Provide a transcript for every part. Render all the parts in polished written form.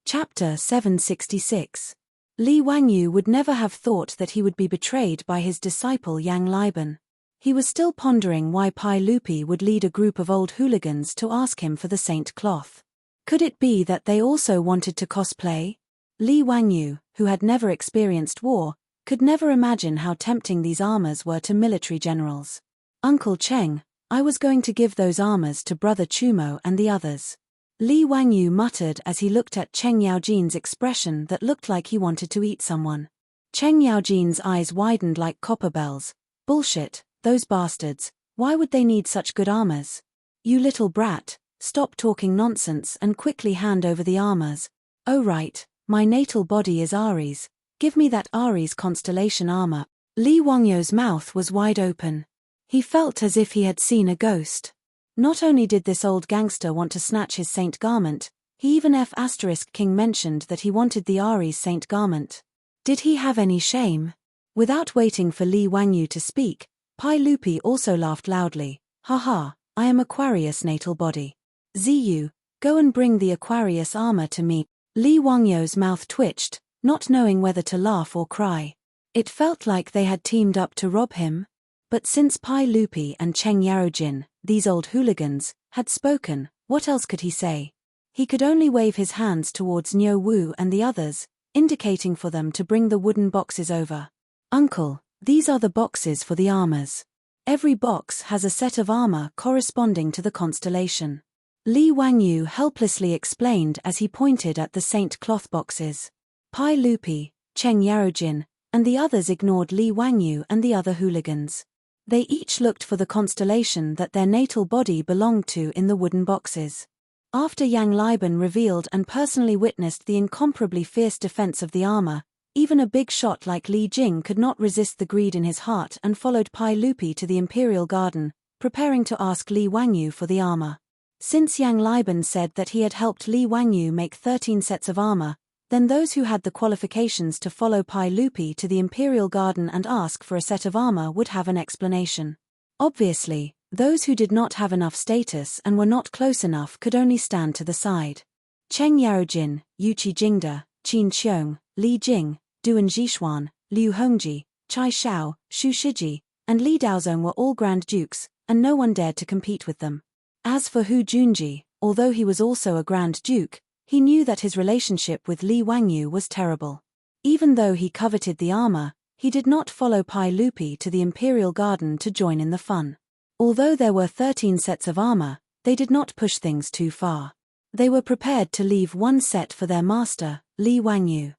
Chapter 766. Li Wangyu would never have thought that he would be betrayed by his disciple Yang Liban. He was still pondering why Pai Lupi would lead a group of old hooligans to ask him for the saint cloth. Could it be that they also wanted to cosplay? Li Wangyu, who had never experienced war, could never imagine how tempting these armors were to military generals. Uncle Cheng, I was going to give those armors to Brother Chumo and the others. Li Wangyu muttered as he looked at Cheng Yaojin's expression that looked like he wanted to eat someone. Cheng Yaojin's eyes widened like copper bells. Bullshit, those bastards, why would they need such good armors? You little brat, stop talking nonsense and quickly hand over the armors. Oh right, my natal body is Aries, give me that Aries constellation armor. Li Wangyu's mouth was wide open. He felt as if he had seen a ghost. Not only did this old gangster want to snatch his saint garment, he even King mentioned that he wanted the Aries saint garment. Did he have any shame? Without waiting for Li Wangyu to speak, Pai Lupi also laughed loudly. Haha, I am Aquarius natal body. Ziyu, go and bring the Aquarius armor to me. Li Wangyu's mouth twitched, not knowing whether to laugh or cry. It felt like they had teamed up to rob him. But since Pai Lupi and Cheng Yaojin, these old hooligans, had spoken, what else could he say? He could only wave his hands towards Niu Wu and the others, indicating for them to bring the wooden boxes over. Uncle, these are the boxes for the armors. Every box has a set of armor corresponding to the constellation. Li Wangyu helplessly explained as he pointed at the saint cloth boxes. Pai Lupi, Cheng Yaojin, and the others ignored Li Wangyu and the other hooligans. They each looked for the constellation that their natal body belonged to in the wooden boxes. After Yang Liban revealed and personally witnessed the incomparably fierce defense of the armor, even a big shot like Li Jing could not resist the greed in his heart and followed Pai Lupi to the Imperial Garden, preparing to ask Li Wangyu for the armor. Since Yang Liban said that he had helped Li Wangyu make 13 sets of armor, then those who had the qualifications to follow Pai Lupi to the Imperial Garden and ask for a set of armor would have an explanation. Obviously, those who did not have enough status and were not close enough could only stand to the side. Cheng Yaojin, Yuqi Jingda, Qin Xiong, Li Jing, Duan Zhishuan, Liu Hongji, Chai Shao, Shu Shiji, and Li Daozong were all Grand Dukes, and no one dared to compete with them. As for Hu Junji, although he was also a Grand Duke, he knew that his relationship with Li Wangyu was terrible. Even though he coveted the armor, he did not follow Pai Lupi to the Imperial Garden to join in the fun. Although there were 13 sets of armor, they did not push things too far. They were prepared to leave one set for their master, Li Wangyu.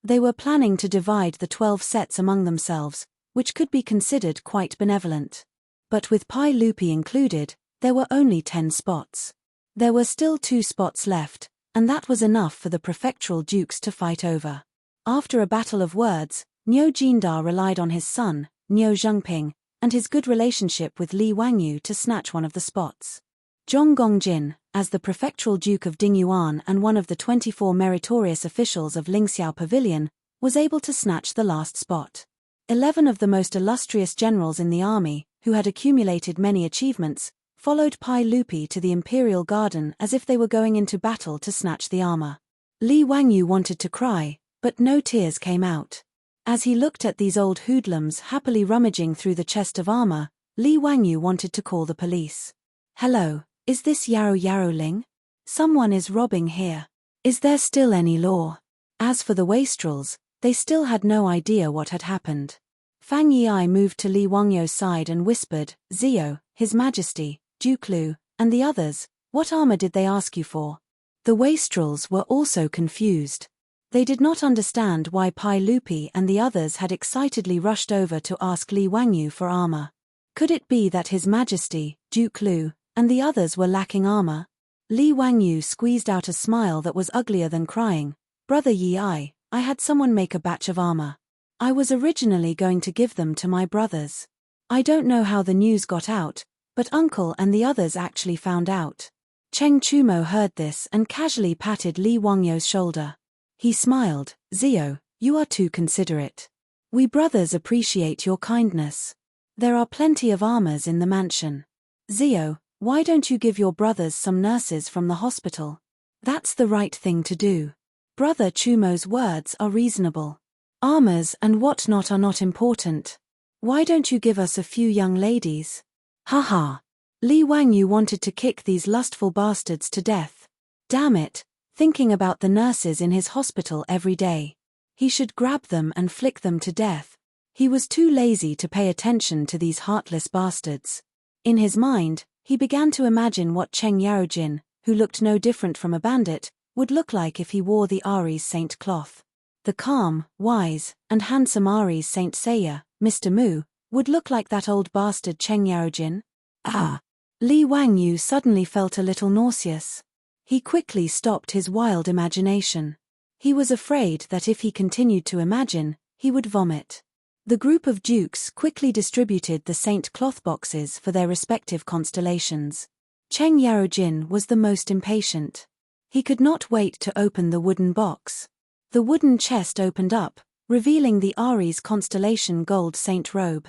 They were planning to divide the 12 sets among themselves, which could be considered quite benevolent. But with Pai Lupi included, there were only 10 spots. There were still 2 spots left, and that was enough for the prefectural dukes to fight over. After a battle of words, Niu Jinda relied on his son, Niu Zhengping, and his good relationship with Li Wangyu to snatch one of the spots. Zhong Gongjin, as the prefectural duke of Dingyuan and one of the 24 meritorious officials of Lingxiao Pavilion, was able to snatch the last spot. 11 of the most illustrious generals in the army, who had accumulated many achievements, followed Pai Lupi to the Imperial Garden as if they were going into battle to snatch the armor. Li Wangyu wanted to cry, but no tears came out. As he looked at these old hoodlums happily rummaging through the chest of armor, Li Wangyu wanted to call the police. Hello, is this Yaro Ling? Someone is robbing here. Is there still any law? As for the wastrels, they still had no idea what had happened. Fang Yi moved to Li Wangyu's side and whispered, Zio, His Majesty, Duke Lu, and the others, what armor did they ask you for? The wastrels were also confused. They did not understand why Pai Lupi and the others had excitedly rushed over to ask Li Wangyu for armor. Could it be that His Majesty, Duke Lu, and the others were lacking armor? Li Wangyu squeezed out a smile that was uglier than crying. Brother Yi, I had someone make a batch of armor. I was originally going to give them to my brothers. I don't know how the news got out, but Uncle and the others actually found out. Cheng Chumo heard this and casually patted Li Wangyu's shoulder. He smiled, Zio, you are too considerate. We brothers appreciate your kindness. There are plenty of armors in the mansion. Zio, why don't you give your brothers some nurses from the hospital? That's the right thing to do. Brother Chumo's words are reasonable. Armors and whatnot are not important. Why don't you give us a few young ladies? Haha. Li Wangyu wanted to kick these lustful bastards to death. Damn it, thinking about the nurses in his hospital every day. He should grab them and flick them to death. He was too lazy to pay attention to these heartless bastards. In his mind, he began to imagine what Cheng Yarojin, who looked no different from a bandit, would look like if he wore the Aries Saint cloth. The calm, wise, and handsome Aries Saint Seiya, Mr. Mu, would look like that old bastard Cheng Yarojin. Ah! Li Wangyu suddenly felt a little nauseous. He quickly stopped his wild imagination. He was afraid that if he continued to imagine, he would vomit. The group of dukes quickly distributed the saint cloth boxes for their respective constellations. Cheng Yarojin was the most impatient. He could not wait to open the wooden box. The wooden chest opened up, revealing the Aries constellation gold saint robe.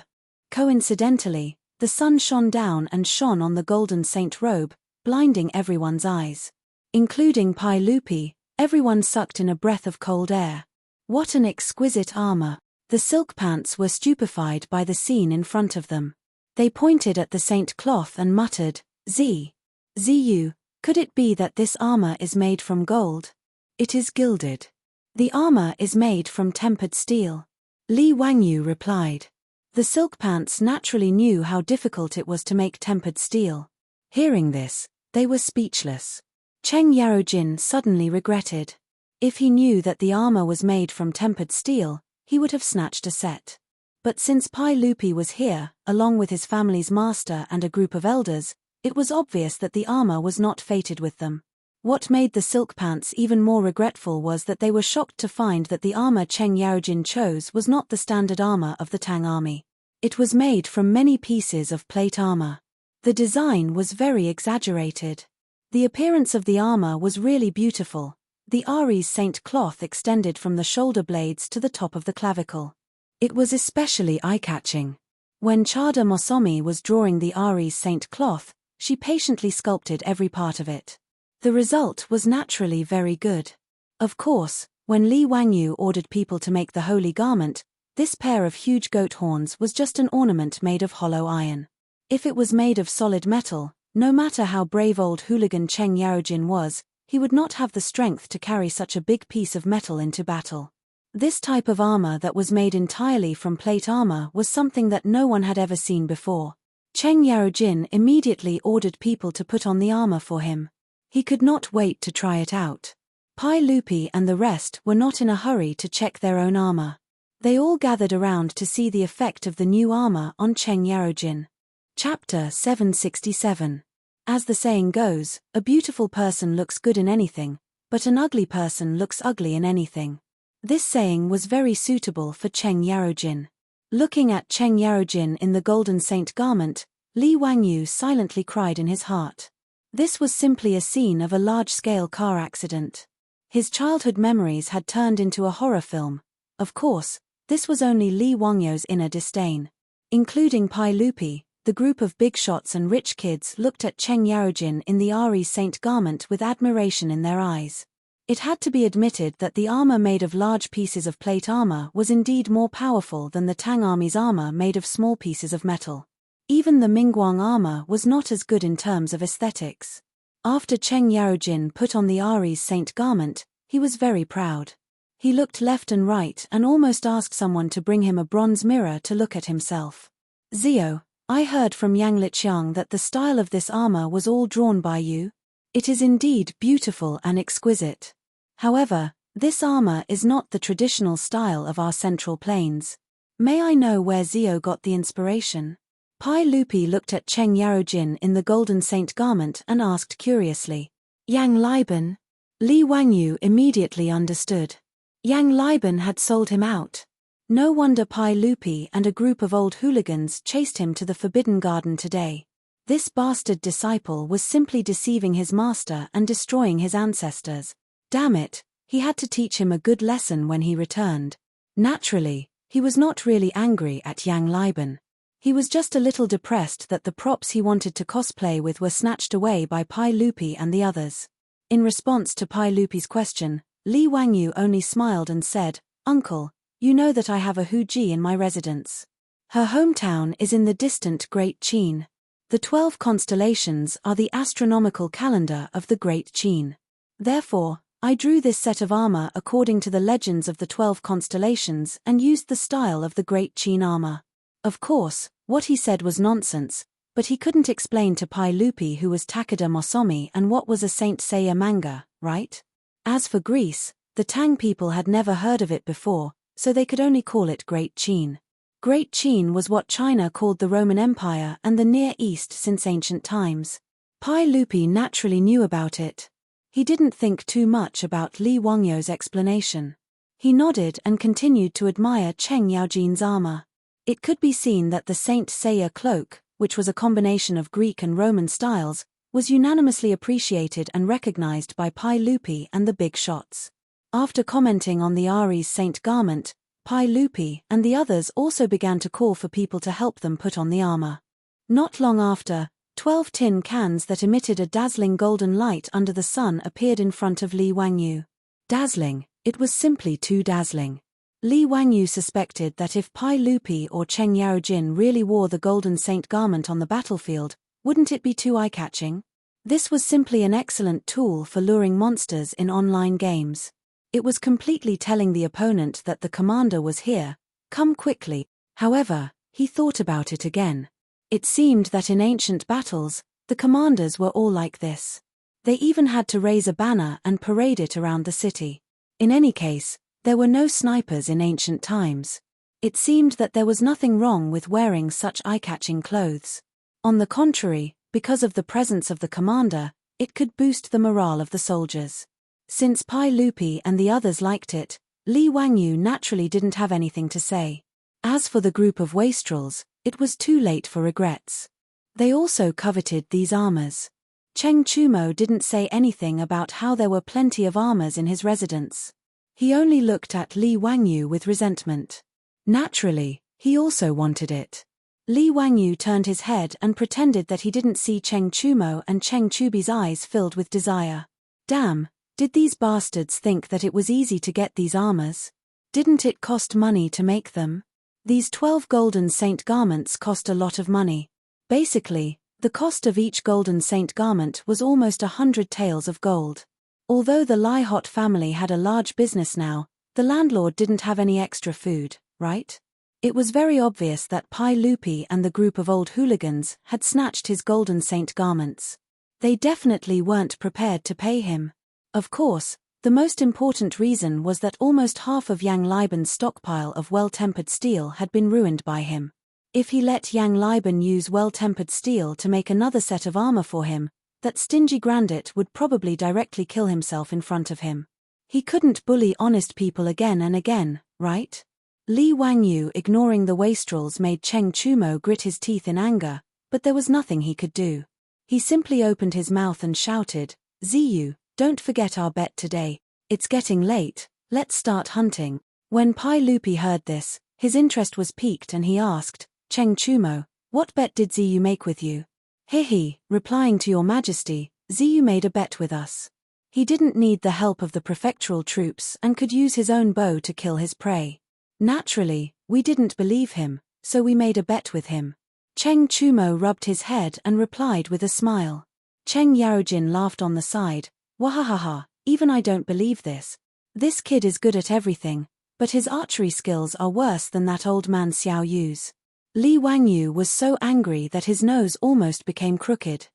Coincidentally, the sun shone down and shone on the golden saint robe, blinding everyone's eyes. Including Pai Lupi, everyone sucked in a breath of cold air. What an exquisite armor! The silk pants were stupefied by the scene in front of them. They pointed at the saint cloth and muttered, Ziyu, could it be that this armor is made from gold? It is gilded. The armor is made from tempered steel. Li Wangyu replied. The silk pants naturally knew how difficult it was to make tempered steel. Hearing this, they were speechless. Cheng Yarojin suddenly regretted. If he knew that the armor was made from tempered steel, he would have snatched a set. But since Pai Lupi was here, along with his family's master and a group of elders, it was obvious that the armor was not fated with them. What made the silk pants even more regretful was that they were shocked to find that the armor Cheng Yarojin chose was not the standard armor of the Tang army. It was made from many pieces of plate armor. The design was very exaggerated. The appearance of the armor was really beautiful. The Aries Saint cloth extended from the shoulder blades to the top of the clavicle. It was especially eye-catching. When Chada Mosomi was drawing the Aries Saint cloth, she patiently sculpted every part of it. The result was naturally very good. Of course, when Li Wangyu ordered people to make the holy garment, this pair of huge goat horns was just an ornament made of hollow iron. If it was made of solid metal, no matter how brave old hooligan Cheng Yarojin was, he would not have the strength to carry such a big piece of metal into battle. This type of armor that was made entirely from plate armor was something that no one had ever seen before. Cheng Yarojin immediately ordered people to put on the armor for him. He could not wait to try it out. Pai Lupi and the rest were not in a hurry to check their own armor. They all gathered around to see the effect of the new armor on Cheng Yarojin. Chapter 767. As the saying goes, a beautiful person looks good in anything, but an ugly person looks ugly in anything. This saying was very suitable for Cheng Yarojin. Looking at Cheng Yarojin in the golden saint garment, Li Wangyu silently cried in his heart. This was simply a scene of a large-scale car accident. His childhood memories had turned into a horror film. Of course, this was only Li Wangyu's inner disdain. Including Pai Lupi, the group of big shots and rich kids looked at Cheng Yarojin in the Aries Saint garment with admiration in their eyes. It had to be admitted that the armor made of large pieces of plate armor was indeed more powerful than the Tang army's armor made of small pieces of metal. Even the Mingguang armor was not as good in terms of aesthetics. After Cheng Yarojin put on the Aries Saint garment, he was very proud. He looked left and right and almost asked someone to bring him a bronze mirror to look at himself. Zio, I heard from Yang Liqiang that the style of this armor was all drawn by you. It is indeed beautiful and exquisite. However, this armor is not the traditional style of our Central Plains. May I know where Zio got the inspiration? Pai Lupi looked at Cheng Yarojin in the golden saint garment and asked curiously. Yang Liban? Li Wangyu immediately understood. Yang Liban had sold him out. No wonder Pai Lupi and a group of old hooligans chased him to the Forbidden Garden today. This bastard disciple was simply deceiving his master and destroying his ancestors. Damn it, he had to teach him a good lesson when he returned. Naturally, he was not really angry at Yang Liban. He was just a little depressed that the props he wanted to cosplay with were snatched away by Pai Lupi and the others. In response to Pai Lupi's question, Li Wangyu only smiled and said, "Uncle, you know that I have a Huji in my residence. Her hometown is in the distant Great Qin. The 12 constellations are the astronomical calendar of the Great Qin. Therefore, I drew this set of armor according to the legends of the 12 constellations and used the style of the Great Qin armor." Of course, what he said was nonsense, but he couldn't explain to Pai Lupi who was Takeda Mosomi and what was a Saint Seiya manga, right? As for Greece, the Tang people had never heard of it before, so they could only call it Great Qin. Great Qin was what China called the Roman Empire and the Near East since ancient times. Pai Lupi naturally knew about it. He didn't think too much about Li Wangyu's explanation. He nodded and continued to admire Cheng Yaojin's armor. It could be seen that the Saint Seiya cloak, which was a combination of Greek and Roman styles, was unanimously appreciated and recognized by Pai Lupi and the big shots. After commenting on the Ari's saint garment, Pai Lupi and the others also began to call for people to help them put on the armor. Not long after, 12 tin cans that emitted a dazzling golden light under the sun appeared in front of Li Wangyu. Dazzling, it was simply too dazzling. Li Wangyu suspected that if Pai Lupi or Cheng Yaojin really wore the golden saint garment on the battlefield, wouldn't it be too eye-catching? This was simply an excellent tool for luring monsters in online games. It was completely telling the opponent that the commander was here, come quickly. However, he thought about it again. It seemed that in ancient battles, the commanders were all like this. They even had to raise a banner and parade it around the city. In any case, there were no snipers in ancient times. It seemed that there was nothing wrong with wearing such eye-catching clothes. On the contrary, because of the presence of the commander, it could boost the morale of the soldiers. Since Pai Lupi and the others liked it, Li Wangyu naturally didn't have anything to say. As for the group of wastrels, it was too late for regrets. They also coveted these armors. Cheng Chumo didn't say anything about how there were plenty of armors in his residence. He only looked at Li Wangyu with resentment. Naturally, he also wanted it. Li Wangyu turned his head and pretended that he didn't see Cheng Chumo, and Cheng Chubi's eyes filled with desire. Damn, did these bastards think that it was easy to get these armors? Didn't it cost money to make them? These 12 golden saint garments cost a lot of money. Basically, the cost of each golden saint garment was almost 100 taels of gold. Although the Lai Hot family had a large business now, the landlord didn't have any extra food, right? It was very obvious that Pai Lupi and the group of old hooligans had snatched his golden saint garments. They definitely weren't prepared to pay him. Of course, the most important reason was that almost half of Yang Liban's stockpile of well-tempered steel had been ruined by him. If he let Yang Liban use well-tempered steel to make another set of armor for him, that stingy Grandit would probably directly kill himself in front of him. He couldn't bully honest people again and again, right? Li Wangyu ignoring the wastrels made Cheng Chumo grit his teeth in anger, but there was nothing he could do. He simply opened his mouth and shouted, "Ziyu, don't forget our bet today. It's getting late, let's start hunting." When Pai Lupi heard this, his interest was piqued and he asked, "Cheng Chumo, what bet did Ziyu make with you?" "He, replying to your majesty, Ziyu made a bet with us. He didn't need the help of the prefectural troops and could use his own bow to kill his prey. Naturally, we didn't believe him, so we made a bet with him." Cheng Chumo rubbed his head and replied with a smile. Cheng Yaojin laughed on the side, "Wahahaha, even I don't believe this. This kid is good at everything, but his archery skills are worse than that old man Xiao Yu's." Li Wangyu was so angry that his nose almost became crooked.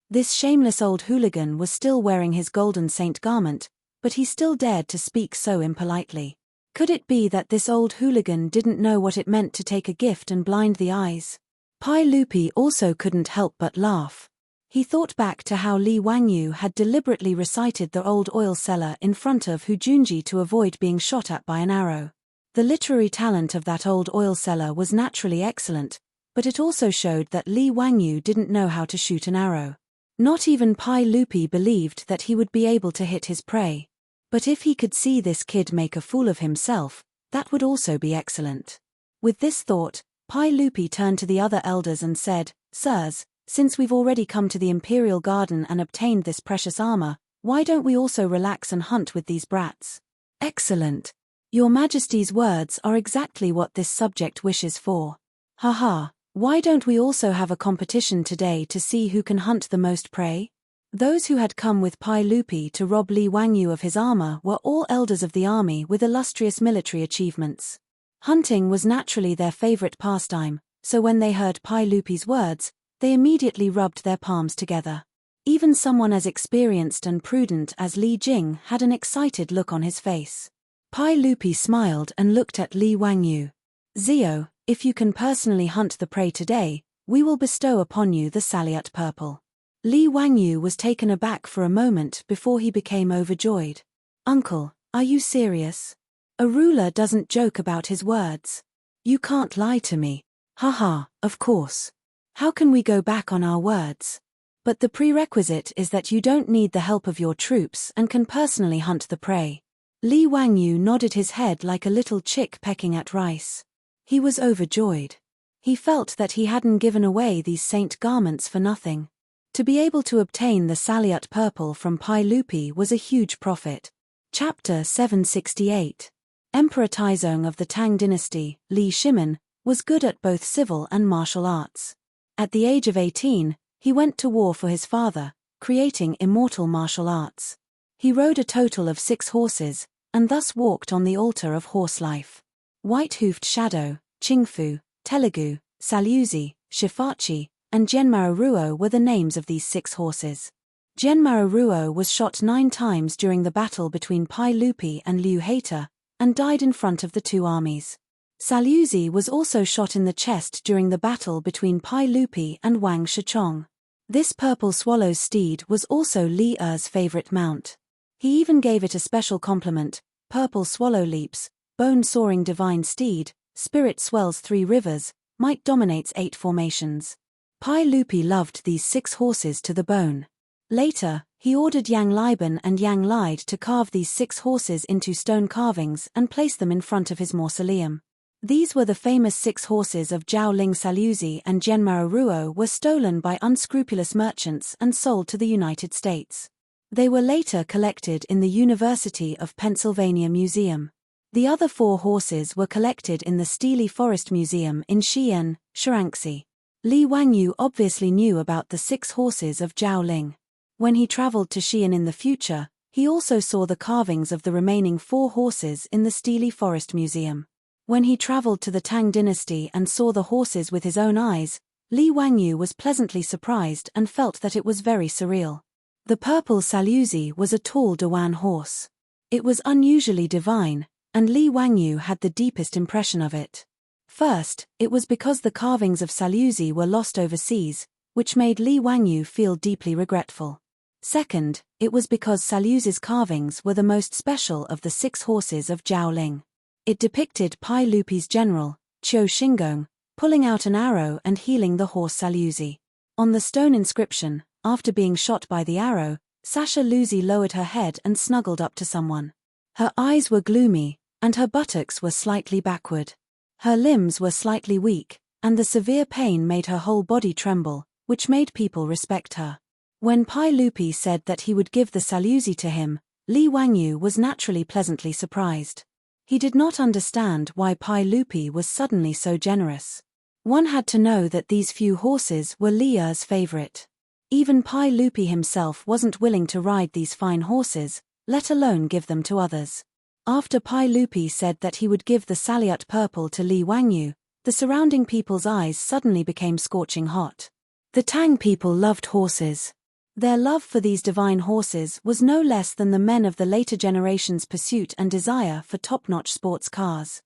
This shameless old hooligan was still wearing his golden saint garment, but he still dared to speak so impolitely. Could it be that this old hooligan didn't know what it meant to take a gift and blind the eyes? Pai Lupi also couldn't help but laugh. He thought back to how Li Wangyu had deliberately recited the old oil cellar in front of Hujunji to avoid being shot at by an arrow. The literary talent of that old oil cellar was naturally excellent, but it also showed that Li Wangyu didn't know how to shoot an arrow. Not even Pai Lupi believed that he would be able to hit his prey. But if he could see this kid make a fool of himself, that would also be excellent. With this thought, Pai Lupi turned to the other elders and said, "Sirs, since we've already come to the Imperial Garden and obtained this precious armor, why don't we also relax and hunt with these brats? Excellent. Your Majesty's words are exactly what this subject wishes for. Haha, why don't we also have a competition today to see who can hunt the most prey? Those who had come with Pai Lupi to rob Li Wangyu of his armor were all elders of the army with illustrious military achievements. Hunting was naturally their favorite pastime, so when they heard Pai Lupi's words, they immediately rubbed their palms together. Even someone as experienced and prudent as Li Jing had an excited look on his face. Pai Lupi smiled and looked at Li Wangyu. Zio, if you can personally hunt the prey today, we will bestow upon you the Saliut Purple. Li Wangyu was taken aback for a moment before he became overjoyed. Uncle, are you serious? A ruler doesn't joke about his words. You can't lie to me. Haha, of course. How can we go back on our words? But the prerequisite is that you don't need the help of your troops and can personally hunt the prey. Li Wangyu nodded his head like a little chick pecking at rice. He was overjoyed. He felt that he hadn't given away these saint garments for nothing. To be able to obtain the Saliut Purple from Pai Lupi was a huge profit. Chapter 768. Emperor Taizong of the Tang dynasty, Li Shimin, was good at both civil and martial arts. At the age of 18, he went to war for his father, creating immortal martial arts. He rode a total of 6 horses, and thus walked on the altar of horse life. White-hoofed Shadow, Qingfu, Telugu, Salusi, Shifachi, and Genmaruo were the names of these 6 horses. Genmaruo was shot 9 times during the battle between Pai Lupi and Liu Hater, and died in front of the 2 armies. Salusi was also shot in the chest during the battle between Pai Lupi and Wang Shichong. This purple swallow's steed was also Li Er's favorite mount. He even gave it a special compliment: purple swallow leaps, bone-soaring divine steed, spirit swells 3 rivers, might dominates 8 formations. Pai Lupi loved these 6 horses to the bone. Later, he ordered Yang Liban and Yang Lide to carve these 6 horses into stone carvings and place them in front of his mausoleum. These were the famous 6 horses of Zhao Ling. Salusi and Genmaruo were stolen by unscrupulous merchants and sold to the United States. They were later collected in the University of Pennsylvania Museum. The other 4 horses were collected in the Steely Forest Museum in Xi'an, Shaanxi. Li Wangyu obviously knew about the 6 horses of Zhao Ling. When he traveled to Xi'an in the future, he also saw the carvings of the remaining 4 horses in the Steely Forest Museum. When he traveled to the Tang dynasty and saw the horses with his own eyes, Li Wangyu was pleasantly surprised and felt that it was very surreal. The purple Salusi was a tall Dewan horse. It was unusually divine, and Li Wangyu had the deepest impression of it. First, it was because the carvings of Salusi were lost overseas, which made Li Wangyu feel deeply regretful. Second, it was because Salusi's carvings were the most special of the 6 horses of Zhao Ling. It depicted Pai Lupi's general, Qiu Xingong, pulling out an arrow and healing the horse Salusi. On the stone inscription, after being shot by the arrow, Sasha Luzi lowered her head and snuggled up to someone. Her eyes were gloomy, and her buttocks were slightly backward. Her limbs were slightly weak, and the severe pain made her whole body tremble, which made people respect her. When Pai Lupi said that he would give the Salusi to him, Li Wangyu was naturally pleasantly surprised. He did not understand why Pai Lupi was suddenly so generous. One had to know that these few horses were Li Er's favorite. Even Pai Lupi himself wasn't willing to ride these fine horses, let alone give them to others. After Pai Lupi said that he would give the Saliut Purple to Li Wangyu, the surrounding people's eyes suddenly became scorching hot. The Tang people loved horses. Their love for these divine horses was no less than the men of the later generation's pursuit and desire for top-notch sports cars.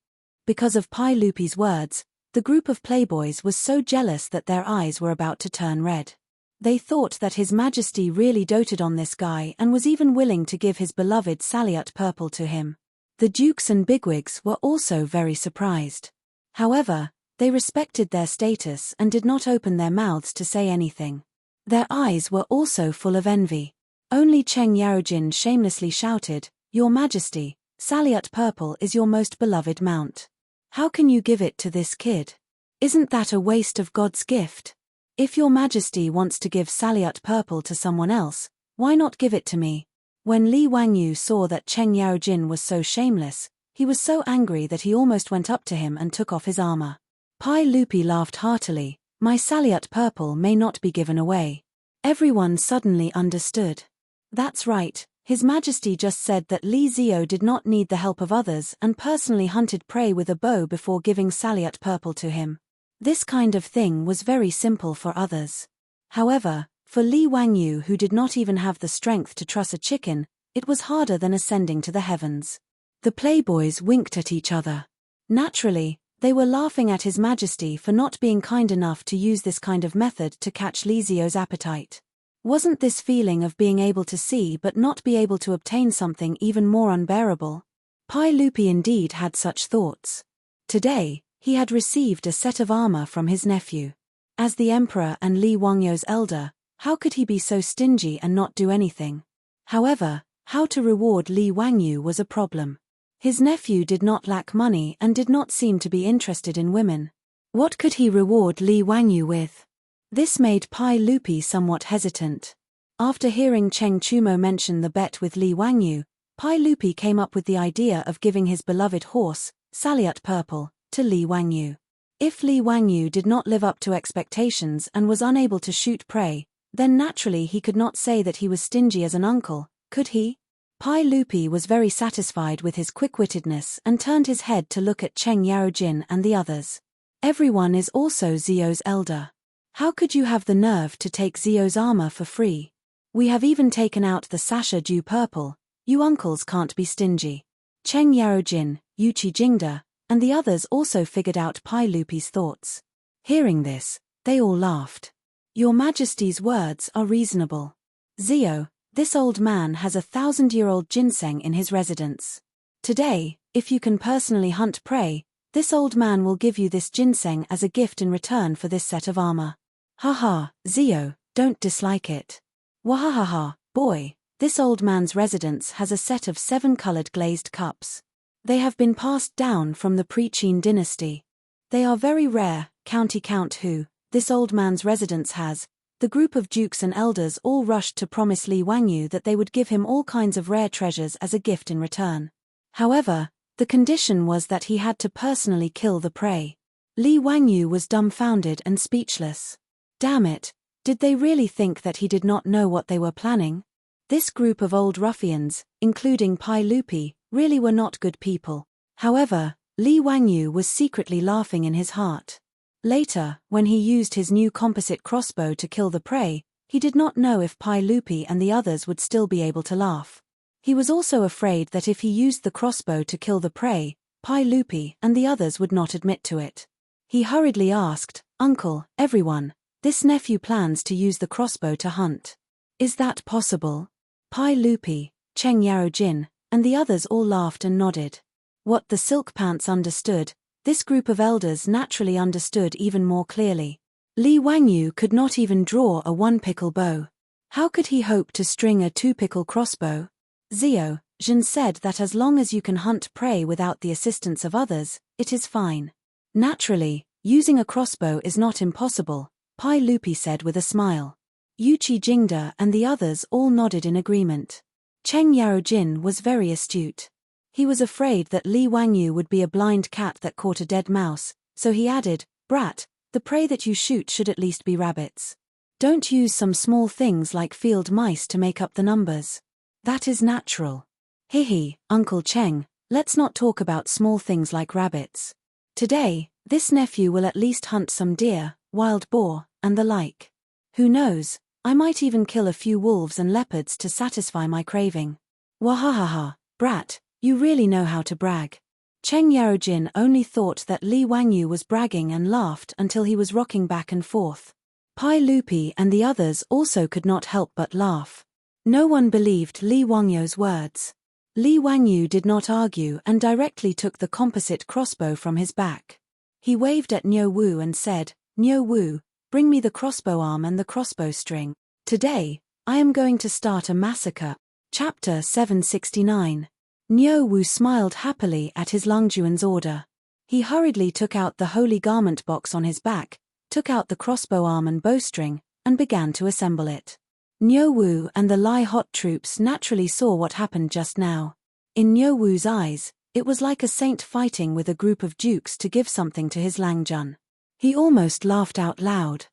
Because of Pai Lupi's words, the group of playboys was so jealous that their eyes were about to turn red. They thought that His Majesty really doted on this guy and was even willing to give his beloved Saliut Purple to him. The dukes and bigwigs were also very surprised. However, they respected their status and did not open their mouths to say anything. Their eyes were also full of envy. Only Cheng Yaojin shamelessly shouted, "Your Majesty, Saliut Purple is your most beloved mount. How can you give it to this kid? Isn't that a waste of God's gift? If your Majesty wants to give Saliut Purple to someone else, why not give it to me? When Li Wangyu saw that Cheng Yaojin was so shameless, he was so angry that he almost went up to him and took off his armor. Pai Lupi laughed heartily. My Saliut purple may not be given away. Everyone suddenly understood. That's right, His Majesty just said that Li Zio did not need the help of others and personally hunted prey with a bow before giving Saliut purple to him. This kind of thing was very simple for others. However, for Li Wangyu, who did not even have the strength to truss a chicken, it was harder than ascending to the heavens. The playboys winked at each other. Naturally, they were laughing at His Majesty for not being kind enough to use this kind of method to catch Li Zio's appetite. Wasn't this feeling of being able to see but not be able to obtain something even more unbearable? Pai Lupi indeed had such thoughts. Today, he had received a set of armor from his nephew. As the emperor and Li Wangyu's elder, how could he be so stingy and not do anything? However, how to reward Li Wangyu was a problem. His nephew did not lack money and did not seem to be interested in women. What could he reward Li Wangyu with? This made Pai Lupi somewhat hesitant. After hearing Cheng Chumo mention the bet with Li Wangyu, Pai Lupi came up with the idea of giving his beloved horse, Saliut Purple, to Li Wangyu. If Li Wangyu did not live up to expectations and was unable to shoot prey, then naturally he could not say that he was stingy as an uncle, could he? Pai Lupi was very satisfied with his quick-wittedness and turned his head to look at Cheng Yaojin and the others. Everyone is also Zio's elder. How could you have the nerve to take Zio's armor for free? We have even taken out the Sasha Dew Purple. You uncles can't be stingy. Cheng Yaojin, Yuchi Jingda, and the others also figured out Pai Lupi's thoughts. Hearing this, they all laughed. Your Majesty's words are reasonable. Zio, this old man has 1,000-year-old ginseng in his residence. Today, if you can personally hunt prey, this old man will give you this ginseng as a gift in return for this set of armor. Haha, Zio, don't dislike it. Wahahaha, boy, this old man's residence has a set of 7-colored glazed cups. They have been passed down from the Pre-Qin dynasty. They are very rare, Count who, this old man's residence has. The group of dukes and elders all rushed to promise Li Wangyu that they would give him all kinds of rare treasures as a gift in return. However, the condition was that he had to personally kill the prey. Li Wangyu was dumbfounded and speechless. Damn it, did they really think that he did not know what they were planning? This group of old ruffians, including Pai Lupi, really were not good people. However, Li Wangyu was secretly laughing in his heart. Later, when he used his new composite crossbow to kill the prey, he did not know if Pai Lupi and the others would still be able to laugh. He was also afraid that if he used the crossbow to kill the prey, Pai Lupi and the others would not admit to it. He hurriedly asked, Uncle, everyone, this nephew plans to use the crossbow to hunt. Is that possible? Pai Lupi, Cheng Yaojin, and the others all laughed and nodded. What the Silk Pants understood, this group of elders naturally understood even more clearly. Li Wangyu could not even draw a 1-pickle bow. How could he hope to string a 2-pickle crossbow? Zio, Zhen said that as long as you can hunt prey without the assistance of others, it is fine. Naturally, using a crossbow is not impossible, Pai Lupi said with a smile. Yuchi Jingda and the others all nodded in agreement. Cheng Yaojin was very astute. He was afraid that Li Wangyu would be a blind cat that caught a dead mouse, so he added, Brat, the prey that you shoot should at least be rabbits. Don't use some small things like field mice to make up the numbers. That is natural. Hihi, Uncle Cheng, let's not talk about small things like rabbits. Today, this nephew will at least hunt some deer, wild boar, and the like. Who knows, I might even kill a few wolves and leopards to satisfy my craving. Wahahaha, Brat, you really know how to brag. Cheng Yaojin only thought that Li Wangyu was bragging and laughed until he was rocking back and forth. Pai Lupi and the others also could not help but laugh. No one believed Li Wangyu's words. Li Wangyu did not argue and directly took the composite crossbow from his back. He waved at Niu Wu and said, Niu Wu, bring me the crossbow arm and the crossbow string. Today, I am going to start a massacre. Chapter 769. Niu Wu smiled happily at his Lungjuan's order. He hurriedly took out the holy garment box on his back, took out the crossbow arm and bowstring, and began to assemble it. Niu Wu and the Lai Hot troops naturally saw what happened just now. In Niu Wu's eyes, it was like a saint fighting with a group of dukes to give something to his Langjun. He almost laughed out loud.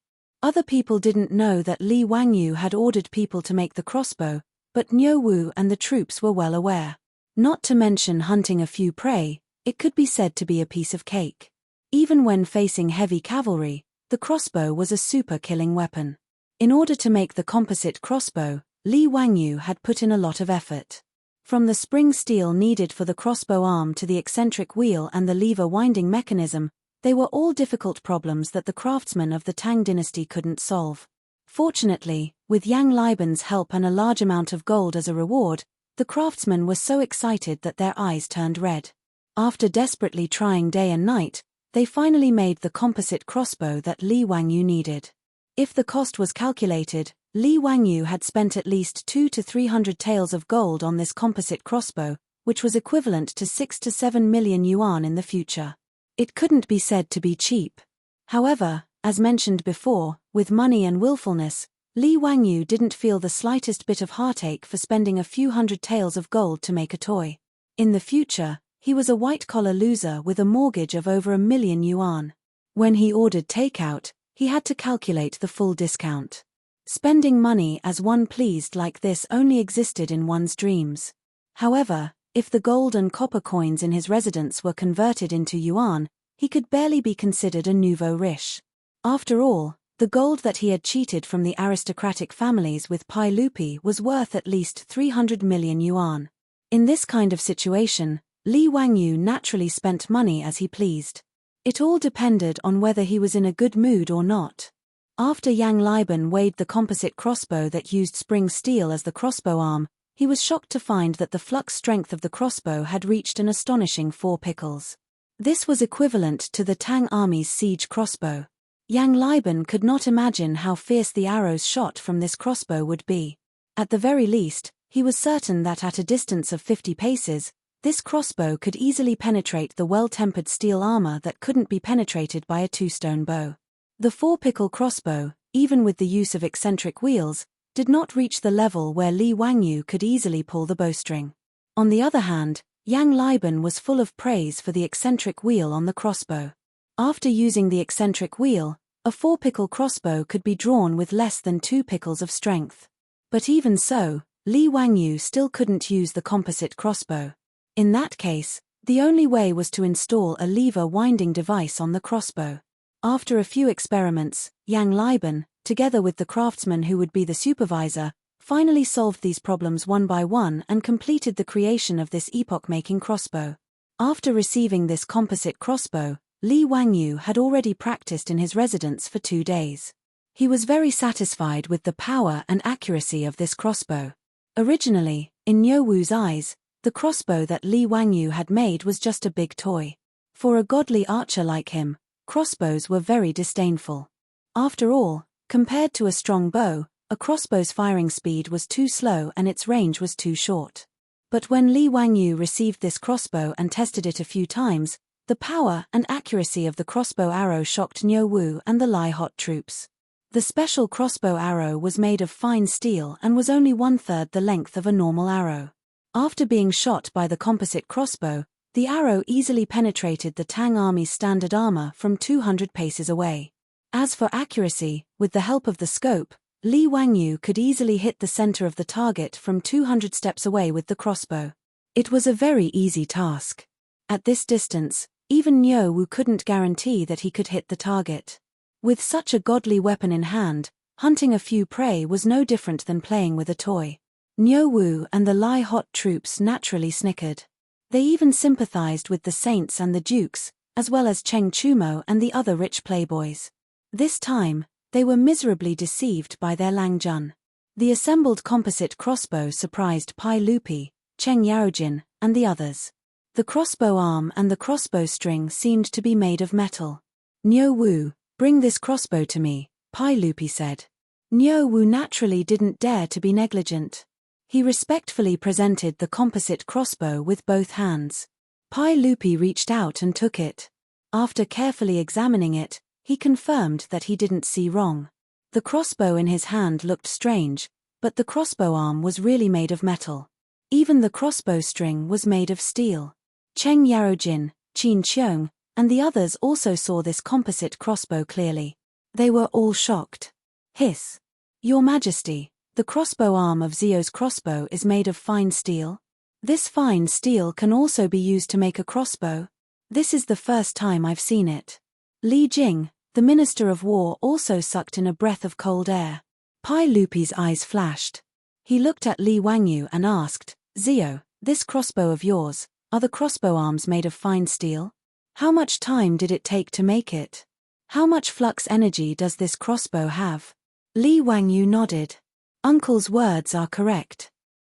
Other people didn't know that Li Wangyu had ordered people to make the crossbow, but Niu Wu and the troops were well aware. Not to mention hunting a few prey, it could be said to be a piece of cake. Even when facing heavy cavalry, the crossbow was a super killing weapon. In order to make the composite crossbow, Li Wangyu had put in a lot of effort. From the spring steel needed for the crossbow arm to the eccentric wheel and the lever winding mechanism, they were all difficult problems that the craftsmen of the Tang dynasty couldn't solve. Fortunately, with Yang Liban's help and a large amount of gold as a reward, the craftsmen were so excited that their eyes turned red. After desperately trying day and night, they finally made the composite crossbow that Li Wangyu needed. If the cost was calculated, Li Wangyu had spent at least 200 to 300 taels of gold on this composite crossbow, which was equivalent to 6 to 7 million yuan in the future. It couldn't be said to be cheap. However, as mentioned before, with money and willfulness, Li Wangyu didn't feel the slightest bit of heartache for spending a few hundred taels of gold to make a toy. In the future, he was a white-collar loser with a mortgage of over 1 million yuan. When he ordered takeout, he had to calculate the full discount. Spending money as one pleased like this only existed in one's dreams. However, if the gold and copper coins in his residence were converted into yuan, he could barely be considered a nouveau riche. After all, the gold that he had cheated from the aristocratic families with Pai Lupi was worth at least 300 million yuan. In this kind of situation, Li Wangyu naturally spent money as he pleased. It all depended on whether he was in a good mood or not. After Yang Liban weighed the composite crossbow that used spring steel as the crossbow arm, he was shocked to find that the flux strength of the crossbow had reached an astonishing 4 pickles. This was equivalent to the Tang army's siege crossbow. Yang Liban could not imagine how fierce the arrows shot from this crossbow would be. At the very least, he was certain that at a distance of 50 paces, this crossbow could easily penetrate the well-tempered steel armor that couldn't be penetrated by a 2-stone bow. The 4-pickle crossbow, even with the use of eccentric wheels, did not reach the level where Li Wangyu could easily pull the bowstring. On the other hand, Yang Liban was full of praise for the eccentric wheel on the crossbow. After using the eccentric wheel, a 4-pickle crossbow could be drawn with less than 2 pickles of strength. But even so, Li Wangyu still couldn't use the composite crossbow. In that case, the only way was to install a lever winding device on the crossbow. After a few experiments, Yang Liban, together with the craftsman who would be the supervisor, finally solved these problems one by one and completed the creation of this epoch-making crossbow. After receiving this composite crossbow, Li Wangyu had already practiced in his residence for 2 days. He was very satisfied with the power and accuracy of this crossbow. Originally, in Niu Wu's eyes, the crossbow that Li Wangyu had made was just a big toy. For a godly archer like him, crossbows were very disdainful. After all, compared to a strong bow, a crossbow's firing speed was too slow and its range was too short. But when Li Wangyu received this crossbow and tested it a few times, the power and accuracy of the crossbow arrow shocked Niu Wu and the Lai Hot troops. The special crossbow arrow was made of fine steel and was only 1/3 the length of a normal arrow. After being shot by the composite crossbow, the arrow easily penetrated the Tang army's standard armor from 200 paces away. As for accuracy, with the help of the scope, Li Wangyu could easily hit the center of the target from 200 steps away with the crossbow. It was a very easy task. At this distance, even Niu Wu couldn't guarantee that he could hit the target. With such a godly weapon in hand, hunting a few prey was no different than playing with a toy. Niu Wu and the Lai Hot troops naturally snickered. They even sympathized with the saints and the dukes, as well as Cheng Chumo and the other rich playboys. This time, they were miserably deceived by their Langjun. The assembled composite crossbow surprised Pai Lupi, Cheng Yaojin, and the others. The crossbow arm and the crossbow string seemed to be made of metal. Niu Wu, bring this crossbow to me, Pai Lupi said. Niu Wu naturally didn't dare to be negligent. He respectfully presented the composite crossbow with both hands. Pai Lupi reached out and took it. After carefully examining it, he confirmed that he didn't see wrong. The crossbow in his hand looked strange, but the crossbow arm was really made of metal. Even the crossbow string was made of steel. Cheng Yarojin, Qin Qiong, and the others also saw this composite crossbow clearly. They were all shocked. Hiss! Your Majesty, the crossbow arm of Zio's crossbow is made of fine steel? This fine steel can also be used to make a crossbow? This is the first time I've seen it. Li Jing, the Minister of War, also sucked in a breath of cold air. Pai Lupi's eyes flashed. He looked at Li Wangyu and asked, Zio, this crossbow of yours, are the crossbow arms made of fine steel? How much time did it take to make it? How much flux energy does this crossbow have? Li Wangyu nodded. Uncle's words are correct.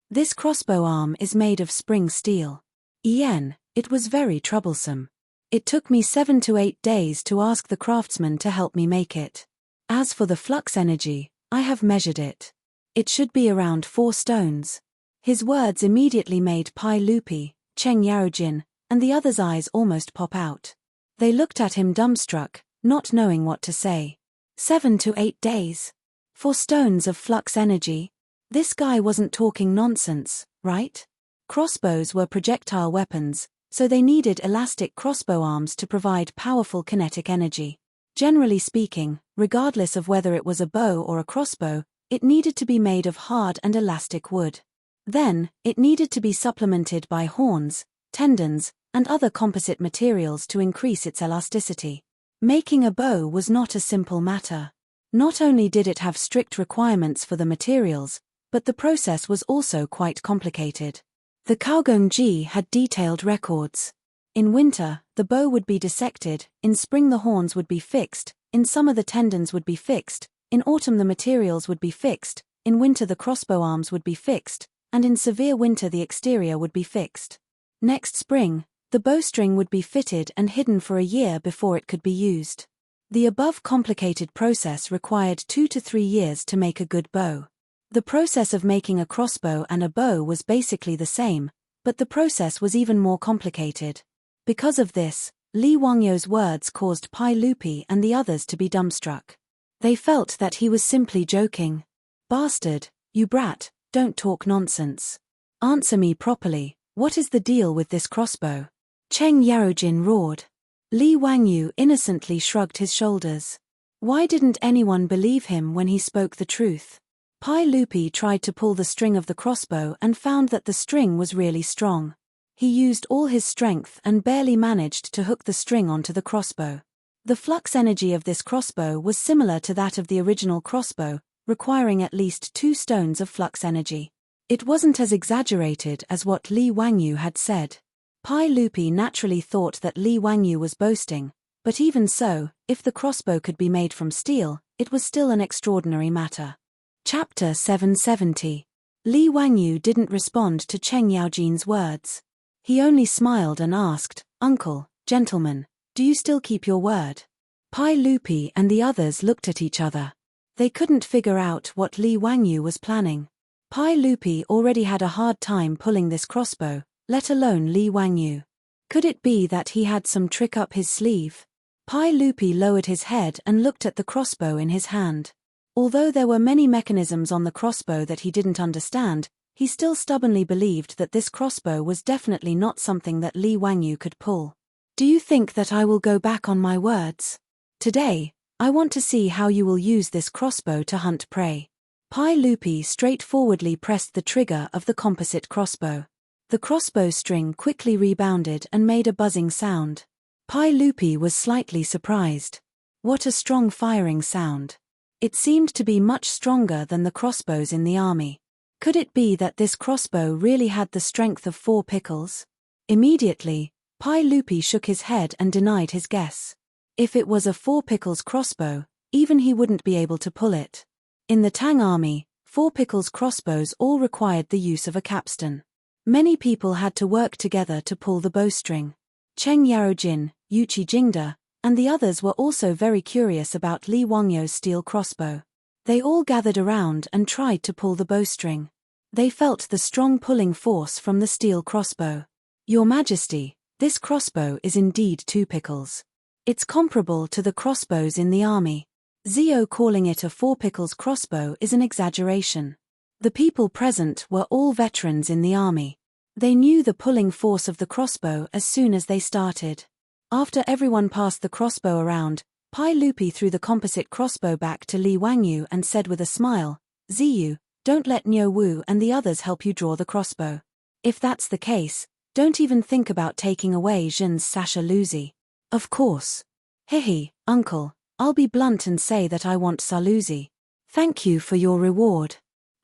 This crossbow arm is made of spring steel. Yen, it was very troublesome. It took me 7 to 8 days to ask the craftsman to help me make it. As for the flux energy, I have measured it. It should be around 4 stones. His words immediately made Pai Lupi, Cheng Yarojin, and the others' eyes almost pop out. They looked at him dumbstruck, not knowing what to say. 7 to 8 days. 4 stones of flux energy? This guy wasn't talking nonsense, right? Crossbows were projectile weapons, so they needed elastic crossbow arms to provide powerful kinetic energy. Generally speaking, regardless of whether it was a bow or a crossbow, it needed to be made of hard and elastic wood. Then, it needed to be supplemented by horns, tendons, and other composite materials to increase its elasticity. Making a bow was not a simple matter. Not only did it have strict requirements for the materials, but the process was also quite complicated. The Kaogongji had detailed records. In winter, the bow would be dissected, in spring the horns would be fixed, in summer the tendons would be fixed, in autumn the materials would be fixed, in winter the crossbow arms would be fixed, and in severe winter the exterior would be fixed. Next spring, the bowstring would be fitted and hidden for a year before it could be used. The above complicated process required 2 to 3 years to make a good bow. The process of making a crossbow and a bow was basically the same, but the process was even more complicated. Because of this, Li Wangyu's words caused Pai Lupi and the others to be dumbstruck. They felt that he was simply joking. Bastard, you brat, don't talk nonsense. Answer me properly, what is the deal with this crossbow? Cheng Yarojin roared. Li Wangyu innocently shrugged his shoulders. Why didn't anyone believe him when he spoke the truth? Pai Lupi tried to pull the string of the crossbow and found that the string was really strong. He used all his strength and barely managed to hook the string onto the crossbow. The flux energy of this crossbow was similar to that of the original crossbow, requiring at least 2 stones of flux energy. It wasn't as exaggerated as what Li Wangyu had said. Pai Lupi naturally thought that Li Wangyu was boasting, but even so, if the crossbow could be made from steel, it was still an extraordinary matter. Chapter 770. Li Wangyu didn't respond to Cheng Yaojin's words. He only smiled and asked, Uncle, gentlemen, do you still keep your word? Pai Lupi and the others looked at each other. They couldn't figure out what Li Wangyu was planning. Pai Lupi already had a hard time pulling this crossbow, let alone Li Wangyu. Could it be that he had some trick up his sleeve? Pai Lupi lowered his head and looked at the crossbow in his hand. Although there were many mechanisms on the crossbow that he didn't understand, he still stubbornly believed that this crossbow was definitely not something that Li Wangyu could pull. Do you think that I will go back on my words? Today, I want to see how you will use this crossbow to hunt prey. Pai Lupi straightforwardly pressed the trigger of the composite crossbow. The crossbow string quickly rebounded and made a buzzing sound. Pai Lupi was slightly surprised. What a strong firing sound. It seemed to be much stronger than the crossbows in the army. Could it be that this crossbow really had the strength of 4 pickles? Immediately, Pai Lupi shook his head and denied his guess. If it was a 4 pickles crossbow, even he wouldn't be able to pull it. In the Tang army, 4 pickles crossbows all required the use of a capstan. Many people had to work together to pull the bowstring. Cheng Yarojin, Yuchi Jingda, and the others were also very curious about Li Wangyu's steel crossbow. They all gathered around and tried to pull the bowstring. They felt the strong pulling force from the steel crossbow. Your Majesty, this crossbow is indeed 2 pickles. It's comparable to the crossbows in the army. Zio calling it a 4 pickles crossbow is an exaggeration. The people present were all veterans in the army. They knew the pulling force of the crossbow as soon as they started. After everyone passed the crossbow around, Pai Lupi threw the composite crossbow back to Li Wangyu and said with a smile, "Ziyu, don't let Niu Wu and the others help you draw the crossbow. If that's the case, don't even think about taking away Jin's Sasha Luzi." "Of course. Hehe, uncle, I'll be blunt and say that I want Saluzi. Thank you for your reward."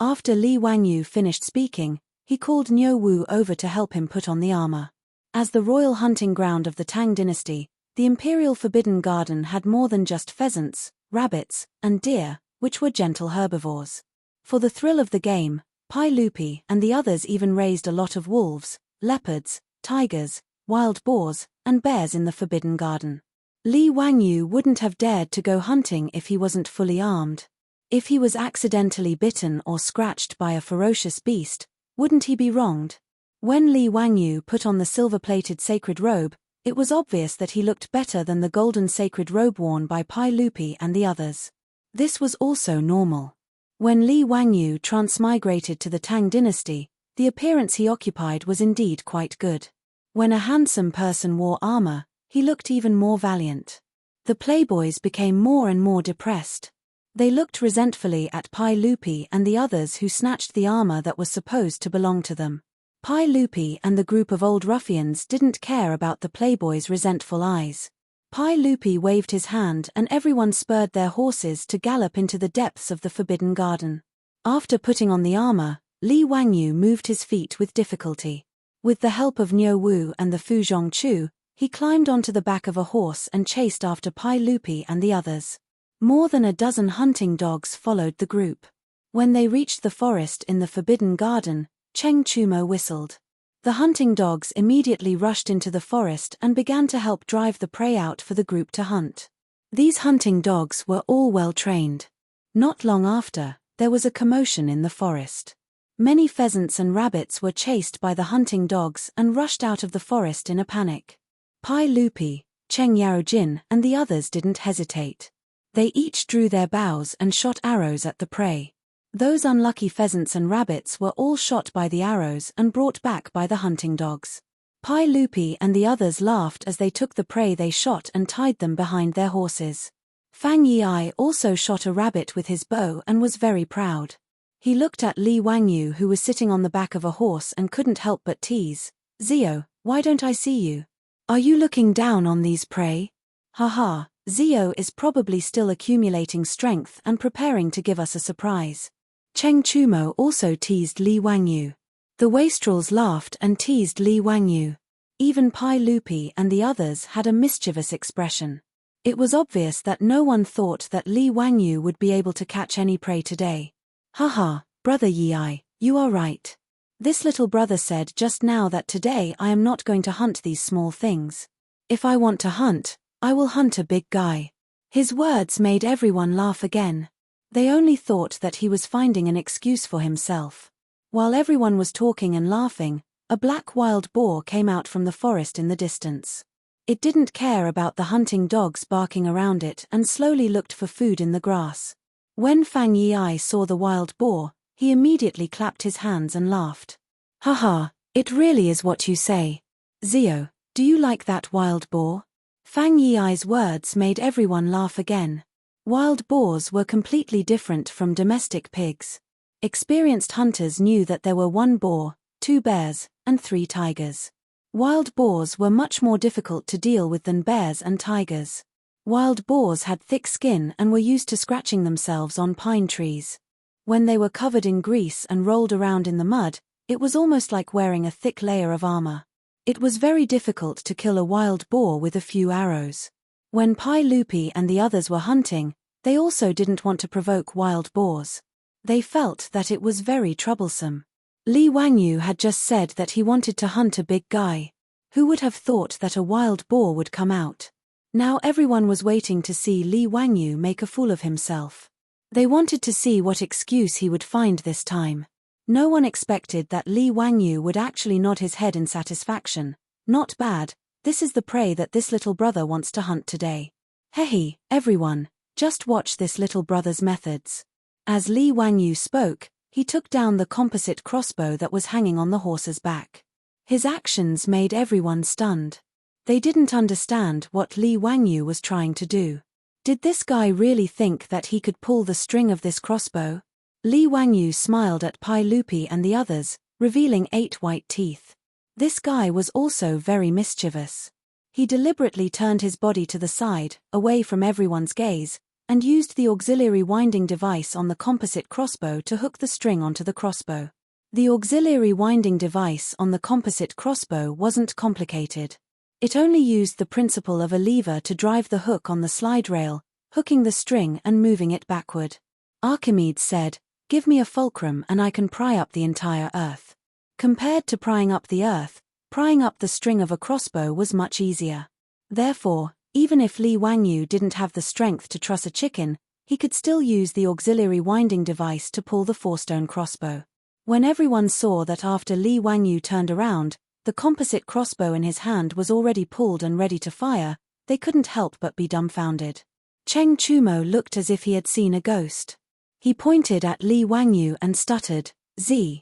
After Li Wangyu finished speaking, he called Niu Wu over to help him put on the armor. As the royal hunting ground of the Tang dynasty, the imperial forbidden garden had more than just pheasants, rabbits, and deer, which were gentle herbivores. For the thrill of the game, Pai Lupi and the others even raised a lot of wolves, leopards, tigers, wild boars, and bears in the forbidden garden. Li Wangyu wouldn't have dared to go hunting if he wasn't fully armed. If he was accidentally bitten or scratched by a ferocious beast, wouldn't he be wronged? When Li Wangyu put on the silver-plated sacred robe, it was obvious that he looked better than the golden sacred robe worn by Pai Lupi and the others. This was also normal. When Li Wangyu transmigrated to the Tang dynasty, the appearance he occupied was indeed quite good. When a handsome person wore armor, he looked even more valiant. The playboys became more and more depressed. They looked resentfully at Pai Lupi and the others who snatched the armor that was supposed to belong to them. Pai Lupi and the group of old ruffians didn't care about the playboys' resentful eyes. Pai Lupi waved his hand and everyone spurred their horses to gallop into the depths of the forbidden garden. After putting on the armor, Li Wangyu moved his feet with difficulty. With the help of Niu Wu and the Fuzhong Chu, he climbed onto the back of a horse and chased after Pai Lupi and the others. More than a dozen hunting dogs followed the group. When they reached the forest in the forbidden garden, Cheng Chumo whistled. The hunting dogs immediately rushed into the forest and began to help drive the prey out for the group to hunt. These hunting dogs were all well trained. Not long after, there was a commotion in the forest. Many pheasants and rabbits were chased by the hunting dogs and rushed out of the forest in a panic. Pai Lupi, Cheng Yaojin and the others didn't hesitate. They each drew their bows and shot arrows at the prey. Those unlucky pheasants and rabbits were all shot by the arrows and brought back by the hunting dogs. Pai Lupi and the others laughed as they took the prey they shot and tied them behind their horses. Fang Yi also shot a rabbit with his bow and was very proud. He looked at Li Wangyu who was sitting on the back of a horse and couldn't help but tease, "Zio, why don't I see you? Are you looking down on these prey? Haha, Zio is probably still accumulating strength and preparing to give us a surprise." Cheng Chumo also teased Li Wangyu. The wastrels laughed and teased Li Wangyu. Even Pai Lupi and the others had a mischievous expression. It was obvious that no one thought that Li Wangyu would be able to catch any prey today. "Haha, brother Yi, you are right. This little brother said just now that today I am not going to hunt these small things. If I want to hunt, I will hunt a big guy." His words made everyone laugh again. They only thought that he was finding an excuse for himself. While everyone was talking and laughing, a black wild boar came out from the forest in the distance. It didn't care about the hunting dogs barking around it and slowly looked for food in the grass. When Fang Yi saw the wild boar, he immediately clapped his hands and laughed. "Haha, it really is what you say. Zio, do you like that wild boar?" Fang Yi's words made everyone laugh again. Wild boars were completely different from domestic pigs. Experienced hunters knew that there were 1 boar, 2 bears, and 3 tigers. Wild boars were much more difficult to deal with than bears and tigers. Wild boars had thick skin and were used to scratching themselves on pine trees. When they were covered in grease and rolled around in the mud, it was almost like wearing a thick layer of armor. It was very difficult to kill a wild boar with a few arrows. When Pai Lupi and the others were hunting, they also didn't want to provoke wild boars. They felt that it was very troublesome. Li Wangyu had just said that he wanted to hunt a big guy. Who would have thought that a wild boar would come out? Now everyone was waiting to see Li Wangyu make a fool of himself. They wanted to see what excuse he would find this time. No one expected that Li Wangyu would actually nod his head in satisfaction. "Not bad, this is the prey that this little brother wants to hunt today. Hehe, everyone, just watch this little brother's methods." As Li Wangyu spoke, He took down the composite crossbow that was hanging on the horse's back. His actions made everyone stunned. They didn't understand what Li Wangyu was trying to do. Did this guy really think that he could pull the string of this crossbow? Li Wangyu smiled at Pai Lupi and the others, revealing 8 white teeth. This guy was also very mischievous. He deliberately turned his body to the side, away from everyone's gaze, and used the auxiliary winding device on the composite crossbow to hook the string onto the crossbow. The auxiliary winding device on the composite crossbow wasn't complicated. It only used the principle of a lever to drive the hook on the slide rail, hooking the string and moving it backward. Archimedes said, "Give me a fulcrum and I can pry up the entire earth." Compared to prying up the earth, prying up the string of a crossbow was much easier. Therefore, even if Li Wangyu didn't have the strength to truss a chicken, he could still use the auxiliary winding device to pull the 4-stone crossbow. When everyone saw that after Li Wangyu turned around, the composite crossbow in his hand was already pulled and ready to fire, they couldn't help but be dumbfounded. Cheng Chumo looked as if he had seen a ghost. He pointed at Li Wangyu and stuttered, Ziyu,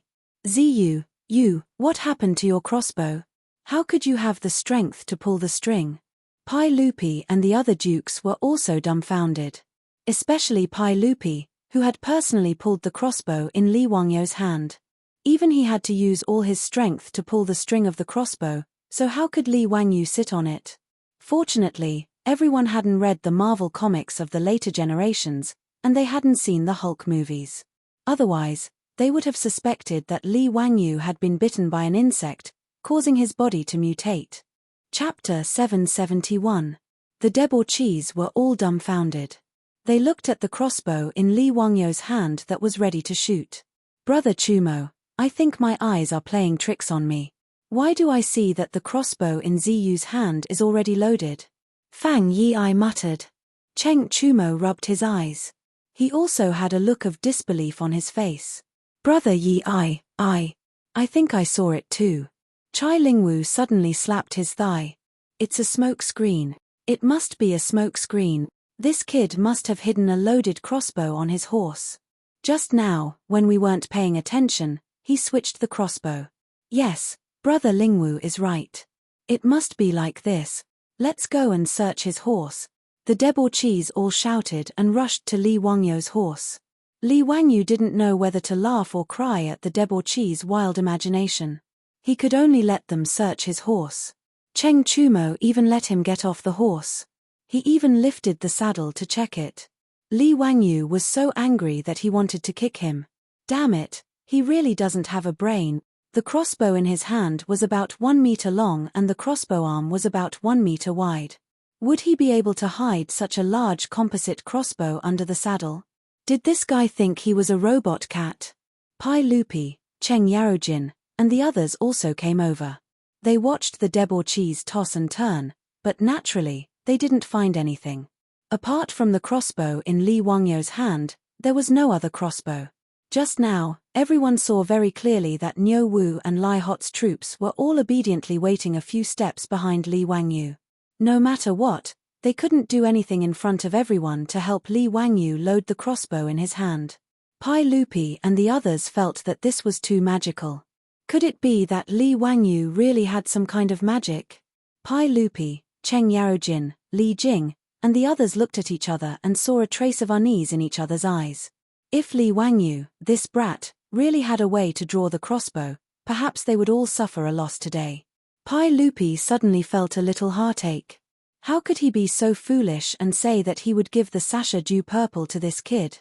what happened to your crossbow? How could you have the strength to pull the string?" Pai Lupi and the other dukes were also dumbfounded. Especially Pai Lupi, who had personally pulled the crossbow in Li Wangyu's hand. Even he had to use all his strength to pull the string of the crossbow, so how could Li Wangyu sit on it? Fortunately, everyone hadn't read the Marvel comics of the later generations, and they hadn't seen the Hulk movies. Otherwise, they would have suspected that Li Wangyu had been bitten by an insect, causing his body to mutate. Chapter 771. The debauchees were all dumbfounded. They looked at the crossbow in Li Wangyu's hand that was ready to shoot. "Brother Chumo, I think my eyes are playing tricks on me. Why do I see that the crossbow in Ziyu's hand is already loaded?" Fang Yi muttered. Cheng Chumo rubbed his eyes. He also had a look of disbelief on his face. "Brother Yi, I think I saw it too." Chai Lingwu suddenly slapped his thigh. "It's a smoke screen. It must be a smoke screen. This kid must have hidden a loaded crossbow on his horse. Just now, when we weren't paying attention, he switched the crossbow. Yes, Brother Lingwu is right. It must be like this. Let's go and search his horse." The debauchees all shouted and rushed to Li Wangyu's horse. Li Wangyu didn't know whether to laugh or cry at the debauchees' wild imagination. He could only let them search his horse. Cheng Chumo even let him get off the horse. He even lifted the saddle to check it. Li Wangyu was so angry that he wanted to kick him. Damn it, he really doesn't have a brain. The crossbow in his hand was about 1 meter long and the crossbow arm was about 1 meter wide. Would he be able to hide such a large composite crossbow under the saddle? Did this guy think he was a robot cat? Pai Lupi, Cheng Yarojin, and the others also came over. They watched the debauchees toss and turn, but naturally, they didn't find anything. Apart from the crossbow in Li Wangyu's hand, there was no other crossbow. Just now, everyone saw very clearly that Niu Wu and Lai Hot's troops were all obediently waiting a few steps behind Li Wangyu. No matter what, they couldn't do anything in front of everyone to help Li Wangyu load the crossbow in his hand. Pai Lupi and the others felt that this was too magical. Could it be that Li Wangyu really had some kind of magic? Pai Lupi, Cheng Yarojin, Li Jing, and the others looked at each other and saw a trace of unease in each other's eyes. If Li Wangyu, this brat, really had a way to draw the crossbow, perhaps they would all suffer a loss today. Pai Lupi suddenly felt a little heartache. How could he be so foolish and say that he would give the Sasha Dew purple to this kid?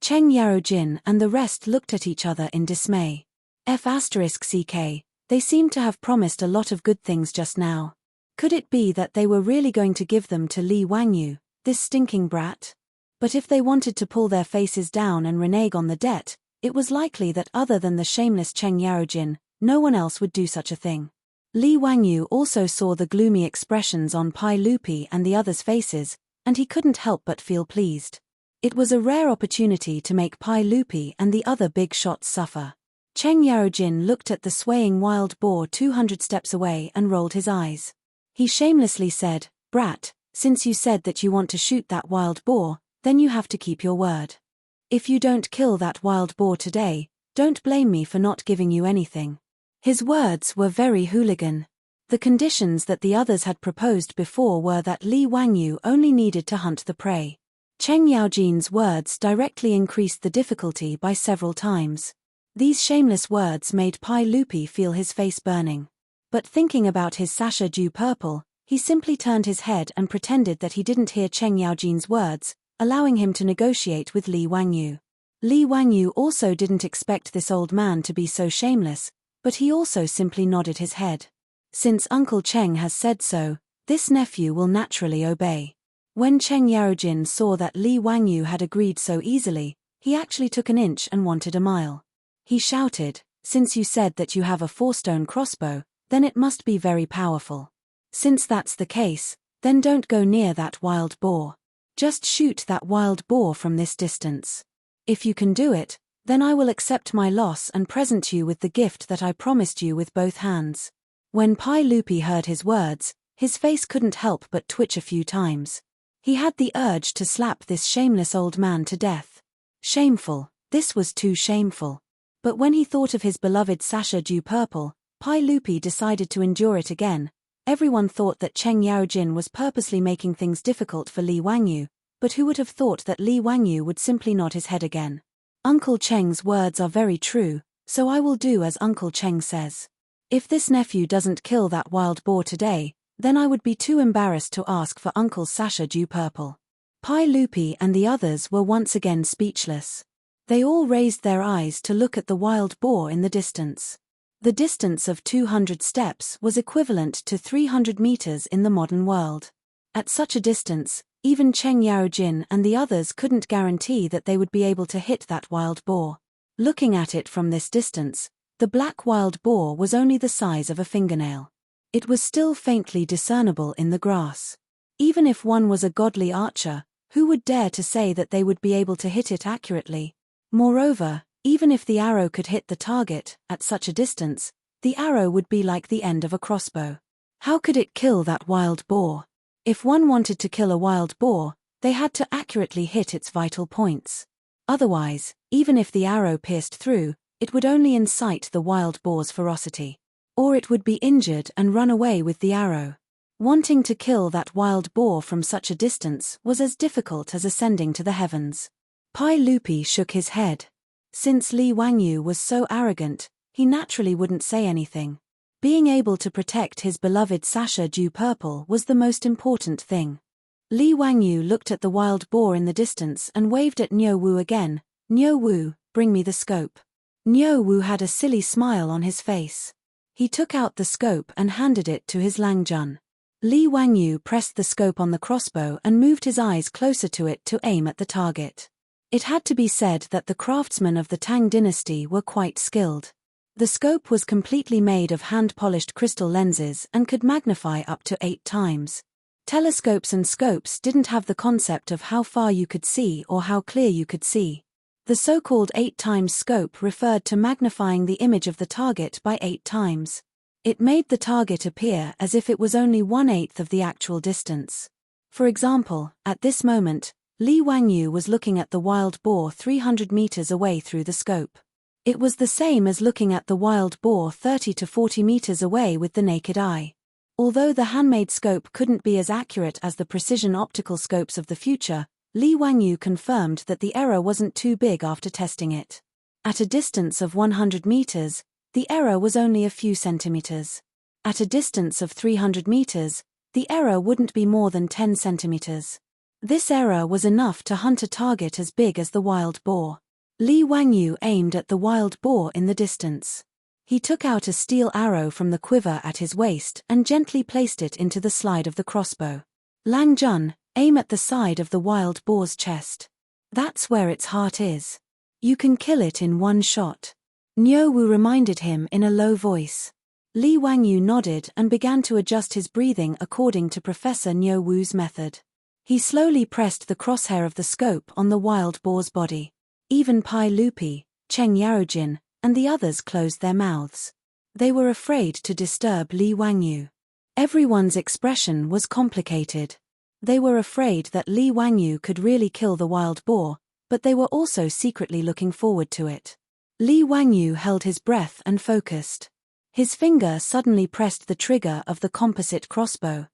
Cheng Yarojin and the rest looked at each other in dismay. F***ck, they seemed to have promised a lot of good things just now. Could it be that they were really going to give them to Li Wangyu, this stinking brat? But if they wanted to pull their faces down and renege on the debt, it was likely that other than the shameless Cheng Yarojin, no one else would do such a thing. Li Wangyu also saw the gloomy expressions on Pai Lupi and the others' faces, and he couldn't help but feel pleased. It was a rare opportunity to make Pai Lupi and the other big shots suffer. Cheng Yarojin looked at the swaying wild boar 200 steps away and rolled his eyes. He shamelessly said, "Brat, since you said that you want to shoot that wild boar, then you have to keep your word. If you don't kill that wild boar today, Don't blame me for not giving you anything." His words were very hooligan. The conditions that the others had proposed before were that Li Wangyu only needed to hunt the prey. Cheng Yaojin's words directly increased the difficulty by several times. These shameless words made Pai Lupi feel his face burning. But thinking about his Sasha Dew Purple, he simply turned his head and pretended that he didn't hear Cheng Yaojin's words, allowing him to negotiate with Li Wangyu. Li Wangyu also didn't expect this old man to be so shameless, but he also simply nodded his head. Since Uncle Cheng has said so, this nephew will naturally obey. When Cheng Yaojin saw that Li Wangyu had agreed so easily, he actually took an inch and wanted a mile. He shouted, "Since you said that you have a 4-stone crossbow, then it must be very powerful. Since that's the case, then don't go near that wild boar. Just shoot that wild boar from this distance. If you can do it, then I will accept my loss and present you with the gift that I promised you with both hands." When Pai Lupi heard his words, his face couldn't help but twitch a few times. He had the urge to slap this shameless old man to death. Shameful, this was too shameful. But when he thought of his beloved Sasha Dew Purple, Pai Lupi decided to endure it again. Everyone thought that Cheng Yaojin was purposely making things difficult for Li Wangyu, but who would have thought that Li Wangyu would simply nod his head again? Uncle Cheng's words are very true, so I will do as Uncle Cheng says. If this nephew doesn't kill that wild boar today, then I would be too embarrassed to ask for Uncle's Sasha Dew Purple. Pai Lupi and the others were once again speechless. They all raised their eyes to look at the wild boar in the distance. The distance of 200 steps was equivalent to 300 meters in the modern world. At such a distance, even Cheng Yaojin and the others couldn't guarantee that they would be able to hit that wild boar. Looking at it from this distance, the black wild boar was only the size of a fingernail. It was still faintly discernible in the grass. Even if one was a godly archer, who would dare to say that they would be able to hit it accurately? Moreover, even if the arrow could hit the target, at such a distance, the arrow would be like the end of a crossbow. How could it kill that wild boar? If one wanted to kill a wild boar, they had to accurately hit its vital points. Otherwise, even if the arrow pierced through, it would only incite the wild boar's ferocity. Or it would be injured and run away with the arrow. Wanting to kill that wild boar from such a distance was as difficult as ascending to the heavens. Pai Lupi shook his head. Since Li Wangyu was so arrogant, he naturally wouldn't say anything. Being able to protect his beloved Sasha Dew Purple was the most important thing. Li Wangyu looked at the wild boar in the distance and waved at Niu Wu again. "Niu Wu, bring me the scope." Niu Wu had a silly smile on his face. He took out the scope and handed it to his Lang Jun. Li Wangyu pressed the scope on the crossbow and moved his eyes closer to it to aim at the target. It had to be said that the craftsmen of the Tang dynasty were quite skilled. The scope was completely made of hand-polished crystal lenses and could magnify up to 8 times. Telescopes and scopes didn't have the concept of how far you could see or how clear you could see. The so-called 8 times scope referred to magnifying the image of the target by 8 times. It made the target appear as if it was only 1/8 of the actual distance. For example, at this moment, Li Wangyu was looking at the wild boar 300 meters away through the scope. It was the same as looking at the wild boar 30 to 40 meters away with the naked eye. Although the handmade scope couldn't be as accurate as the precision optical scopes of the future, Li Wangyu confirmed that the error wasn't too big after testing it. At a distance of 100 meters, the error was only a few centimeters. At a distance of 300 meters, the error wouldn't be more than 10 centimeters. This error was enough to hunt a target as big as the wild boar. Li Wangyu aimed at the wild boar in the distance. He took out a steel arrow from the quiver at his waist and gently placed it into the slide of the crossbow. "Lang Jun, aim at the side of the wild boar's chest. That's where its heart is. You can kill it in one shot." Niu Wu reminded him in a low voice. Li Wangyu nodded and began to adjust his breathing according to Professor Niu Wu's method. He slowly pressed the crosshair of the scope on the wild boar's body. Even Pai Lupi, Cheng Yaojin, and the others closed their mouths. They were afraid to disturb Li Wangyu. Everyone's expression was complicated. They were afraid that Li Wangyu could really kill the wild boar, but they were also secretly looking forward to it. Li Wangyu held his breath and focused. His finger suddenly pressed the trigger of the composite crossbow.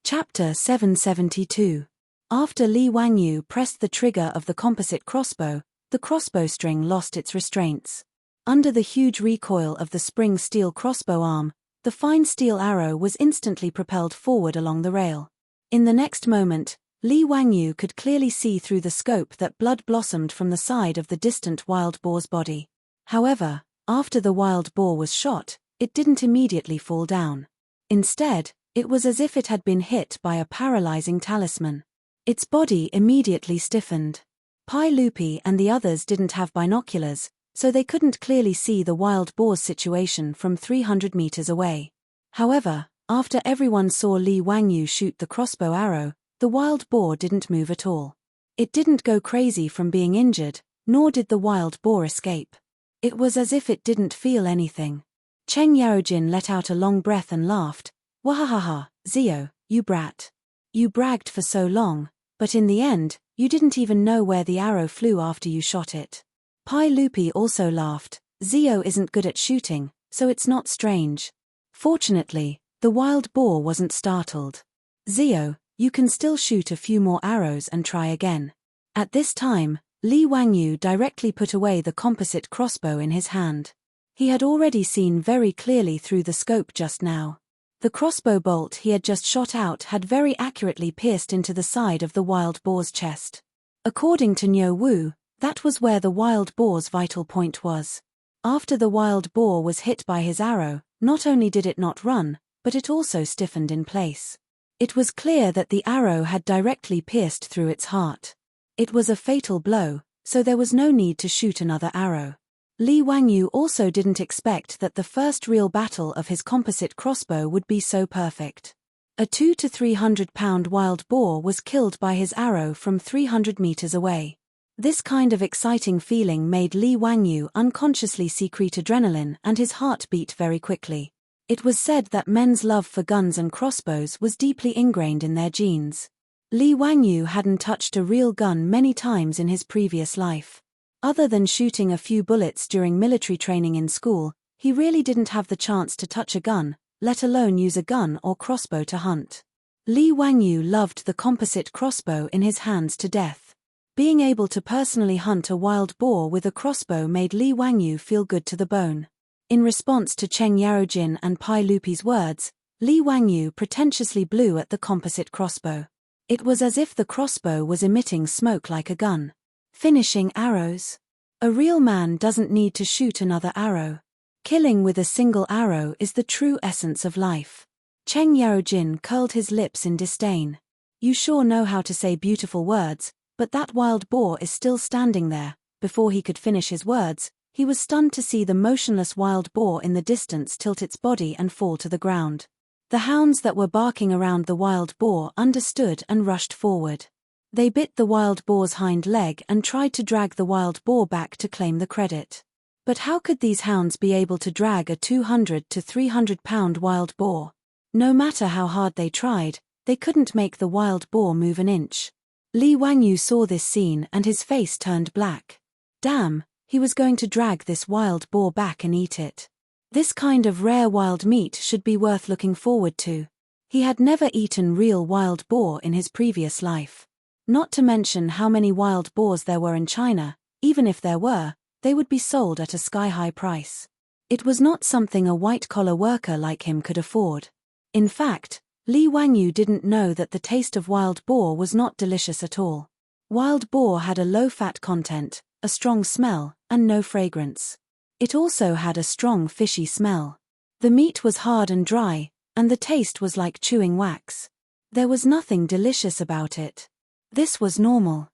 Chapter 772. After Li Wangyu pressed the trigger of the composite crossbow, the crossbow string lost its restraints. Under the huge recoil of the spring steel crossbow arm, the fine steel arrow was instantly propelled forward along the rail. In the next moment, Li Wangyu could clearly see through the scope that blood blossomed from the side of the distant wild boar's body. However, after the wild boar was shot, it didn't immediately fall down. Instead, it was as if it had been hit by a paralyzing talisman. Its body immediately stiffened. Pai Lupi and the others didn't have binoculars, so they couldn't clearly see the wild boar's situation from 300 meters away. However, after everyone saw Li Wangyu shoot the crossbow arrow, the wild boar didn't move at all. It didn't go crazy from being injured, nor did the wild boar escape. It was as if it didn't feel anything. Cheng Yaojin let out a long breath and laughed. Wahahaha, Zio, you brat. You bragged for so long, but in the end, you didn't even know where the arrow flew after you shot it. Pai Lupi also laughed. Zio isn't good at shooting, so it's not strange. Fortunately, the wild boar wasn't startled. Zio, you can still shoot a few more arrows and try again. At this time, Li Wangyu directly put away the composite crossbow in his hand. He had already seen very clearly through the scope just now. The crossbow bolt he had just shot out had very accurately pierced into the side of the wild boar's chest. According to Niu Wu, that was where the wild boar's vital point was. After the wild boar was hit by his arrow, not only did it not run, but it also stiffened in place. It was clear that the arrow had directly pierced through its heart. It was a fatal blow, so there was no need to shoot another arrow. Li Wangyu also didn't expect that the first real battle of his composite crossbow would be so perfect. A 200 to 300 pound wild boar was killed by his arrow from 300 meters away. This kind of exciting feeling made Li Wangyu unconsciously secrete adrenaline and his heart beat very quickly. It was said that men's love for guns and crossbows was deeply ingrained in their genes. Li Wangyu hadn't touched a real gun many times in his previous life. Other than shooting a few bullets during military training in school, he really didn't have the chance to touch a gun, let alone use a gun or crossbow to hunt. Li Wangyu loved the composite crossbow in his hands to death. Being able to personally hunt a wild boar with a crossbow made Li Wangyu feel good to the bone. In response to Cheng Yaojin and Pai Lupi's words, Li Wangyu pretentiously blew at the composite crossbow. It was as if the crossbow was emitting smoke like a gun. Finishing arrows. A real man doesn't need to shoot another arrow. Killing with a single arrow is the true essence of life. Cheng Yaojin curled his lips in disdain. You sure know how to say beautiful words, but that wild boar is still standing there. Before he could finish his words, he was stunned to see the motionless wild boar in the distance tilt its body and fall to the ground. The hounds that were barking around the wild boar understood and rushed forward. They bit the wild boar's hind leg and tried to drag the wild boar back to claim the credit. But how could these hounds be able to drag a 200 to 300 pound wild boar? No matter how hard they tried, they couldn't make the wild boar move an inch. Li Wangyu saw this scene and his face turned black. Damn, he was going to drag this wild boar back and eat it. This kind of rare wild meat should be worth looking forward to. He had never eaten real wild boar in his previous life. Not to mention how many wild boars there were in China. Even if there were, they would be sold at a sky-high price. It was not something a white-collar worker like him could afford. In fact, Li Wangyu didn't know that the taste of wild boar was not delicious at all. Wild boar had a low fat content, a strong smell, and no fragrance. It also had a strong fishy smell. The meat was hard and dry, and the taste was like chewing wax. There was nothing delicious about it. This was normal.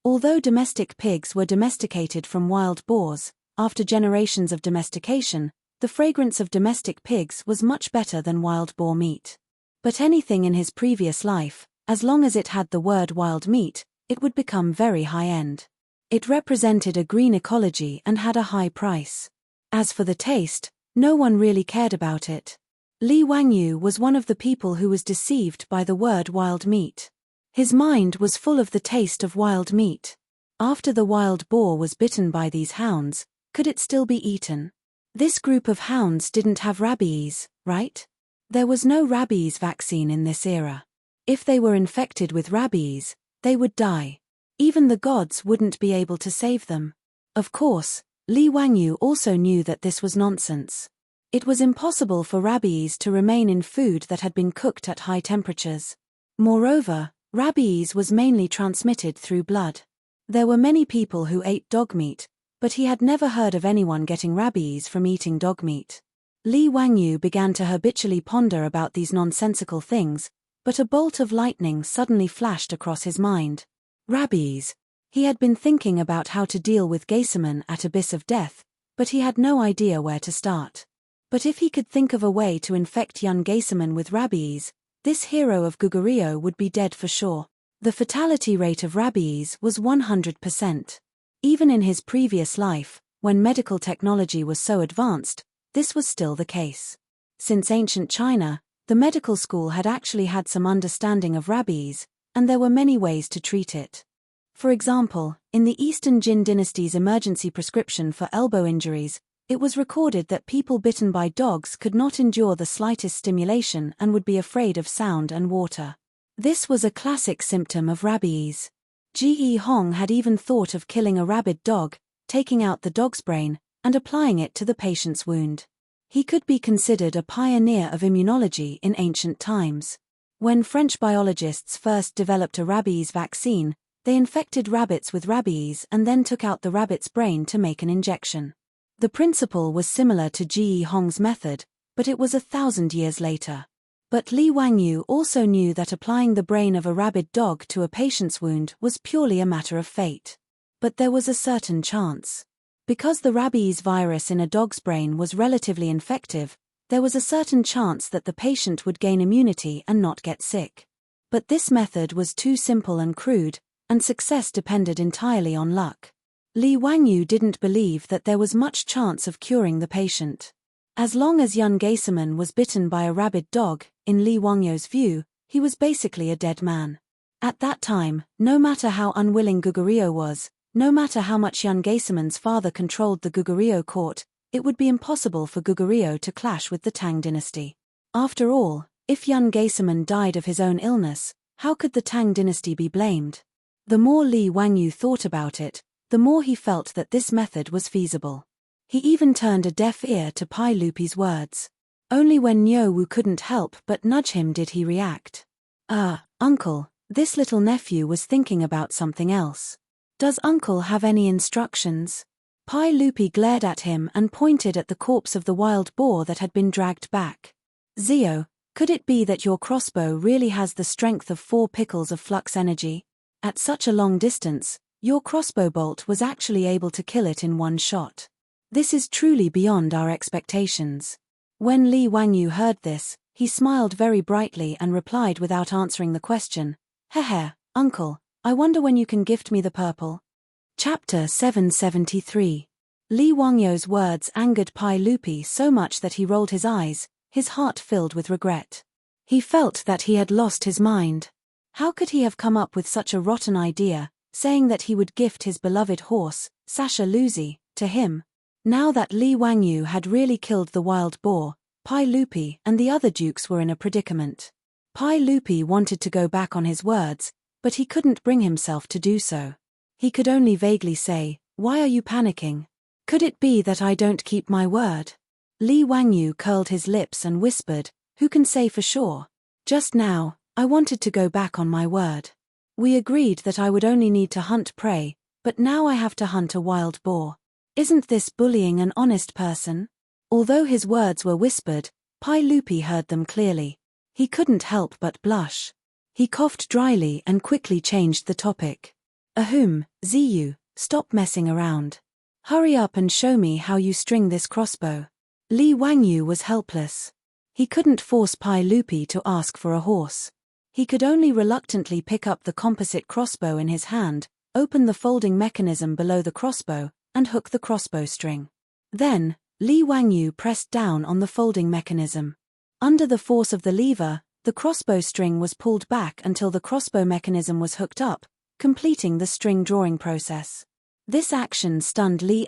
Although domestic pigs were domesticated from wild boars, after generations of domestication, the fragrance of domestic pigs was much better than wild boar meat. But anything in his previous life, as long as it had the word wild meat, it would become very high-end. It represented a green ecology and had a high price. As for the taste, no one really cared about it. Li Wangyu was one of the people who was deceived by the word wild meat. His mind was full of the taste of wild meat. After the wild boar was bitten by these hounds, Could it still be eaten? This group of hounds didn't have rabies, right? There was no rabies vaccine in this era. If they were infected with rabies, they would die. Even the gods wouldn't be able to save them. Of course, Li Wangyu also knew that this was nonsense. It was impossible for rabies to remain in food that had been cooked at high temperatures. Moreover, rabies was mainly transmitted through blood. There were many people who ate dog meat, but he had never heard of anyone getting rabies from eating dog meat. Li Wangyu began to habitually ponder about these nonsensical things, but a bolt of lightning suddenly flashed across his mind. Rabies. He had been thinking about how to deal with Geiserman at Abyss of Death, but he had no idea where to start. But if he could think of a way to infect young Geiserman with rabies, this hero of Gugurio would be dead for sure. The fatality rate of rabies was 100%. Even in his previous life, when medical technology was so advanced, this was still the case. Since ancient China, the medical school had actually had some understanding of rabies, and there were many ways to treat it. For example, in the Eastern Jin dynasty's emergency prescription for elbow injuries, it was recorded that people bitten by dogs could not endure the slightest stimulation and would be afraid of sound and water. This was a classic symptom of rabies. Ji Hong had even thought of killing a rabid dog, taking out the dog's brain, and applying it to the patient's wound. He could be considered a pioneer of immunology in ancient times. When French biologists first developed a rabies vaccine, they infected rabbits with rabies and then took out the rabbit's brain to make an injection. The principle was similar to Ji Hong's method, but it was 1,000 years later. But Li Wangyu also knew that applying the brain of a rabid dog to a patient's wound was purely a matter of fate. But there was a certain chance. Because the rabies virus in a dog's brain was relatively infective, there was a certain chance that the patient would gain immunity and not get sick. But this method was too simple and crude, and success depended entirely on luck. Li Wangyu didn't believe that there was much chance of curing the patient. As long as young Geiserman was bitten by a rabid dog, in Li Wangyu's view, he was basically a dead man. At that time, no matter how unwilling Gugurio was, no matter how much young Geiserman's father controlled the Gugurio court, it would be impossible for Gugurio to clash with the Tang dynasty. After all, if young Geiserman died of his own illness, how could the Tang dynasty be blamed? The more Li Wangyu thought about it, the more he felt that this method was feasible. He even turned a deaf ear to Pai Lupi's words. Only when Niu Wu couldn't help but nudge him did he react. Uncle, this little nephew was thinking about something else. Does uncle have any instructions? Pai Lupi glared at him and pointed at the corpse of the wild boar that had been dragged back. Zio, could it be that your crossbow really has the strength of 4 pickles of flux energy? At such a long distance, your crossbow bolt was actually able to kill it in one shot. This is truly beyond our expectations. When Li Wangyu heard this, he smiled very brightly and replied without answering the question, Hehe, uncle, I wonder when you can gift me the purple. Chapter 773. Li Wangyu's words angered Pai Lupi so much that he rolled his eyes, his heart filled with regret. He felt that he had lost his mind. How could he have come up with such a rotten idea, saying that he would gift his beloved horse, Sasha Luzi, to him? Now that Li Wangyu had really killed the wild boar, Pai Lupi and the other dukes were in a predicament. Pai Lupi wanted to go back on his words, but he couldn't bring himself to do so. He could only vaguely say, "Why are you panicking? Could it be that I don't keep my word?" Li Wangyu curled his lips and whispered, "Who can say for sure? Just now, I wanted to go back on my word. We agreed that I would only need to hunt prey, but now I have to hunt a wild boar. Isn't this bullying an honest person?" Although his words were whispered, Pai Lupi heard them clearly. He couldn't help but blush. He coughed dryly and quickly changed the topic. Ziyu, stop messing around. Hurry up and show me how you string this crossbow. Li Wangyu was helpless. He couldn't force Pai Lupi to ask for a horse. He could only reluctantly pick up the composite crossbow in his hand, open the folding mechanism below the crossbow, and hook the crossbow string. Then, Li Wangyu pressed down on the folding mechanism. Under the force of the lever, the crossbow string was pulled back until the crossbow mechanism was hooked up, completing the string drawing process. This action stunned Li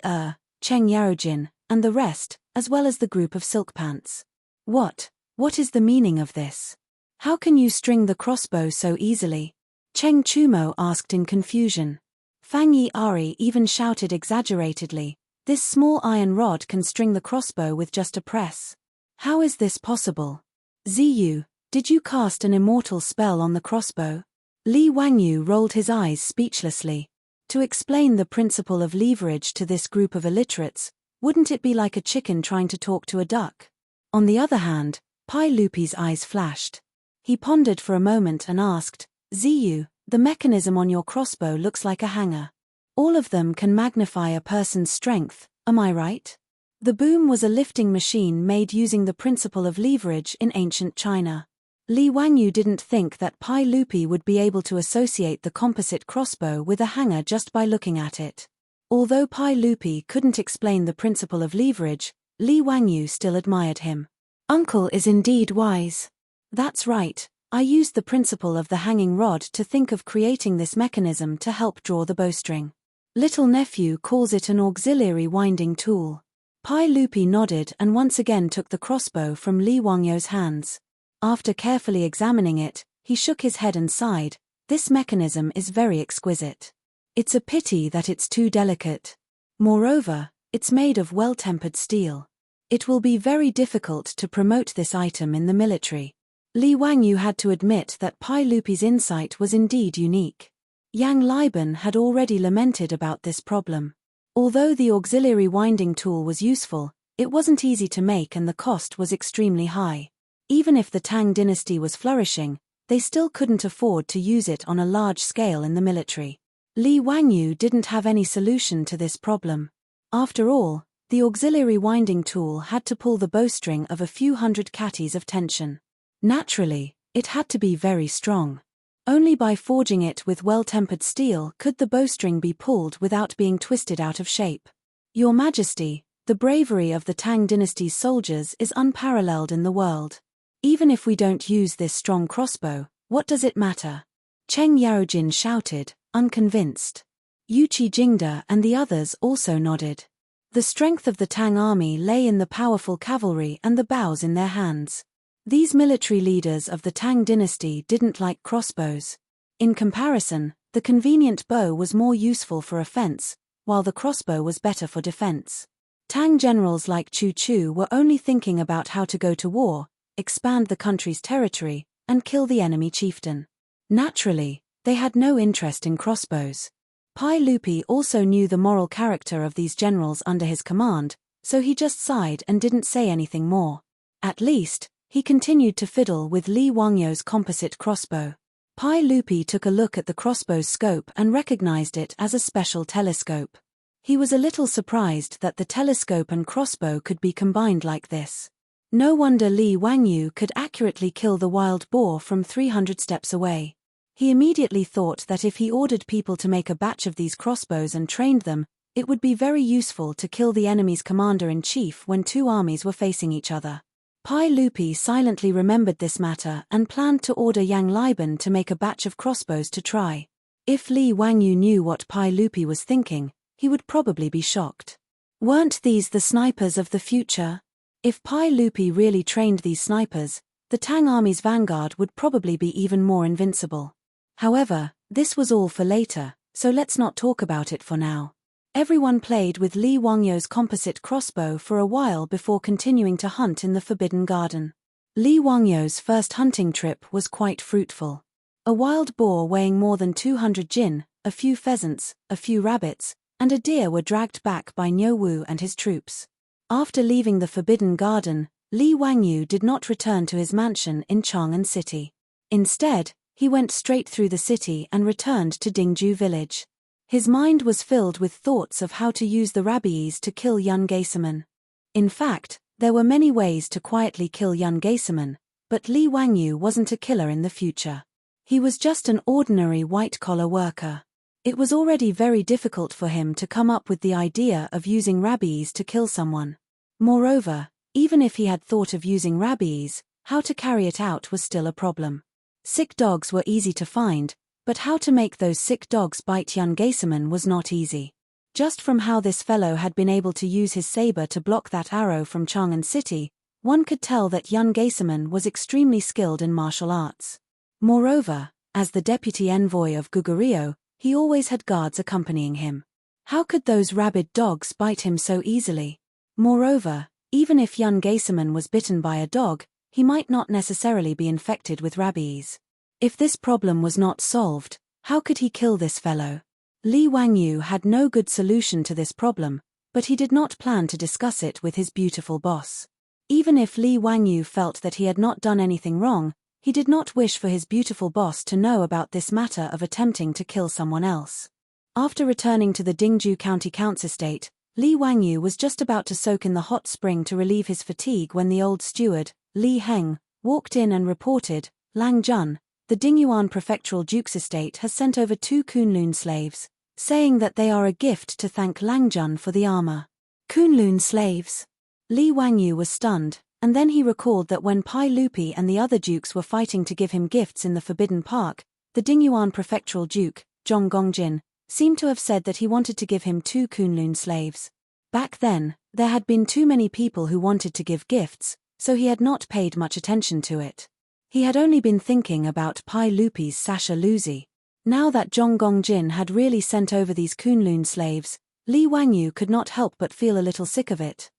Cheng Yarojin, and the rest, as well as the group of silk pants. What is the meaning of this? How can you string the crossbow so easily? Cheng Chumo asked in confusion. Fang Yi Ari even shouted exaggeratedly, this small iron rod can string the crossbow with just a press. How is this possible? Ziyu, did you cast an immortal spell on the crossbow? Li Wangyu rolled his eyes speechlessly. To explain the principle of leverage to this group of illiterates, wouldn't it be like a chicken trying to talk to a duck? On the other hand, Pai Lupi's eyes flashed. He pondered for a moment and asked, Ziyu, the mechanism on your crossbow looks like a hanger. All of them can magnify a person's strength, am I right? The boom was a lifting machine made using the principle of leverage in ancient China. Li Wangyu didn't think that Pai Lupi would be able to associate the composite crossbow with a hanger just by looking at it. Although Pai Lupi couldn't explain the principle of leverage, Li Wangyu still admired him. Uncle is indeed wise. That's right, I used the principle of the hanging rod to think of creating this mechanism to help draw the bowstring. Little nephew calls it an auxiliary winding tool. Pai Lupi nodded and once again took the crossbow from Li Wangyu's hands. After carefully examining it, he shook his head and sighed, this mechanism is very exquisite. It's a pity that it's too delicate. Moreover, it's made of well-tempered steel. It will be very difficult to promote this item in the military. Li Wangyu had to admit that Pai Lupi's insight was indeed unique. Yang Liban had already lamented about this problem. Although the auxiliary winding tool was useful, it wasn't easy to make and the cost was extremely high. Even if the Tang dynasty was flourishing, they still couldn't afford to use it on a large scale in the military. Li Wangyu didn't have any solution to this problem. After all, the auxiliary winding tool had to pull the bowstring of a few hundred catties of tension. Naturally, it had to be very strong. Only by forging it with well-tempered steel could the bowstring be pulled without being twisted out of shape. Your Majesty, the bravery of the Tang dynasty's soldiers is unparalleled in the world. Even if we don't use this strong crossbow, what does it matter? Cheng Yarojin shouted, unconvinced. Yuchi Jingda and the others also nodded. The strength of the Tang army lay in the powerful cavalry and the bows in their hands. These military leaders of the Tang dynasty didn't like crossbows. In comparison, the convenient bow was more useful for offense, while the crossbow was better for defense. Tang generals like Chu Chu were only thinking about how to go to war, expand the country's territory, and kill the enemy chieftain. Naturally, they had no interest in crossbows. Pai Lupi also knew the moral character of these generals under his command, so he just sighed and didn't say anything more. At least, he continued to fiddle with Li Wangyu's composite crossbow. Pai Lupi took a look at the crossbow's scope and recognized it as a special telescope. He was a little surprised that the telescope and crossbow could be combined like this. No wonder Li Wangyu could accurately kill the wild boar from 300 steps away. He immediately thought that if he ordered people to make a batch of these crossbows and trained them, it would be very useful to kill the enemy's commander-in-chief when two armies were facing each other. Pai Lupi silently remembered this matter and planned to order Yang Liban to make a batch of crossbows to try. If Li Wangyu knew what Pai Lupi was thinking, he would probably be shocked. Weren't these the snipers of the future? If Pai Lupi really trained these snipers, the Tang army's vanguard would probably be even more invincible. However, this was all for later, so let's not talk about it for now. Everyone played with Li Wangyu's composite crossbow for a while before continuing to hunt in the Forbidden Garden. Li Wangyu's first hunting trip was quite fruitful. A wild boar weighing more than 200 jin, a few pheasants, a few rabbits, and a deer were dragged back by Niu Wu and his troops. After leaving the Forbidden Garden, Li Wangyu did not return to his mansion in Chang'an City. Instead, he went straight through the city and returned to Dingju village. His mind was filled with thoughts of how to use the rabies to kill Yun Geiseman. In fact, there were many ways to quietly kill Yun Geiseman, but Li Wangyu wasn't a killer in the future. He was just an ordinary white-collar worker. It was already very difficult for him to come up with the idea of using rabies to kill someone. Moreover, even if he had thought of using rabies, how to carry it out was still a problem. Sick dogs were easy to find, but how to make those sick dogs bite Yun Geiseman was not easy. Just from how this fellow had been able to use his saber to block that arrow from Chang'an City, one could tell that young Gaesaman was extremely skilled in martial arts. Moreover, as the deputy envoy of Goguryeo, he always had guards accompanying him. How could those rabid dogs bite him so easily? Moreover, even if young Gaesaman was bitten by a dog, he might not necessarily be infected with rabies. If this problem was not solved, how could he kill this fellow? Li Wangyu had no good solution to this problem, but he did not plan to discuss it with his beautiful boss. Even if Li Wangyu felt that he had not done anything wrong, he did not wish for his beautiful boss to know about this matter of attempting to kill someone else. After returning to the Dingju County Council estate, Li Wangyu was just about to soak in the hot spring to relieve his fatigue when the old steward, Li Heng, walked in and reported, "Lang Jun, the Dingyuan Prefectural Duke's estate has sent over 2 Kunlun slaves, saying that they are a gift to thank Lang Jun for the armor." Kunlun slaves? Li Wangyu was stunned, and then he recalled that when Pai Lupi and the other dukes were fighting to give him gifts in the Forbidden Park, the Dingyuan Prefectural Duke, Zhong Gongjin, seemed to have said that he wanted to give him 2 Kunlun slaves. Back then, there had been too many people who wanted to give gifts, so he had not paid much attention to it. He had only been thinking about Pai Lupi's Sasha Luzi. Now that Zhong Gongjin had really sent over these Kunlun slaves, Li Wangyu could not help but feel a little sick of it.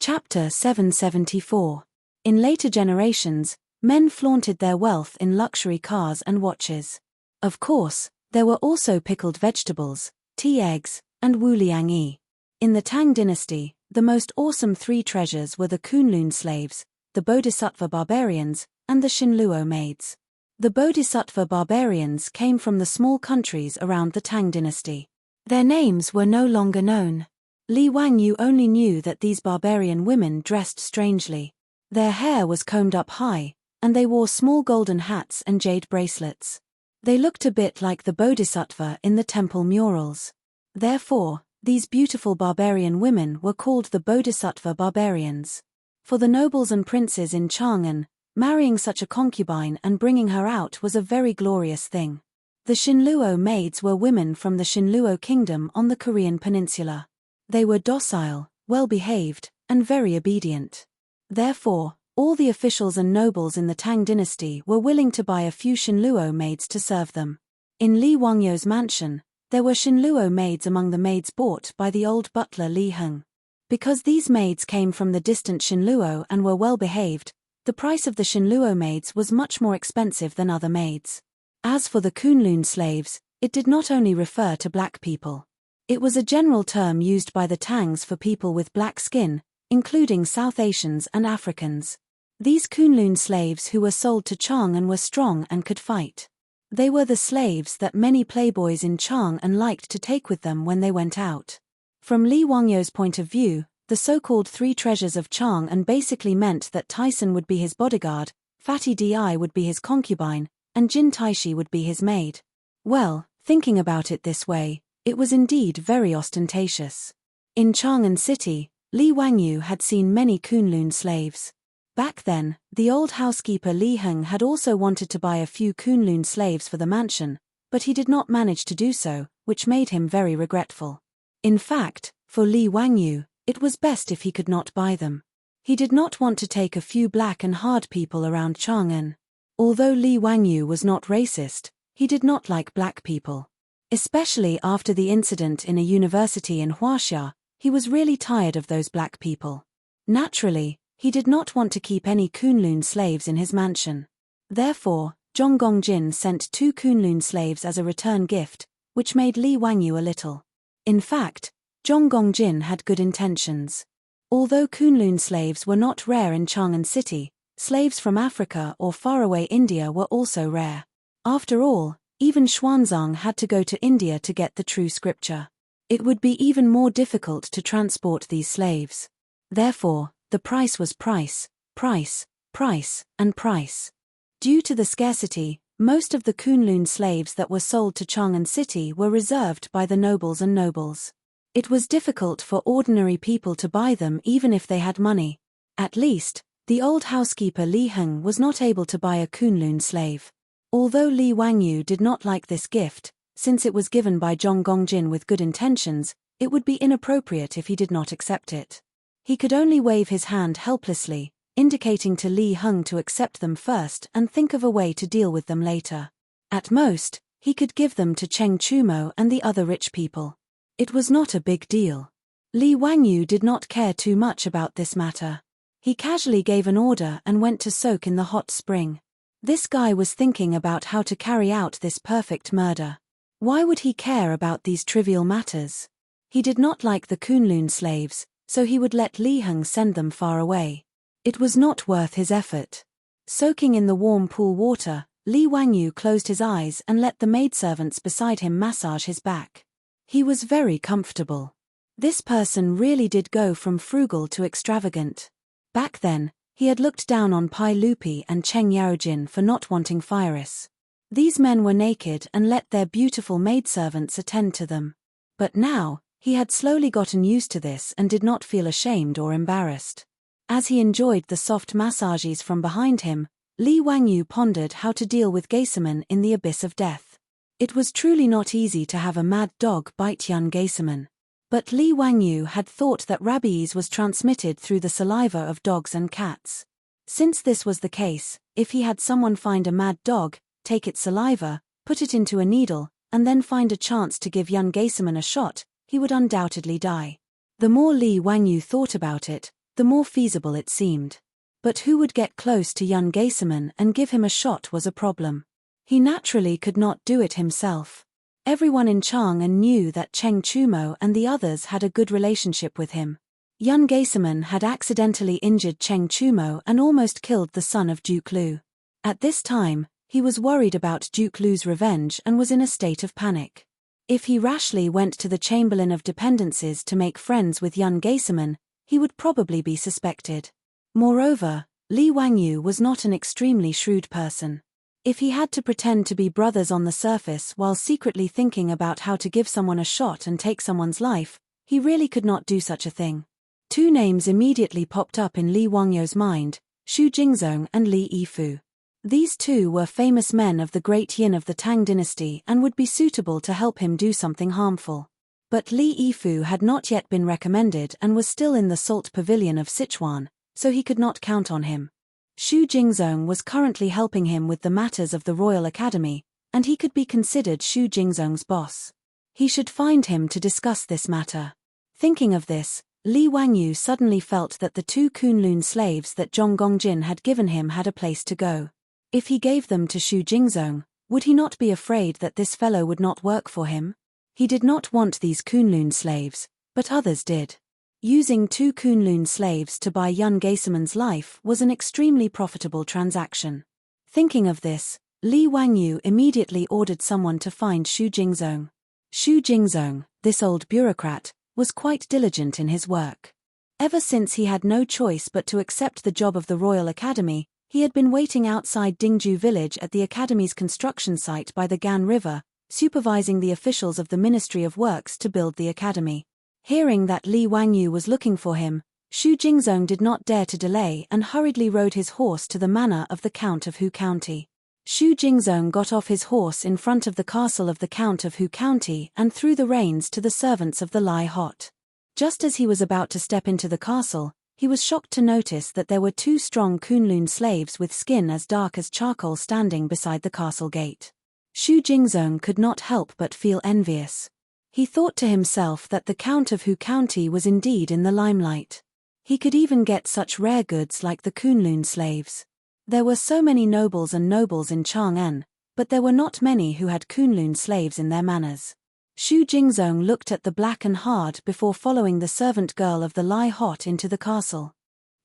Chapter 774. In later generations, men flaunted their wealth in luxury cars and watches. Of course, there were also pickled vegetables, tea eggs, and wuliang-yi. In the Tang dynasty, the most awesome 3 treasures were the Kunlun slaves, the Bodhisattva barbarians, and the Shinluo maids. The Bodhisattva barbarians came from the small countries around the Tang dynasty. Their names were no longer known. Li Wangyu only knew that these barbarian women dressed strangely. Their hair was combed up high, and they wore small golden hats and jade bracelets. They looked a bit like the Bodhisattva in the temple murals. Therefore, these beautiful barbarian women were called the Bodhisattva barbarians. For the nobles and princes in Chang'an, marrying such a concubine and bringing her out was a very glorious thing. The Shinluo maids were women from the Shinluo kingdom on the Korean peninsula. They were docile, well-behaved, and very obedient. Therefore, all the officials and nobles in the Tang dynasty were willing to buy a few Shinluo maids to serve them. In Li Wangyu's mansion, there were Shinluo maids among the maids bought by the old butler Li Heng. Because these maids came from the distant Shinluo and were well-behaved, the price of the Shinluo maids was much more expensive than other maids. As for the Kunlun slaves, it did not only refer to black people. It was a general term used by the Tangs for people with black skin, including South Asians and Africans. These Kunlun slaves who were sold to Chang'an were strong and could fight. They were the slaves that many playboys in Chang'an liked to take with them when they went out. From Li Wangyu's point of view, the so-called 3 treasures of Chang'an basically meant that Tyson would be his bodyguard, Fatty Di would be his concubine, and Jin Taishi would be his maid. Well, thinking about it this way, it was indeed very ostentatious. In Chang'an City, Li Wangyu had seen many Kunlun slaves. Back then, the old housekeeper Li Heng had also wanted to buy a few Kunlun slaves for the mansion, but he did not manage to do so, which made him very regretful. In fact, for Li Wangyu, it was best if he could not buy them. He did not want to take a few black and hard people around Chang'an. Although Li Wangyu was not racist, he did not like black people. Especially after the incident in a university in Huaxia, he was really tired of those black people. Naturally, he did not want to keep any Kunlun slaves in his mansion. Therefore, Zhong Gongjin sent 2 Kunlun slaves as a return gift, which made Li Wangyu a little. In fact, Zhong Gongjin had good intentions. Although Kunlun slaves were not rare in Chang'an City, slaves from Africa or faraway India were also rare. After all, even Xuanzang had to go to India to get the true scripture. It would be even more difficult to transport these slaves. Therefore, the price was price, price, price, and price. Due to the scarcity, most of the Kunlun slaves that were sold to Chang'an City were reserved by the nobles and nobles. It was difficult for ordinary people to buy them even if they had money. At least, the old housekeeper Li Heng was not able to buy a Kunlun slave. Although Li Wangyu did not like this gift, since it was given by Zhong Gongjin with good intentions, It would be inappropriate if he did not accept it. He could only wave his hand helplessly, indicating to Li Heng to accept them first and think of a way to deal with them later. At most, he could give them to Cheng Chumo and the other rich people. It was not a big deal. Li Wangyu did not care too much about this matter. He casually gave an order and went to soak in the hot spring. This guy was thinking about how to carry out this perfect murder. Why would he care about these trivial matters? He did not like the Kunlun slaves, so he would let Li Heng send them far away. It was not worth his effort. Soaking in the warm pool water, Li Wangyu closed his eyes and let the maidservants beside him massage his back. He was very comfortable. This person really did go from frugal to extravagant. Back then, he had looked down on Pai Lupi and Cheng Yaojin for not wanting Firis. These men were naked and let their beautiful maidservants attend to them. But now, he had slowly gotten used to this and did not feel ashamed or embarrassed. As he enjoyed the soft massages from behind him, Li Wangyu pondered how to deal with Geisaman in the abyss of death. It was truly not easy to have a mad dog bite young Geisaman. But Li Wangyu had thought that rabies was transmitted through the saliva of dogs and cats. Since this was the case, if he had someone find a mad dog, take its saliva, put it into a needle, and then find a chance to give young Geisaman a shot, he would undoubtedly die. The more Li Wangyu thought about it, the more feasible it seemed. But who would get close to young Geisaman and give him a shot was a problem. He naturally could not do it himself. Everyone in Chang'an knew that Cheng Chumo and the others had a good relationship with him. Young Geisaman had accidentally injured Cheng Chumo and almost killed the son of Duke Lu. At this time, he was worried about Duke Lu's revenge and was in a state of panic. If he rashly went to the Chamberlain of Dependencies to make friends with young Geisaman, he would probably be suspected. Moreover, Li Wangyu was not an extremely shrewd person. If he had to pretend to be brothers on the surface while secretly thinking about how to give someone a shot and take someone's life, he really could not do such a thing. Two names immediately popped up in Li Wangyu's mind, Xu Jingzong and Li Yifu. These two were famous men of the great yin of the Tang dynasty and would be suitable to help him do something harmful. But Li Yifu had not yet been recommended and was still in the Salt Pavilion of Sichuan, so he could not count on him. Xu Jingzong was currently helping him with the matters of the Royal Academy, and he could be considered Xu Jingzong's boss. He should find him to discuss this matter. Thinking of this, Li Wangyu suddenly felt that the two Kunlun slaves that Zhong Gongjin had given him had a place to go. If he gave them to Xu Jingzong, would he not be afraid that this fellow would not work for him? He did not want these Kunlun slaves, but others did. Using two Kunlun slaves to buy young Geisaman's life was an extremely profitable transaction. Thinking of this, Li Wangyu immediately ordered someone to find Xu Jingzong. Xu Jingzong, this old bureaucrat, was quite diligent in his work. Ever since he had no choice but to accept the job of the Royal Academy, he had been waiting outside Dingju village at the Academy's construction site by the Gan River, supervising the officials of the Ministry of Works to build the Academy. Hearing that Li Wangyu was looking for him, Xu Jingzong did not dare to delay and hurriedly rode his horse to the manor of the Count of Hu County. Xu Jingzong got off his horse in front of the castle of the Count of Hu County and threw the reins to the servants of the Lai Hot. Just as he was about to step into the castle, he was shocked to notice that there were two strong Kunlun slaves with skin as dark as charcoal standing beside the castle gate. Xu Jingzong could not help but feel envious. He thought to himself that the Count of Hu County was indeed in the limelight. He could even get such rare goods like the Kunlun slaves. There were so many nobles and nobles in Chang'an, but there were not many who had Kunlun slaves in their manors. Xu Jingzong looked at the black and hard before following the servant girl of the Lai Hot into the castle.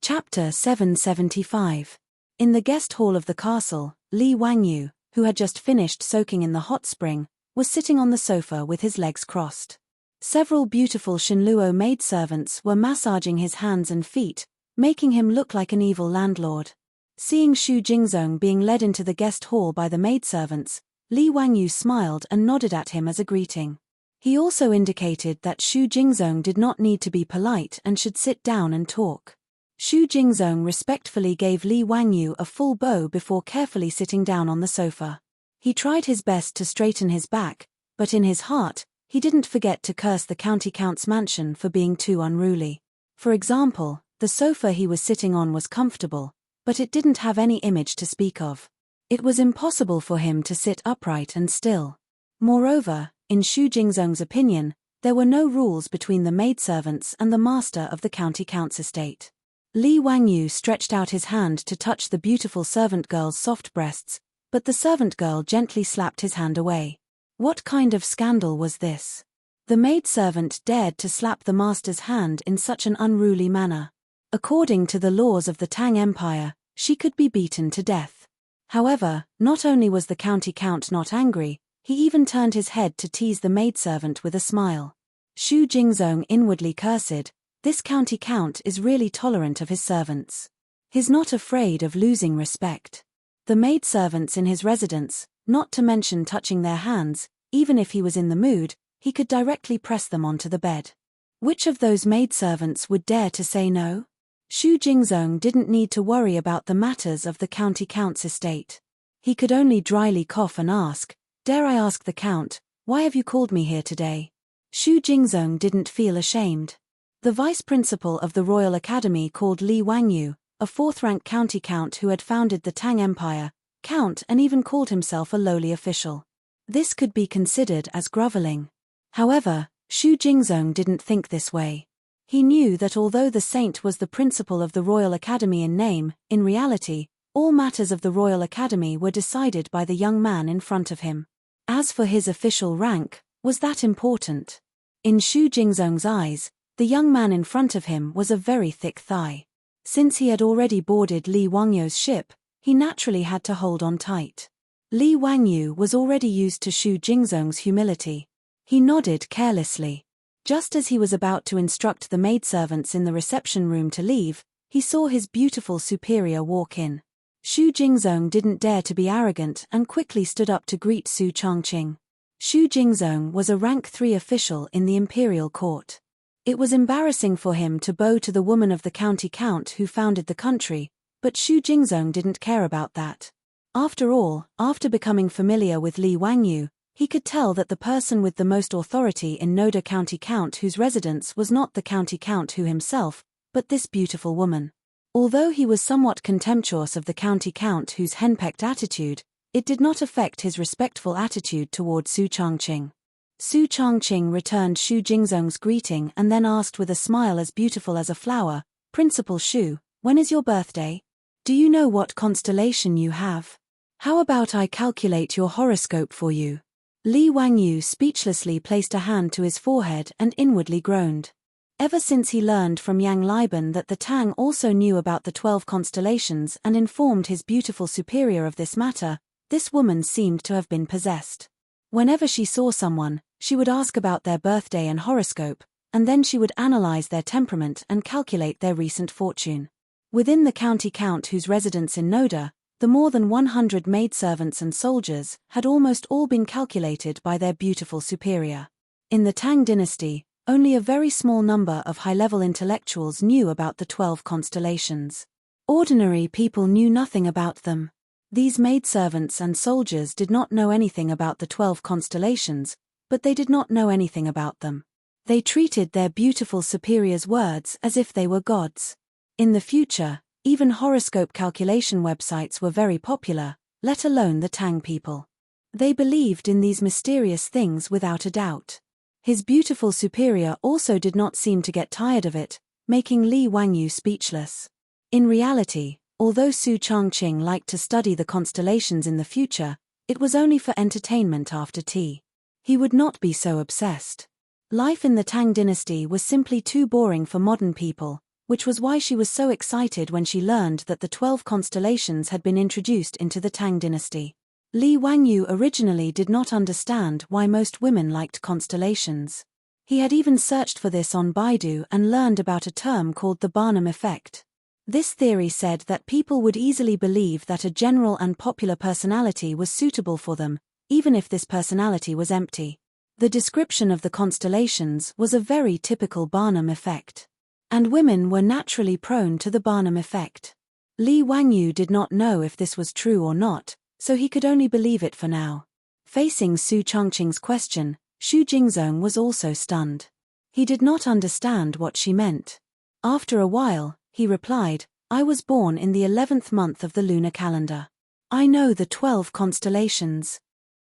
Chapter 775. In the guest hall of the castle, Li Wangyu, who had just finished soaking in the hot spring, was sitting on the sofa with his legs crossed. Several beautiful Shenluo maidservants were massaging his hands and feet, making him look like an evil landlord. Seeing Xu Jingzong being led into the guest hall by the maidservants, Li Wangyu smiled and nodded at him as a greeting. He also indicated that Xu Jingzong did not need to be polite and should sit down and talk. Xu Jingzong respectfully gave Li Wangyu a full bow before carefully sitting down on the sofa. He tried his best to straighten his back, but in his heart, he didn't forget to curse the county count's mansion for being too unruly. For example, the sofa he was sitting on was comfortable, but it didn't have any image to speak of. It was impossible for him to sit upright and still. Moreover, in Xu Jingzong's opinion, there were no rules between the maidservants and the master of the county count's estate. Li Wangyu stretched out his hand to touch the beautiful servant girl's soft breasts, but the servant girl gently slapped his hand away. What kind of scandal was this? The maidservant dared to slap the master's hand in such an unruly manner. According to the laws of the Tang Empire, she could be beaten to death. However, not only was the county count not angry, he even turned his head to tease the maidservant with a smile. Xu Jingzong inwardly cursed, this county count is really tolerant of his servants. He's not afraid of losing respect. The maidservants in his residence, not to mention touching their hands, even if he was in the mood, he could directly press them onto the bed. Which of those maidservants would dare to say no? Xu Jingzong didn't need to worry about the matters of the county count's estate. He could only dryly cough and ask, "Dare I ask the count, why have you called me here today?" Xu Jingzong didn't feel ashamed. The vice principal of the Royal Academy called Li Wangyu, a fourth-rank county count who had founded the Tang Empire, count and even called himself a lowly official. This could be considered as groveling. However, Xu Jingzong didn't think this way. He knew that although the saint was the principal of the Royal Academy in name, in reality, all matters of the Royal Academy were decided by the young man in front of him. As for his official rank, was that important? In Xu Jingzong's eyes, the young man in front of him was a very thick thigh. Since he had already boarded Li Wangyu's ship, he naturally had to hold on tight. Li Wangyu was already used to Xu Jingzong's humility. He nodded carelessly. Just as he was about to instruct the maidservants in the reception room to leave, he saw his beautiful superior walk in. Xu Jingzong didn't dare to be arrogant and quickly stood up to greet Su Chongqing. Xu Jingzong was a rank 3 official in the imperial court. It was embarrassing for him to bow to the woman of the county count who founded the country, but Xu Jingzong didn't care about that. After all, after becoming familiar with Li Wangyu, he could tell that the person with the most authority in Noda County Count whose residence was not the county count who himself, but this beautiful woman. Although he was somewhat contemptuous of the county count whose henpecked attitude, it did not affect his respectful attitude toward Su Chongqing. Su Chongqing returned Xu Jingzong's greeting and then asked with a smile as beautiful as a flower, "Principal Xu, when is your birthday? Do you know what constellation you have? How about I calculate your horoscope for you?" Li Wangyu speechlessly placed a hand to his forehead and inwardly groaned. Ever since he learned from Yang Liban that the Tang also knew about the 12 constellations and informed his beautiful superior of this matter, this woman seemed to have been possessed. Whenever she saw someone, she would ask about their birthday and horoscope, and then she would analyze their temperament and calculate their recent fortune. Within the county count whose residence in Noda, the more than 100 maidservants and soldiers had almost all been calculated by their beautiful superior. In the Tang dynasty, only a very small number of high-level intellectuals knew about the 12 constellations. Ordinary people knew nothing about them. These maidservants and soldiers did not know anything about the 12 constellations, but they did not know anything about them. They treated their beautiful superior's words as if they were gods. In the future, even horoscope calculation websites were very popular, let alone the Tang people. They believed in these mysterious things without a doubt. His beautiful superior also did not seem to get tired of it, making Li Wangyu speechless. In reality, although Su Chongqing liked to study the constellations in the future, it was only for entertainment after tea. He would not be so obsessed. Life in the Tang dynasty was simply too boring for modern people, which was why she was so excited when she learned that the 12 constellations had been introduced into the Tang dynasty. Li Wangyu originally did not understand why most women liked constellations. He had even searched for this on Baidu and learned about a term called the Barnum effect. This theory said that people would easily believe that a general and popular personality was suitable for them, even if this personality was empty. The description of the constellations was a very typical Barnum effect. And women were naturally prone to the Barnum effect. Li Wangyu did not know if this was true or not, so he could only believe it for now. Facing Su Chongqing's question, Xu Jingzong was also stunned. He did not understand what she meant. After a while, he replied, "I was born in the 11th month of the lunar calendar. I know the 12 constellations.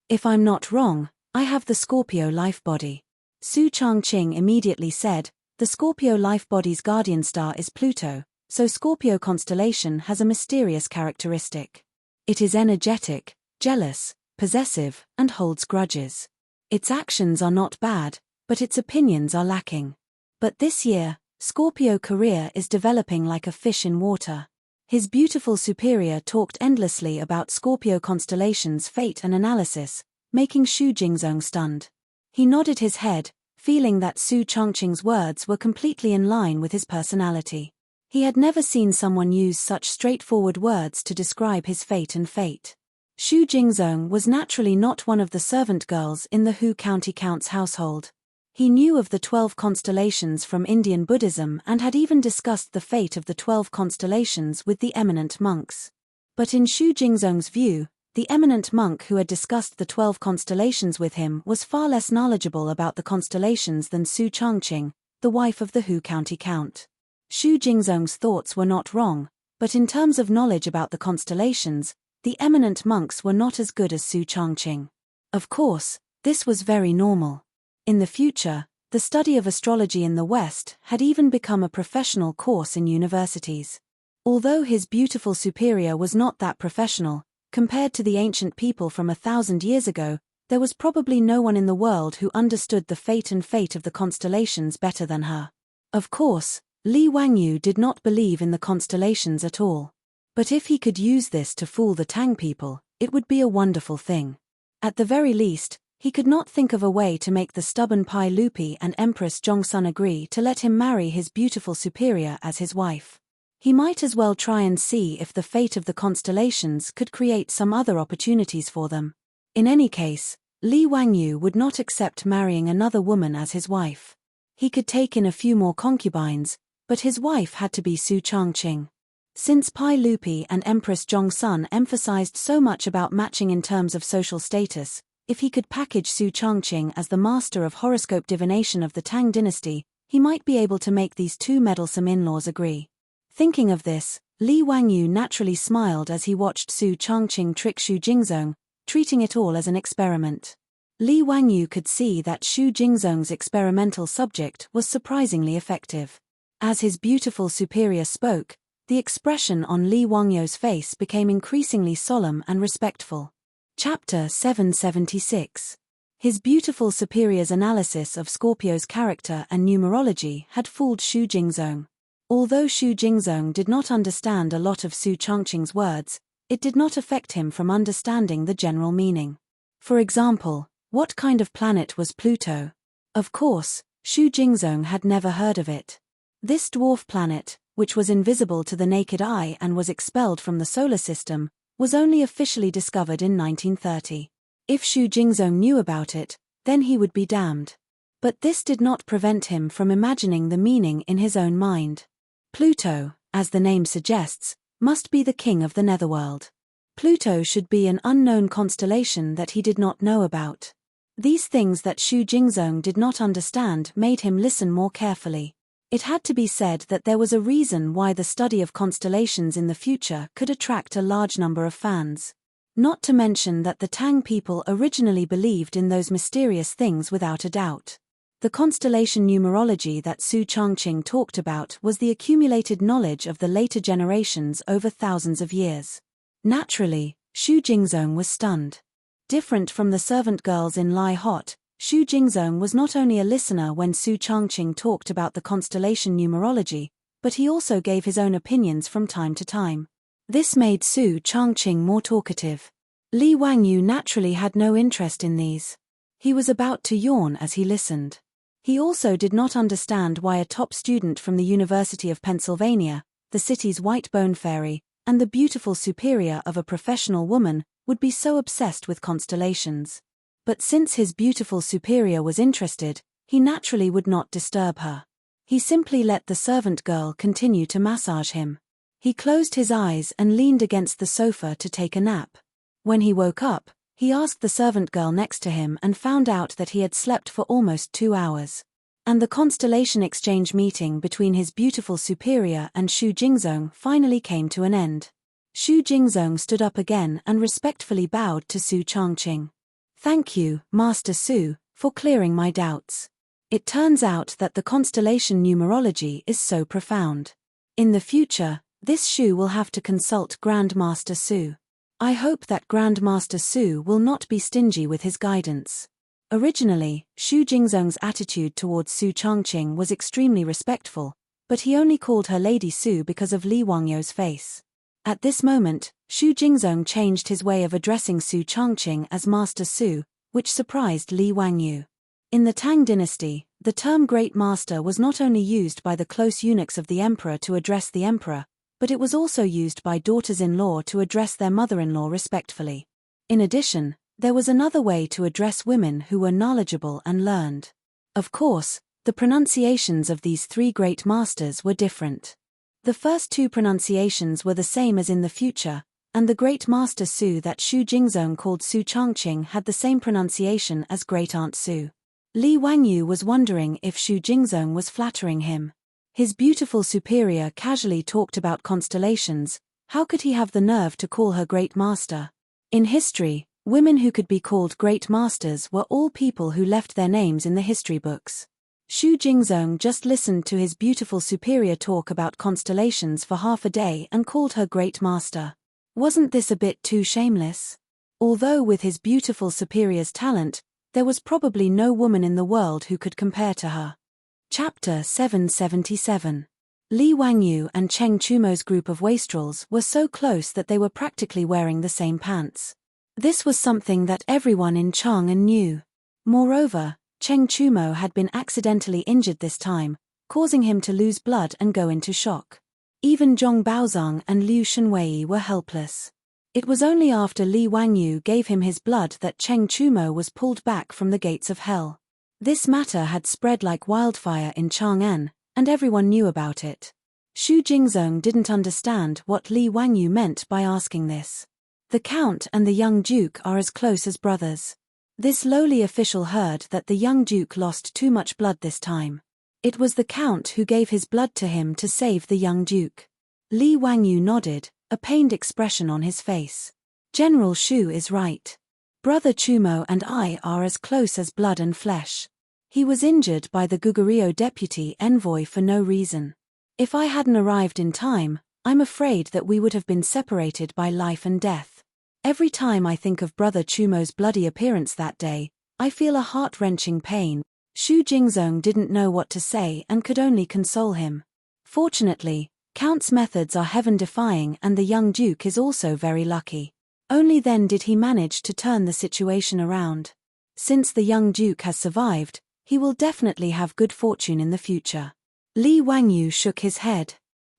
If I'm not wrong, I have the Scorpio life body." Su Changqing immediately said, "The Scorpio life body's guardian star is Pluto, so Scorpio constellation has a mysterious characteristic. It is energetic, jealous, possessive, and holds grudges. Its actions are not bad, but its opinions are lacking. But this year, Scorpio career is developing like a fish in water." His beautiful superior talked endlessly about Scorpio constellation's fate and analysis, making Xu Jingzong stunned. He nodded his head, feeling that Su Changqing's words were completely in line with his personality. He had never seen someone use such straightforward words to describe his fate and fate. Xu Jingzong was naturally not one of the servant girls in the Hu County Count's household. He knew of the 12 constellations from Indian Buddhism and had even discussed the fate of the 12 constellations with the eminent monks. But in Xu Jingzong's view, the eminent monk who had discussed the 12 constellations with him was far less knowledgeable about the constellations than Su Changqing, the wife of the Hu County Count. Xu Jingzong's thoughts were not wrong, but in terms of knowledge about the constellations, the eminent monks were not as good as Su Changqing. Of course, this was very normal. In the future, the study of astrology in the West had even become a professional course in universities. Although his beautiful superior was not that professional, compared to the ancient people from 1,000 years ago, there was probably no one in the world who understood the fate of the constellations better than her. Of course, Li Wangyu did not believe in the constellations at all. But if he could use this to fool the Tang people, it would be a wonderful thing. At the very least, he could not think of a way to make the stubborn Pai Lupi and Empress Zhongsun agree to let him marry his beautiful superior as his wife. He might as well try and see if the fate of the constellations could create some other opportunities for them. In any case, Li Wangyu would not accept marrying another woman as his wife. He could take in a few more concubines, but his wife had to be Su Changqing. Since Pai Lupi and Empress Zhongsun emphasized so much about matching in terms of social status, if he could package Su Changqing as the master of horoscope divination of the Tang dynasty, he might be able to make these two meddlesome in-laws agree. Thinking of this, Li Wangyu naturally smiled as he watched Su Changqing trick Xu Jingzong, treating it all as an experiment. Li Wangyu could see that Xu Jingzong's experimental subject was surprisingly effective. As his beautiful superior spoke, the expression on Li Wangyu's face became increasingly solemn and respectful. Chapter 776. His beautiful superior's analysis of Scorpio's character and numerology had fooled Xu Jingzong. Although Xu Jingzong did not understand a lot of Su Changqing's words, it did not affect him from understanding the general meaning. For example, what kind of planet was Pluto? Of course, Xu Jingzong had never heard of it. This dwarf planet, which was invisible to the naked eye and was expelled from the solar system, was only officially discovered in 1930. If Xu Jingzong knew about it, then he would be damned. But this did not prevent him from imagining the meaning in his own mind. Pluto, as the name suggests, must be the king of the netherworld. Pluto should be an unknown constellation that he did not know about. These things that Xu Jingzong did not understand made him listen more carefully. It had to be said that there was a reason why the study of constellations in the future could attract a large number of fans. Not to mention that the Tang people originally believed in those mysterious things without a doubt. The constellation numerology that Su Changqing talked about was the accumulated knowledge of the later generations over thousands of years. Naturally, Xu Jingzong was stunned. Different from the servant girls in Lai Hot, Xu Jingzong was not only a listener when Su Changqing talked about the constellation numerology, but he also gave his own opinions from time to time. This made Su Changqing more talkative. Li Wangyu naturally had no interest in these. He was about to yawn as he listened. He also did not understand why a top student from the University of Pennsylvania, the city's white bone fairy, and the beautiful superior of a professional woman, would be so obsessed with constellations. But since his beautiful superior was interested, he naturally would not disturb her. He simply let the servant girl continue to massage him. He closed his eyes and leaned against the sofa to take a nap. When he woke up, He asked the servant girl next to him and found out that he had slept for almost 2 hours. And the constellation exchange meeting between his beautiful superior and Xu Jingzong finally came to an end. Xu Jingzong stood up again and respectfully bowed to Su Changqing. "Thank you, Master Su, for clearing my doubts. It turns out that the constellation numerology is so profound. In the future, this Xu will have to consult Grandmaster Su. I hope that Grandmaster Su will not be stingy with his guidance." Originally, Xu Jingzong's attitude towards Su Changqing was extremely respectful, but he only called her Lady Su because of Li Wangyu's face. At this moment, Xu Jingzong changed his way of addressing Su Changqing as Master Su, which surprised Li Wangyu. In the Tang dynasty, the term Great Master was not only used by the close eunuchs of the emperor to address the emperor, but it was also used by daughters-in-law to address their mother-in-law respectfully. In addition, there was another way to address women who were knowledgeable and learned. Of course, the pronunciations of these three great masters were different. The first two pronunciations were the same as in the future, and the Great Master Su that Xu Jingzong called Su Changqing had the same pronunciation as Great Aunt Su. Li Wangyu was wondering if Xu Jingzong was flattering him. His beautiful superior casually talked about constellations. How could he have the nerve to call her Great Master? In history, women who could be called Great Masters were all people who left their names in the history books. Xu Jingzong just listened to his beautiful superior talk about constellations for half a day and called her Great Master. Wasn't this a bit too shameless? Although with his beautiful superior's talent, there was probably no woman in the world who could compare to her. Chapter 777. Li Wangyu and Cheng Chumo's group of wastrels were so close that they were practically wearing the same pants. This was something that everyone in Chang'an knew. Moreover, Cheng Chumo had been accidentally injured this time, causing him to lose blood and go into shock. Even Zhong Baozang and Liu Shenwei were helpless. It was only after Li Wangyu gave him his blood that Cheng Chumo was pulled back from the gates of hell. This matter had spread like wildfire in Chang'an, and everyone knew about it. Xu Jingzong didn't understand what Li Wangyu meant by asking this. The Count and the young Duke are as close as brothers. This lowly official heard that the young Duke lost too much blood this time. It was the Count who gave his blood to him to save the young Duke. Li Wangyu nodded, a pained expression on his face. General Xu is right. Brother Chumo and I are as close as blood and flesh. He was injured by the Goguryeo deputy envoy for no reason. If I hadn't arrived in time, I'm afraid that we would have been separated by life and death. Every time I think of Brother Chumo's bloody appearance that day, I feel a heart-wrenching pain. Xu Jingzong didn't know what to say and could only console him. Fortunately, Count's methods are heaven-defying and the young Duke is also very lucky. Only then did he manage to turn the situation around. Since the young Duke has survived, he will definitely have good fortune in the future. Li Wangyu shook his head.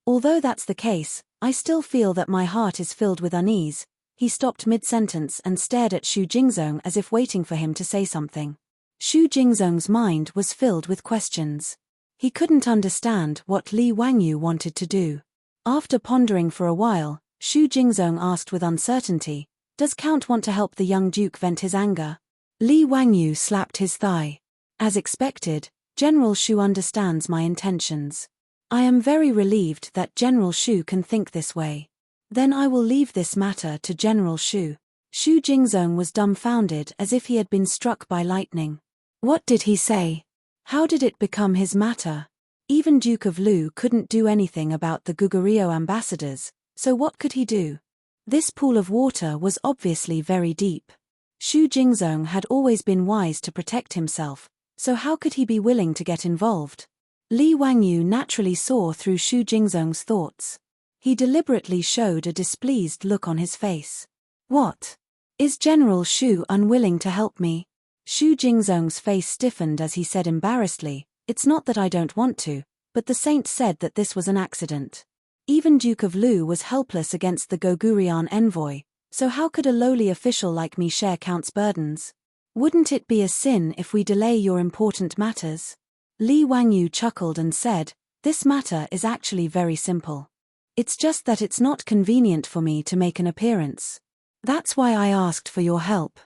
Although that's the case, I still feel that my heart is filled with unease. He stopped mid-sentence and stared at Xu Jingzong as if waiting for him to say something. Xu Jingzong's mind was filled with questions. He couldn't understand what Li Wangyu wanted to do. After pondering for a while, Xu Jingzong asked with uncertainty, "Does Count want to help the young Duke vent his anger?" Li Wangyu slapped his thigh. As expected, General Xu understands my intentions. I am very relieved that General Xu can think this way. Then I will leave this matter to General Xu. Xu Jingzong was dumbfounded as if he had been struck by lightning. What did he say? How did it become his matter? Even Duke of Lu couldn't do anything about the Goguryeo ambassadors, so what could he do? This pool of water was obviously very deep. Xu Jingzong had always been wise to protect himself, so how could he be willing to get involved? Li Wangyu naturally saw through Xu Jingzong's thoughts. He deliberately showed a displeased look on his face. What? Is General Xu unwilling to help me? Xu Jingzong's face stiffened as he said embarrassedly, "It's not that I don't want to, but the saint said that this was an accident. Even Duke of Lu was helpless against the Gogurian envoy, so how could a lowly official like me share Count's burdens? Wouldn't it be a sin if we delay your important matters?" Li Wangyu chuckled and said, "This matter is actually very simple. It's just that it's not convenient for me to make an appearance. That's why I asked for your help.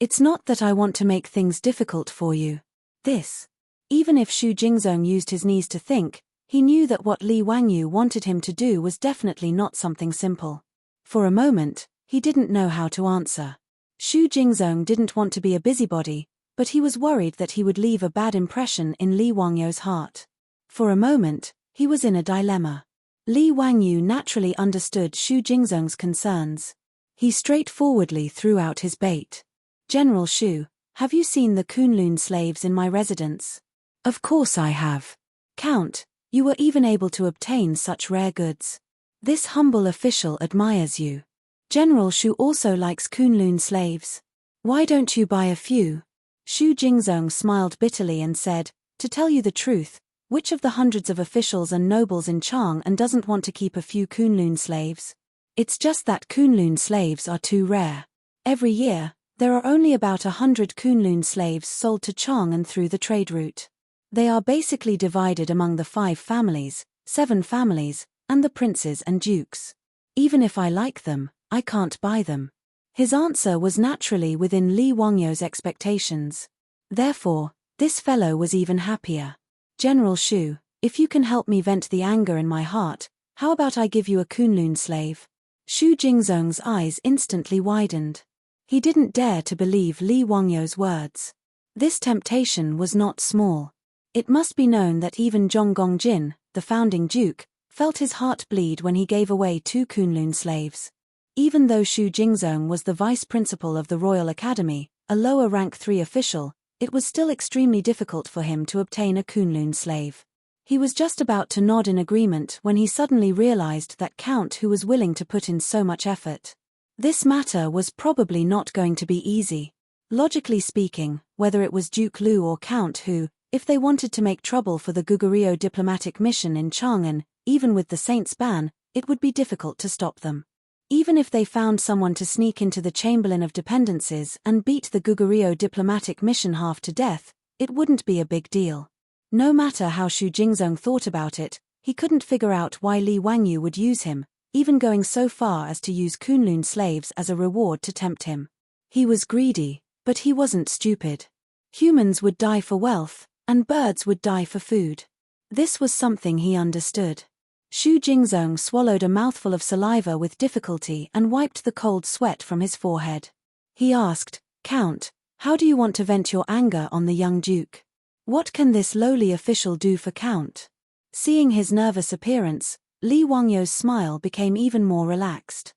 It's not that I want to make things difficult for you. This. Even if Xu Jingzong used his knees to think, he knew that what Li Wangyu wanted him to do was definitely not something simple. For a moment, he didn't know how to answer. Xu Jingzong didn't want to be a busybody, but he was worried that he would leave a bad impression in Li Wangyu's heart. For a moment, he was in a dilemma. Li Wangyu naturally understood Xu Jingzong's concerns. He straightforwardly threw out his bait. General Xu, have you seen the Kunlun slaves in my residence? Of course I have. Count, you were even able to obtain such rare goods. This humble official admires you. General Xu also likes Kunlun slaves. Why don't you buy a few? Xu Jingzong smiled bitterly and said, to tell you the truth, which of the hundreds of officials and nobles in Chang'an doesn't want to keep a few Kunlun slaves? It's just that Kunlun slaves are too rare. Every year, there are only about 100 Kunlun slaves sold to Chang'an through the trade route. They are basically divided among the 5 families, 7 families, and the princes and dukes. Even if I like them, I can't buy them. His answer was naturally within Li Wangyu's expectations. Therefore, this fellow was even happier. General Xu, if you can help me vent the anger in my heart, how about I give you a Kunlun slave? Xu Jingzong's eyes instantly widened. He didn't dare to believe Li Wangyu's words. This temptation was not small. It must be known that even Zhong Gongjin, the founding duke, felt his heart bleed when he gave away 2 Kunlun slaves. Even though Xu Jingzong was the vice principal of the Royal Academy, a lower rank 3 official, it was still extremely difficult for him to obtain a Kunlun slave. He was just about to nod in agreement when he suddenly realized that Count Hu was willing to put in so much effort. This matter was probably not going to be easy. Logically speaking, whether it was Duke Lu or Count Hu, if they wanted to make trouble for the Goguryeo diplomatic mission in Chang'an, even with the Saint's ban, it would be difficult to stop them. Even if they found someone to sneak into the Chamberlain of Dependencies and beat the Goguryeo diplomatic mission half to death, it wouldn't be a big deal. No matter how Xu Jingzong thought about it, he couldn't figure out why Li Wangyu would use him, even going so far as to use Kunlun slaves as a reward to tempt him. He was greedy, but he wasn't stupid. Humans would die for wealth, and birds would die for food. This was something he understood. Xu Jingzong swallowed a mouthful of saliva with difficulty and wiped the cold sweat from his forehead. He asked, Count, how do you want to vent your anger on the young duke? What can this lowly official do for Count? Seeing his nervous appearance, Li Wangyu's smile became even more relaxed.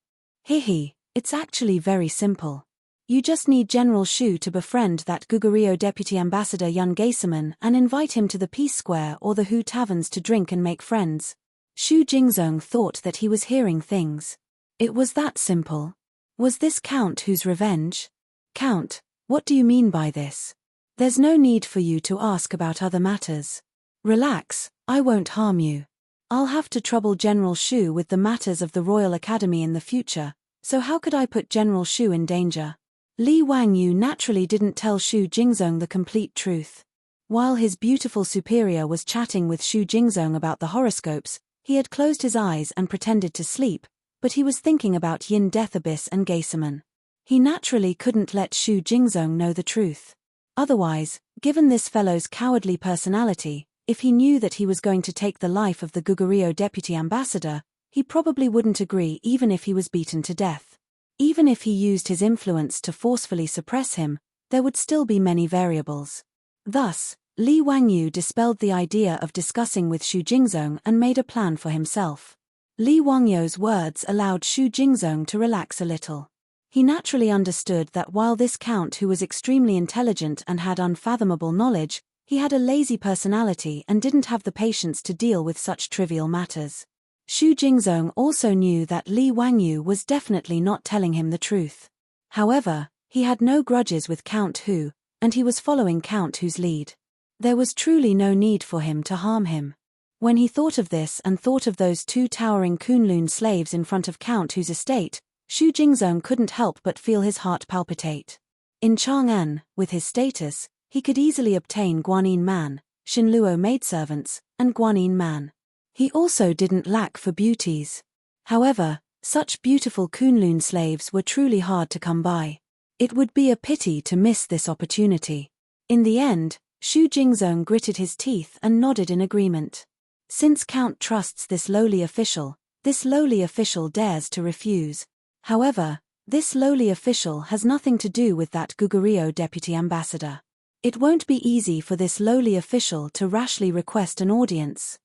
Hihi, it's actually very simple. You just need General Xu to befriend that Goguryeo Deputy Ambassador Yun Geiseman and invite him to the Peace Square or the Hu Taverns to drink and make friends. Xu Jingzong thought that he was hearing things. It was that simple. Was this Count Hu's revenge? Count, what do you mean by this? There's no need for you to ask about other matters. Relax, I won't harm you. I'll have to trouble General Xu with the matters of the Royal Academy in the future, so how could I put General Xu in danger? Li Wangyu naturally didn't tell Xu Jingzong the complete truth. While his beautiful superior was chatting with Xu Jingzong about the horoscopes, he had closed his eyes and pretended to sleep, but he was thinking about Yin Death Abyss and Geiseman. He naturally couldn't let Xu Jingzong know the truth. Otherwise, given this fellow's cowardly personality, if he knew that he was going to take the life of the Goguryeo deputy ambassador, he probably wouldn't agree even if he was beaten to death. Even if he used his influence to forcefully suppress him, there would still be many variables. Thus, Li Wangyu dispelled the idea of discussing with Xu Jingzong and made a plan for himself. Li Wangyu's words allowed Xu Jingzong to relax a little. He naturally understood that while this count who was extremely intelligent and had unfathomable knowledge, he had a lazy personality and didn't have the patience to deal with such trivial matters. Xu Jingzong also knew that Li Wangyu was definitely not telling him the truth. However, he had no grudges with Count Hu, and he was following Count Hu's lead. There was truly no need for him to harm him. When he thought of this and thought of those 2 towering Kunlun slaves in front of Count Hu's estate, Xu Jingzong couldn't help but feel his heart palpitate. In Chang'an, with his status, he could easily obtain Guanyin Man, Xinluo maidservants, and Guanyin Man. He also didn't lack for beauties. However, such beautiful Kunlun slaves were truly hard to come by. It would be a pity to miss this opportunity. In the end, Xu Jingzong gritted his teeth and nodded in agreement. Since Count trusts this lowly official dares to refuse. However, this lowly official has nothing to do with that Goguryeo deputy ambassador. It won't be easy for this lowly official to rashly request an audience.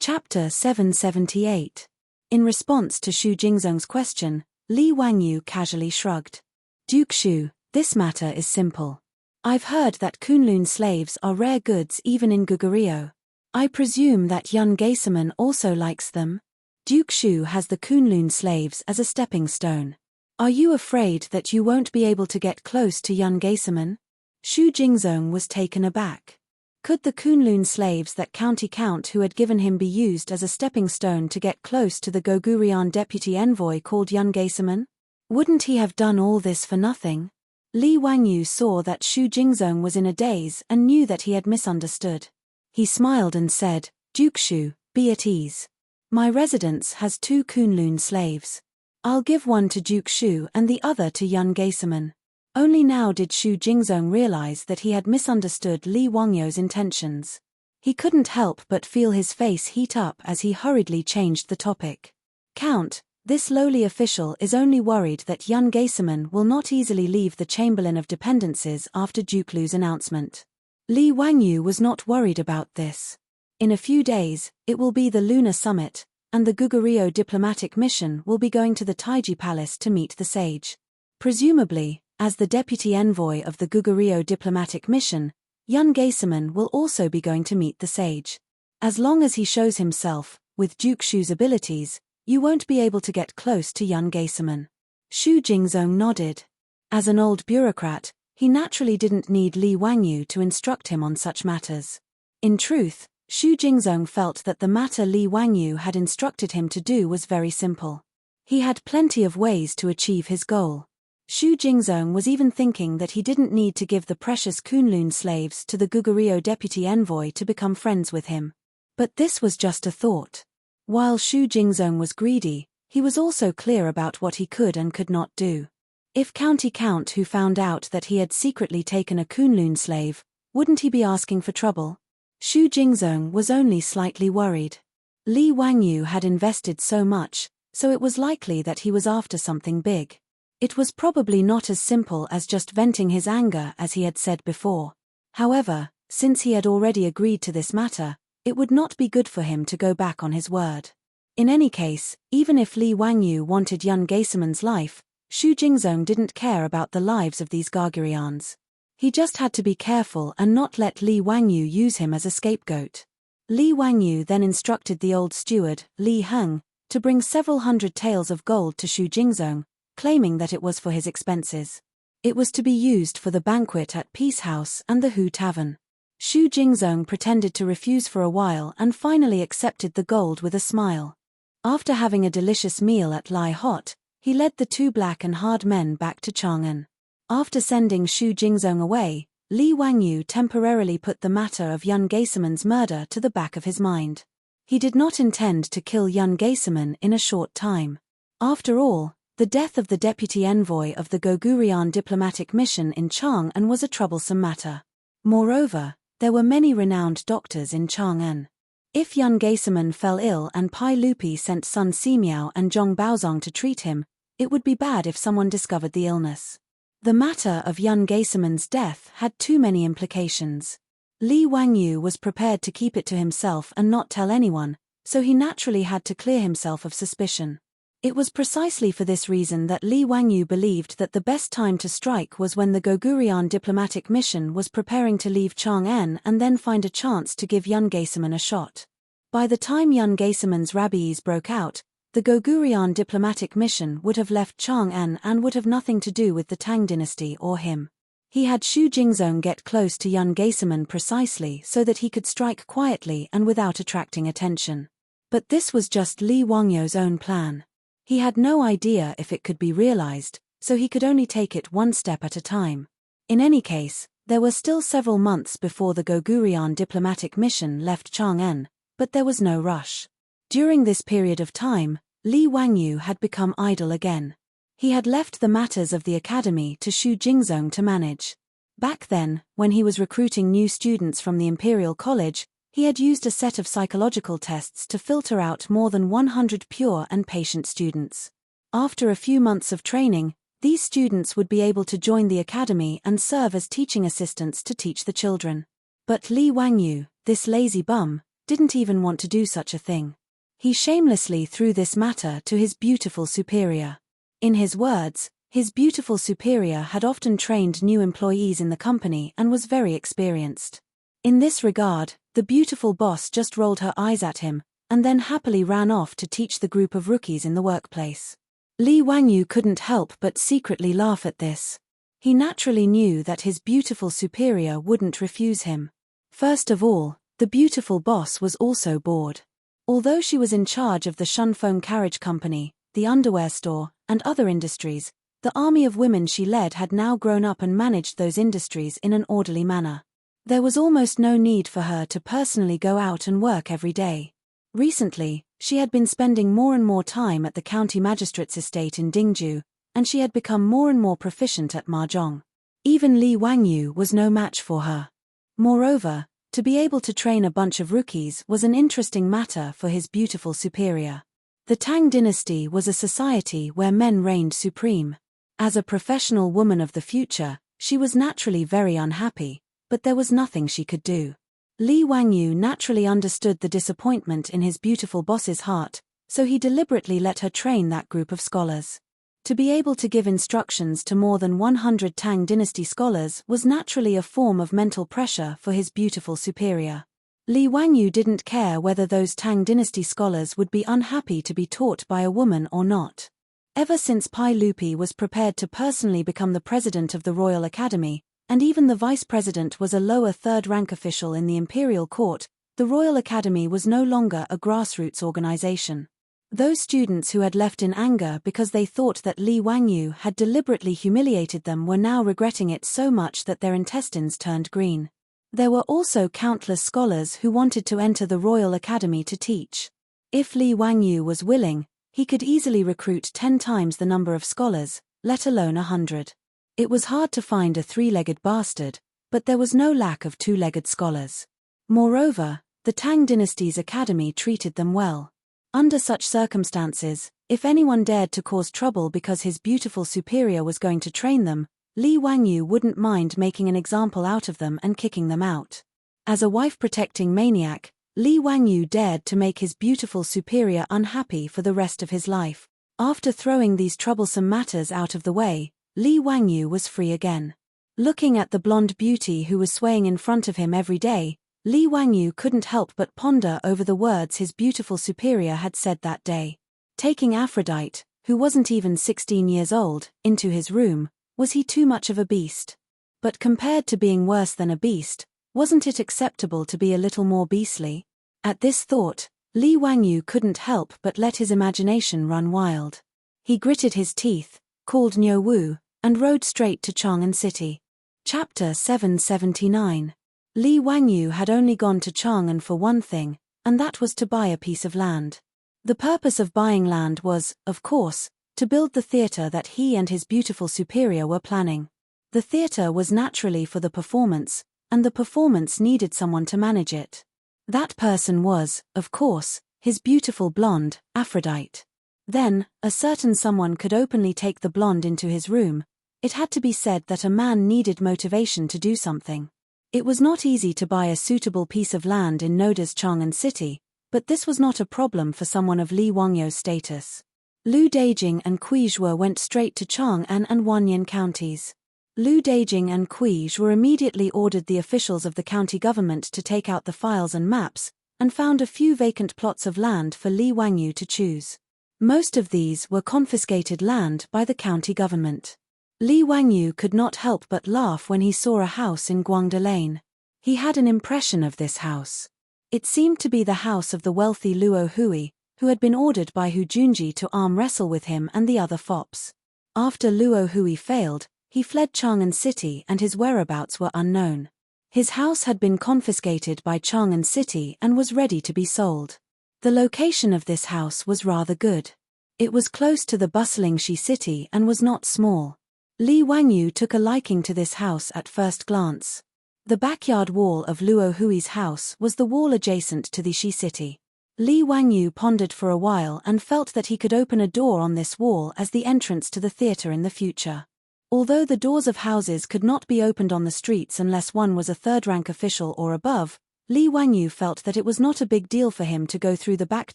Chapter 778. In response to Xu Jingzong's question, Li Wangyu casually shrugged. Duke Xu, this matter is simple. I've heard that Kunlun slaves are rare goods even in Goguryeo. I presume that Yun Geisaman also likes them? Duke Xu has the Kunlun slaves as a stepping stone. Are you afraid that you won't be able to get close to Yun Geisaman? Xu Jingzong was taken aback. Could the Kunlun slaves that county count who had given him be used as a stepping stone to get close to the Gogurian deputy envoy called Yun Geisaman? Wouldn't he have done all this for nothing? Li Wangyu saw that Xu Jingzong was in a daze and knew that he had misunderstood. He smiled and said, Duke Xu, be at ease. My residence has 2 Kunlun slaves. I'll give one to Duke Xu and the other to Yun Geisaman. Only now did Xu Jingzong realize that he had misunderstood Li Wangyu's intentions. He couldn't help but feel his face heat up as he hurriedly changed the topic. Count, this lowly official is only worried that Yun Geisaman will not easily leave the Chamberlain of Dependencies after Duke Lu's announcement. Li Wangyu was not worried about this. In a few days, it will be the Lunar Summit, and the Goguryeo diplomatic mission will be going to the Taiji Palace to meet the sage. Presumably, as the deputy envoy of the Goguryeo diplomatic mission, Yun Geisaman will also be going to meet the sage. As long as he shows himself, with Duke Xu's abilities, you won't be able to get close to Yun Geisaman. Xu Jingzong nodded. As an old bureaucrat, he naturally didn't need Li Wangyu to instruct him on such matters. In truth, Xu Jingzong felt that the matter Li Wangyu had instructed him to do was very simple. He had plenty of ways to achieve his goal. Xu Jingzong was even thinking that he didn't need to give the precious Kunlun slaves to the Goguryeo deputy envoy to become friends with him. But this was just a thought. While Xu Jingzong was greedy, he was also clear about what he could and could not do. If County Count who found out that he had secretly taken a Kunlun slave, wouldn't he be asking for trouble? Xu Jingzong was only slightly worried. Li Wangyu had invested so much, so it was likely that he was after something big. It was probably not as simple as just venting his anger as he had said before. However, since he had already agreed to this matter, it would not be good for him to go back on his word. In any case, even if Li Wangyu wanted Yun Geisaman's life, Xu Jingzong didn't care about the lives of these Goguryans. He just had to be careful and not let Li Wangyu use him as a scapegoat. Li Wangyu then instructed the old steward, Li Heng, to bring several hundred taels of gold to Xu Jingzong, claiming that it was for his expenses. It was to be used for the banquet at Peace House and the Hu Tavern. Xu Jingzong pretended to refuse for a while and finally accepted the gold with a smile. After having a delicious meal at Lai Hot, he led the 2 black and hard men back to Chang'an. After sending Xu Jingzong away, Li Wangyu temporarily put the matter of Yun Geisaman's murder to the back of his mind. He did not intend to kill Yun Geisaman in a short time. After all, the death of the deputy envoy of the Gogurian diplomatic mission in Chang'an was a troublesome matter. Moreover, there were many renowned doctors in Chang'an. If Yun Geisaman fell ill and Pai Lupi sent Sun Simiao and Zhong Baozong to treat him, it would be bad if someone discovered the illness. The matter of Yun Geisaman's death had too many implications. Li Wangyu was prepared to keep it to himself and not tell anyone, so he naturally had to clear himself of suspicion. It was precisely for this reason that Li Wangyu believed that the best time to strike was when the Gogurian diplomatic mission was preparing to leave Chang'an and then find a chance to give Yun Geisaman a shot. By the time Yun Geisaman's rabies broke out, the Gogurian diplomatic mission would have left Chang'an and would have nothing to do with the Tang dynasty or him. He had Xu Jingzong get close to Yun Geisaman precisely so that he could strike quietly and without attracting attention. But this was just Li Wangyu's own plan. He had no idea if it could be realized, so he could only take it one step at a time. In any case, there were still several months before the Gogurian diplomatic mission left Chang'an, but there was no rush. During this period of time, Li Wangyu had become idle again. He had left the matters of the academy to Xu Jingzong to manage. Back then, when he was recruiting new students from the Imperial College, he had used a set of psychological tests to filter out more than 100 pure and patient students. After a few months of training, these students would be able to join the academy and serve as teaching assistants to teach the children. But Li Wangyu, this lazy bum, didn't even want to do such a thing. He shamelessly threw this matter to his beautiful superior. In his words, his beautiful superior had often trained new employees in the company and was very experienced. In this regard, the beautiful boss just rolled her eyes at him, and then happily ran off to teach the group of rookies in the workplace. Li Wangyu couldn't help but secretly laugh at this. He naturally knew that his beautiful superior wouldn't refuse him. First of all, the beautiful boss was also bored. Although she was in charge of the Shunfeng Carriage Company, the underwear store, and other industries, the army of women she led had now grown up and managed those industries in an orderly manner. There was almost no need for her to personally go out and work every day. Recently, she had been spending more and more time at the county magistrate's estate in Dingju, and she had become more and more proficient at mahjong. Even Li Wangyu was no match for her. Moreover, to be able to train a bunch of rookies was an interesting matter for his beautiful superior. The Tang dynasty was a society where men reigned supreme. As a professional woman of the future, she was naturally very unhappy, but there was nothing she could do. Li Wangyu naturally understood the disappointment in his beautiful boss's heart, so he deliberately let her train that group of scholars. To be able to give instructions to more than 100 Tang dynasty scholars was naturally a form of mental pressure for his beautiful superior. Li Wangyu didn't care whether those Tang dynasty scholars would be unhappy to be taught by a woman or not. Ever since Pai Lupi was prepared to personally become the president of the Royal Academy, and even the vice president was a lower third-rank official in the imperial court, the Royal Academy was no longer a grassroots organization. Those students who had left in anger because they thought that Li Wangyu had deliberately humiliated them were now regretting it so much that their intestines turned green. There were also countless scholars who wanted to enter the Royal Academy to teach. If Li Wangyu was willing, he could easily recruit 10 times the number of scholars, let alone 100. It was hard to find a three-legged bastard, but there was no lack of two-legged scholars. Moreover, the Tang dynasty's academy treated them well. Under such circumstances, if anyone dared to cause trouble because his beautiful superior was going to train them, Li Wangyu wouldn't mind making an example out of them and kicking them out. As a wife-protecting maniac, Li Wangyu dared to make his beautiful superior unhappy for the rest of his life. After throwing these troublesome matters out of the way, Li Wangyu was free again. Looking at the blonde beauty who was swaying in front of him every day, Li Wangyu couldn't help but ponder over the words his beautiful superior had said that day. Taking Aphrodite, who wasn't even 16 years old, into his room, was he too much of a beast? But compared to being worse than a beast, wasn't it acceptable to be a little more beastly? At this thought, Li Wangyu couldn't help but let his imagination run wild. He gritted his teeth, called Niu Wu, and rode straight to Chang'an City. Chapter 779. Li Wangyu had only gone to Chang'an for one thing, and that was to buy a piece of land. The purpose of buying land was, of course, to build the theater that he and his beautiful superior were planning. The theater was naturally for the performance, and the performance needed someone to manage it. That person was, of course, his beautiful blonde, Aphrodite. Then, a certain someone could openly take the blonde into his room. It had to be said that a man needed motivation to do something. It was not easy to buy a suitable piece of land in Noda's Chang'an City, but this was not a problem for someone of Li Wangyu's status. Lu Dejing and Kui Zhuo went straight to Chang'an and Wanyan counties. Lu Dejing and Kui Zhuo immediately ordered the officials of the county government to take out the files and maps, and found a few vacant plots of land for Li Wangyu to choose. Most of these were confiscated land by the county government. Li Wangyu could not help but laugh when he saw a house in Guangde Lane. He had an impression of this house. It seemed to be the house of the wealthy Luo Hui, who had been ordered by Hu Junji to arm wrestle with him and the other fops. After Luo Hui failed, he fled Chang'an City and his whereabouts were unknown. His house had been confiscated by Chang'an City and was ready to be sold. The location of this house was rather good. It was close to the bustling Shi city and was not small. Li Wangyu took a liking to this house at first glance. The backyard wall of Luo Hui's house was the wall adjacent to the Shi city. Li Wangyu pondered for a while and felt that he could open a door on this wall as the entrance to the theater in the future. Although the doors of houses could not be opened on the streets unless one was a third-rank official or above, Li Wangyu felt that it was not a big deal for him to go through the back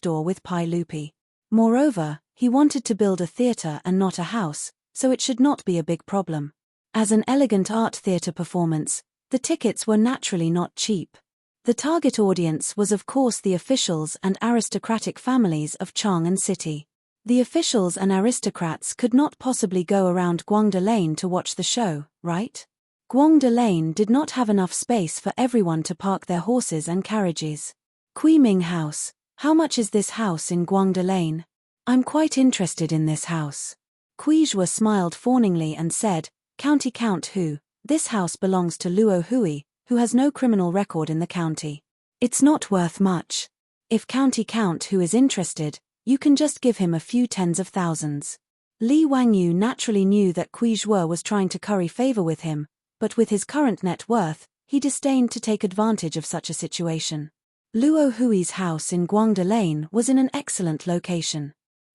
door with Pai Lupi. Moreover, he wanted to build a theater and not a house, so it should not be a big problem. As an elegant art theater performance, the tickets were naturally not cheap. The target audience was of course the officials and aristocratic families of Chang'an City. The officials and aristocrats could not possibly go around Guangde Lane to watch the show, right? Guangde Lane did not have enough space for everyone to park their horses and carriages. Kuiming House. How much is this house in Guangde Lane? I'm quite interested in this house. Kuijua smiled fawningly and said, County Count Hu, this house belongs to Luo Hui, who has no criminal record in the county. It's not worth much. If County Count Hu is interested, you can just give him a few tens of thousands. Li Wangyu naturally knew that Kuijua was trying to curry favor with him, but with his current net worth, he disdained to take advantage of such a situation. Luo Hui's house in Guangde Lane was in an excellent location.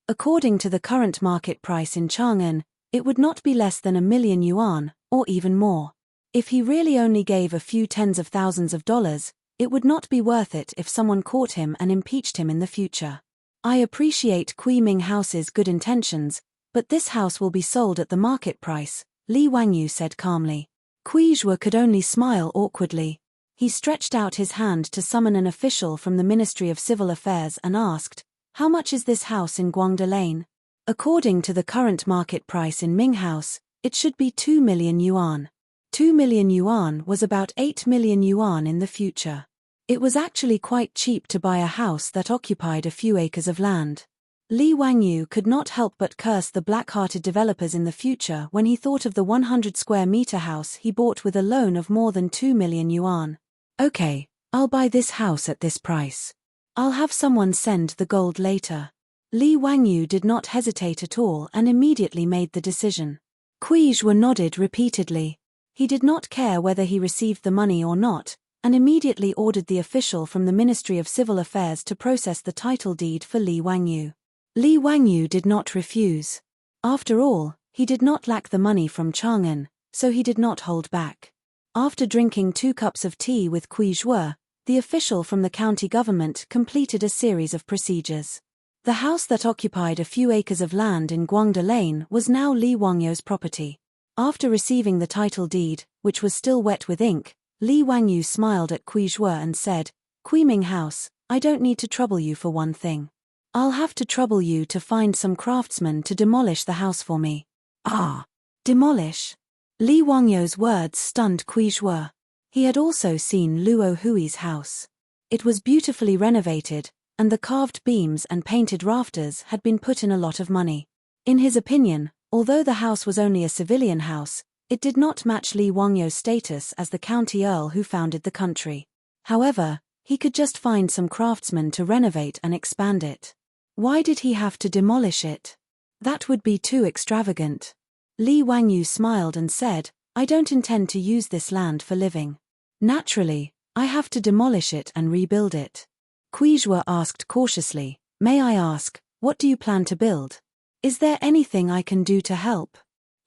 According to the current market price in Chang'an, it would not be less than 1 million yuan, or even more. If he really only gave a few tens of thousands of dollars, it would not be worth it if someone caught him and impeached him in the future. I appreciate Kuiming House's good intentions, but this house will be sold at the market price, Li Wangyu said calmly. Kuijua could only smile awkwardly. He stretched out his hand to summon an official from the Ministry of Civil Affairs and asked, How much is this house in Guangde Lane? According to the current market price in Ming House, it should be 2 million yuan. 2 million yuan was about 8 million yuan in the future. It was actually quite cheap to buy a house that occupied a few acres of land. Li Wangyu could not help but curse the black-hearted developers in the future when he thought of the 100-square-meter house he bought with a loan of more than 2 million yuan. Okay, I'll buy this house at this price. I'll have someone send the gold later. Li Wangyu did not hesitate at all and immediately made the decision. Kuijua nodded repeatedly. He did not care whether he received the money or not, and immediately ordered the official from the Ministry of Civil Affairs to process the title deed for Li Wangyu. Li Wangyu did not refuse. After all, he did not lack the money from Chang'an, so he did not hold back. After drinking 2 cups of tea with Kuijua, the official from the county government completed a series of procedures. The house that occupied a few acres of land in Guangde Lane was now Li Wangyu's property. After receiving the title deed, which was still wet with ink, Li Wangyu smiled at Kuijua and said, Kuiming House, I don't need to trouble you for one thing. I'll have to trouble you to find some craftsmen to demolish the house for me. Ah, demolish? Li Wangyu's words stunned Kuijua. He had also seen Luo Hui's house. It was beautifully renovated, and the carved beams and painted rafters had been put in a lot of money. In his opinion, although the house was only a civilian house, it did not match Li Wangyu's status as the county earl who founded the country. However, he could just find some craftsmen to renovate and expand it. Why did he have to demolish it? That would be too extravagant. Li Wangyu smiled and said, I don't intend to use this land for living. Naturally, I have to demolish it and rebuild it. Kuijua asked cautiously, May I ask, what do you plan to build? Is there anything I can do to help?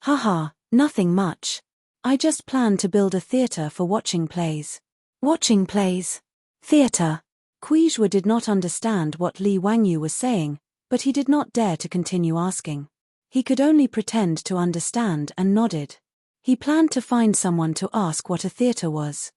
Haha, nothing much. I just plan to build a theater for watching plays. Watching plays? Theater? Kuijua did not understand what Li Wangyu was saying, but he did not dare to continue asking. He could only pretend to understand and nodded. He planned to find someone to ask what a theater was.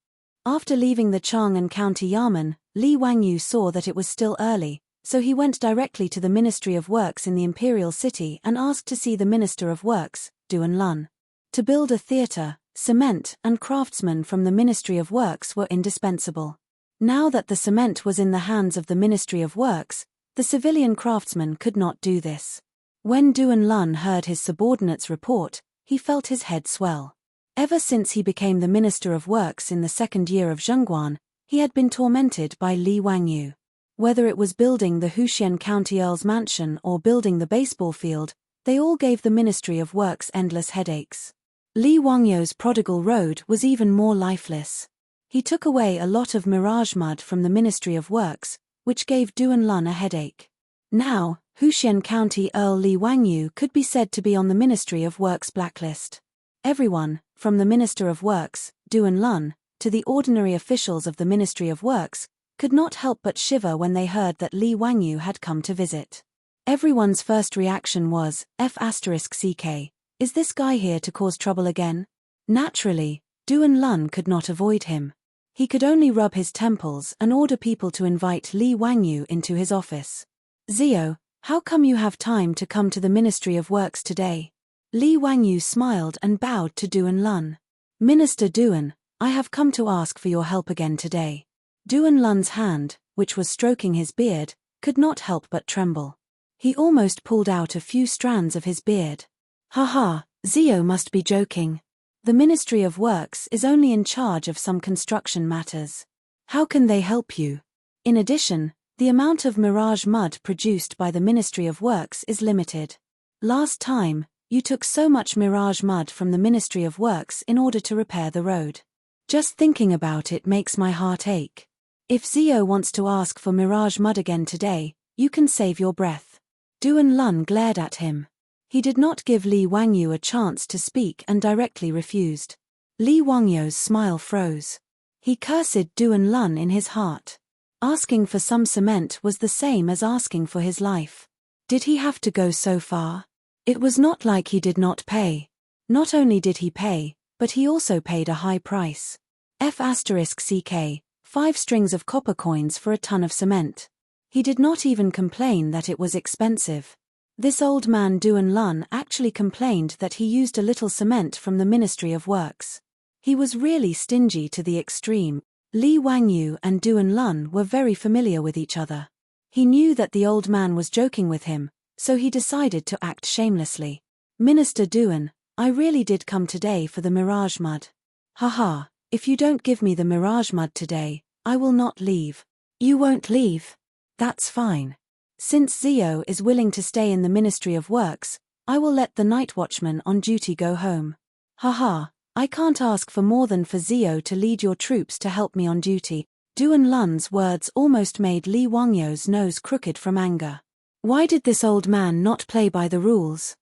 After leaving the Chang'an County Yamen, Li Wangyu saw that it was still early, so he went directly to the Ministry of Works in the Imperial City and asked to see the Minister of Works, Duan Lun. To build a theater, cement and craftsmen from the Ministry of Works were indispensable. Now that the cement was in the hands of the Ministry of Works, the civilian craftsmen could not do this. When Duan Lun heard his subordinate's report, he felt his head swell. Ever since he became the Minister of Works in the second year of Zhengguan, he had been tormented by Li Wangyu. Whether it was building the Huxian County Earl's mansion or building the baseball field, they all gave the Ministry of Works endless headaches. Li Wangyou's prodigal road was even more lifeless. He took away a lot of mirage mud from the Ministry of Works, which gave Duan Lun a headache. Now, Huxian County Earl Li Wangyou could be said to be on the Ministry of Works blacklist. Everyone, from the Minister of Works, Duan Lun, to the ordinary officials of the Ministry of Works, could not help but shiver when they heard that Li Wangyou had come to visit. Everyone's first reaction was, F***CK, is this guy here to cause trouble again? Naturally, Duan Lun could not avoid him. He could only rub his temples and order people to invite Li Wangyou into his office. Zio, how come you have time to come to the Ministry of Works today? Li Wangyou smiled and bowed to Duan Lun. Minister Duan, I have come to ask for your help again today. Duan Lun's hand, which was stroking his beard, could not help but tremble. He almost pulled out a few strands of his beard. Haha, Zio must be joking. The Ministry of Works is only in charge of some construction matters. How can they help you? In addition, the amount of mirage mud produced by the Ministry of Works is limited. Last time, you took so much mirage mud from the Ministry of Works in order to repair the road. Just thinking about it makes my heart ache. If Zio wants to ask for mirage mud again today, you can save your breath. Duan Lun glared at him. He did not give Li Wangyou a chance to speak and directly refused. Li Wangyou's smile froze. He cursed Duan Lun in his heart. Asking for some cement was the same as asking for his life. Did he have to go so far? It was not like he did not pay. Not only did he pay, but he also paid a high price. F***CK, 5 strings of copper coins for a ton of cement. He did not even complain that it was expensive. This old man Duan Lun actually complained that he used a little cement from the Ministry of Works. He was really stingy to the extreme. Li Wangyou and Duan Lun were very familiar with each other. He knew that the old man was joking with him, so he decided to act shamelessly. Minister Duan, I really did come today for the mirage mud. Haha, if you don't give me the mirage mud today, I will not leave. You won't leave? That's fine. Since Zio is willing to stay in the Ministry of Works, I will let the night watchman on duty go home. Haha, I can't ask for more than for Zio to lead your troops to help me on duty. Duan Lun's words almost made Li Wangyou's nose crooked from anger. Why did this old man not play by the rules?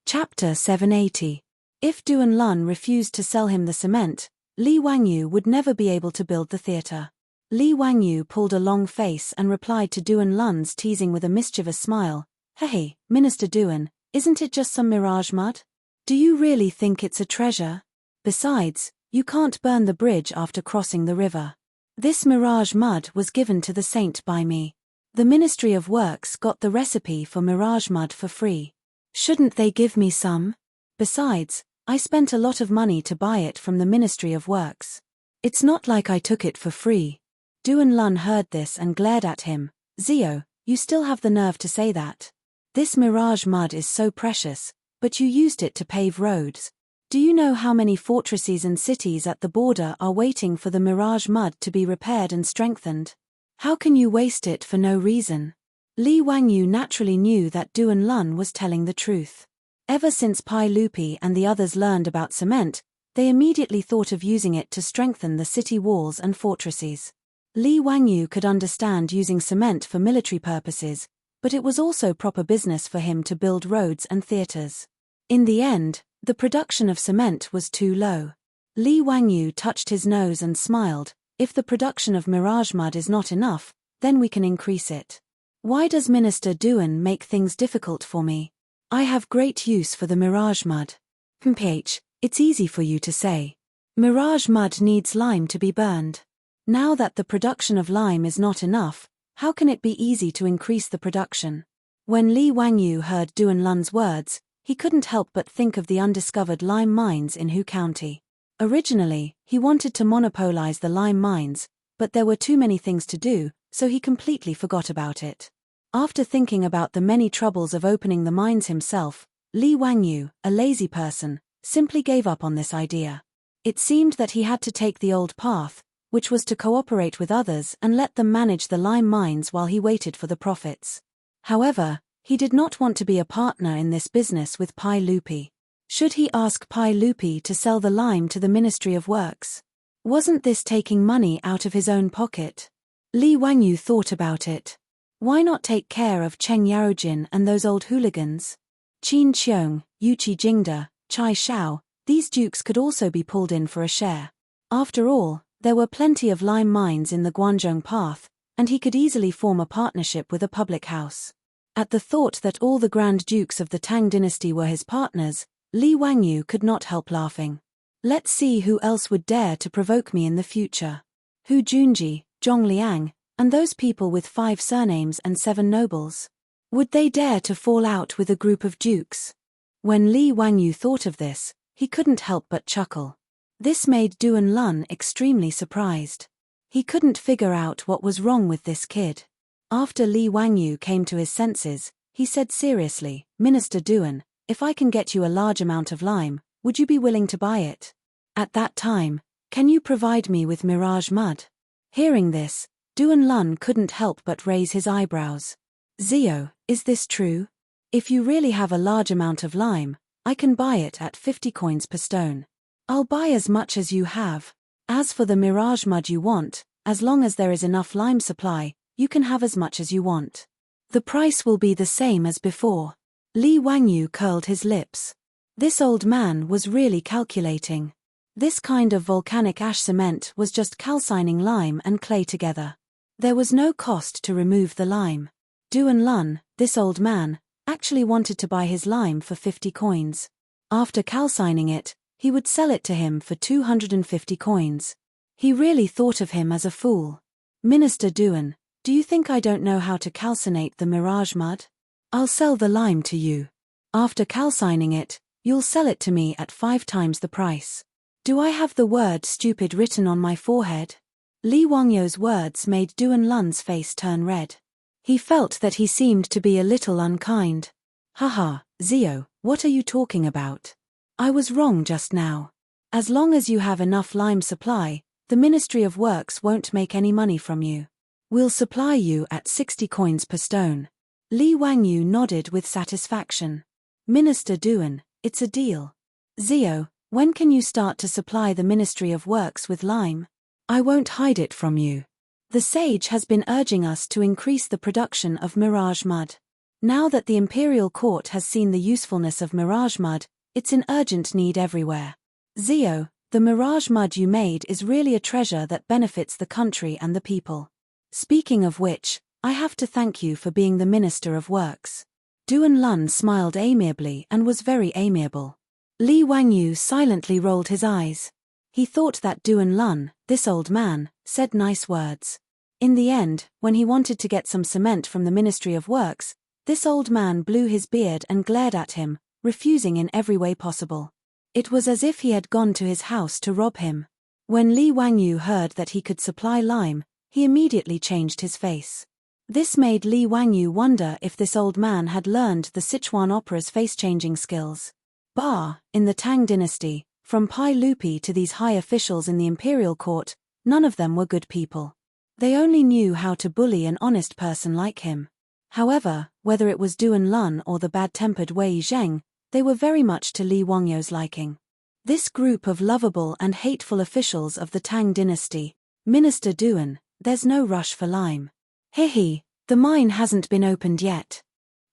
Chapter 780. If Duan Lun refused to sell him the cement, Li Wangyou would never be able to build the theater. Li Wangyou pulled a long face and replied to Duan Lun's teasing with a mischievous smile. Hey, Minister Duan, isn't it just some mirage mud? Do you really think it's a treasure? Besides, you can't burn the bridge after crossing the river. This mirage mud was given to the saint by me. The Ministry of Works got the recipe for mirage mud for free. Shouldn't they give me some? Besides, I spent a lot of money to buy it from the Ministry of Works. It's not like I took it for free. Duan Lun heard this and glared at him. Zio, you still have the nerve to say that? This mirage mud is so precious, but you used it to pave roads. Do you know how many fortresses and cities at the border are waiting for the mirage mud to be repaired and strengthened? How can you waste it for no reason? Li Wangyou naturally knew that Duan Lun was telling the truth. Ever since Pai Lupi and the others learned about cement, they immediately thought of using it to strengthen the city walls and fortresses. Li Wangyou could understand using cement for military purposes, but it was also proper business for him to build roads and theaters. In the end, the production of cement was too low. Li Wangyou touched his nose and smiled. If the production of mirage mud is not enough, then we can increase it. Why does Minister Duan make things difficult for me? I have great use for the mirage mud. It's easy for you to say. Mirage mud needs lime to be burned. Now that the production of lime is not enough, how can it be easy to increase the production? When Li Wangyou heard Duan Lun's words, he couldn't help but think of the undiscovered lime mines in Hu County. Originally, he wanted to monopolize the lime mines, but there were too many things to do, so he completely forgot about it. After thinking about the many troubles of opening the mines himself, Li Wangyou, a lazy person, simply gave up on this idea. It seemed that he had to take the old path, which was to cooperate with others and let them manage the lime mines while he waited for the profits. However, he did not want to be a partner in this business with Pai Lupi. Should he ask Pai Lupi to sell the lime to the Ministry of Works? Wasn't this taking money out of his own pocket? Li Wangyu thought about it. Why not take care of Cheng Yaojin and those old hooligans? Qin Qiong, Yuqi Jingda, Chai Shao, these dukes could also be pulled in for a share. After all, there were plenty of lime mines in the Guanzhong path, and he could easily form a partnership with a public house. At the thought that all the Grand Dukes of the Tang dynasty were his partners, Li Wangyu could not help laughing. Let's see who else would dare to provoke me in the future. Hu Junji, Zhong Liang, and those people with 5 surnames and 7 nobles. Would they dare to fall out with a group of dukes? When Li Wangyu thought of this, he couldn't help but chuckle. This made Duan Lun extremely surprised. He couldn't figure out what was wrong with this kid. After Li Wangyu came to his senses, he said seriously, "Minister Duan, if I can get you a large amount of lime, would you be willing to buy it? At that time, can you provide me with mirage mud?" Hearing this, Duan Lun couldn't help but raise his eyebrows. "Zio, is this true? If you really have a large amount of lime, I can buy it at 50 coins per stone. I'll buy as much as you have. As for the mirage mud you want, as long as there is enough lime supply, you can have as much as you want. The price will be the same as before." Li Wangyu curled his lips. This old man was really calculating. This kind of volcanic ash cement was just calcining lime and clay together. There was no cost to remove the lime. Duan Lun, this old man, actually wanted to buy his lime for 50 coins. After calcining it, he would sell it to him for 250 coins. He really thought of him as a fool. "Minister Duan, do you think I don't know how to calcinate the mirage mud? I'll sell the lime to you. After calcining it, you'll sell it to me at 5 times the price. Do I have the word stupid written on my forehead?" Li Wangyu's words made Duan Lun's face turn red. He felt that he seemed to be a little unkind. "Haha, Zio, what are you talking about? I was wrong just now. As long as you have enough lime supply, the Ministry of Works won't make any money from you. We'll supply you at 60 coins per stone." Li Wangyu nodded with satisfaction. "Minister Duan, it's a deal. Zio, when can you start to supply the Ministry of Works with lime? I won't hide it from you. The sage has been urging us to increase the production of mirage mud. Now that the imperial court has seen the usefulness of mirage mud, it's in urgent need everywhere. Zio, the mirage mud you made is really a treasure that benefits the country and the people. Speaking of which, I have to thank you for being the Minister of Works." Duan Lun smiled amiably and was very amiable. Li Wangyu silently rolled his eyes. He thought that Duan Lun, this old man, said nice words. In the end, when he wanted to get some cement from the Ministry of Works, this old man blew his beard and glared at him, refusing in every way possible. It was as if he had gone to his house to rob him. When Li Wangyu heard that he could supply lime, he immediately changed his face. This made Li Wangyu wonder if this old man had learned the Sichuan opera's face-changing skills. In the Tang dynasty, from Pai Lupi to these high officials in the imperial court, none of them were good people. They only knew how to bully an honest person like him. However, whether it was Duan Lun or the bad-tempered Wei Zheng, they were very much to Li Wangyu's liking. This group of lovable and hateful officials of the Tang dynasty, "Minister Duan, there's no rush for lime. Hehe, the mine hasn't been opened yet.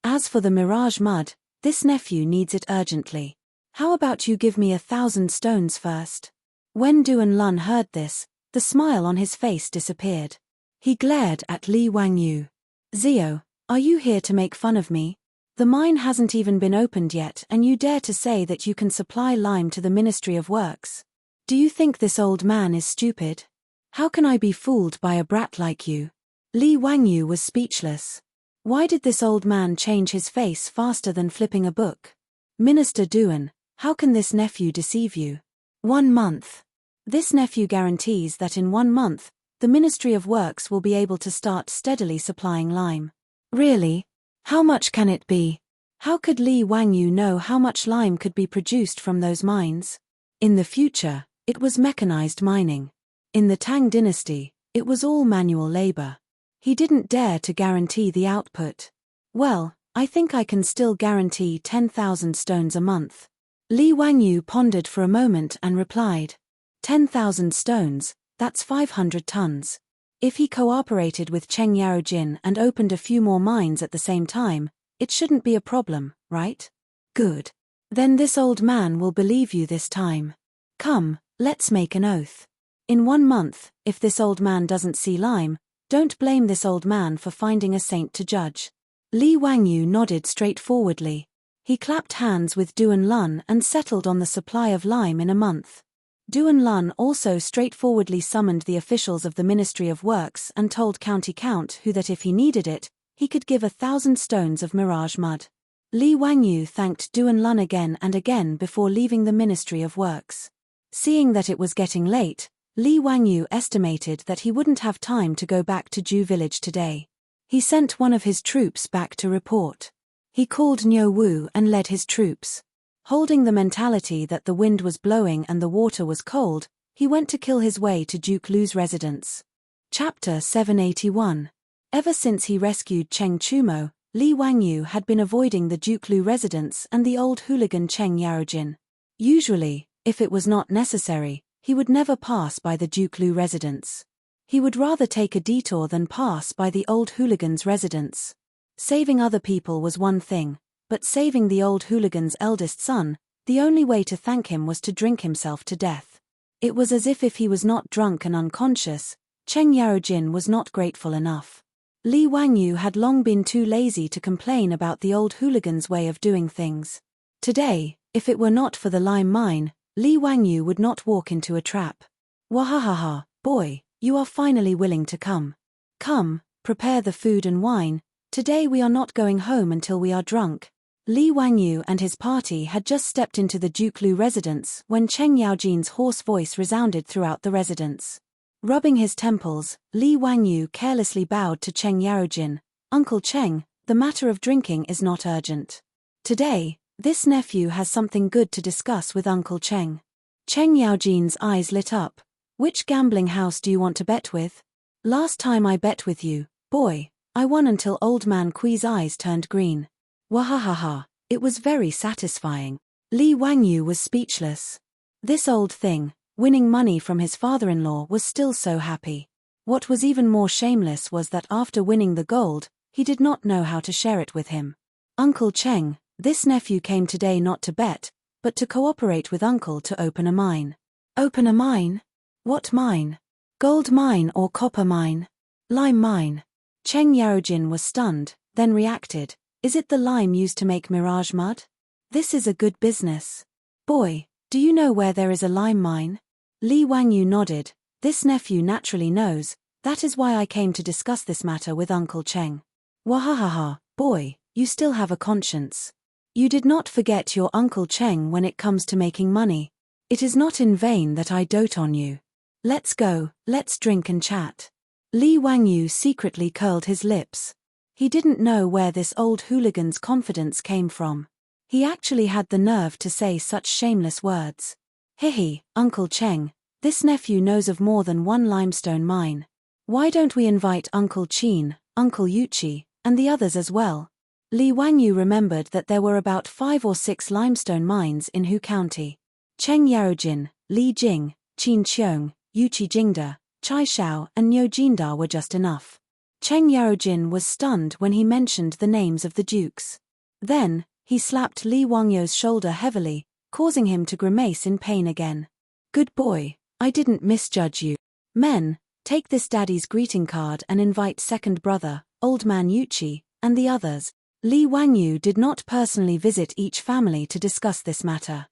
As for the mirage mud, this nephew needs it urgently. How about you give me 1,000 stones first?" When Duan Lun heard this, the smile on his face disappeared. He glared at Li Wangyu. "Zio, are you here to make fun of me? The mine hasn't even been opened yet and you dare to say that you can supply lime to the Ministry of Works? Do you think this old man is stupid? How can I be fooled by a brat like you?" Li Wangyu was speechless. Why did this old man change his face faster than flipping a book? "Minister Duan, how can this nephew deceive you? 1 month. This nephew guarantees that in 1 month, the Ministry of Works will be able to start steadily supplying lime." Really? How much can it be? How could Li Wangyu know how much lime could be produced from those mines? In the future, it was mechanized mining. In the Tang dynasty, it was all manual labor. He didn't dare to guarantee the output. Well, I think I can still guarantee 10,000 stones a month. Li Wangyu pondered for a moment and replied. 10,000 stones, that's 500 tons. If he cooperated with Cheng Yarojin and opened a few more mines at the same time, it shouldn't be a problem, right? Good. Then this old man will believe you this time. Come, let's make an oath. In 1 month, if this old man doesn't see lime, don't blame this old man for finding a saint to judge. Li Wangyu nodded straightforwardly. He clapped hands with Duan Lun and settled on the supply of lime in a month. Duan Lun also straightforwardly summoned the officials of the Ministry of Works and told County Count Hu that if he needed it, he could give 1,000 stones of mirage mud. Li Wangyu thanked Duan Lun again and again before leaving the Ministry of Works. Seeing that it was getting late, Li Wangyu estimated that he wouldn't have time to go back to Ju village today. He sent one of his troops back to report. He called Niu Wu and led his troops. Holding the mentality that the wind was blowing and the water was cold, he went to kill his way to Duke Lu's residence. Chapter 781. Ever since he rescued Cheng Chumo, Li Wangyu had been avoiding the Duke Lu residence and the old hooligan Cheng Yarojin. Usually, if it was not necessary, he would never pass by the Duke Lu residence. He would rather take a detour than pass by the old hooligan's residence. Saving other people was one thing, but saving the old hooligan's eldest son, the only way to thank him was to drink himself to death. It was as if he was not drunk and unconscious, Cheng Yarojin was not grateful enough. Li Wangyu had long been too lazy to complain about the old hooligan's way of doing things. Today, if it were not for the lime mine, Li Wangyu would not walk into a trap. Wahahaha, boy, you are finally willing to come. Come, prepare the food and wine. Today we are not going home until we are drunk. Li Wangyu and his party had just stepped into the Duke Lu residence when Cheng Yaojin's hoarse voice resounded throughout the residence. Rubbing his temples, Li Wangyu carelessly bowed to Cheng Yarojin. Uncle Cheng, the matter of drinking is not urgent. Today, this nephew has something good to discuss with Uncle Cheng. Cheng Yaojin's eyes lit up. Which gambling house do you want to bet with? Last time I bet with you, boy, I won until old man Kui's eyes turned green. Wahahaha, it was very satisfying. Li Wangyu was speechless. This old thing, winning money from his father-in-law, was still so happy. What was even more shameless was that after winning the gold, he did not know how to share it with him. Uncle Cheng, this nephew came today not to bet, but to cooperate with Uncle to open a mine. Open a mine? What mine? Gold mine or copper mine? Lime mine. Cheng Yarojin was stunned, then reacted. Is it the lime used to make mirage mud? This is a good business. Boy, do you know where there is a lime mine? Li Wangyu nodded. This nephew naturally knows, that is why I came to discuss this matter with Uncle Cheng. Wahahaha, boy, you still have a conscience. You did not forget your Uncle Cheng when it comes to making money. It is not in vain that I dote on you. Let's go, let's drink and chat. Li Wangyu secretly curled his lips. He didn't know where this old hooligan's confidence came from. He actually had the nerve to say such shameless words. Hihi, Uncle Cheng, this nephew knows of more than one limestone mine. Why don't we invite Uncle Chin, Uncle Yuchi, and the others as well? Li Wangyu remembered that there were about 5 or 6 limestone mines in Hu County. Cheng Yarojin, Li Jing, Qin Qiong, Yuchi Jingda, Chai Shao and Niu Jinda were just enough. Cheng Yarojin was stunned when he mentioned the names of the dukes. Then, he slapped Li Wangyu's shoulder heavily, causing him to grimace in pain again. Good boy, I didn't misjudge you. Men, take this daddy's greeting card and invite second brother, old man Yuchi, and the others. Li Wangyu did not personally visit each family to discuss this matter.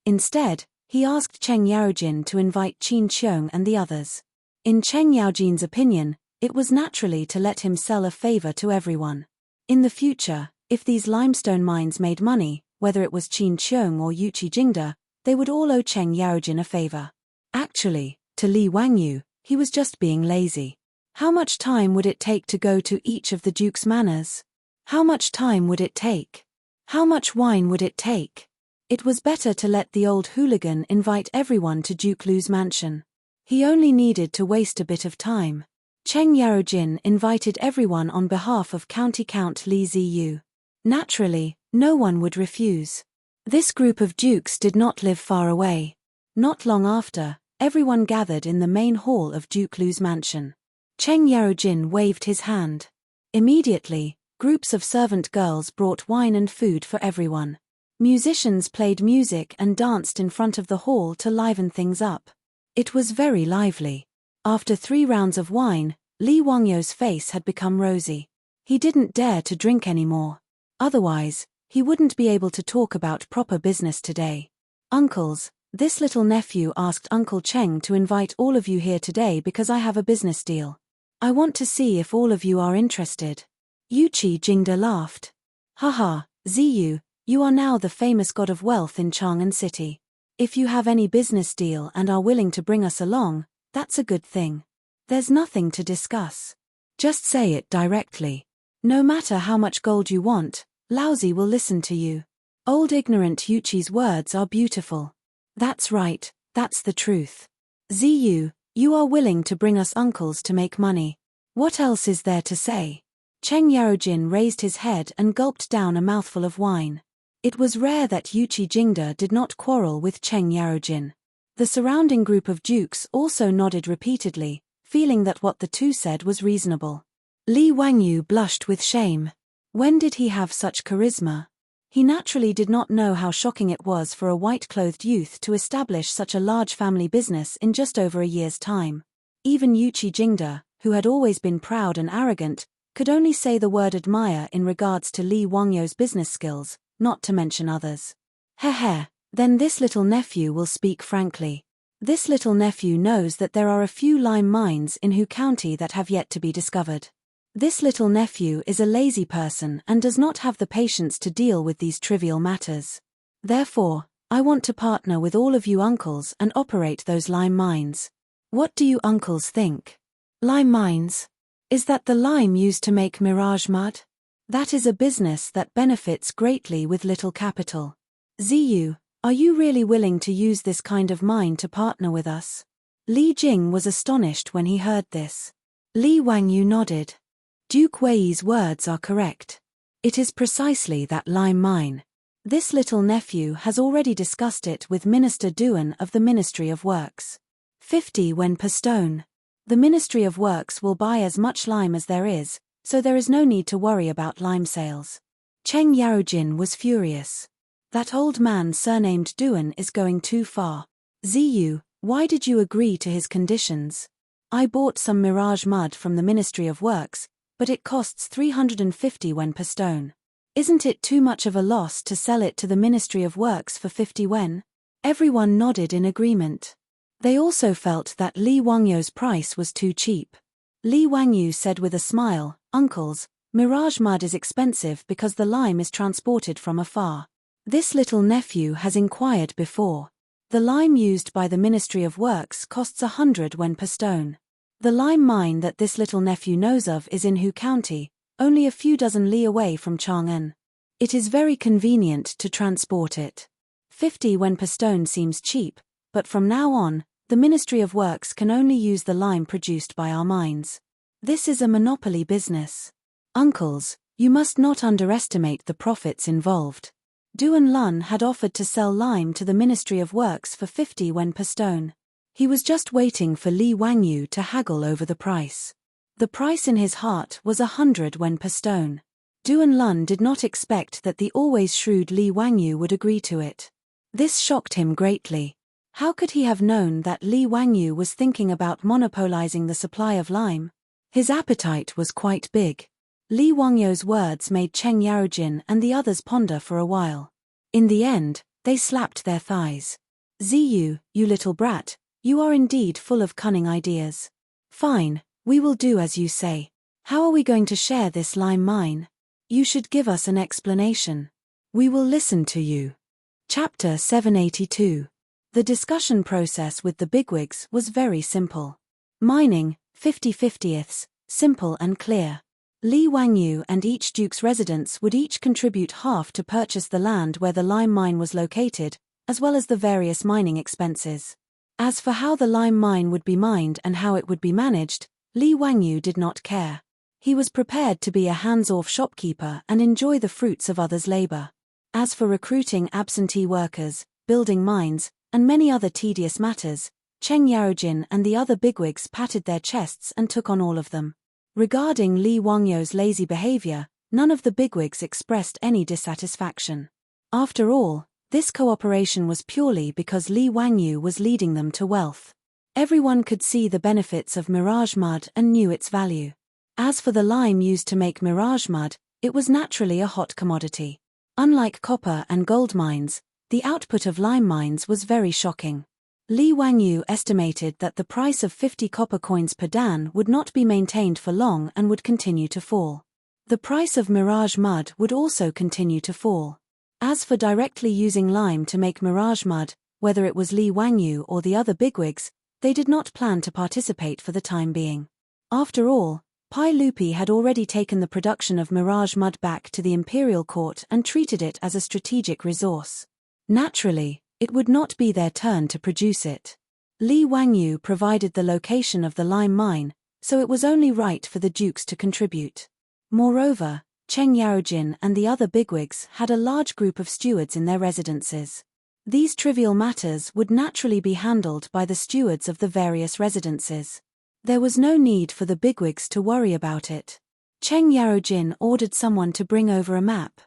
Instead, he asked Cheng Yarojin to invite Qin Qiong and the others. In Cheng Yaojin's opinion, it was naturally to let him sell a favor to everyone. In the future, if these limestone mines made money, whether it was Qin Qiong or Yuchi Jingda, they would all owe Cheng Yarojin a favor. Actually, to Li Wangyu, he was just being lazy. How much time would it take to go to each of the duke's manors? How much time would it take? How much wine would it take? It was better to let the old hooligan invite everyone to Duke Lu's mansion. He only needed to waste a bit of time. Cheng Yarojin invited everyone on behalf of County Count Li Ziyu. Naturally, no one would refuse. This group of dukes did not live far away. Not long after, everyone gathered in the main hall of Duke Lu's mansion. Cheng Yarojin waved his hand. Immediately, groups of servant girls brought wine and food for everyone. Musicians played music and danced in front of the hall to liven things up. It was very lively. After 3 rounds of wine, Li Wangyo's face had become rosy. He didn't dare to drink anymore. Otherwise, he wouldn't be able to talk about proper business today. Uncles, this little nephew asked Uncle Cheng to invite all of you here today because I have a business deal. I want to see if all of you are interested. Yuqi Jingda laughed. Haha, Ziyu, you are now the famous god of wealth in Chang'an City. If you have any business deal and are willing to bring us along, that's a good thing. There's nothing to discuss. Just say it directly. No matter how much gold you want, Laozi will listen to you. Old ignorant Yuqi's words are beautiful. That's right, that's the truth. Ziyu, you are willing to bring us uncles to make money. What else is there to say? Cheng Yarojin raised his head and gulped down a mouthful of wine. It was rare that Yuqi Jingda did not quarrel with Cheng Yarojin. The surrounding group of dukes also nodded repeatedly, feeling that what the two said was reasonable. Li Wangyu blushed with shame. When did he have such charisma? He naturally did not know how shocking it was for a white-clothed youth to establish such a large family business in just over a year's time. Even Yuqi Jingda, who had always been proud and arrogant, could only say the word admire in regards to Li Wangyo's business skills, not to mention others. Heh, then this little nephew will speak frankly. This little nephew knows that there are a few lime mines in Hu County that have yet to be discovered. This little nephew is a lazy person and does not have the patience to deal with these trivial matters. Therefore, I want to partner with all of you uncles and operate those lime mines. What do you uncles think? Lime mines? Is that the lime used to make mirage mud? That is a business that benefits greatly with little capital. Ziyu, are you really willing to use this kind of mine to partner with us? Li Jing was astonished when he heard this. Li Wangyu nodded. Duke Wei's words are correct. It is precisely that lime mine. This little nephew has already discussed it with Minister Duan of the Ministry of Works. 50 wen per stone. The Ministry of Works will buy as much lime as there is, so there is no need to worry about lime sales. Cheng Yarojin was furious. That old man surnamed Duan is going too far. Ziyu, why did you agree to his conditions? I bought some mirage mud from the Ministry of Works, but it costs 350 wen per stone. Isn't it too much of a loss to sell it to the Ministry of Works for 50 wen? Everyone nodded in agreement. They also felt that Li Wangyo's price was too cheap. Li Wangyu said with a smile, Uncles, mirage mud is expensive because the lime is transported from afar. This little nephew has inquired before. The lime used by the Ministry of Works costs 100 wen per stone. The lime mine that this little nephew knows of is in Hu County, only a few dozen li away from Chang'an. It is very convenient to transport it. 50 wen per stone seems cheap, but from now on, the Ministry of Works can only use the lime produced by our mines. This is a monopoly business. Uncles, you must not underestimate the profits involved. Duan Lun had offered to sell lime to the Ministry of Works for 50 wen per stone. He was just waiting for Li Wangyu to haggle over the price. The price in his heart was 100 wen per stone. Duan Lun did not expect that the always shrewd Li Wangyu would agree to it. This shocked him greatly. How could he have known that Li Wangyu was thinking about monopolizing the supply of lime? His appetite was quite big. Li Wangyo's words made Cheng Yarojin and the others ponder for a while. In the end, they slapped their thighs. Ziyu, you little brat, you are indeed full of cunning ideas. Fine, we will do as you say. How are we going to share this lime mine? You should give us an explanation. We will listen to you. Chapter 782. The discussion process with the bigwigs was very simple. Mining, 50/50ths, simple and clear. Li Wangyu and each duke's residents would each contribute half to purchase the land where the lime mine was located, as well as the various mining expenses. As for how the lime mine would be mined and how it would be managed, Li Wangyu did not care. He was prepared to be a hands-off shopkeeper and enjoy the fruits of others' labor. As for recruiting absentee workers, building mines, and many other tedious matters, Cheng Yarojin and the other bigwigs patted their chests and took on all of them. Regarding Li Wangyu's lazy behavior, none of the bigwigs expressed any dissatisfaction. After all, this cooperation was purely because Li Wangyu was leading them to wealth. Everyone could see the benefits of mirage mud and knew its value. As for the lime used to make mirage mud, it was naturally a hot commodity. Unlike copper and gold mines, the output of lime mines was very shocking. Li Wangyu estimated that the price of 50 copper coins per dan would not be maintained for long and would continue to fall. The price of mirage mud would also continue to fall. As for directly using lime to make mirage mud, whether it was Li Wangyu or the other bigwigs, they did not plan to participate for the time being. After all, Pai Lupi had already taken the production of mirage mud back to the imperial court and treated it as a strategic resource. Naturally, it would not be their turn to produce it. Li Wangyu provided the location of the lime mine, so it was only right for the dukes to contribute. Moreover, Cheng Yarojin and the other bigwigs had a large group of stewards in their residences. These trivial matters would naturally be handled by the stewards of the various residences. There was no need for the bigwigs to worry about it. Cheng Yarojin ordered someone to bring over a map.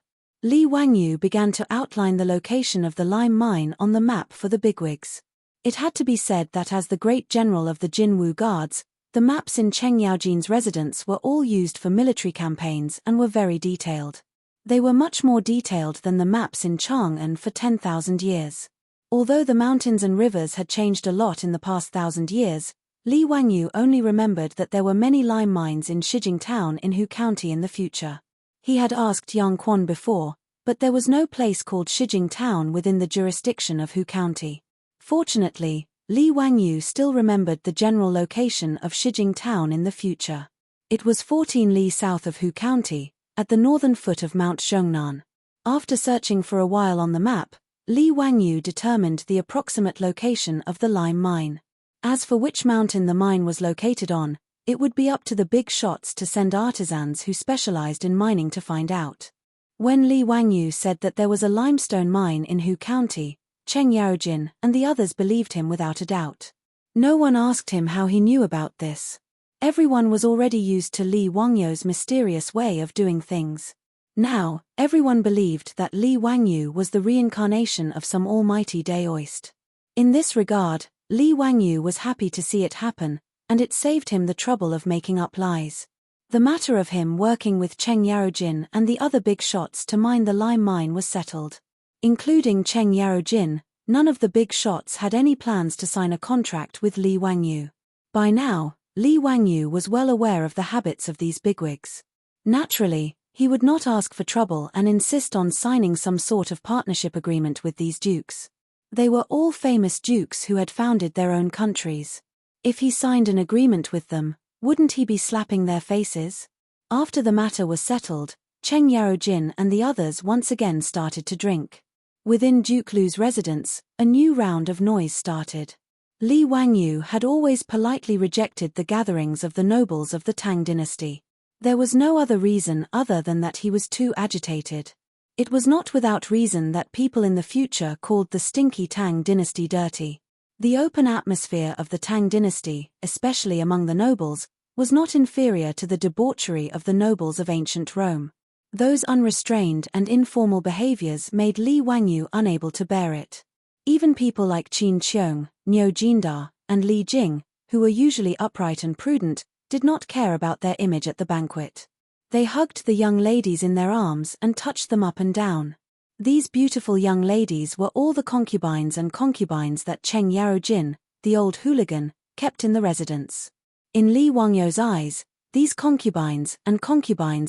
Li Wangyu began to outline the location of the lime mine on the map for the bigwigs. It had to be said that as the great general of the Jinwu Guards, the maps in Cheng Yaojin's residence were all used for military campaigns and were very detailed. They were much more detailed than the maps in Chang'an for 10,000 years. Although the mountains and rivers had changed a lot in the past 1,000 years, Li Wangyu only remembered that there were many lime mines in Shijing Town in Hu County in the future. He had asked Yang Quan before, but there was no place called Shijing Town within the jurisdiction of Hu County. Fortunately, Li Wangyu still remembered the general location of Shijing Town in the future. It was 14 li south of Hu County, at the northern foot of Mount Zhongnan. After searching for a while on the map, Li Wangyu determined the approximate location of the lime mine. As for which mountain the mine was located on, it would be up to the big shots to send artisans who specialized in mining to find out. When Li Wangyu said that there was a limestone mine in Hu County, Cheng Yarojin and the others believed him without a doubt. No one asked him how he knew about this. Everyone was already used to Li Wangyu's mysterious way of doing things. Now, everyone believed that Li Wangyu was the reincarnation of some almighty daoist. In this regard, Li Wangyu was happy to see it happen, and it saved him the trouble of making up lies. The matter of him working with Cheng Yarojin and the other big shots to mine the lime mine was settled. Including Cheng Yarojin, none of the big shots had any plans to sign a contract with Li Wangyu. By now, Li Wangyu was well aware of the habits of these bigwigs. Naturally, he would not ask for trouble and insist on signing some sort of partnership agreement with these dukes. They were all famous dukes who had founded their own countries. If he signed an agreement with them, wouldn't he be slapping their faces? After the matter was settled, Cheng Yarojin and the others once again started to drink. Within Duke Lu's residence, a new round of noise started. Li Wangyu had always politely rejected the gatherings of the nobles of the Tang dynasty. There was no other reason other than that he was too agitated. It was not without reason that people in the future called the stinky Tang dynasty dirty. The open atmosphere of the Tang dynasty, especially among the nobles, was not inferior to the debauchery of the nobles of ancient Rome. Those unrestrained and informal behaviors made Li Wangyu unable to bear it. Even people like Qin Qiong, Niu Jindar, and Li Jing, who were usually upright and prudent, did not care about their image at the banquet. They hugged the young ladies in their arms and touched them up and down. These beautiful young ladies were all the concubines that Cheng Yarojin, the old hooligan, kept in the residence. In Li Wangyu's eyes, these concubines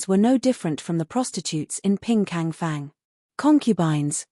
were no different from the prostitutes in Pingkang Fang. Concubines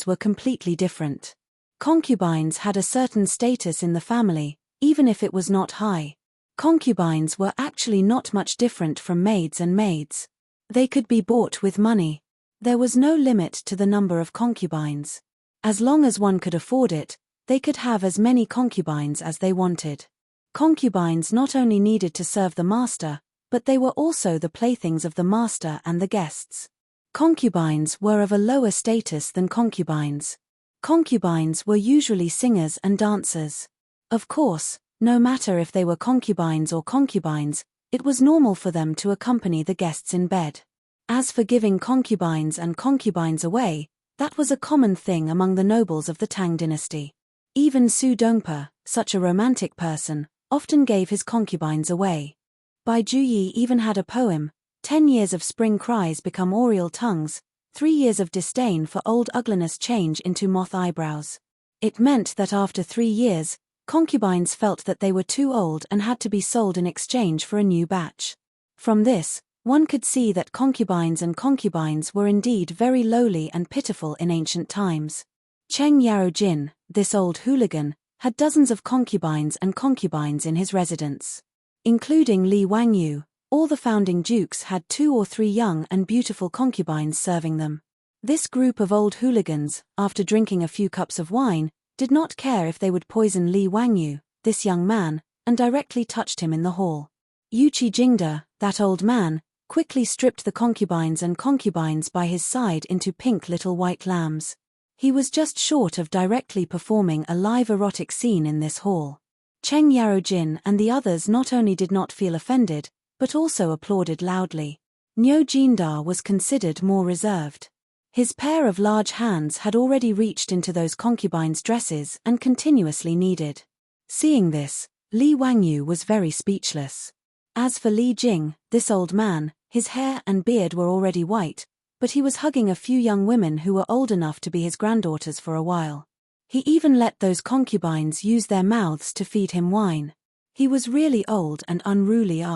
were completely different. Concubines had a certain status in the family, even if it was not high. Concubines were actually not much different from maids and maids. They could be bought with money. There was no limit to the number of concubines. As long as one could afford it, They could have as many concubines as they wanted. Concubines not only needed to serve the master, but they were also the playthings of the master and the guests. Concubines were of a lower status than concubines. Concubines were usually singers and dancers. Of course, no matter if they were concubines or concubines, it was normal for them to accompany the guests in bed. As for giving concubines and concubines away, that was a common thing among the nobles of the Tang dynasty. Even Su Dongpa, such a romantic person, often gave his concubines away. Bai Juyi even had a poem, 10 years of spring cries become oriole tongues, 3 years of disdain for old ugliness change into moth eyebrows. It meant that after 3 years, concubines felt that they were too old and had to be sold in exchange for a new batch. From this, one could see that concubines and concubines were indeed very lowly and pitiful in ancient times. Cheng Yarojin, this old hooligan, had dozens of concubines and concubines in his residence. Including Li Wangyu, all the founding dukes had 2 or 3 young and beautiful concubines serving them. This group of old hooligans, after drinking a few cups of wine, did not care if they would poison Li Wangyu, this young man, and directly touched him in the hall. Yuqi Jingda, that old man, quickly stripped the concubines and concubines by his side into pink little white lambs. He was just short of directly performing a live erotic scene in this hall. Cheng Yarojin and the others not only did not feel offended, but also applauded loudly. Niu Jindar was considered more reserved. His pair of large hands had already reached into those concubines' dresses and continuously kneaded. Seeing this, Li Wangyu was very speechless. As for Li Jing, this old man, his hair and beard were already white, but he was hugging a few young women who were old enough to be his granddaughters for a while. He even let those concubines use their mouths to feed him wine. He was really old and unruly.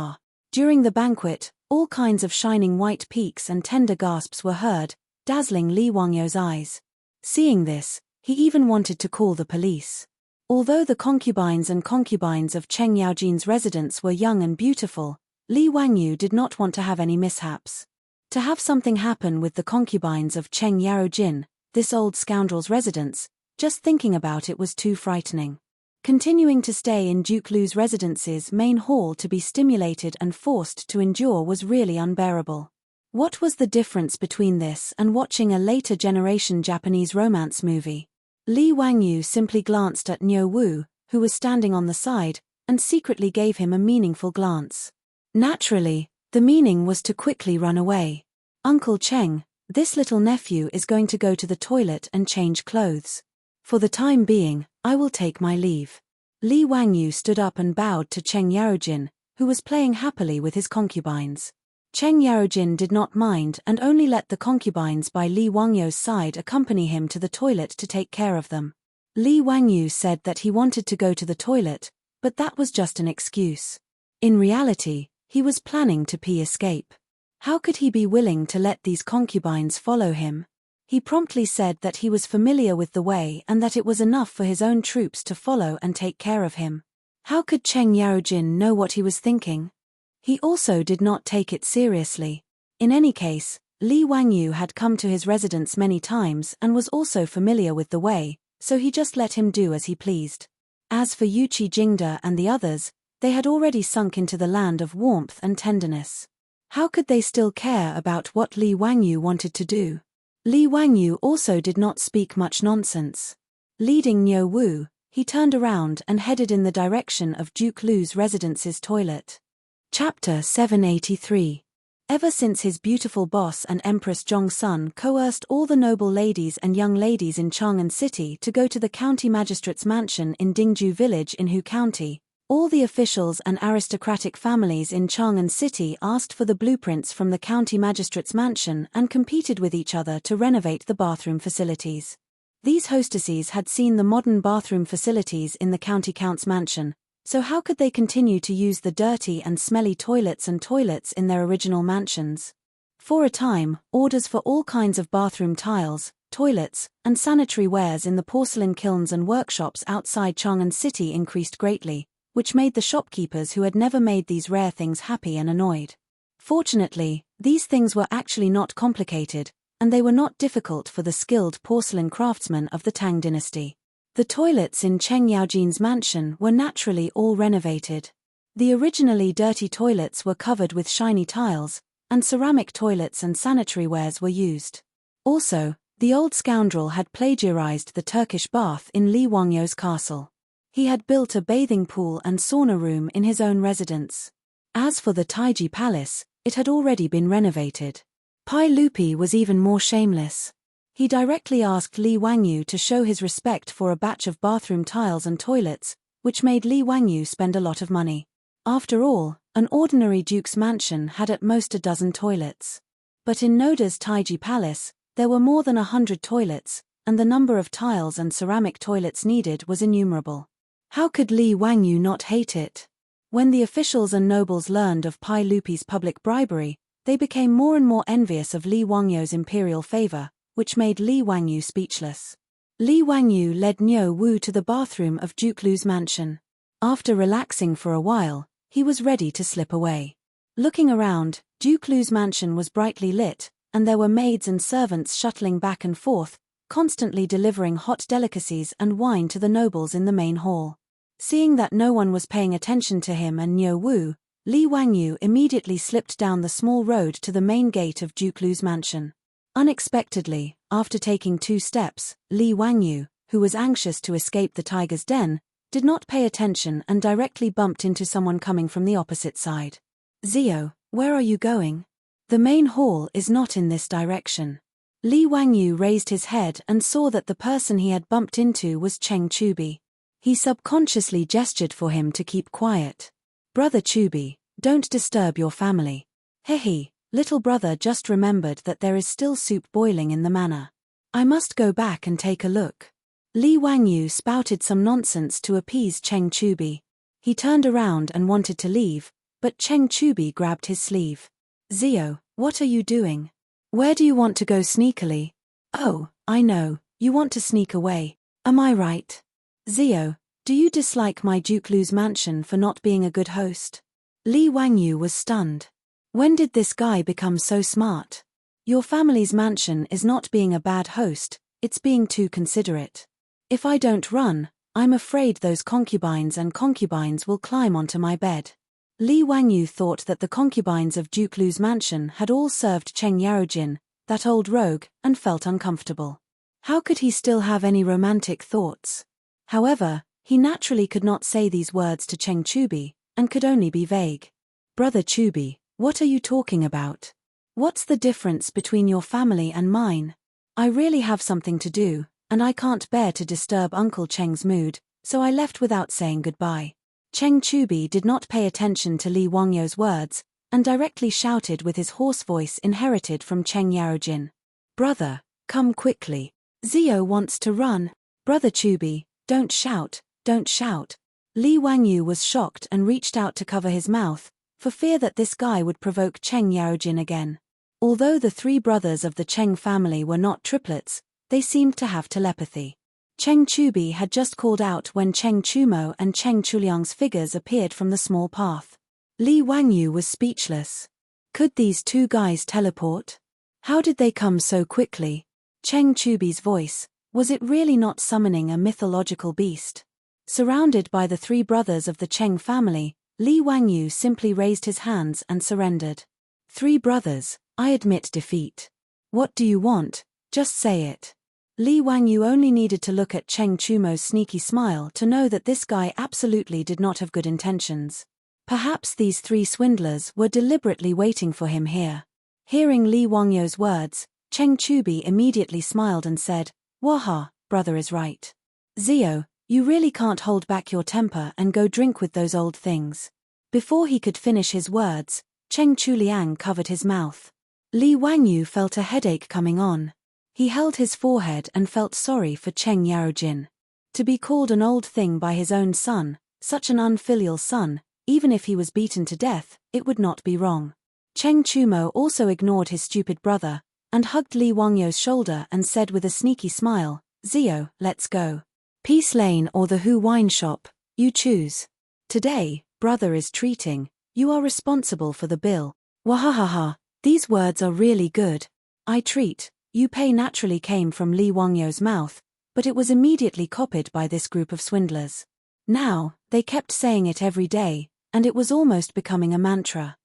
During the banquet, all kinds of shining white peaks and tender gasps were heard, dazzling Li Wangyu's eyes. Seeing this, he even wanted to call the police. Although the concubines and concubines of Cheng Yaojin's residence were young and beautiful, Li Wangyu did not want to have any mishaps. To have something happen with the concubines of Cheng Yarojin, this old scoundrel's residence, just thinking about it was too frightening. Continuing to stay in Duke Lu's residence's main hall to be stimulated and forced to endure was really unbearable. What was the difference between this and watching a later generation Japanese romance movie? Li Wangyu simply glanced at Niu Wu, who was standing on the side, and secretly gave him a meaningful glance. Naturally, the meaning was to quickly run away. Uncle Cheng, this little nephew is going to go to the toilet and change clothes. For the time being, I will take my leave. Li Wangyu stood up and bowed to Cheng Yarojin, who was playing happily with his concubines. Cheng Yarojin did not mind and only let the concubines by Li Wangyu's side accompany him to the toilet to take care of them. Li Wangyu said that he wanted to go to the toilet, but that was just an excuse. In reality, he was planning to escape. How could he be willing to let these concubines follow him? He promptly said that he was familiar with the way and that it was enough for his own troops to follow and take care of him. How could Cheng Yarojin know what he was thinking? He also did not take it seriously. In any case, Li Wangyu had come to his residence many times and was also familiar with the way, so he just let him do as he pleased. As for Yuqi Jingda and the others, they had already sunk into the land of warmth and tenderness. How could they still care about what Li Wangyu wanted to do? Li Wangyu also did not speak much nonsense. Leading Niu Wu, he turned around and headed in the direction of Duke Lu's residence's toilet. Chapter 783. Ever since his beautiful boss and Empress Zhongsun coerced all the noble ladies and young ladies in Chang'an City to go to the county magistrate's mansion in Dingju village in Hu County, all the officials and aristocratic families in Chang'an City asked for the blueprints from the county magistrate's mansion and competed with each other to renovate the bathroom facilities. These hostesses had seen the modern bathroom facilities in the county count's mansion, so how could they continue to use the dirty and smelly toilets in their original mansions? For a time, orders for all kinds of bathroom tiles, toilets, and sanitary wares in the porcelain kilns and workshops outside Chang'an City increased greatly, which made the shopkeepers who had never made these rare things happy and annoyed. Fortunately, these things were actually not complicated, and they were not difficult for the skilled porcelain craftsmen of the Tang dynasty. The toilets in Cheng Yaojin's mansion were naturally all renovated. The originally dirty toilets were covered with shiny tiles, and ceramic toilets and sanitary wares were used. Also, the old scoundrel had plagiarized the Turkish bath in Li Wangyou's castle. He had built a bathing pool and sauna room in his own residence. As for the Taiji Palace, it had already been renovated. Pai Lupi was even more shameless. He directly asked Li Wangyou to show his respect for a batch of bathroom tiles and toilets, which made Li Wangyou spend a lot of money. After all, an ordinary duke's mansion had at most a dozen toilets. But in Noda's Taiji Palace, there were more than 100 toilets, and the number of tiles and ceramic toilets needed was innumerable. How could Li Wangyou not hate it? When the officials and nobles learned of Pai Lupi's public bribery, they became more and more envious of Li Wangyou's imperial favor, which made Li Wangyou speechless. Li Wangyou led Niu Wu to the bathroom of Duke Lu's mansion. After relaxing for a while, he was ready to slip away. Looking around, Duke Lu's mansion was brightly lit, and there were maids and servants shuttling back and forth, constantly delivering hot delicacies and wine to the nobles in the main hall. Seeing that no one was paying attention to him and Niu Wu, Li Wangyou immediately slipped down the small road to the main gate of Duke Lu's mansion. Unexpectedly, after taking 2 steps, Li Wangyou, who was anxious to escape the tiger's den, did not pay attention and directly bumped into someone coming from the opposite side. "Zio, where are you going? The main hall is not in this direction." Li Wangyou raised his head and saw that the person he had bumped into was Cheng Chubi. He subconsciously gestured for him to keep quiet. "Brother Chubi, don't disturb your family." "Hehe, little brother just remembered that there is still soup boiling in the manor. I must go back and take a look." Li Wangyou spouted some nonsense to appease Cheng Chubi. He turned around and wanted to leave, but Cheng Chubi grabbed his sleeve. "Zio, what are you doing? Where do you want to go sneakily?" "Oh, I know, you want to sneak away. Am I right? Zio, do you dislike my Duke Lu's mansion for not being a good host?" Li Wangyou was stunned. When did this guy become so smart? Your family's mansion is not being a bad host, it's being too considerate. If I don't run, I'm afraid those concubines will climb onto my bed. Li Wangyou thought that the concubines of Duke Lu's mansion had all served Cheng Yaojin, that old rogue, and felt uncomfortable. How could he still have any romantic thoughts? However, he naturally could not say these words to Cheng Chubi, and could only be vague. "Brother Chubi, what are you talking about? What's the difference between your family and mine? I really have something to do, and I can't bear to disturb Uncle Cheng's mood, so I left without saying goodbye." Cheng Chubi did not pay attention to Li Wangyou's words, and directly shouted with his hoarse voice inherited from Cheng Yaojin. "Brother, come quickly. Zio wants to run." "Brother Chubi, don't shout, don't shout." Li Wangyou was shocked and reached out to cover his mouth, for fear that this guy would provoke Cheng Yaojin again. Although the 3 brothers of the Cheng family were not triplets, they seemed to have telepathy. Cheng Chubi had just called out when Cheng Chumo and Cheng Chuliang's figures appeared from the small path. Li Wangyou was speechless. Could these 2 guys teleport? How did they come so quickly? Cheng Chubi's voice, was it really not summoning a mythological beast? Surrounded by the 3 brothers of the Cheng family, Li Wangyou simply raised his hands and surrendered. "3 brothers, I admit defeat. What do you want? Just say it." Li Wangyou only needed to look at Cheng Chumo's sneaky smile to know that this guy absolutely did not have good intentions. Perhaps these 3 swindlers were deliberately waiting for him here. Hearing Li Wangyou's words, Cheng Chubi immediately smiled and said, "Waha, brother is right. Zio, you really can't hold back your temper and go drink with those old things." Before he could finish his words, Cheng Chuliang covered his mouth. Li Wangyou felt a headache coming on. He held his forehead and felt sorry for Cheng Yaojin. To be called an old thing by his own son, such an unfilial son, even if he was beaten to death, it would not be wrong. Cheng Chumo also ignored his stupid brother, and hugged Li Wangyou's shoulder and said with a sneaky smile, "Zio, let's go. Peace Lane or the Hu Wine Shop, you choose. Today, brother is treating, you are responsible for the bill." Wahahaha, these words are really good. "I treat, you pay" naturally came from Li Wangyou's mouth, but it was immediately copied by this group of swindlers. Now, they kept saying it every day, and it was almost becoming a mantra.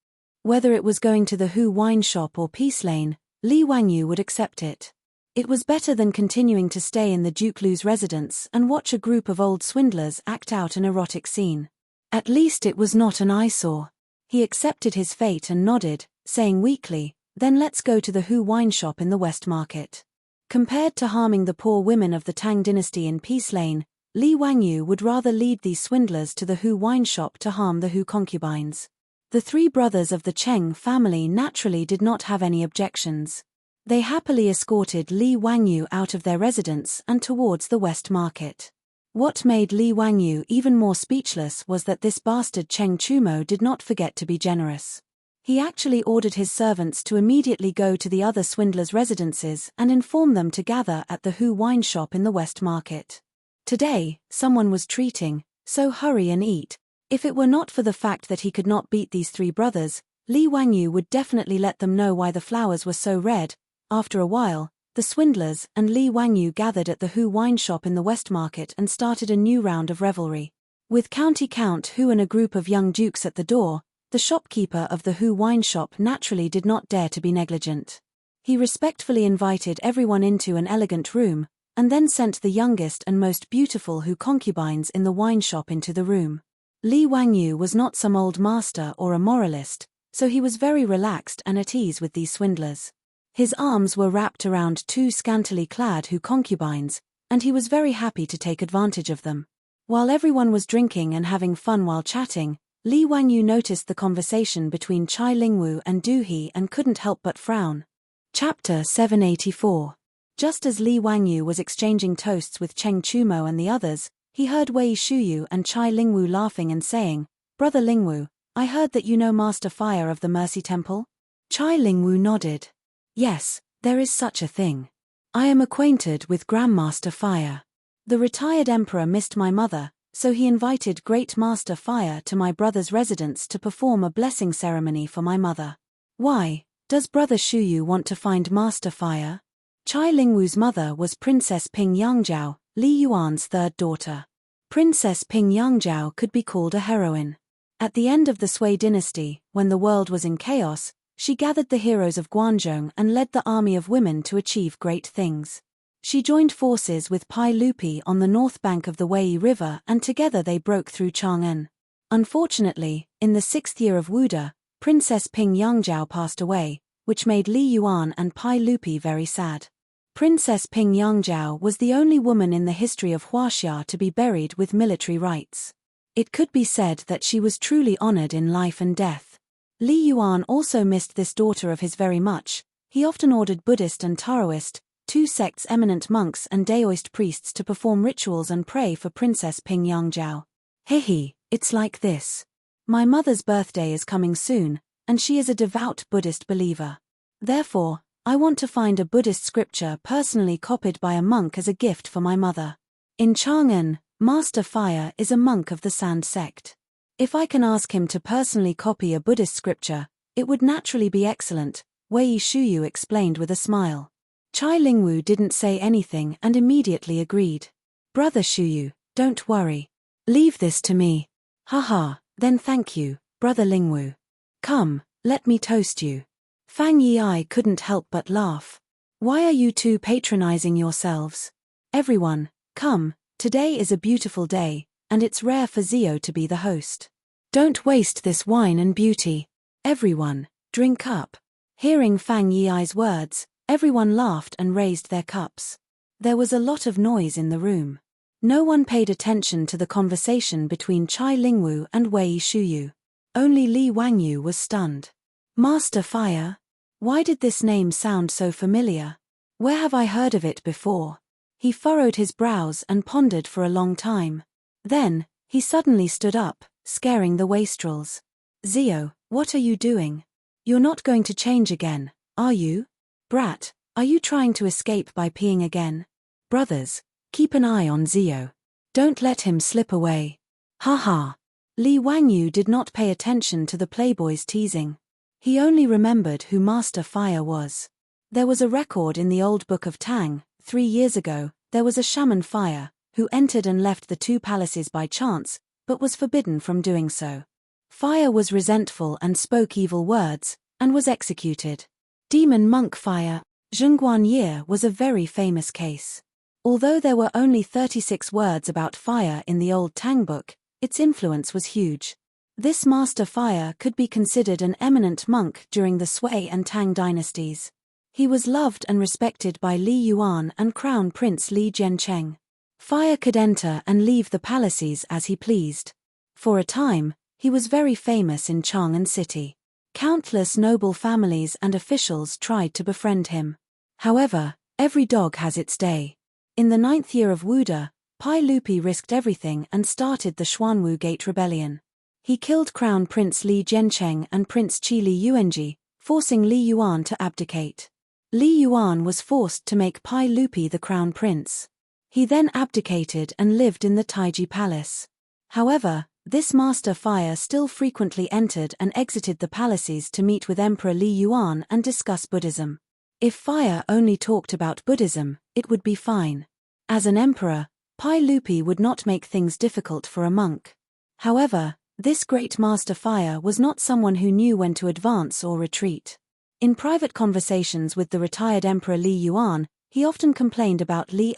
Whether it was going to the Hu wine shop or Peace Lane, Li Wangyu would accept it. It was better than continuing to stay in the Duke Lu's residence and watch a group of old swindlers act out an erotic scene. At least it was not an eyesore. He accepted his fate and nodded, saying weakly, "Then let's go to the Hu wine shop in the West Market." Compared to harming the poor women of the Tang dynasty in Peace Lane, Li Wangyu would rather lead these swindlers to the Hu wine shop to harm the Hu concubines. The three brothers of the Cheng family naturally did not have any objections. They happily escorted Li Wangyu out of their residence and towards the West Market. What made Li Wangyu even more speechless was that this bastard Cheng Chumo did not forget to be generous. He actually ordered his servants to immediately go to the other swindlers' residences and inform them to gather at the Hu wine shop in the West Market. Today, someone was treating, so hurry and eat. If it were not for the fact that he could not beat these three brothers, Li Wangyu would definitely let them know why the flowers were so red. After a while, the swindlers and Li Wangyu gathered at the Hu wine shop in the West Market and started a new round of revelry. With County Count Hu and a group of young dukes at the door, the shopkeeper of the Hu wine shop naturally did not dare to be negligent. He respectfully invited everyone into an elegant room, and then sent the youngest and most beautiful Hu concubines in the wine shop into the room. Li Wangyu was not some old master or a moralist, so he was very relaxed and at ease with these swindlers. His arms were wrapped around two scantily clad Hu concubines, and he was very happy to take advantage of them. While everyone was drinking and having fun while chatting, Li Wangyu noticed the conversation between Chai Lingwu and Du He and couldn't help but frown. Chapter 784. Just as Li Wangyu was exchanging toasts with Cheng Chumo and the others, he heard Wei Shuyu and Chai Lingwu laughing and saying, "Brother Lingwu, I heard that you know Master Fire of the Mercy Temple?" Chai Lingwu nodded. "Yes, there is such a thing. I am acquainted with Grandmaster Fire. The retired emperor missed my mother, so he invited Great Master Fire to my brother's residence to perform a blessing ceremony for my mother. Why, does Brother Shuyu want to find Master Fire?" Chai Lingwu's mother was Princess Ping Yangzhao, Li Yuan's third daughter. Princess Ping Yangzhao could be called a heroine. At the end of the Sui dynasty, when the world was in chaos, she gathered the heroes of Guanzhong and led the army of women to achieve great things. She joined forces with Pai Lupi on the north bank of the Wei River and together they broke through Chang'an. Unfortunately, in the 6th year of Wuda, Princess Ping Yangzhao passed away, which made Li Yuan and Pai Lupi very sad. Princess Ping Yangzhao was the only woman in the history of Huaxia to be buried with military rites. It could be said that she was truly honored in life and death. Li Yuan also missed this daughter of his very much. He often ordered Buddhist and Taoist, two sects' eminent monks and Daoist priests to perform rituals and pray for Princess Ping Yangzhao. "Hehe, it's like this. My mother's birthday is coming soon, and she is a devout Buddhist believer. Therefore, I want to find a Buddhist scripture personally copied by a monk as a gift for my mother. In Chang'an, Master Fire is a monk of the Sand sect. If I can ask him to personally copy a Buddhist scripture, it would naturally be excellent," Wei Shuyu explained with a smile. Chai Lingwu didn't say anything and immediately agreed. "Brother Shuyu, don't worry. Leave this to me." "Haha, then thank you, Brother Lingwu. Come, let me toast you." Fang Yi couldn't help but laugh. "Why are you two patronizing yourselves? Everyone, come, today is a beautiful day, and it's rare for Zio to be the host. Don't waste this wine and beauty. Everyone, drink up." Hearing Fang Yi's words, everyone laughed and raised their cups. There was a lot of noise in the room. No one paid attention to the conversation between Chai Lingwu and Wei Shuyu. Only Li Wangyu was stunned. "Master Fire? Why did this name sound so familiar? Where have I heard of it before?" He furrowed his brows and pondered for a long time. Then, he suddenly stood up, scaring the wastrels. "Zio, what are you doing? You're not going to change again, are you? Brat, are you trying to escape by peeing again? Brothers, keep an eye on Zio. Don't let him slip away." "Ha." Li Wangyu did not pay attention to the playboy's teasing. He only remembered who Master Fire was. There was a record in the old book of Tang, 3 years ago, There was a shaman Fire, who entered and left the two palaces by chance, but was forbidden from doing so. Fire was resentful and spoke evil words, and was executed. Demon monk Fire, Zhengguan Ye, was a very famous case. Although there were only 36 words about fire in the old Tang book, its influence was huge. This master Fire could be considered an eminent monk during the Sui and Tang dynasties. He was loved and respected by Li Yuan and Crown Prince Li Jiancheng. Fire could enter and leave the palaces as he pleased. For a time, he was very famous in Chang'an city. Countless noble families and officials tried to befriend him. However, every dog has its day. In the 9th year of Wuda, Pai Lupi risked everything and started the Xuanwu Gate Rebellion. He killed Crown Prince Li Jiancheng and Prince Qi Li Yuanji, forcing Li Yuan to abdicate. Li Yuan was forced to make Pai Lupi the crown prince. He then abdicated and lived in the Taiji Palace. However, this master Fire still frequently entered and exited the palaces to meet with Emperor Li Yuan and discuss Buddhism. If Fire only talked about Buddhism, it would be fine. As an emperor, Pai Lupi would not make things difficult for a monk. However, this great master Fire was not someone who knew when to advance or retreat. In private conversations with the retired Emperor Li Yuan, he often complained about Li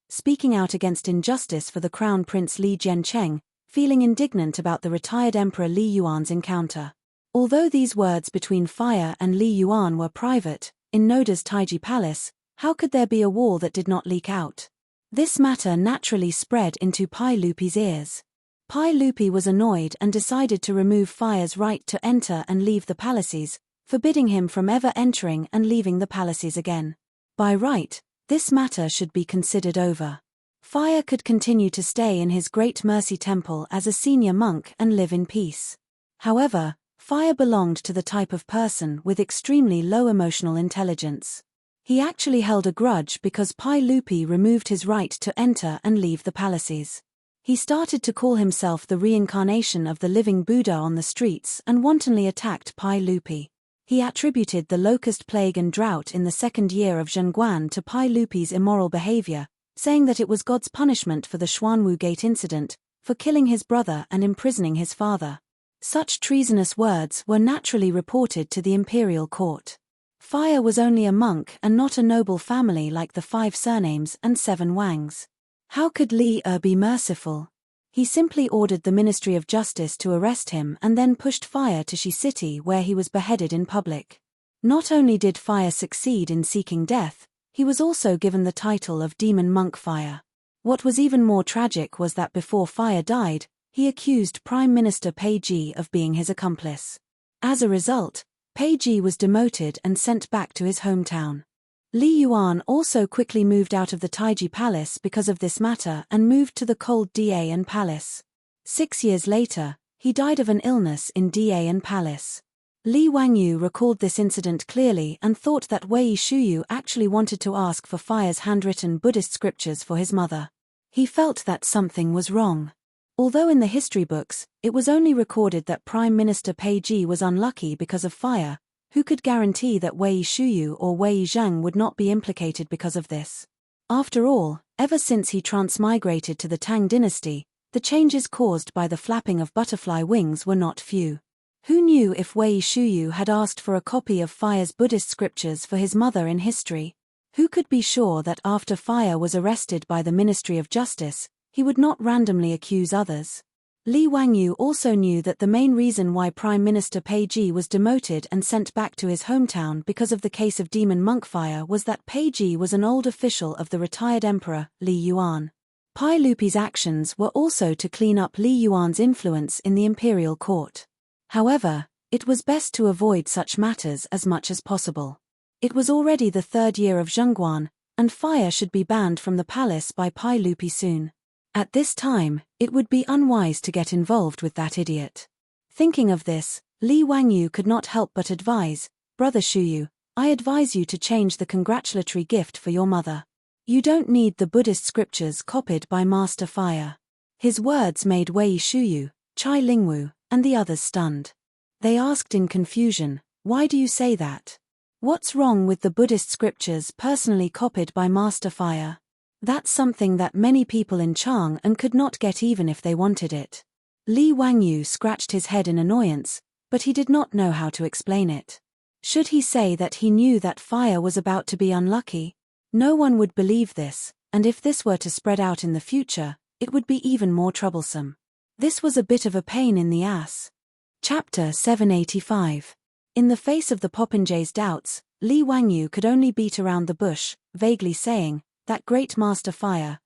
speaking out against injustice for the Crown Prince Li Jiancheng, feeling indignant about the retired Emperor Li Yuan's encounter. Although these words between Fire and Li Yuan were private, in Noda's Taiji Palace, how could there be a war that did not leak out? This matter naturally spread into Pai Lupi's ears. Pai Lupi was annoyed and decided to remove Fire's right to enter and leave the palaces, forbidding him from ever entering and leaving the palaces again. By right, this matter should be considered over. Fire could continue to stay in his Great Mercy Temple as a senior monk and live in peace. However, Fire belonged to the type of person with extremely low emotional intelligence. He actually held a grudge because Pai Lupi removed his right to enter and leave the palaces. He started to call himself the reincarnation of the living Buddha on the streets and wantonly attacked Pai Lupi. He attributed the locust plague and drought in the 2nd year of Zhengguan to Pai Lupi's immoral behavior, saying that it was God's punishment for the Xuanwu Gate incident, for killing his brother and imprisoning his father. Such treasonous words were naturally reported to the imperial court. Fire was only a monk and not a noble family like the 5 surnames and 7 Wangs. How could Li be merciful? He simply ordered the Ministry of Justice to arrest him and then pushed Fire to Shi City where he was beheaded in public. Not only did Fire succeed in seeking death, he was also given the title of Demon Monk Fire. What was even more tragic was that before Fire died, he accused Prime Minister Pei Ji of being his accomplice. As a result, Pei Ji was demoted and sent back to his hometown. Li Yuan also quickly moved out of the Taiji Palace because of this matter and moved to the cold Dian Palace. 6 years later, he died of an illness in Dian Palace. Li Wangyu recalled this incident clearly and thought that Wei Shuyu actually wanted to ask for Fire's handwritten Buddhist scriptures for his mother. He felt that something was wrong. Although in the history books, it was only recorded that Prime Minister Pei Ji was unlucky because of Fire, who could guarantee that Wei Shuyu or Wei Zhang would not be implicated because of this? After all, ever since he transmigrated to the Tang dynasty, the changes caused by the flapping of butterfly wings were not few. Who knew if Wei Shuyu had asked for a copy of Fire's Buddhist scriptures for his mother in history? Who could be sure that after Fire was arrested by the Ministry of Justice, he would not randomly accuse others? Li Wangyu also knew that the main reason why Prime Minister Pei Ji was demoted and sent back to his hometown because of the case of Demon Monk Fire was that Pei Ji was an old official of the retired emperor, Li Yuan. Pai Lupi's actions were also to clean up Li Yuan's influence in the imperial court. However, it was best to avoid such matters as much as possible. It was already the 3rd year of Zhengguan, and Fire should be banned from the palace by Pai Lupi soon. At this time, it would be unwise to get involved with that idiot. Thinking of this, Li Wangyu could not help but advise, Brother Shuyu, I advise you to change the congratulatory gift for your mother. You don't need the Buddhist scriptures copied by Master Fire. His words made Wei Shuyu, Chai Lingwu, and the others stunned. They asked in confusion, why do you say that? What's wrong with the Buddhist scriptures personally copied by Master Fire? That's something that many people in Chang'an could not get even if they wanted it. Li Wangyu scratched his head in annoyance, but he did not know how to explain it. Should he say that he knew that fire was about to be unlucky? No one would believe this, and if this were to spread out in the future, it would be even more troublesome. This was a bit of a pain in the ass. Chapter 785. In the face of the popinjay's doubts, Li Wangyu could only beat around the bush, vaguely saying, "That great master fire,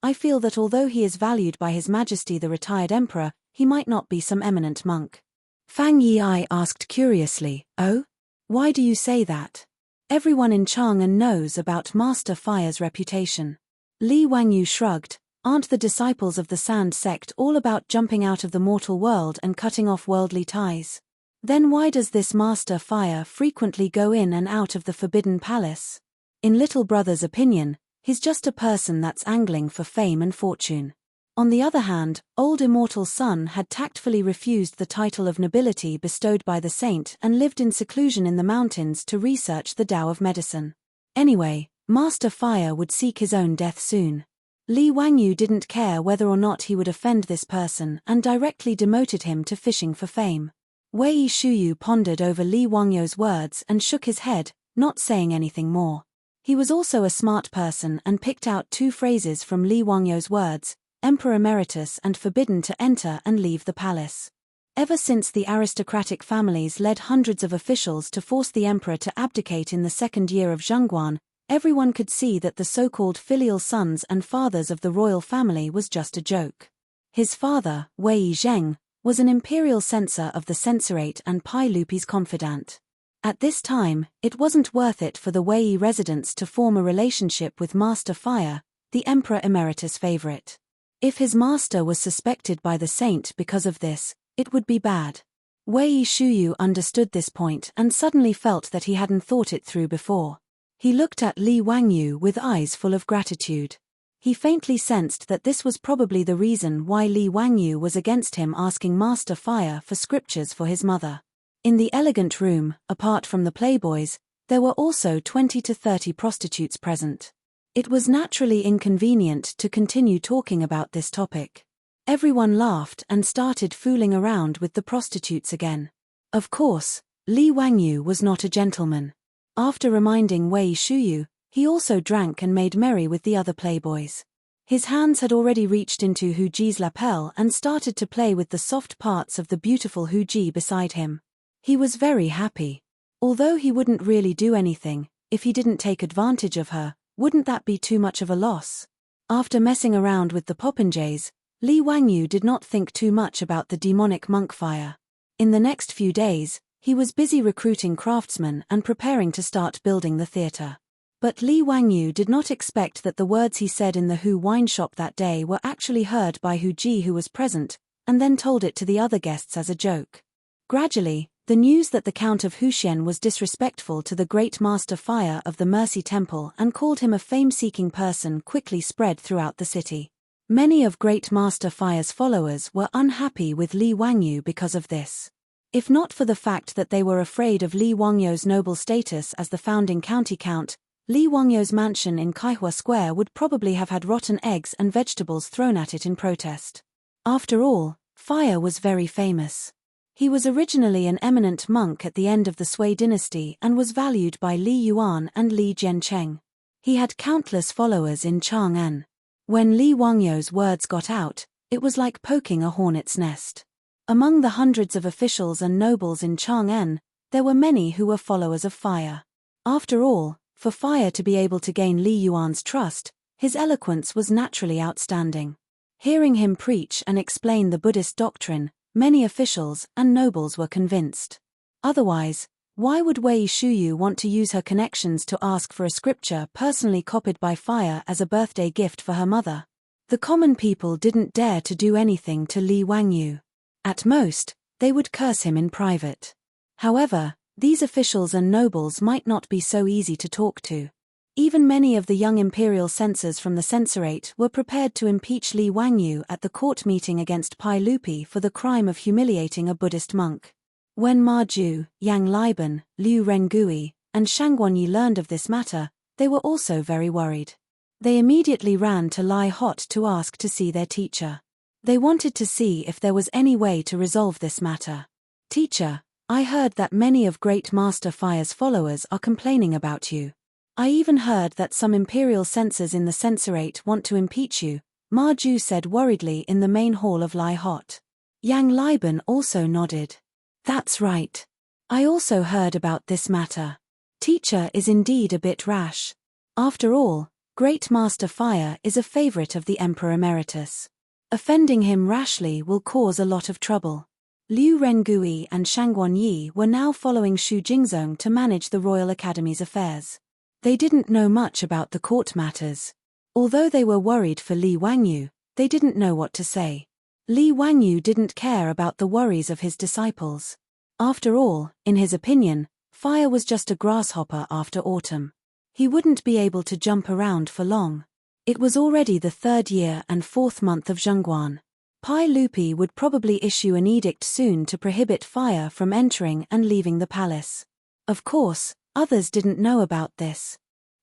I feel that although he is valued by His Majesty the retired emperor, he might not be some eminent monk." Fang Yi asked curiously, "Oh? Why do you say that? Everyone in Chang'an knows about Master Fire's reputation." Li Wangyu shrugged. Aren't the disciples of the Sand sect all about jumping out of the mortal world and cutting off worldly ties? Then why does this Master Fire frequently go in and out of the Forbidden Palace? In little brother's opinion, he's just a person that's angling for fame and fortune. On the other hand, old immortal Sun had tactfully refused the title of nobility bestowed by the saint and lived in seclusion in the mountains to research the Tao of medicine. Anyway, Master Fire would seek his own death soon. Li Wangyu didn't care whether or not he would offend this person and directly demoted him to fishing for fame. Wei Shuyu pondered over Li Wangyu's words and shook his head, not saying anything more. He was also a smart person and picked out two phrases from Li Wangyu's words: Emperor Emeritus and forbidden to enter and leave the palace. Ever since the aristocratic families led hundreds of officials to force the emperor to abdicate in the second year of Zhengguan, everyone could see that the so-called filial sons and fathers of the royal family was just a joke. His father, Wei Zheng, was an imperial censor of the censorate and Pai Lupi's confidant. At this time, it wasn't worth it for the Wei residents to form a relationship with Master Fire, the Emperor Emeritus' favorite. If his master was suspected by the saint because of this, it would be bad. Wei Shuyu understood this point and suddenly felt that he hadn't thought it through before. He looked at Li Wangyu with eyes full of gratitude. He faintly sensed that this was probably the reason why Li Wangyu was against him asking Master Fire for scriptures for his mother. In the elegant room, apart from the playboys, there were also 20 to 30 prostitutes present. It was naturally inconvenient to continue talking about this topic. Everyone laughed and started fooling around with the prostitutes again. Of course, Li Wangyu was not a gentleman. After reminding Wei Shuyu, he also drank and made merry with the other playboys. His hands had already reached into Hu Ji's lapel and started to play with the soft parts of the beautiful Hu Ji beside him. He was very happy. Although he wouldn't really do anything, if he didn't take advantage of her, wouldn't that be too much of a loss? After messing around with the popinjays, Li Wangyu did not think too much about the demonic monk fire. In the next few days, he was busy recruiting craftsmen and preparing to start building the theater. But Li Wangyu did not expect that the words he said in the Hu wine shop that day were actually heard by Hu Ji, who was present, and then told it to the other guests as a joke. Gradually, the news that the Count of Huxian was disrespectful to the Great Master Fire of the Mercy Temple and called him a fame-seeking person quickly spread throughout the city. Many of Great Master Fire's followers were unhappy with Li Wangyu because of this. If not for the fact that they were afraid of Li Wangyu's noble status as the founding county count, Li Wangyu's mansion in Kaihua Square would probably have had rotten eggs and vegetables thrown at it in protest. After all, Fire was very famous. He was originally an eminent monk at the end of the Sui dynasty and was valued by Li Yuan and Li Jiancheng. He had countless followers in Chang'an. When Li Wangyu's words got out, it was like poking a hornet's nest. Among the hundreds of officials and nobles in Chang'an, there were many who were followers of Fire. After all, for Fire to be able to gain Li Yuan's trust, his eloquence was naturally outstanding. Hearing him preach and explain the Buddhist doctrine, many officials and nobles were convinced. Otherwise, why would Wei Shuyu want to use her connections to ask for a scripture personally copied by Fire as a birthday gift for her mother? The common people didn't dare to do anything to Li Wangyu. At most, they would curse him in private. However, these officials and nobles might not be so easy to talk to. Even many of the young imperial censors from the censorate were prepared to impeach Li Wangyu at the court meeting against Pai Lupi for the crime of humiliating a Buddhist monk. When Ma Ju, Yang Liban, Liu Rengui, and Shangguanyi learned of this matter, they were also very worried. They immediately ran to Lie Hot to ask to see their teacher. They wanted to see if there was any way to resolve this matter. "Teacher, I heard that many of Great Master Fire's followers are complaining about you. I even heard that some imperial censors in the censorate want to impeach you," Ma Ju said worriedly in the main hall of Lie Hot. Yang Liben also nodded. "That's right. I also heard about this matter. Teacher is indeed a bit rash. After all, Great Master Fire is a favorite of the Emperor Emeritus. Offending him rashly will cause a lot of trouble." Liu Rengui and Shangguan Yi were now following Shu Jingzong to manage the Royal Academy's affairs. They didn't know much about the court matters. Although they were worried for Li Wangyu, they didn't know what to say. Li Wangyu didn't care about the worries of his disciples. After all, in his opinion, fire was just a grasshopper after autumn. He wouldn't be able to jump around for long. It was already the 3rd year and 4th month of Zhongguan. Pai Lupi would probably issue an edict soon to prohibit fire from entering and leaving the palace. Of course, others didn't know about this.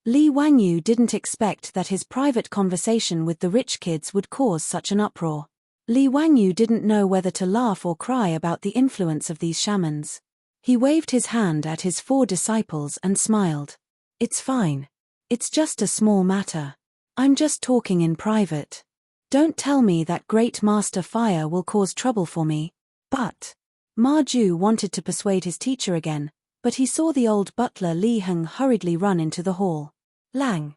Li Wangyu didn't expect that his private conversation with the rich kids would cause such an uproar. Li Wangyu didn't know whether to laugh or cry about the influence of these shamans. He waved his hand at his 4 disciples and smiled. "It's fine. It's just a small matter. I'm just talking in private. Don't tell me that Great Master Fire will cause trouble for me." But Ma Ju wanted to persuade his teacher again, but he saw the old butler Li Heng hurriedly run into the hall. "Lang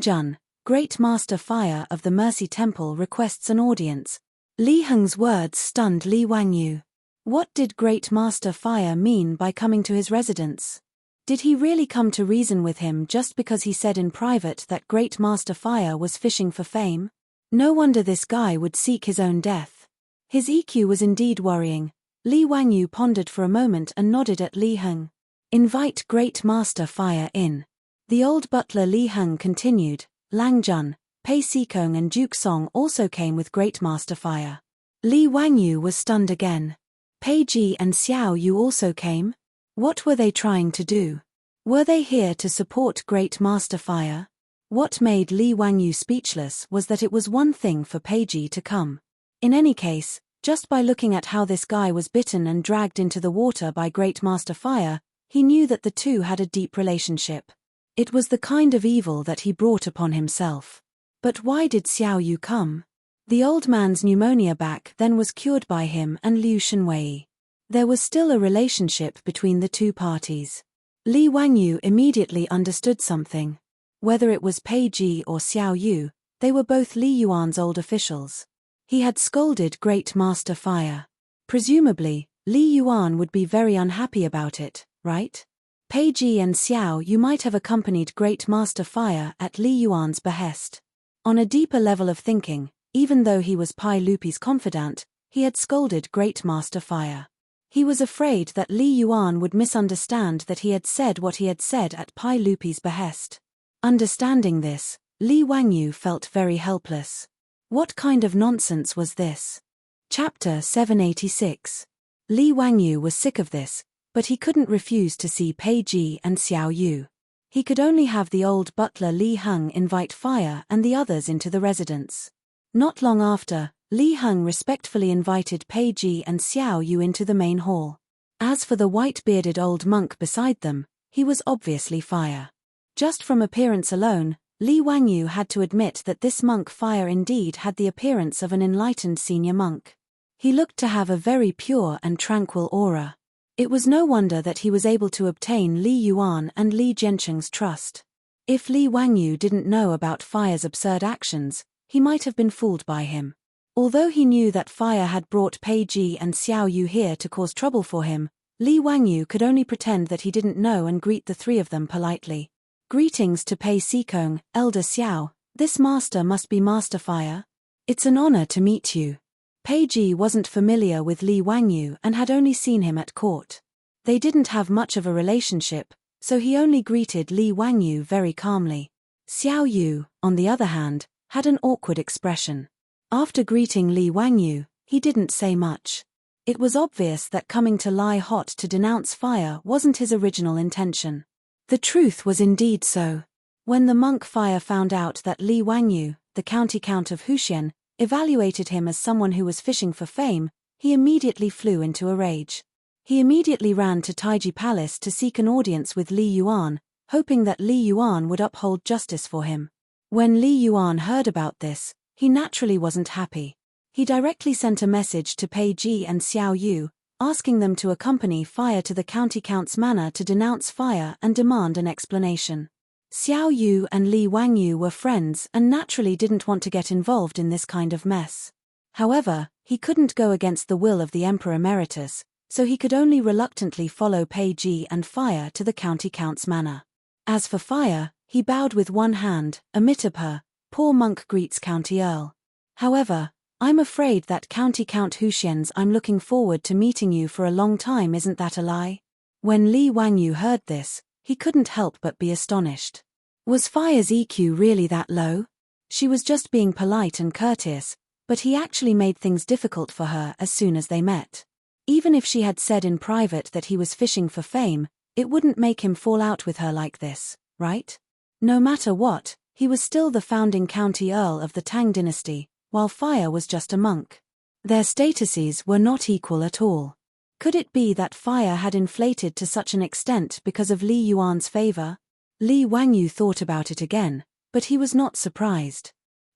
Jun, Great Master Fire of the Mercy Temple requests an audience." Li Heng's words stunned Li Wangyu. What did Great Master Fire mean by coming to his residence? Did he really come to reason with him just because he said in private that Great Master Fire was fishing for fame? No wonder this guy would seek his own death. His EQ was indeed worrying. Li Wangyu pondered for a moment and nodded at Li Heng. "Invite Great Master Fire in." The old butler Li Heng continued. Lang Jun, Pei Sikong and Duke Song also came with Great Master Fire. Li Wangyu was stunned again. Pei Ji and Xiao Yu also came? What were they trying to do? Were they here to support Great Master Fire? What made Li Wangyu speechless was that it was one thing for Pei Ji to come. In any case, just by looking at how this guy was bitten and dragged into the water by Great Master Fire, he knew that the two had a deep relationship. It was the kind of evil that he brought upon himself. But why did Xiao Yu come? The old man's pneumonia back then was cured by him and Liu Shenwei. There was still a relationship between the two parties. Li Wangyu immediately understood something. Whether it was Pei Ji or Xiao Yu, they were both Li Yuan's old officials. He had scolded Great Master Fire. Presumably, Li Yuan would be very unhappy about it, right? Pei Ji and Xiao Yu might have accompanied Great Master Fire at Li Yuan's behest. On a deeper level of thinking, even though he was Pai Lupi's confidant, he had scolded Great Master Fire. He was afraid that Li Yuan would misunderstand that he had said what he had said at Pai Lupi's behest. Understanding this, Li Wangyu felt very helpless. What kind of nonsense was this? Chapter 786. Li Wangyu was sick of this, but he couldn't refuse to see Pei Ji and Xiao Yu. He could only have the old butler Li Heng invite Fire and the others into the residence. Not long after, Li Heng respectfully invited Pei Ji and Xiao Yu into the main hall. As for the white-bearded old monk beside them, he was obviously Fire. Just from appearance alone, Li Wangyu had to admit that this monk Fire indeed had the appearance of an enlightened senior monk. He looked to have a very pure and tranquil aura. It was no wonder that he was able to obtain Li Yuan and Li Jiancheng's trust. If Li Wangyu didn't know about Fire's absurd actions, he might have been fooled by him. Although he knew that Fire had brought Pei Ji and Xiao Yu here to cause trouble for him, Li Wangyu could only pretend that he didn't know and greet the 3 of them politely. "Greetings to Pei Sikong, Elder Xiao. This master must be Master Fire. It's an honor to meet you." Pei Ji wasn't familiar with Li Wangyu and had only seen him at court. They didn't have much of a relationship, so he only greeted Li Wangyu very calmly. Xiao Yu, on the other hand, had an awkward expression. After greeting Li Wangyu, he didn't say much. It was obvious that coming to Lie Hot to denounce Fire wasn't his original intention. The truth was indeed so. When the monk Fire found out that Li Wangyu, the county count of Huxian, evaluated him as someone who was fishing for fame, he immediately flew into a rage. He immediately ran to Taiji Palace to seek an audience with Li Yuan, hoping that Li Yuan would uphold justice for him. When Li Yuan heard about this, he naturally wasn't happy. He directly sent a message to Pei Ji and Xiao Yu, asking them to accompany Fire to the county count's manor to denounce Fire and demand an explanation. Xiao Yu and Li Wangyu were friends and naturally didn't want to get involved in this kind of mess. However, he couldn't go against the will of the Emperor Emeritus, so he could only reluctantly follow Pei Ji and Fire to the county count's manor. As for Fire, he bowed with one hand, Amitabha, poor monk greets County Earl. However, I'm afraid that County Count Huxian's I'm looking forward to meeting you for a long time, isn't that a lie? When Li Wangyu heard this, he couldn't help but be astonished. Was Fire's EQ really that low? She was just being polite and courteous, but he actually made things difficult for her as soon as they met. Even if she had said in private that he was fishing for fame, it wouldn't make him fall out with her like this, right? No matter what, he was still the founding county earl of the Tang dynasty, while Fire was just a monk. Their statuses were not equal at all. Could it be that Fire had inflated to such an extent because of Li Yuan's favor? Li Wangyu thought about it again, but he was not surprised.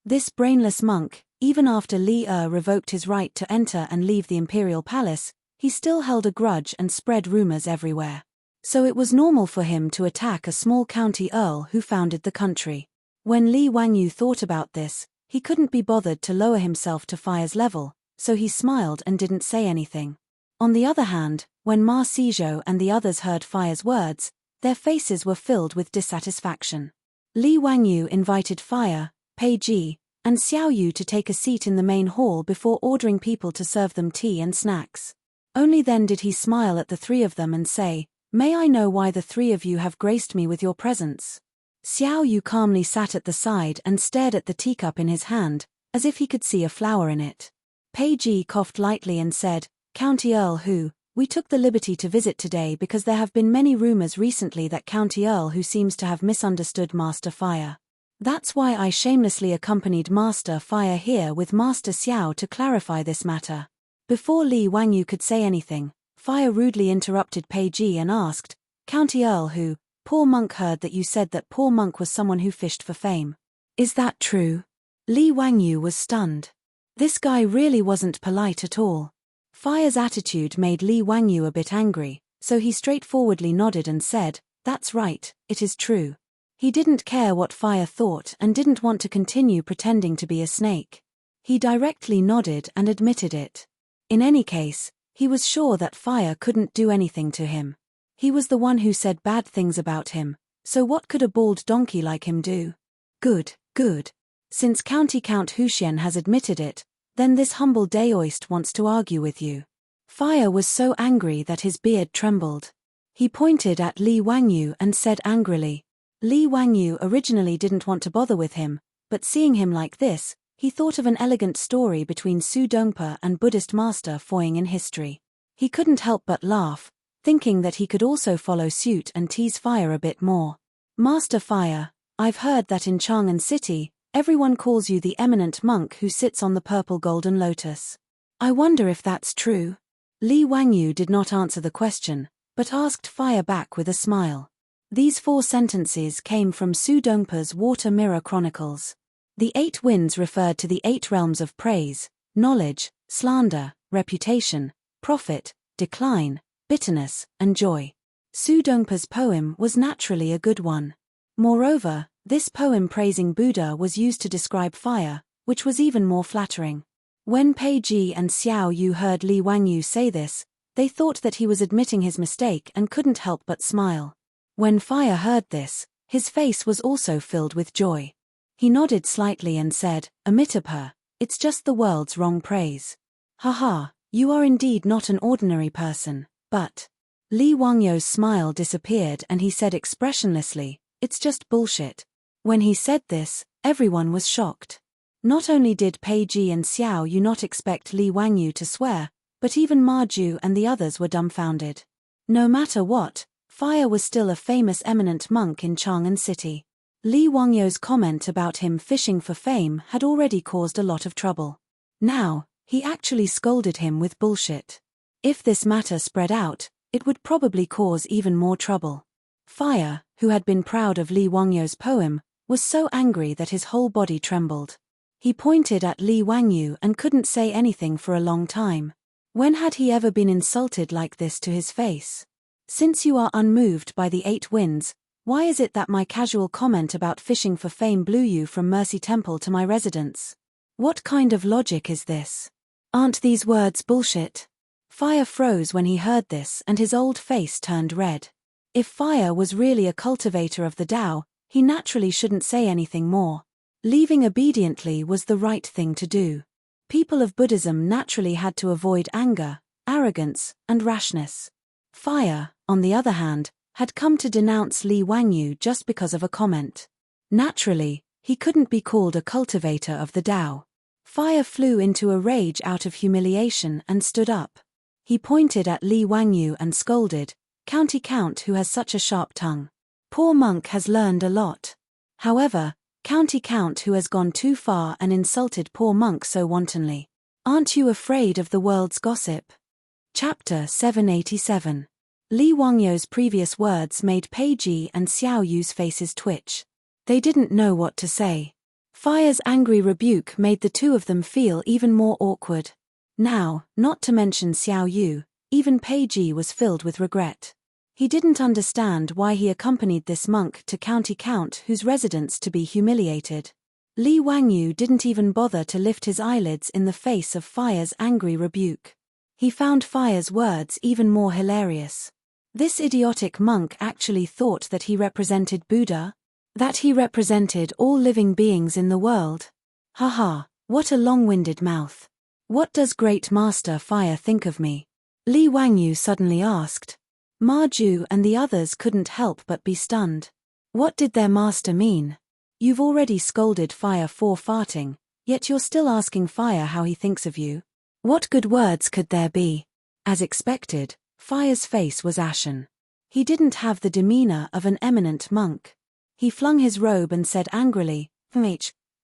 This brainless monk, even after Li revoked his right to enter and leave the imperial palace, he still held a grudge and spread rumors everywhere. So it was normal for him to attack a small county earl who founded the country. When Li Wangyu thought about this, he couldn't be bothered to lower himself to Fire's level, so he smiled and didn't say anything. On the other hand, when Ma Sizhou and the others heard Fire's words, their faces were filled with dissatisfaction. Li Wangyu invited Fire, Pei Ji, and Xiao Yu to take a seat in the main hall before ordering people to serve them tea and snacks. Only then did he smile at the three of them and say, "May I know why the three of you have graced me with your presence?" Xiao Yu calmly sat at the side and stared at the teacup in his hand, as if he could see a flower in it. Pei Ji coughed lightly and said, "County Earl Hu, we took the liberty to visit today because there have been many rumors recently that County Earl Hu seems to have misunderstood Master Fire. That's why I shamelessly accompanied Master Fire here with Master Xiao to clarify this matter." Before Li Wangyu could say anything, Fire rudely interrupted Pei Ji and asked, "County Earl Hu, poor monk heard that you said that poor monk was someone who fished for fame. Is that true?" Li Wangyu was stunned. This guy really wasn't polite at all. Fire's attitude made Li Wangyu a bit angry, so he straightforwardly nodded and said, "That's right, it is true." He didn't care what Fire thought and didn't want to continue pretending to be a snake. He directly nodded and admitted it. In any case, he was sure that Fire couldn't do anything to him. He was the one who said bad things about him, so what could a bald donkey like him do? Good, good. Since County Count Huxian has admitted it, then this humble daoist wants to argue with you. Fire was so angry that his beard trembled. He pointed at Li Wangyu and said angrily. Li Wangyu originally didn't want to bother with him, but seeing him like this, he thought of an elegant story between Su Dongpa and Buddhist master Foying in history. He couldn't help but laugh, thinking that he could also follow suit and tease Fire a bit more. "Master Fire, I've heard that in Chang'an City, everyone calls you the eminent monk who sits on the purple golden lotus. I wonder if that's true?" Li Wangyu did not answer the question, but asked Fire back with a smile. These 4 sentences came from Su Dongpa's Water Mirror Chronicles. The 8 winds referred to the 8 realms of praise, knowledge, slander, reputation, profit, decline, bitterness, and joy. Su Dongpa's poem was naturally a good one. Moreover, this poem praising Buddha was used to describe Fire, which was even more flattering. When Pei Ji and Xiao Yu heard Li Wangyu say this, they thought that he was admitting his mistake and couldn't help but smile. When Fire heard this, his face was also filled with joy. He nodded slightly and said, "Amitabha, it's just the world's wrong praise. Haha, you are indeed not an ordinary person, but..." Li Wangyu's smile disappeared and he said expressionlessly, "It's just bullshit." When he said this, everyone was shocked. Not only did Pei Ji and Xiao Yu not expect Li Wangyu to swear, but even Ma Ju and the others were dumbfounded. No matter what, Fire was still a famous eminent monk in Chang'an City. Li Wangyou's comment about him fishing for fame had already caused a lot of trouble. Now, he actually scolded him with bullshit. If this matter spread out, it would probably cause even more trouble. Fire, who had been proud of Li Wangyou's poem, was so angry that his whole body trembled. He pointed at Li Wangyou and couldn't say anything for a long time. When had he ever been insulted like this to his face? Since you are unmoved by the 8 winds, why is it that my casual comment about fishing for fame blew you from Mercy Temple to my residence? What kind of logic is this? Aren't these words bullshit? Fire froze when he heard this and his old face turned red. If Fire was really a cultivator of the Tao, he naturally shouldn't say anything more. Leaving obediently was the right thing to do. People of Buddhism naturally had to avoid anger, arrogance, and rashness. Fire, on the other hand, had come to denounce Li Wangyou just because of a comment. Naturally, he couldn't be called a cultivator of the Tao. Fire flew into a rage out of humiliation and stood up. He pointed at Li Wangyou and scolded, "County Count who has such a sharp tongue. Poor monk has learned a lot. However, County Count who has gone too far and insulted poor monk so wantonly. Aren't you afraid of the world's gossip?" Chapter 787. Li Wangyou's previous words made Pei Ji and Xiao Yu's faces twitch. They didn't know what to say. Fire's angry rebuke made the two of them feel even more awkward. Now, not to mention Xiao Yu, even Pei Ji was filled with regret. He didn't understand why he accompanied this monk to County Count whose residence to be humiliated. Li Wangyou didn't even bother to lift his eyelids in the face of Fire's angry rebuke. He found Fire's words even more hilarious. This idiotic monk actually thought that he represented Buddha? That he represented all living beings in the world? Haha, what a long-winded mouth. What does Great Master Fire think of me? Li Wangyou suddenly asked. Ma Ju and the others couldn't help but be stunned. What did their master mean? You've already scolded Fire for farting, yet you're still asking Fire how he thinks of you? What good words could there be? As expected, Fire's face was ashen. He didn't have the demeanor of an eminent monk. He flung his robe and said angrily,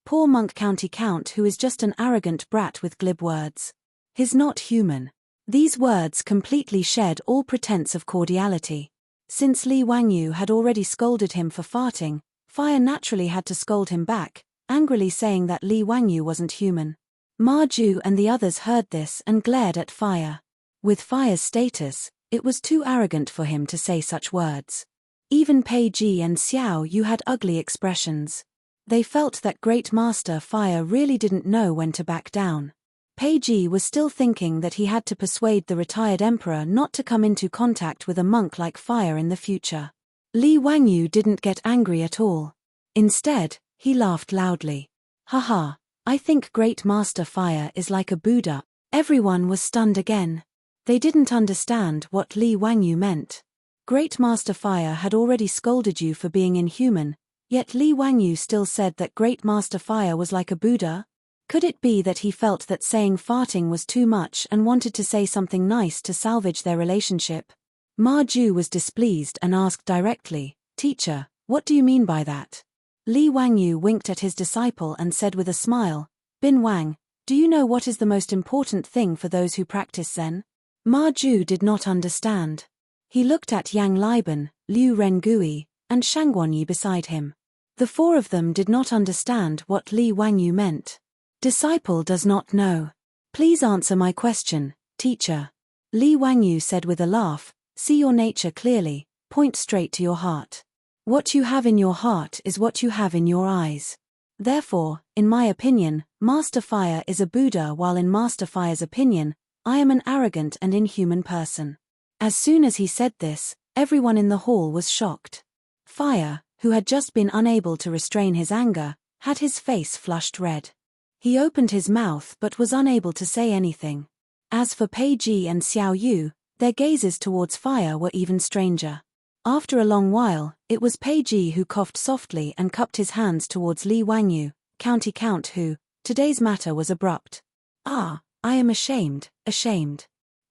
Poor monk County Count who is just an arrogant brat with glib words. He's not human." These words completely shed all pretense of cordiality. Since Li Wangyou had already scolded him for farting, Fire naturally had to scold him back, angrily saying that Li Wangyou wasn't human. Ma Ju and the others heard this and glared at Fire. With Fire's status, it was too arrogant for him to say such words. Even Pei Ji and Xiao Yu had ugly expressions. They felt that Great Master Fire really didn't know when to back down. Pei Ji was still thinking that he had to persuade the retired emperor not to come into contact with a monk like Fire in the future. Li Wangyou didn't get angry at all. Instead, he laughed loudly. Haha, I think Great Master Fire is like a Buddha. Everyone was stunned again. They didn't understand what Li Wangyou meant. Great Master Fire had already scolded you for being inhuman, yet Li Wangyou still said that Great Master Fire was like a Buddha? Could it be that he felt that saying farting was too much and wanted to say something nice to salvage their relationship? Ma Ju was displeased and asked directly, "Teacher, what do you mean by that?" Li Wangyou winked at his disciple and said with a smile, "Bin Wang, do you know what is the most important thing for those who practice Zen?" Ma Ju did not understand. He looked at Yang Liban, Liu Rengui, and Shangguanyi beside him. The four of them did not understand what Li Wangyou meant. Disciple does not know. Please answer my question, teacher. Li Wangyou said with a laugh, see your nature clearly, point straight to your heart. What you have in your heart is what you have in your eyes. Therefore, in my opinion, Master Fire is a Buddha, while in Master Fire's opinion, I am an arrogant and inhuman person. As soon as he said this, everyone in the hall was shocked. Fire, who had just been unable to restrain his anger, had his face flushed red. He opened his mouth but was unable to say anything. As for Pei Ji and Xiao Yu, their gazes towards Fire were even stranger. After a long while, it was Pei Ji who coughed softly and cupped his hands towards Li Wangyou, County Count who, today's matter was abrupt. I am ashamed.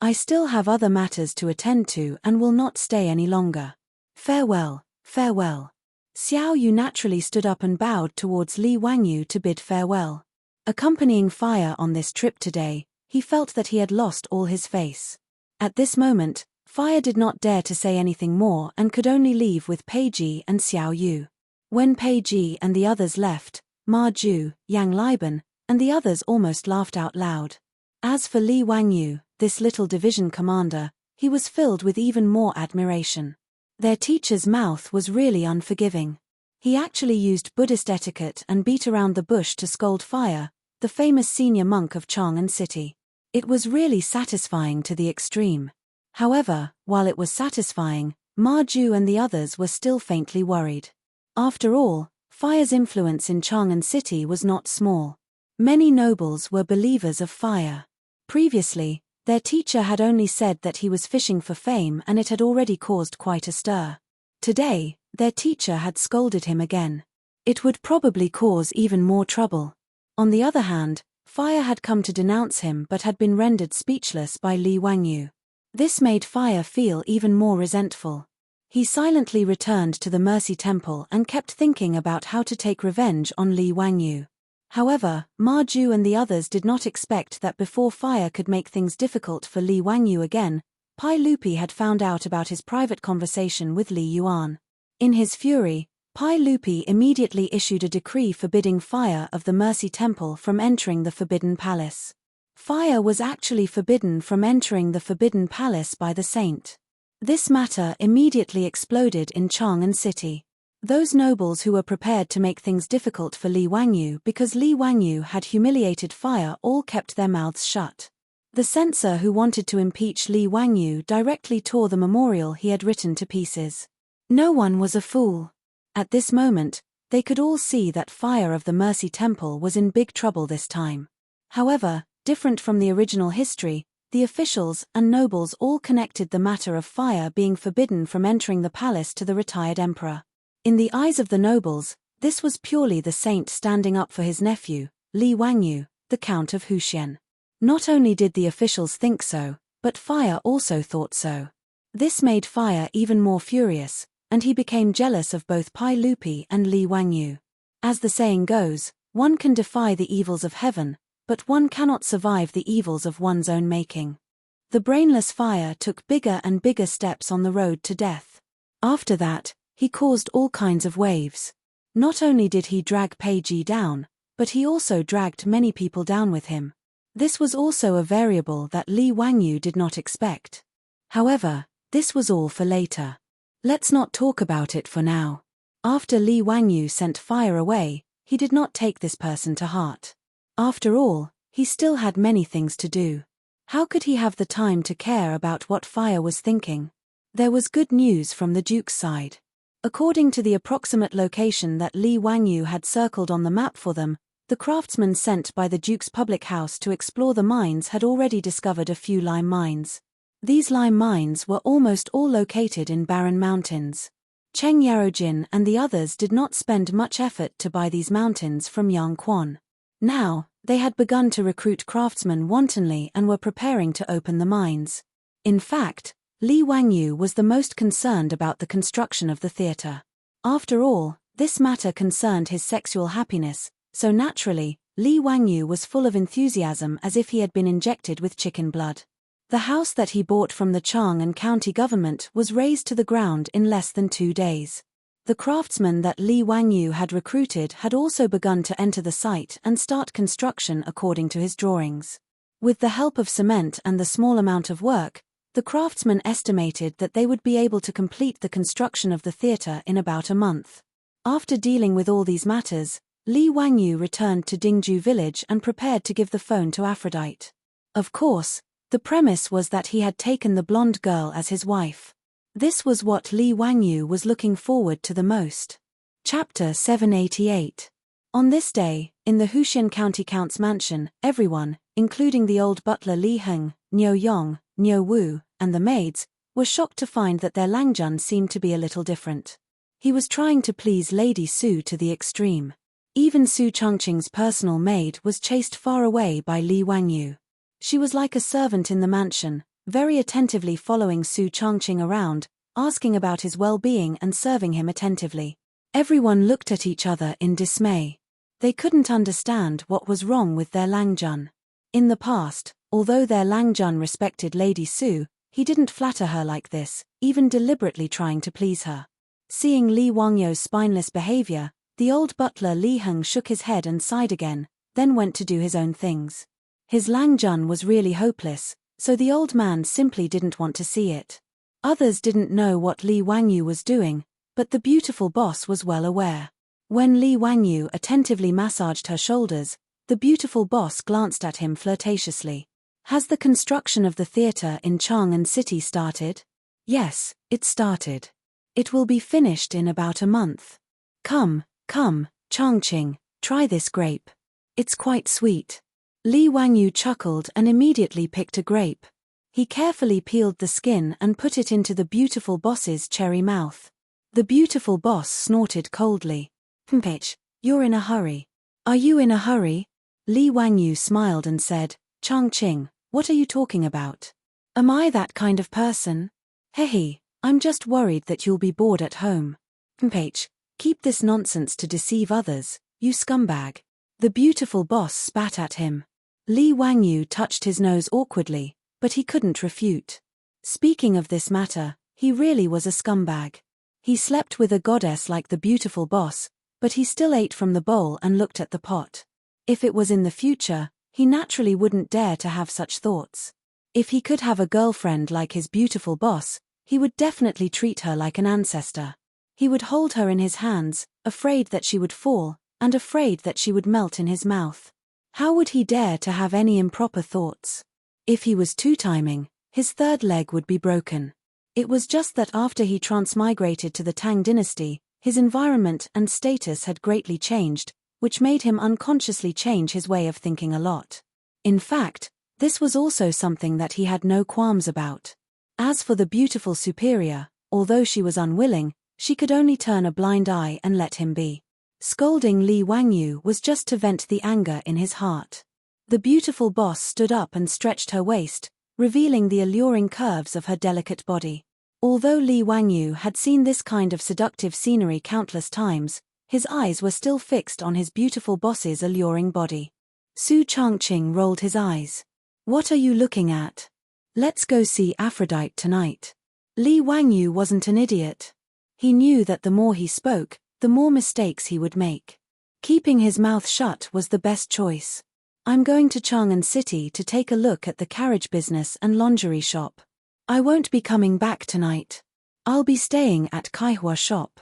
I still have other matters to attend to and will not stay any longer. Farewell. Xiao Yu naturally stood up and bowed towards Li Wangyu to bid farewell. Accompanying Fire on this trip today, he felt that he had lost all his face. At this moment, Fire did not dare to say anything more and could only leave with Pei Ji and Xiao Yu. When Pei Ji and the others left, Ma Ju, Yang Liban, and the others almost laughed out loud. As for Li Wangyu, this little division commander, he was filled with even more admiration. Their teacher's mouth was really unforgiving. He actually used Buddhist etiquette and beat around the bush to scold Fire, the famous senior monk of Chang'an City. It was really satisfying to the extreme. However, while it was satisfying, Ma Ju and the others were still faintly worried. After all, Fire's influence in Chang'an City was not small. Many nobles were believers of Fire. Previously, their teacher had only said that he was fishing for fame and it had already caused quite a stir. Today, their teacher had scolded him again. It would probably cause even more trouble. On the other hand, Fire had come to denounce him but had been rendered speechless by Li Wangyu. This made Fire feel even more resentful. He silently returned to the Mercy Temple and kept thinking about how to take revenge on Li Wangyu. However, Ma Ju and the others did not expect that before Fire could make things difficult for Li Wangyu again, Pai Lupi had found out about his private conversation with Li Yuan. In his fury, Pai Lupi immediately issued a decree forbidding Fire of the Mercy Temple from entering the Forbidden Palace. Fire was actually forbidden from entering the Forbidden Palace by the saint. This matter immediately exploded in Chang'an City. Those nobles who were prepared to make things difficult for Li Wangyu because Li Wangyu had humiliated Fire all kept their mouths shut. The censor who wanted to impeach Li Wangyu directly tore the memorial he had written to pieces. No one was a fool. At this moment, they could all see that Fire of the Mercy Temple was in big trouble this time. However, different from the original history, the officials and nobles all connected the matter of Fire being forbidden from entering the palace to the retired emperor. In the eyes of the nobles, this was purely the saint standing up for his nephew, Li Wangyu, the Count of Huxian. Not only did the officials think so, but Fire also thought so. This made Fire even more furious, and he became jealous of both Pai Lupi and Li Wangyu. As the saying goes, one can defy the evils of heaven, but one cannot survive the evils of one's own making. The brainless Fire took bigger and bigger steps on the road to death. After that, he caused all kinds of waves. Not only did he drag Pei Ji down, but he also dragged many people down with him. This was also a variable that Li Wangyu did not expect. However, this was all for later. Let's not talk about it for now. After Li Wangyu sent Fire away, he did not take this person to heart. After all, he still had many things to do. How could he have the time to care about what Fire was thinking? There was good news from the Duke's side. According to the approximate location that Li Wangyu had circled on the map for them, the craftsmen sent by the Duke's public house to explore the mines had already discovered a few lime mines. These lime mines were almost all located in barren mountains. Cheng Yarojin and the others did not spend much effort to buy these mountains from Yang Quan. Now, they had begun to recruit craftsmen wantonly and were preparing to open the mines. In fact, Li Wangyu was the most concerned about the construction of the theater. After all, this matter concerned his sexual happiness, so naturally, Li Wangyu was full of enthusiasm as if he had been injected with chicken blood. The house that he bought from the Chang'an county government was razed to the ground in less than 2 days. The craftsmen that Li Wangyu had recruited had also begun to enter the site and start construction according to his drawings. With the help of cement and the small amount of work, the craftsmen estimated that they would be able to complete the construction of the theater in about a month. After dealing with all these matters, Li Wangyu returned to Dingju village and prepared to give the phone to Aphrodite. Of course, the premise was that he had taken the blonde girl as his wife. This was what Li Wangyu was looking forward to the most. Chapter 788. On this day, in the Huxian County Count's mansion, everyone, including the old butler Li Heng, Niu Yong, Niu Wu, and the maids, were shocked to find that their Langjun seemed to be a little different. He was trying to please Lady Su to the extreme. Even Su Chongqing's personal maid was chased far away by Li Wangyu. She was like a servant in the mansion, very attentively following Su Chongqing around, asking about his well-being and serving him attentively. Everyone looked at each other in dismay. They couldn't understand what was wrong with their Langjun. In the past, although their Langjun respected Lady Su, he didn't flatter her like this, even deliberately trying to please her. Seeing Li Wangyu's spineless behavior, the old butler Li Heng shook his head and sighed again, then went to do his own things. His Langjun was really hopeless, so the old man simply didn't want to see it. Others didn't know what Li Wangyu was doing, but the beautiful boss was well aware. When Li Wangyu attentively massaged her shoulders, the beautiful boss glanced at him flirtatiously. Has the construction of the theater in Chang'an City started? Yes, it started. It will be finished in about a month. Come, Chongqing, try this grape. It's quite sweet. Li Wangyu chuckled and immediately picked a grape. He carefully peeled the skin and put it into the beautiful boss's cherry mouth. The beautiful boss snorted coldly. Bitch, you're in a hurry. Are you in a hurry? Li Wangyu smiled and said, Chongqing, what are you talking about? Am I that kind of person? Hehe, I'm just worried that you'll be bored at home. Bitch, keep this nonsense to deceive others, you scumbag. The beautiful boss spat at him. Li Wangyu touched his nose awkwardly, but he couldn't refute. Speaking of this matter, he really was a scumbag. He slept with a goddess like the beautiful boss, but he still ate from the bowl and looked at the pot. If it was in the future, he naturally wouldn't dare to have such thoughts. If he could have a girlfriend like his beautiful boss, he would definitely treat her like an ancestor. He would hold her in his hands, afraid that she would fall, and afraid that she would melt in his mouth. How would he dare to have any improper thoughts? If he was two-timing, his third leg would be broken. It was just that after he transmigrated to the Tang dynasty, his environment and status had greatly changed, which made him unconsciously change his way of thinking a lot. In fact, this was also something that he had no qualms about. As for the beautiful superior, although she was unwilling, she could only turn a blind eye and let him be. Scolding Li Wangyu was just to vent the anger in his heart. The beautiful boss stood up and stretched her waist, revealing the alluring curves of her delicate body. Although Li Wangyu had seen this kind of seductive scenery countless times, his eyes were still fixed on his beautiful boss's alluring body. Su Chongqing rolled his eyes. What are you looking at? Let's go see Aphrodite tonight. Li Wangyu wasn't an idiot. He knew that the more he spoke, the more mistakes he would make. Keeping his mouth shut was the best choice. I'm going to Chang'an City to take a look at the carriage business and lingerie shop. I won't be coming back tonight. I'll be staying at Kaihua shop.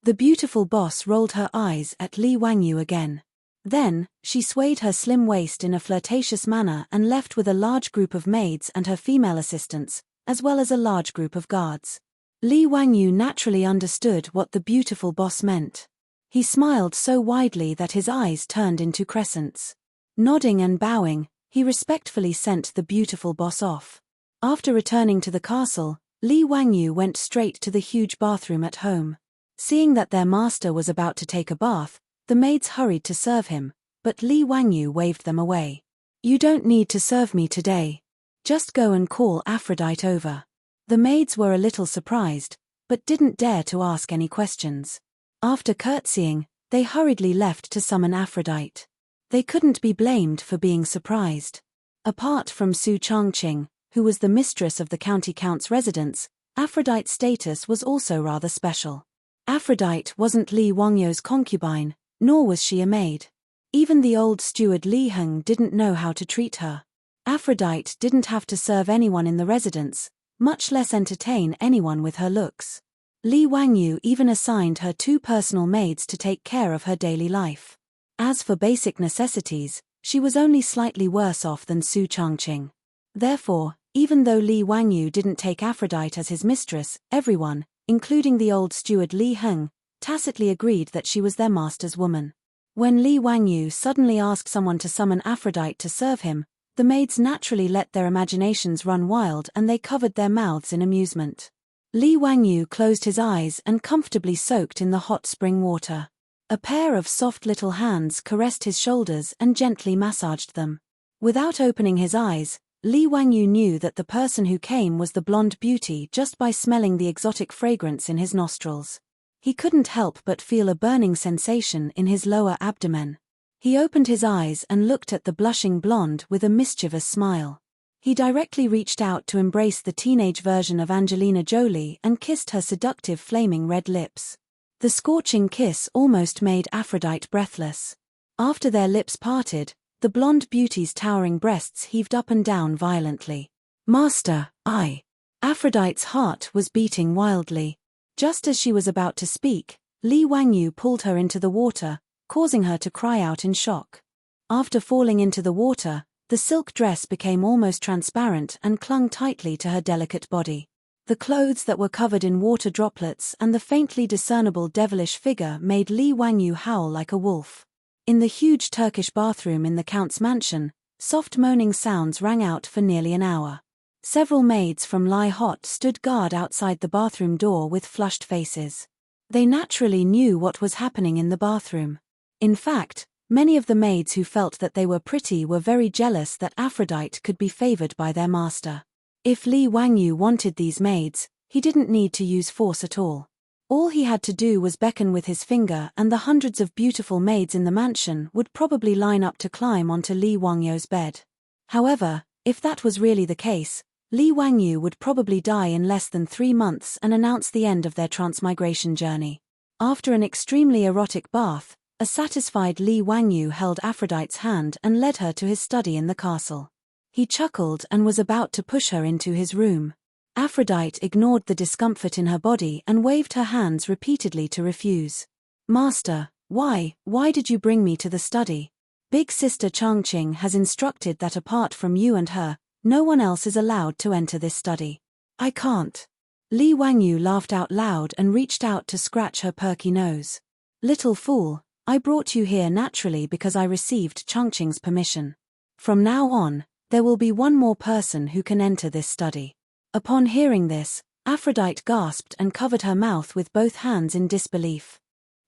The beautiful boss rolled her eyes at Li Wangyu again. Then, she swayed her slim waist in a flirtatious manner and left with a large group of maids and her female assistants, as well as a large group of guards. Li Wangyu naturally understood what the beautiful boss meant. He smiled so widely that his eyes turned into crescents. Nodding and bowing, he respectfully sent the beautiful boss off. After returning to the castle, Li Wangyu went straight to the huge bathroom at home. Seeing that their master was about to take a bath, the maids hurried to serve him, but Li Wangyu waved them away. You don't need to serve me today. Just go and call Aphrodite over. The maids were a little surprised, but didn't dare to ask any questions. After curtsying, they hurriedly left to summon Aphrodite. They couldn't be blamed for being surprised. Apart from Su Chongqing, who was the mistress of the county count's residence, Aphrodite's status was also rather special. Aphrodite wasn't Li Wangyu's concubine, nor was she a maid. Even the old steward Li Heng didn't know how to treat her. Aphrodite didn't have to serve anyone in the residence, much less entertain anyone with her looks. Li Wangyu even assigned her 2 personal maids to take care of her daily life. As for basic necessities, she was only slightly worse off than Su Chongqing. Therefore, even though Li Wangyu didn't take Aphrodite as his mistress, everyone, including the old steward Li Heng, tacitly agreed that she was their master's woman. When Li Wangyu suddenly asked someone to summon Aphrodite to serve him, the maids naturally let their imaginations run wild and they covered their mouths in amusement. Li Wangyu closed his eyes and comfortably soaked in the hot spring water. A pair of soft little hands caressed his shoulders and gently massaged them. Without opening his eyes, Li Wangyu knew that the person who came was the blonde beauty just by smelling the exotic fragrance in his nostrils. He couldn't help but feel a burning sensation in his lower abdomen. He opened his eyes and looked at the blushing blonde with a mischievous smile. He directly reached out to embrace the teenage version of Angelina Jolie and kissed her seductive flaming red lips. The scorching kiss almost made Aphrodite breathless. After their lips parted, the blonde beauty's towering breasts heaved up and down violently. "Master, I..." Aphrodite's heart was beating wildly. Just as she was about to speak, Li Wangyu pulled her into the water, causing her to cry out in shock. After falling into the water, the silk dress became almost transparent and clung tightly to her delicate body. The clothes that were covered in water droplets and the faintly discernible devilish figure made Li Wangyu howl like a wolf. In the huge Turkish bathroom in the Count's mansion, soft moaning sounds rang out for nearly an hour. Several maids from Lai Hot stood guard outside the bathroom door with flushed faces. They naturally knew what was happening in the bathroom. In fact, many of the maids who felt that they were pretty were very jealous that Aphrodite could be favored by their master. If Li Wangyu wanted these maids, he didn't need to use force at all. All he had to do was beckon with his finger and the hundreds of beautiful maids in the mansion would probably line up to climb onto Li Wangyu's bed. However, if that was really the case, Li Wangyu would probably die in less than 3 months and announce the end of their transmigration journey. After an extremely erotic bath, a satisfied Li Wangyu held Aphrodite's hand and led her to his study in the castle. He chuckled and was about to push her into his room. Aphrodite ignored the discomfort in her body and waved her hands repeatedly to refuse. "Master, why did you bring me to the study? Big sister Changqing has instructed that apart from you and her, no one else is allowed to enter this study." "I can't." Li Wangyu laughed out loud and reached out to scratch her perky nose. "Little fool, I brought you here naturally because I received Changqing's permission. From now on, there will be one more person who can enter this study." Upon hearing this, Aphrodite gasped and covered her mouth with both hands in disbelief.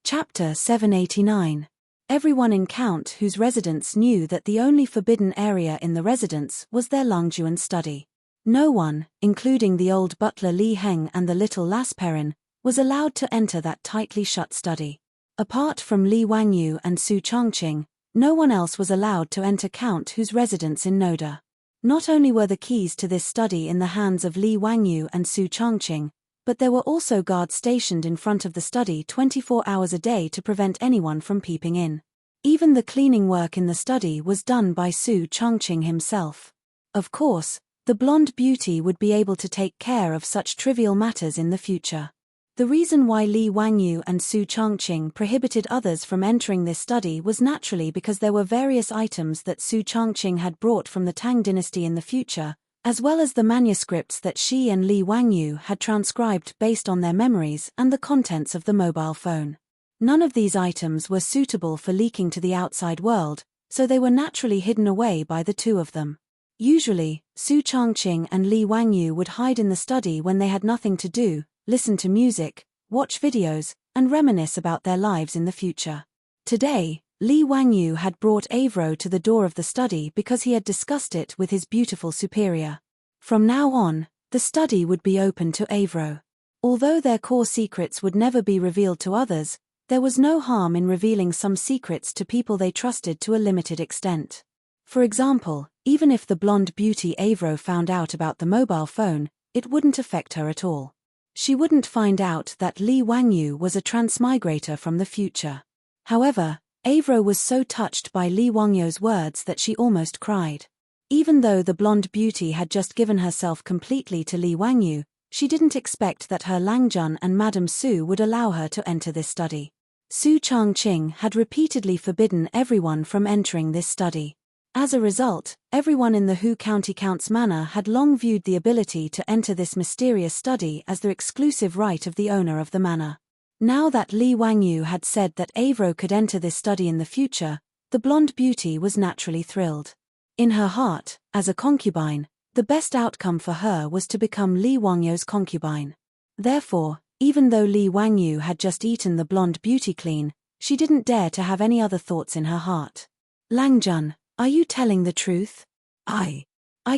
Chapter 789. Everyone in Count whose residence knew that the only forbidden area in the residence was their Langjuan study. No one, including the old butler Li Heng and the little Lasperin, was allowed to enter that tightly shut study. Apart from Li Wangyu and Su Changqing, no one else was allowed to enter Count whose residence in Noda. Not only were the keys to this study in the hands of Li Wangyu and Su Changqing, but there were also guards stationed in front of the study 24 hours a day to prevent anyone from peeping in. Even the cleaning work in the study was done by Su Changqing himself. Of course, the blonde beauty would be able to take care of such trivial matters in the future. The reason why Li Wangyu and Su Changqing prohibited others from entering this study was naturally because there were various items that Su Changqing had brought from the Tang dynasty in the future, as well as the manuscripts that she and Li Wangyu had transcribed based on their memories and the contents of the mobile phone. None of these items were suitable for leaking to the outside world, so they were naturally hidden away by the two of them. Usually, Su Changqing and Li Wangyu would hide in the study when they had nothing to do, listen to music, watch videos, and reminisce about their lives in the future. Today, Li Wangyu had brought Avro to the door of the study because he had discussed it with his beautiful superior. From now on, the study would be open to Avro. Although their core secrets would never be revealed to others, there was no harm in revealing some secrets to people they trusted to a limited extent. For example, even if the blonde beauty Avro found out about the mobile phone, it wouldn't affect her at all. She wouldn't find out that Li Wangyu was a transmigrator from the future. However, Avro was so touched by Li Wangyu's words that she almost cried. Even though the blonde beauty had just given herself completely to Li Wangyu, she didn't expect that her Langjun and Madame Su would allow her to enter this study. Su Changqing had repeatedly forbidden everyone from entering this study. As a result, everyone in the Hu County Count's manor had long viewed the ability to enter this mysterious study as the exclusive right of the owner of the manor. Now that Li Wangyu had said that Avro could enter this study in the future, the blonde beauty was naturally thrilled. In her heart, as a concubine, the best outcome for her was to become Li Wangyu's concubine. Therefore, even though Li Wangyu had just eaten the blonde beauty clean, she didn't dare to have any other thoughts in her heart. "Langjun, are you telling the truth? I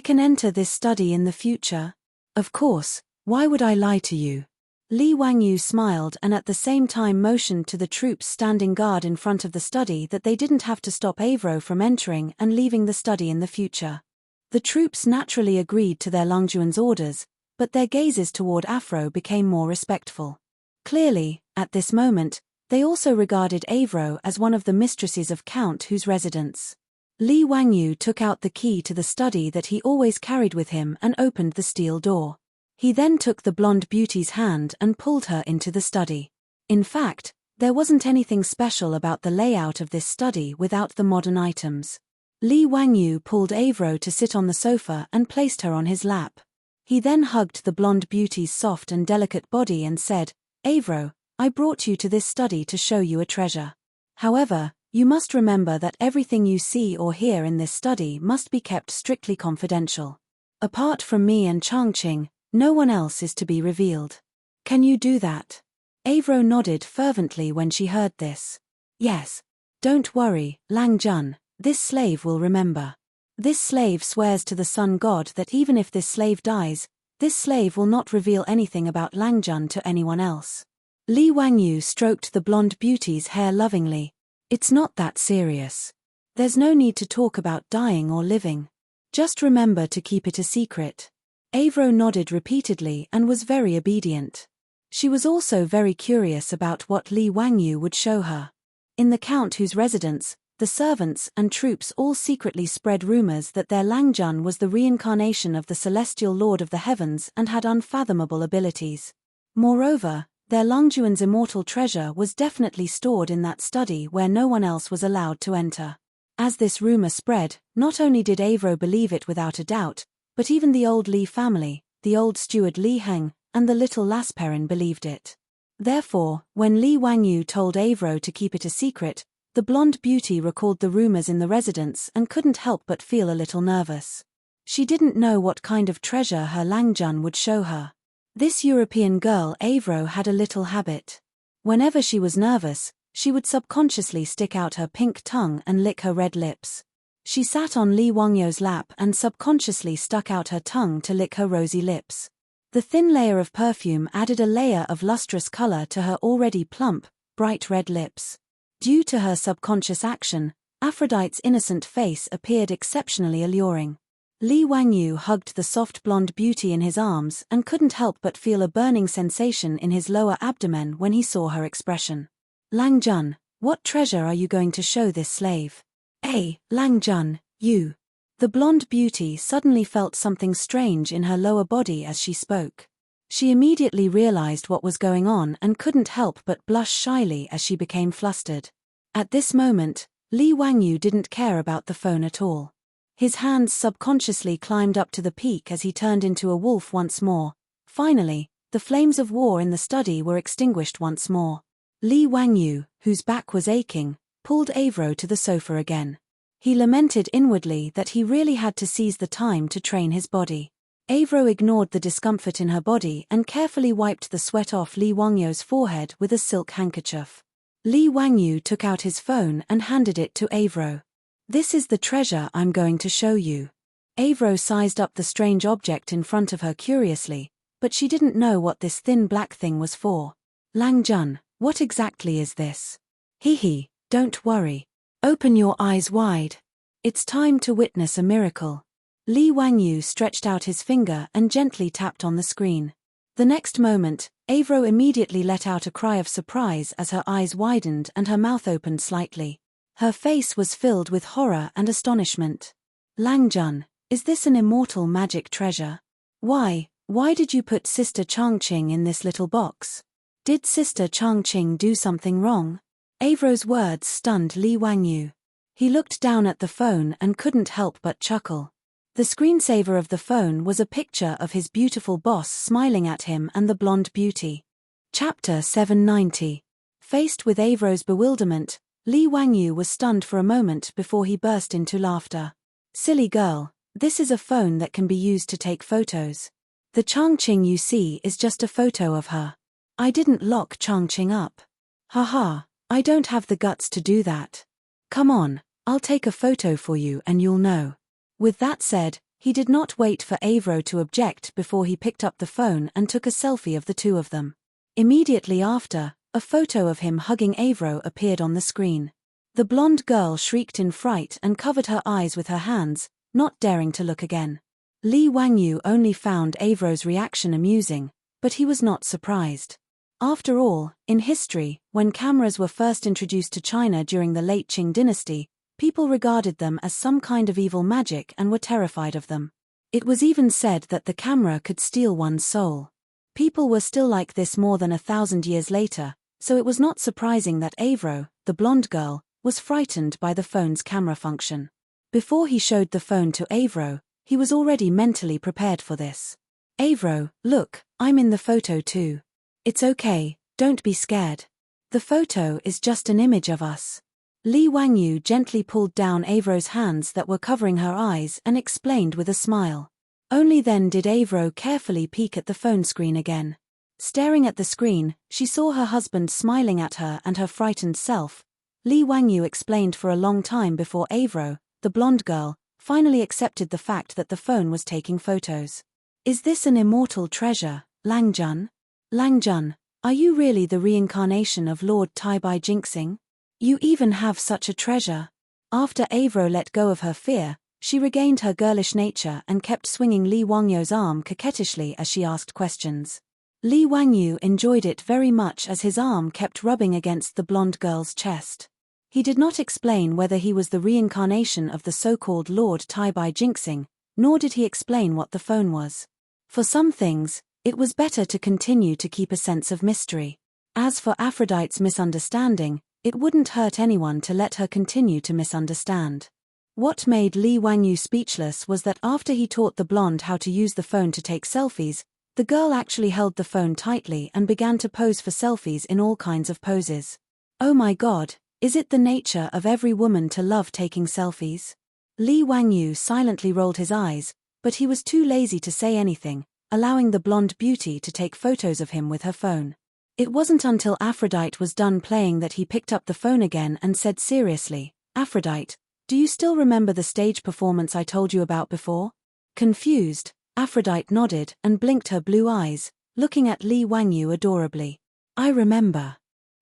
can enter this study in the future? Of course, why would I lie to you?" Li Wangyu smiled and at the same time motioned to the troops standing guard in front of the study that they didn't have to stop Avro from entering and leaving the study in the future. The troops naturally agreed to their Longjuan's orders, but their gazes toward Afro became more respectful. Clearly, at this moment, they also regarded Avro as one of the mistresses of Count Hu's residence. Li Wangyu took out the key to the study that he always carried with him and opened the steel door. He then took the blonde beauty's hand and pulled her into the study. In fact, there wasn't anything special about the layout of this study without the modern items. Li Wangyu pulled Avro to sit on the sofa and placed her on his lap. He then hugged the blonde beauty's soft and delicate body and said, "Avro, I brought you to this study to show you a treasure. However, you must remember that everything you see or hear in this study must be kept strictly confidential. Apart from me and Changqing, no one else is to be revealed. Can you do that?" Avro nodded fervently when she heard this. "Yes. Don't worry, Lang Jun, this slave will remember. This slave swears to the sun god that even if this slave dies, this slave will not reveal anything about Lang Jun to anyone else." Li Wangyu stroked the blonde beauty's hair lovingly. "It's not that serious. There's no need to talk about dying or living. Just remember to keep it a secret." Avro nodded repeatedly and was very obedient. She was also very curious about what Li Wangyu would show her. In the Count Hu's residence, the servants and troops all secretly spread rumors that their Lang Jun was the reincarnation of the celestial lord of the heavens and had unfathomable abilities. Moreover, their Longjuan's immortal treasure was definitely stored in that study where no one else was allowed to enter. As this rumor spread, not only did Avro believe it without a doubt, but even the old Li family, the old steward Li Heng, and the little Lasperin believed it. Therefore, when Li Wangyu told Avro to keep it a secret, the blonde beauty recalled the rumors in the residence and couldn't help but feel a little nervous. She didn't know what kind of treasure her Lang Jun would show her. This European girl Avro had a little habit. Whenever she was nervous, she would subconsciously stick out her pink tongue and lick her red lips. She sat on Li Wangyu's lap and subconsciously stuck out her tongue to lick her rosy lips. The thin layer of perfume added a layer of lustrous color to her already plump, bright red lips. Due to her subconscious action, Aphrodite's innocent face appeared exceptionally alluring. Li Wangyu hugged the soft blonde beauty in his arms and couldn't help but feel a burning sensation in his lower abdomen when he saw her expression. "Lang Jun, what treasure are you going to show this slave?" "Hey, Lang Jun, you." The blonde beauty suddenly felt something strange in her lower body as she spoke. She immediately realized what was going on and couldn't help but blush shyly as she became flustered. At this moment, Li Wangyu didn't care about the phone at all. His hands subconsciously climbed up to the peak as he turned into a wolf once more. Finally, the flames of war in the study were extinguished once more. Li Wangyu, whose back was aching, pulled Avro to the sofa again. He lamented inwardly that he really had to seize the time to train his body. Avro ignored the discomfort in her body and carefully wiped the sweat off Li Wangyu's forehead with a silk handkerchief. Li Wangyu took out his phone and handed it to Avro. "This is the treasure I'm going to show you." Avro sized up the strange object in front of her curiously, but she didn't know what this thin black thing was for. "Lang Jun, what exactly is this?" "Hee, don't worry. Open your eyes wide. It's time to witness a miracle." Li Wangyu stretched out his finger and gently tapped on the screen. The next moment, Avro immediately let out a cry of surprise as her eyes widened and her mouth opened slightly. Her face was filled with horror and astonishment. "Lang Jun, is this an immortal magic treasure? Why did you put Sister Changqing in this little box? Did Sister Changqing do something wrong?" Avro's words stunned Li Wangyu. He looked down at the phone and couldn't help but chuckle. The screensaver of the phone was a picture of his beautiful boss smiling at him and the blonde beauty. Chapter 790. Faced with Avro's bewilderment, Li Wangyu was stunned for a moment before he burst into laughter. "Silly girl, this is a phone that can be used to take photos. The Changqing you see is just a photo of her. I didn't lock Changqing up. Haha, I don't have the guts to do that. Come on, I'll take a photo for you and you'll know." With that said, he did not wait for Avro to object before he picked up the phone and took a selfie of the two of them. Immediately after, a photo of him hugging Avro appeared on the screen. The blonde girl shrieked in fright and covered her eyes with her hands, not daring to look again. Li Wangyu only found Avro's reaction amusing, but he was not surprised. After all, in history, when cameras were first introduced to China during the late Qing dynasty, people regarded them as some kind of evil magic and were terrified of them. It was even said that the camera could steal one's soul. People were still like this more than 1,000 years later, so it was not surprising that Avro, the blonde girl, was frightened by the phone's camera function. Before he showed the phone to Avro, he was already mentally prepared for this. Avro, look, I'm in the photo too. It's okay, don't be scared. The photo is just an image of us. Li Wangyu gently pulled down Avro's hands that were covering her eyes and explained with a smile. Only then did Avro carefully peek at the phone screen again. Staring at the screen, she saw her husband smiling at her and her frightened self. Li Wangyu explained for a long time before Avro, the blonde girl, finally accepted the fact that the phone was taking photos. Is this an immortal treasure, Lang Jun? Lang Jun, are you really the reincarnation of Lord Tai Bai Jinxing? You even have such a treasure. After Avro let go of her fear, she regained her girlish nature and kept swinging Li Wangyu's arm coquettishly as she asked questions. Li Wangyu enjoyed it very much as his arm kept rubbing against the blonde girl's chest. He did not explain whether he was the reincarnation of the so-called Lord Tai Bai Jinxing, nor did he explain what the phone was. For some things, it was better to continue to keep a sense of mystery. As for Aphrodite's misunderstanding, it wouldn't hurt anyone to let her continue to misunderstand. What made Li Wangyu speechless was that after he taught the blonde how to use the phone to take selfies, the girl actually held the phone tightly and began to pose for selfies in all kinds of poses. Oh my God, is it the nature of every woman to love taking selfies? Li Wangyu silently rolled his eyes, but he was too lazy to say anything, allowing the blonde beauty to take photos of him with her phone. It wasn't until Aphrodite was done playing that he picked up the phone again and said seriously, Aphrodite, do you still remember the stage performance I told you about before? Confused, Aphrodite nodded and blinked her blue eyes, looking at Li Wangyu adorably. I remember.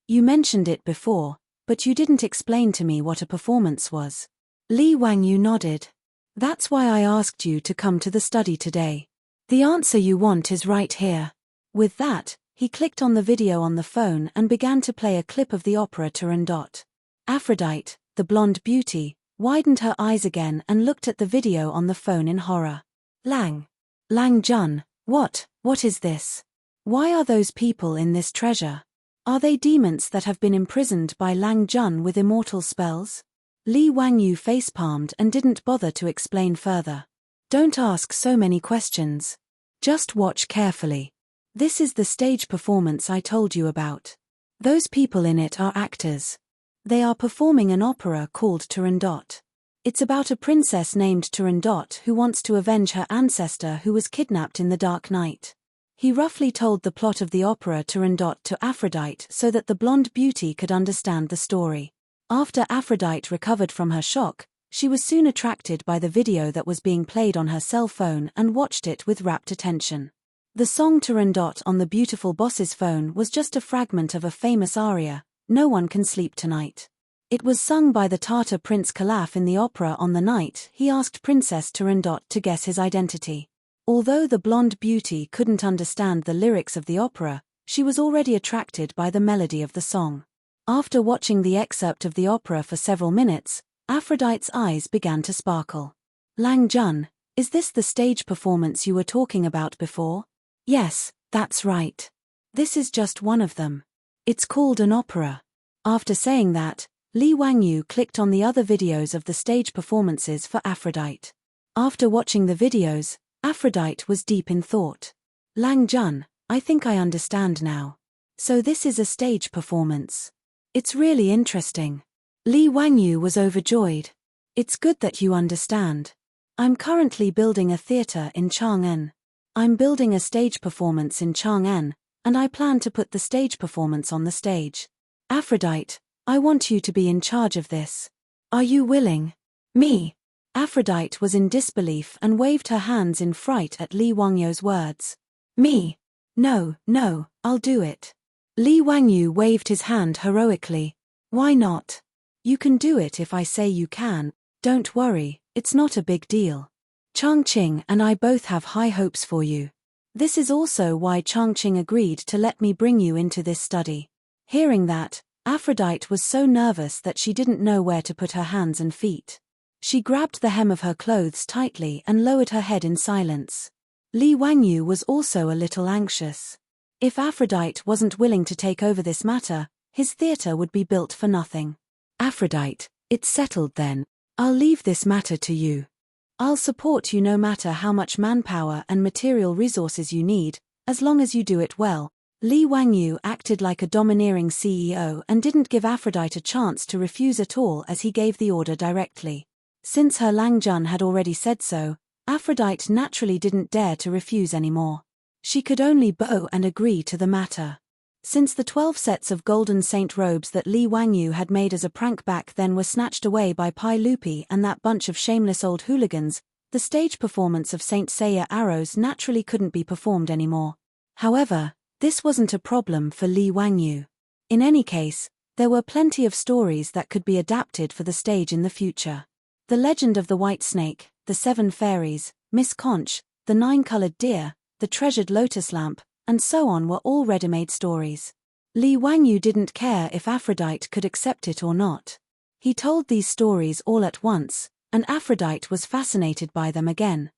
You mentioned it before, but you didn't explain to me what a performance was. Li Wangyu nodded. That's why I asked you to come to the study today. The answer you want is right here. With that, he clicked on the video on the phone and began to play a clip of the opera Turandot. Aphrodite, the blonde beauty, widened her eyes again and looked at the video on the phone in horror. Lang Jun, what is this? Why are those people in this treasure? Are they demons that have been imprisoned by Lang Jun with immortal spells? Li Wangyu facepalmed and didn't bother to explain further. Don't ask so many questions. Just watch carefully. This is the stage performance I told you about. Those people in it are actors. They are performing an opera called Turandot. It's about a princess named Turandot who wants to avenge her ancestor who was kidnapped in the Dark Night. He roughly told the plot of the opera Turandot to Aphrodite so that the blonde beauty could understand the story. After Aphrodite recovered from her shock, she was soon attracted by the video that was being played on her cell phone and watched it with rapt attention. The song Turandot on the beautiful boss's phone was just a fragment of a famous aria, No One Can Sleep Tonight. It was sung by the Tartar Prince Calaf in the opera on the night he asked Princess Turandot to guess his identity. Although the blonde beauty couldn't understand the lyrics of the opera, she was already attracted by the melody of the song. After watching the excerpt of the opera for several minutes, Aphrodite's eyes began to sparkle. Lang Jun, is this the stage performance you were talking about before? Yes, that's right. This is just one of them. It's called an opera. After saying that, Li Wangyu clicked on the other videos of the stage performances for Aphrodite. After watching the videos, Aphrodite was deep in thought. Lang Jun, I think I understand now. So this is a stage performance. It's really interesting. Li Wangyu was overjoyed. It's good that you understand. I'm currently building a theater in Chang'an. I'm building a stage performance in Chang'an, and I plan to put the stage performance on the stage. Aphrodite, I want you to be in charge of this. Are you willing? Me? Aphrodite was in disbelief and waved her hands in fright at Li Wangyu's words. Me? No, I'll do it. Li Wangyu waved his hand heroically. Why not? You can do it if I say you can. Don't worry, it's not a big deal. Changqing and I both have high hopes for you. This is also why Changqing agreed to let me bring you into this study. Hearing that, Aphrodite was so nervous that she didn't know where to put her hands and feet. She grabbed the hem of her clothes tightly and lowered her head in silence. Li Wangyu was also a little anxious. If Aphrodite wasn't willing to take over this matter, his theater would be built for nothing. Aphrodite, it's settled then. I'll leave this matter to you. I'll support you no matter how much manpower and material resources you need, as long as you do it well. Li Wangyu acted like a domineering CEO and didn't give Aphrodite a chance to refuse at all as he gave the order directly. Since her Langjun had already said so, Aphrodite naturally didn't dare to refuse anymore. She could only bow and agree to the matter. Since the 12 sets of golden saint robes that Li Wangyu had made as a prank back then were snatched away by Pai Lupi and that bunch of shameless old hooligans, the stage performance of Saint Seiya arrows naturally couldn't be performed anymore. However, this wasn't a problem for Li Wangyu. In any case, there were plenty of stories that could be adapted for the stage in the future. The Legend of the White Snake, the 7 Fairies, Miss Conch, the 9-colored deer, the treasured lotus lamp, and so on were all ready-made stories. Li Wangyu didn't care if Aphrodite could accept it or not. He told these stories all at once, and Aphrodite was fascinated by them again.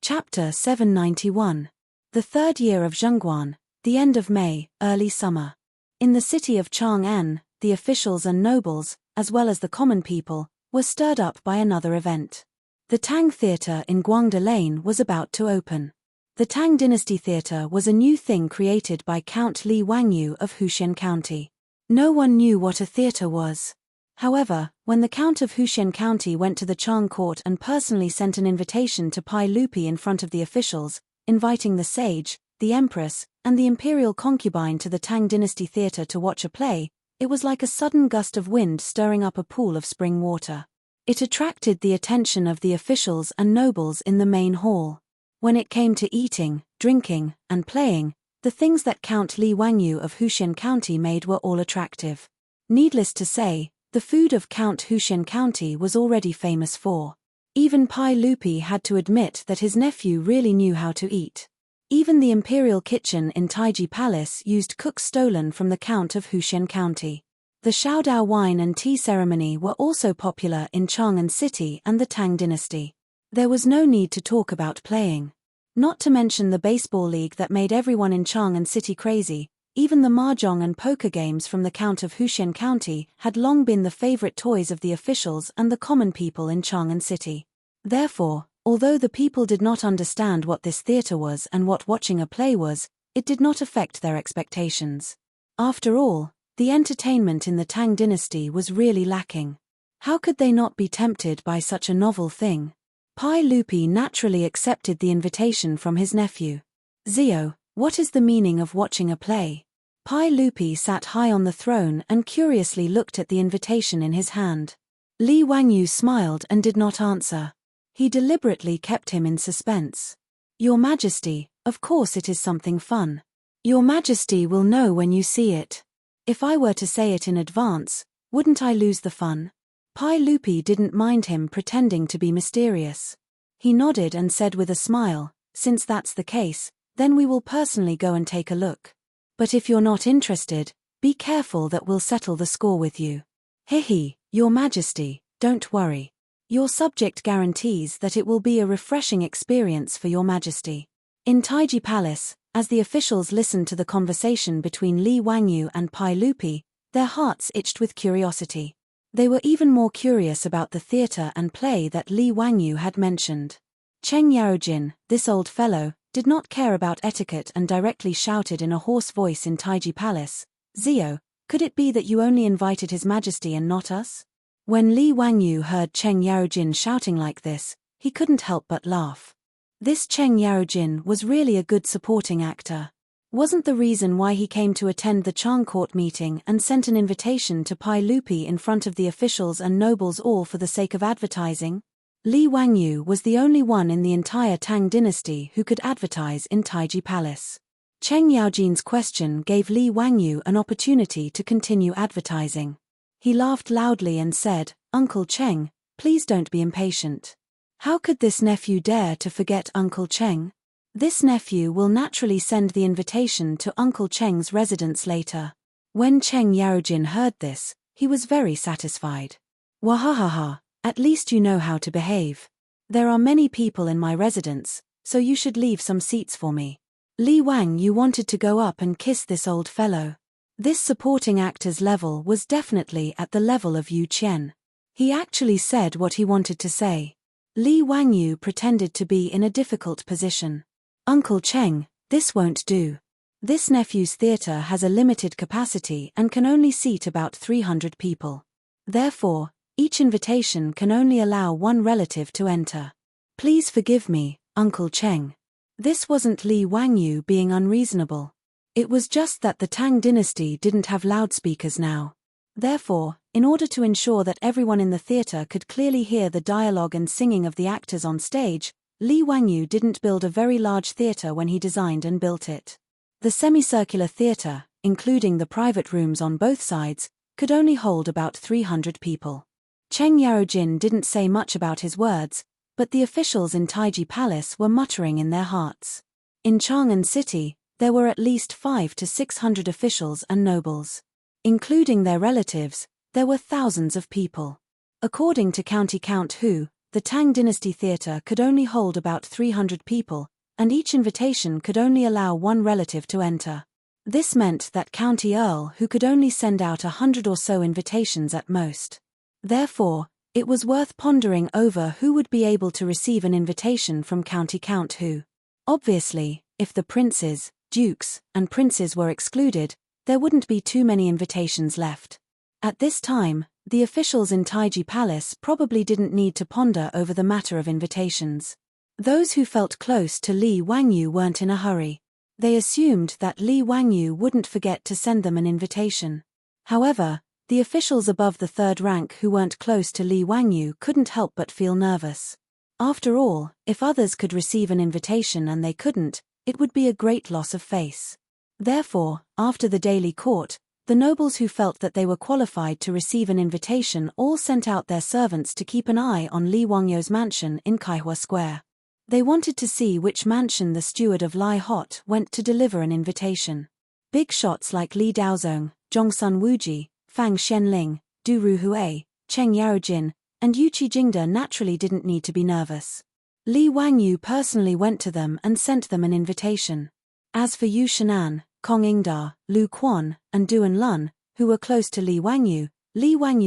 Chapter 791. The third year of Zhengguan, the end of May, early summer. In the city of Chang'an, the officials and nobles, as well as the common people, were stirred up by another event. The Tang Theatre in Guangde Lane was about to open. The Tang Dynasty Theatre was a new thing created by Count Li Wangyu of Huxian County. No one knew what a theatre was. However, when the Count of Huxian County went to the Chang court and personally sent an invitation to Pai Lupi in front of the officials, inviting the sage, the empress, and the imperial concubine to the Tang Dynasty Theatre to watch a play, it was like a sudden gust of wind stirring up a pool of spring water. It attracted the attention of the officials and nobles in the main hall. When it came to eating, drinking, and playing, the things that Count Li Wangyu of Huxian County made were all attractive. Needless to say, the food of Count Huxian County was already famous for. Even Pai Lupi had to admit that his nephew really knew how to eat. Even the imperial kitchen in Taiji Palace used cooks stolen from the Count of Huxian County. The Xiaodao wine and tea ceremony were also popular in Chang'an City and the Tang Dynasty. There was no need to talk about playing. Not to mention the baseball league that made everyone in Chang'an City crazy. Even the mahjong and poker games from the Count of Huxian County had long been the favorite toys of the officials and the common people in Chang'an City. Therefore, although the people did not understand what this theatre was and what watching a play was, it did not affect their expectations. After all, the entertainment in the Tang Dynasty was really lacking. How could they not be tempted by such a novel thing? Pai Lupi naturally accepted the invitation from his nephew. Zio, what is the meaning of watching a play? Pai Lupi sat high on the throne and curiously looked at the invitation in his hand. Li Wangyu smiled and did not answer. He deliberately kept him in suspense. Your Majesty, of course it is something fun. Your Majesty will know when you see it. If I were to say it in advance, wouldn't I lose the fun? Pai Lupi didn't mind him pretending to be mysterious. He nodded and said with a smile, since that's the case, then we will personally go and take a look. But if you're not interested, be careful that we'll settle the score with you. Hehe, Your Majesty, don't worry. Your subject guarantees that it will be a refreshing experience for Your Majesty. In Taiji Palace, as the officials listened to the conversation between Li Wangyu and Pai Lupi, their hearts itched with curiosity. They were even more curious about the theatre and play that Li Wangyu had mentioned. Cheng Yaojin, this old fellow, did not care about etiquette and directly shouted in a hoarse voice in Taiji Palace, Zio, could it be that you only invited His Majesty and not us? When Li Wangyu heard Cheng Yaojin shouting like this, he couldn't help but laugh. This Cheng Yaojin was really a good supporting actor. Wasn't the reason why he came to attend the Chang court meeting and sent an invitation to Pai Lupi in front of the officials and nobles all for the sake of advertising? Li Wangyu was the only one in the entire Tang dynasty who could advertise in Taiji Palace. Cheng Yaojin's question gave Li Wangyu an opportunity to continue advertising. He laughed loudly and said, "Uncle Cheng, please don't be impatient. How could this nephew dare to forget Uncle Cheng? This nephew will naturally send the invitation to Uncle Cheng's residence later." When Cheng Yaojin heard this, he was very satisfied. "Wahahaha, at least you know how to behave. There are many people in my residence, so you should leave some seats for me." Li Wangyu wanted to go up and kiss this old fellow. This supporting actor's level was definitely at the level of Yu Qian. He actually said what he wanted to say. Li Wangyu pretended to be in a difficult position. "Uncle Cheng, this won't do. This nephew's theater has a limited capacity and can only seat about 300 people. Therefore, each invitation can only allow one relative to enter. Please forgive me, Uncle Cheng." This wasn't Li Wangyu being unreasonable. It was just that the Tang dynasty didn't have loudspeakers now. Therefore, in order to ensure that everyone in the theater could clearly hear the dialogue and singing of the actors on stage, Li Wangyu didn't build a very large theater when he designed and built it. The semicircular theater, including the private rooms on both sides, could only hold about 300 people. Cheng Yaojin didn't say much about his words, but the officials in Taiji Palace were muttering in their hearts. In Chang'an City, there were at least 500 to 600 officials and nobles. Including their relatives, there were thousands of people. According to County Count Hu, the Tang Dynasty Theatre could only hold about 300 people, and each invitation could only allow one relative to enter. This meant that County Earl Hu could only send out 100 or so invitations at most. Therefore, it was worth pondering over who would be able to receive an invitation from County Count Hu. Obviously, if the princes, dukes, and princes were excluded, there wouldn't be too many invitations left. At this time, the officials in Taiji Palace probably didn't need to ponder over the matter of invitations. Those who felt close to Li Wangyu weren't in a hurry. They assumed that Li Wangyu wouldn't forget to send them an invitation. However, the officials above the third rank who weren't close to Li Wangyu couldn't help but feel nervous. After all, if others could receive an invitation and they couldn't, it would be a great loss of face. Therefore, after the daily court, the nobles who felt that they were qualified to receive an invitation all sent out their servants to keep an eye on Li Wangyu's mansion in Kaihua Square. They wanted to see which mansion the steward of Lai Hot went to deliver an invitation. Big shots like Li Daozong, Zhongsun Wuji, Fang Xianling, Du Ruhui, Cheng Yaojin, and Yu Qijingde naturally didn't need to be nervous. Li Wangyu personally went to them and sent them an invitation. As for Yu Shenan, Kong Ingda, Lu Quan, and Duan Lun, who were close to Li Wangyu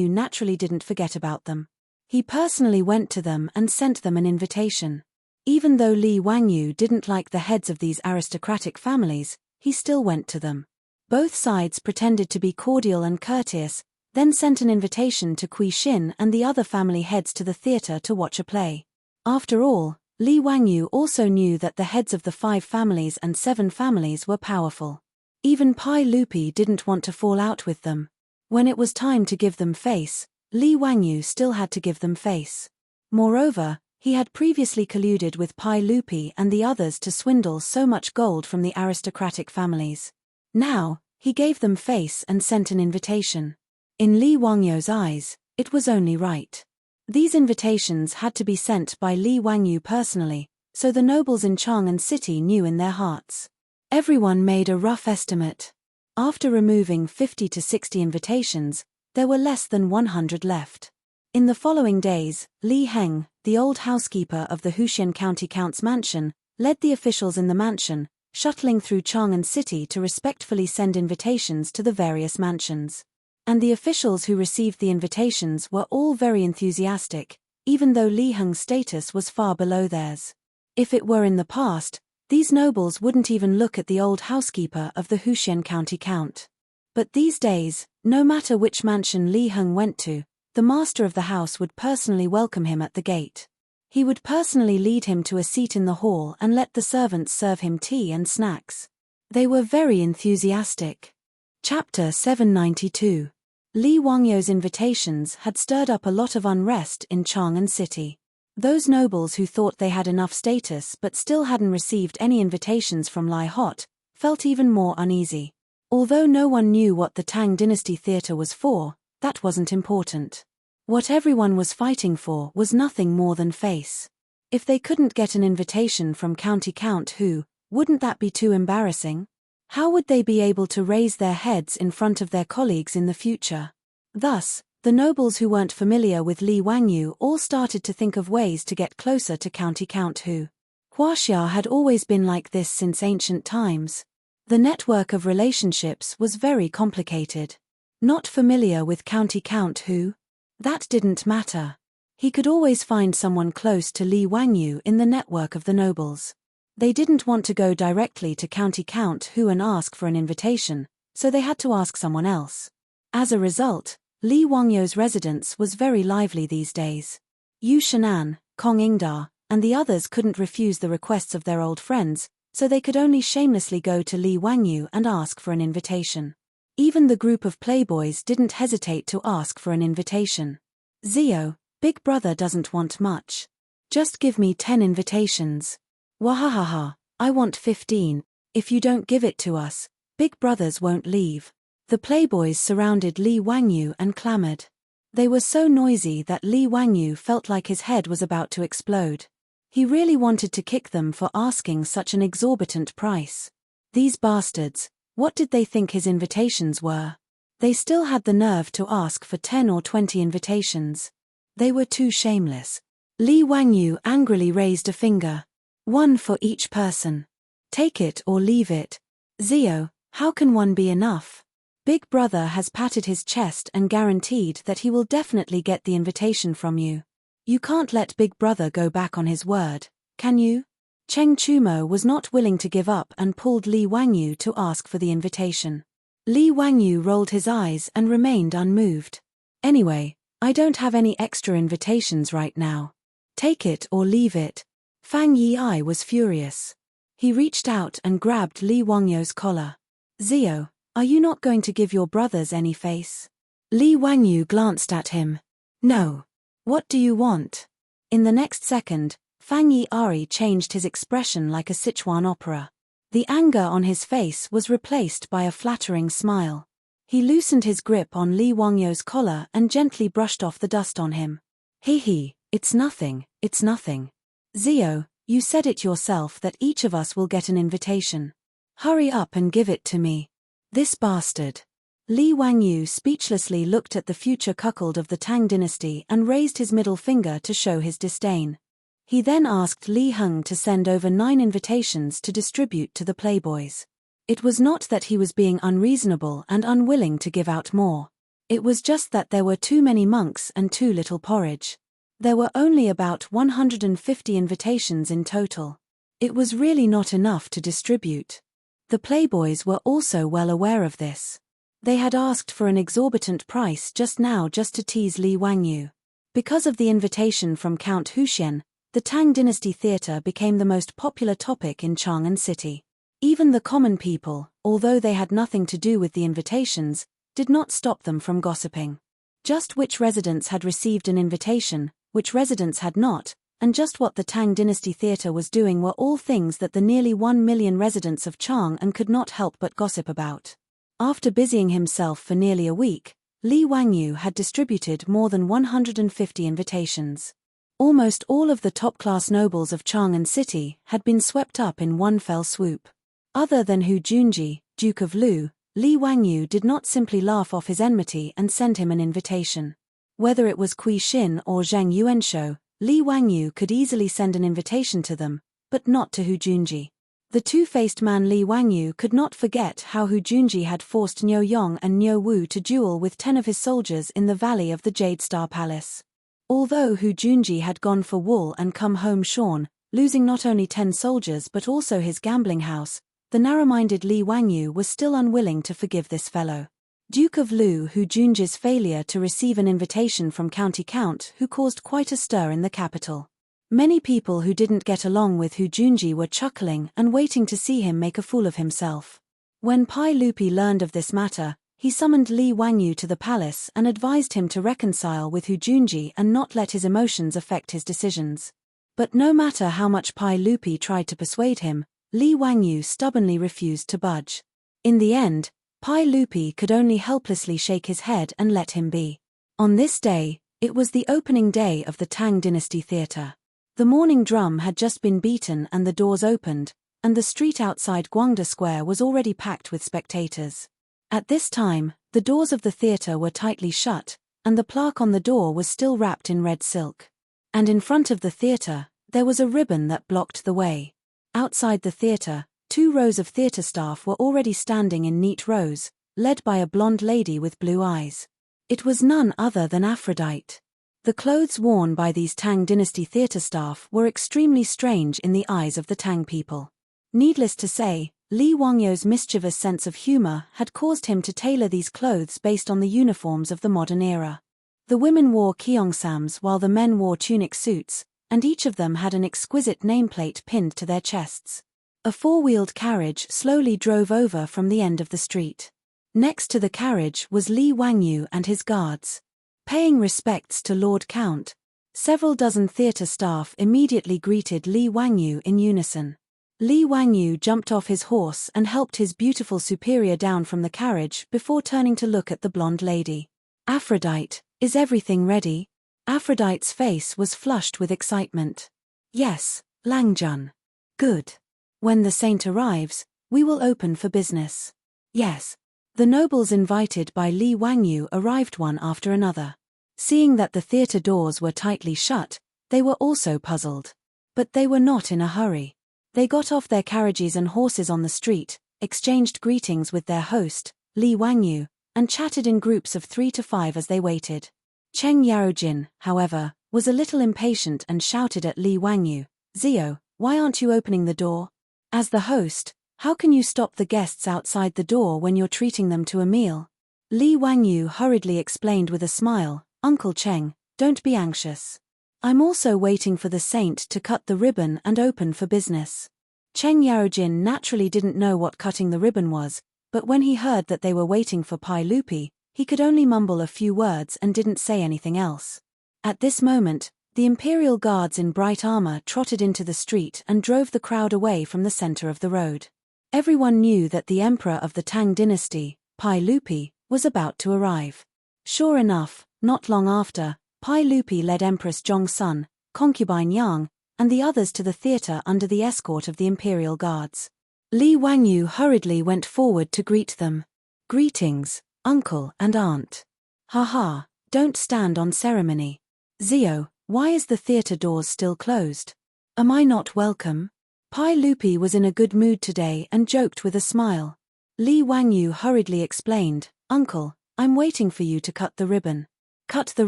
naturally didn't forget about them. He personally went to them and sent them an invitation. Even though Li Wangyu didn't like the heads of these aristocratic families, he still went to them. Both sides pretended to be cordial and courteous, then sent an invitation to Kui Xin and the other family heads to the theater to watch a play. After all, Li Wangyu also knew that the heads of the 5 families and 7 families were powerful. Even Pai Lupi didn't want to fall out with them. When it was time to give them face, Li Wangyu still had to give them face. Moreover, he had previously colluded with Pai Lupi and the others to swindle so much gold from the aristocratic families. Now, he gave them face and sent an invitation. In Li Wangyu's eyes, it was only right. These invitations had to be sent by Li Wangyu personally, so the nobles in Chang'an City knew in their hearts. Everyone made a rough estimate. After removing 50 to 60 invitations, there were less than 100 left. In the following days, Li Heng, the old housekeeper of the Huxian County Count's mansion, led the officials in the mansion, shuttling through Chang'an City to respectfully send invitations to the various mansions. And the officials who received the invitations were all very enthusiastic, even though Li Heng's status was far below theirs. If it were in the past, these nobles wouldn't even look at the old housekeeper of the Huxian County Count. But these days, no matter which mansion Li Heng went to, the master of the house would personally welcome him at the gate. He would personally lead him to a seat in the hall and let the servants serve him tea and snacks. They were very enthusiastic. Chapter 792. Li Wangyu's invitations had stirred up a lot of unrest in Chang'an City. Those nobles who thought they had enough status but still hadn't received any invitations from Lai Hot felt even more uneasy. Although no one knew what the Tang dynasty theatre was for, that wasn't important. What everyone was fighting for was nothing more than face. If they couldn't get an invitation from County Count Hu, wouldn't that be too embarrassing? How would they be able to raise their heads in front of their colleagues in the future? Thus, the nobles who weren't familiar with Li Wangyu all started to think of ways to get closer to County Count Hu. Huaxia had always been like this since ancient times. The network of relationships was very complicated. Not familiar with County Count Hu? That didn't matter. He could always find someone close to Li Wangyu in the network of the nobles. They didn't want to go directly to County Count Hu and ask for an invitation, so they had to ask someone else. As a result, Li Wangyu's residence was very lively these days. Yu Shenan, Kong Ingda, and the others couldn't refuse the requests of their old friends, so they could only shamelessly go to Li Wangyu and ask for an invitation. Even the group of playboys didn't hesitate to ask for an invitation. Zio, Big Brother doesn't want much. Just give me 10 invitations. Wahahaha, I want 15. If you don't give it to us, Big Brothers won't leave. The playboys surrounded Li Wangyu and clamored. They were so noisy that Li Wangyu felt like his head was about to explode. He really wanted to kick them for asking such an exorbitant price. These bastards, what did they think his invitations were? They still had the nerve to ask for 10 or 20 invitations. They were too shameless. Li Wangyu angrily raised a finger. 1 for each person. Take it or leave it. Zio, how can 1 be enough? Big Brother has patted his chest and guaranteed that he will definitely get the invitation from you. You can't let Big Brother go back on his word, can you? Cheng Chumo was not willing to give up and pulled Li Wangyu to ask for the invitation. Li Wangyu rolled his eyes and remained unmoved. Anyway, I don't have any extra invitations right now. Take it or leave it. Fang Yi was furious. He reached out and grabbed Li Wangyu's collar. Zio, are you not going to give your brothers any face? Li Wangyu glanced at him. No. What do you want? In the next second, Fang Yi changed his expression like a Sichuan opera. The anger on his face was replaced by a flattering smile. He loosened his grip on Li Wangyu's collar and gently brushed off the dust on him. He, it's nothing, it's nothing. Zio, you said it yourself that each of us will get an invitation. Hurry up and give it to me. This bastard. Li Wangyu speechlessly looked at the future cuckold of the Tang dynasty and raised his middle finger to show his disdain. He then asked Li Heng to send over 9 invitations to distribute to the playboys. It was not that he was being unreasonable and unwilling to give out more. It was just that there were too many monks and too little porridge. There were only about 150 invitations in total. It was really not enough to distribute. The playboys were also well aware of this. They had asked for an exorbitant price just now just to tease Li Wangyu. Because of the invitation from Count Huxian, the Tang dynasty theatre became the most popular topic in Chang'an City. Even the common people, although they had nothing to do with the invitations, did not stop them from gossiping. Just which residents had received an invitation, which residents had not, and just what the Tang dynasty theatre was doing were all things that the nearly 1 million residents of Chang'an could not help but gossip about. After busying himself for nearly a week, Li Wangyu had distributed more than 150 invitations. Almost all of the top-class nobles of Chang'an City had been swept up in one fell swoop. Other than Hu Junji, Duke of Lu, Li Wangyu did not simply laugh off his enmity and send him an invitation. Whether it was Kui Xin or Zhang Yuanshou, Li Wangyu could easily send an invitation to them, but not to Hu Junji. The two-faced man Li Wangyu could not forget how Hu Junji had forced Niu Yong and Niu Wu to duel with 10 of his soldiers in the valley of the Jade Star Palace. Although Hu Junji had gone for wool and come home shorn, losing not only 10 soldiers but also his gambling house, the narrow-minded Li Wangyu was still unwilling to forgive this fellow. Duke of Lu Hu Junji's failure to receive an invitation from County Count Hu caused quite a stir in the capital. Many people who didn't get along with Hu Junji were chuckling and waiting to see him make a fool of himself. When Pai Lupi learned of this matter, he summoned Li Wangyu to the palace and advised him to reconcile with Hu Junji and not let his emotions affect his decisions. But no matter how much Pai Lupi tried to persuade him, Li Wangyu stubbornly refused to budge. In the end, Pai Lupi could only helplessly shake his head and let him be. On this day, it was the opening day of the Tang Dynasty Theatre. The morning drum had just been beaten and the doors opened, and the street outside Guangda Square was already packed with spectators. At this time, the doors of the theatre were tightly shut, and the plaque on the door was still wrapped in red silk. And in front of the theatre, there was a ribbon that blocked the way. Outside the theatre, 2 rows of theatre staff were already standing in neat rows, led by a blonde lady with blue eyes. It was none other than Aphrodite. The clothes worn by these Tang Dynasty theatre staff were extremely strange in the eyes of the Tang people. Needless to say, Li Wangyu's mischievous sense of humor had caused him to tailor these clothes based on the uniforms of the modern era. The women wore kyongsams while the men wore tunic suits, and each of them had an exquisite nameplate pinned to their chests. A 4-wheeled carriage slowly drove over from the end of the street. Next to the carriage was Li Wangyu and his guards. Paying respects to Lord Count, several dozen theatre staff immediately greeted Li Wangyu in unison. Li Wangyu jumped off his horse and helped his beautiful superior down from the carriage before turning to look at the blonde lady. "Aphrodite, is everything ready?" Aphrodite's face was flushed with excitement. "Yes, Langjun. Good. When the saint arrives, we will open for business." "Yes." The nobles invited by Li Wangyu arrived one after another. Seeing that the theatre doors were tightly shut, they were also puzzled. But they were not in a hurry. They got off their carriages and horses on the street, exchanged greetings with their host, Li Wangyu, and chatted in groups of 3 to 5 as they waited. Cheng Yaojin, however, was a little impatient and shouted at Li Wangyu, "Zio, why aren't you opening the door? As the host, how can you stop the guests outside the door when you're treating them to a meal?" Li Wangyu hurriedly explained with a smile, "Uncle Cheng, don't be anxious. I'm also waiting for the saint to cut the ribbon and open for business." Cheng Yaojin naturally didn't know what cutting the ribbon was, but when he heard that they were waiting for Pai Lupi, he could only mumble a few words and didn't say anything else. At this moment, the imperial guards in bright armor trotted into the street and drove the crowd away from the center of the road. Everyone knew that the emperor of the Tang dynasty, Pai Lupi, was about to arrive. Sure enough, not long after, Pai Lupi led Empress Zhongsun, concubine Yang, and the others to the theatre under the escort of the imperial guards. Li Wangyu hurriedly went forward to greet them. "Greetings, uncle and aunt. Haha, don't stand on ceremony. Zio, why is the theatre doors still closed? Am I not welcome?" Pai Lupi was in a good mood today and joked with a smile. Li Wangyu hurriedly explained, "Uncle, I'm waiting for you to cut the ribbon." "Cut the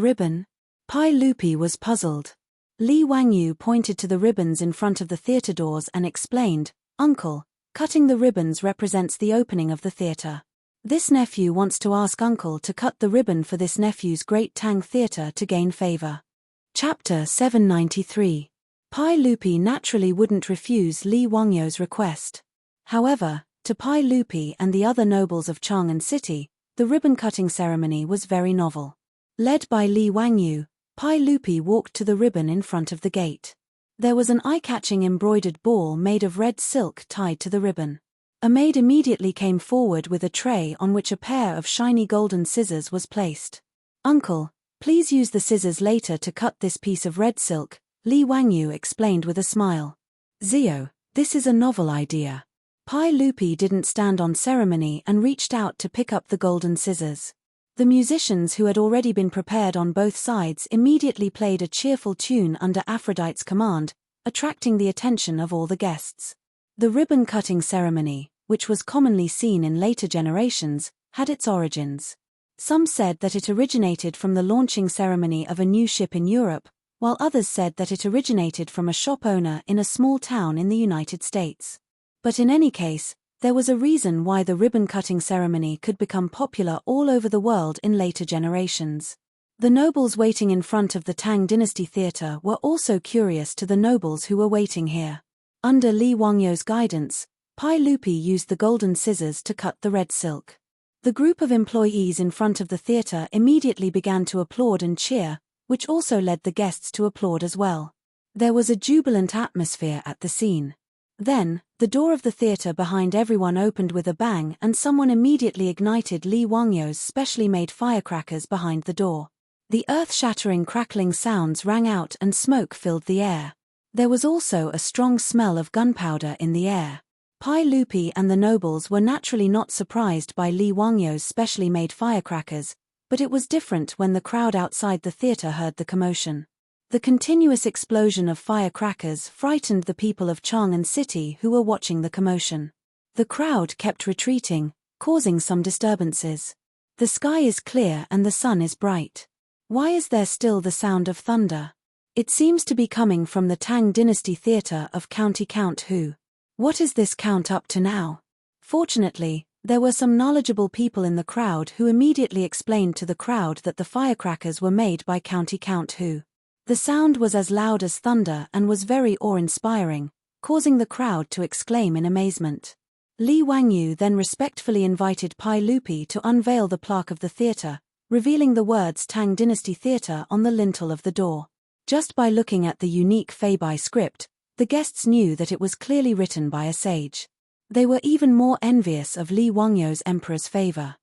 ribbon?" Pai Lupi was puzzled. Li Wangyu pointed to the ribbons in front of the theatre doors and explained, "Uncle, cutting the ribbons represents the opening of the theatre. This nephew wants to ask uncle to cut the ribbon for this nephew's great Tang theatre to gain favor." Chapter 793. Pai Lupi naturally wouldn't refuse Li Wangyu's request. However, to Pai Lupi and the other nobles of Chang'an City, the ribbon-cutting ceremony was very novel. Led by Li Wangyu, Pai Lupi walked to the ribbon in front of the gate. There was an eye-catching embroidered ball made of red silk tied to the ribbon. A maid immediately came forward with a tray on which a pair of shiny golden scissors was placed. "Uncle, please use the scissors later to cut this piece of red silk," Li Wangyu explained with a smile. "Zio, this is a novel idea." Pai Lupi didn't stand on ceremony and reached out to pick up the golden scissors. The musicians who had already been prepared on both sides immediately played a cheerful tune under Aphrodite's command, attracting the attention of all the guests. The ribbon-cutting ceremony, which was commonly seen in later generations, had its origins. Some said that it originated from the launching ceremony of a new ship in Europe, while others said that it originated from a shop owner in a small town in the United States. But in any case, there was a reason why the ribbon-cutting ceremony could become popular all over the world in later generations. The nobles waiting in front of the Tang Dynasty Theatre were also curious to the nobles who were waiting here. Under Li Wangyu's guidance, Pai Lupi used the golden scissors to cut the red silk. The group of employees in front of the theatre immediately began to applaud and cheer, which also led the guests to applaud as well. There was a jubilant atmosphere at the scene. Then, the door of the theater behind everyone opened with a bang and someone immediately ignited Li Wangyu's specially made firecrackers behind the door. The earth-shattering crackling sounds rang out and smoke filled the air. There was also a strong smell of gunpowder in the air. Pai Lupi and the nobles were naturally not surprised by Li Wangyu's specially made firecrackers, but it was different when the crowd outside the theater heard the commotion. The continuous explosion of firecrackers frightened the people of Chang'an City who were watching the commotion. The crowd kept retreating, causing some disturbances. The sky is clear and the sun is bright. Why is there still the sound of thunder? It seems to be coming from the Tang Dynasty Theatre of County Count Hu. What is this count up to now? Fortunately, there were some knowledgeable people in the crowd who immediately explained to the crowd that the firecrackers were made by County Count Hu. The sound was as loud as thunder and was very awe-inspiring, causing the crowd to exclaim in amazement. Li Wangyu then respectfully invited Pai Lupi to unveil the plaque of the theatre, revealing the words Tang Dynasty Theatre on the lintel of the door. Just by looking at the unique Feibai script, the guests knew that it was clearly written by a sage. They were even more envious of Li Wangyu's emperor's favor.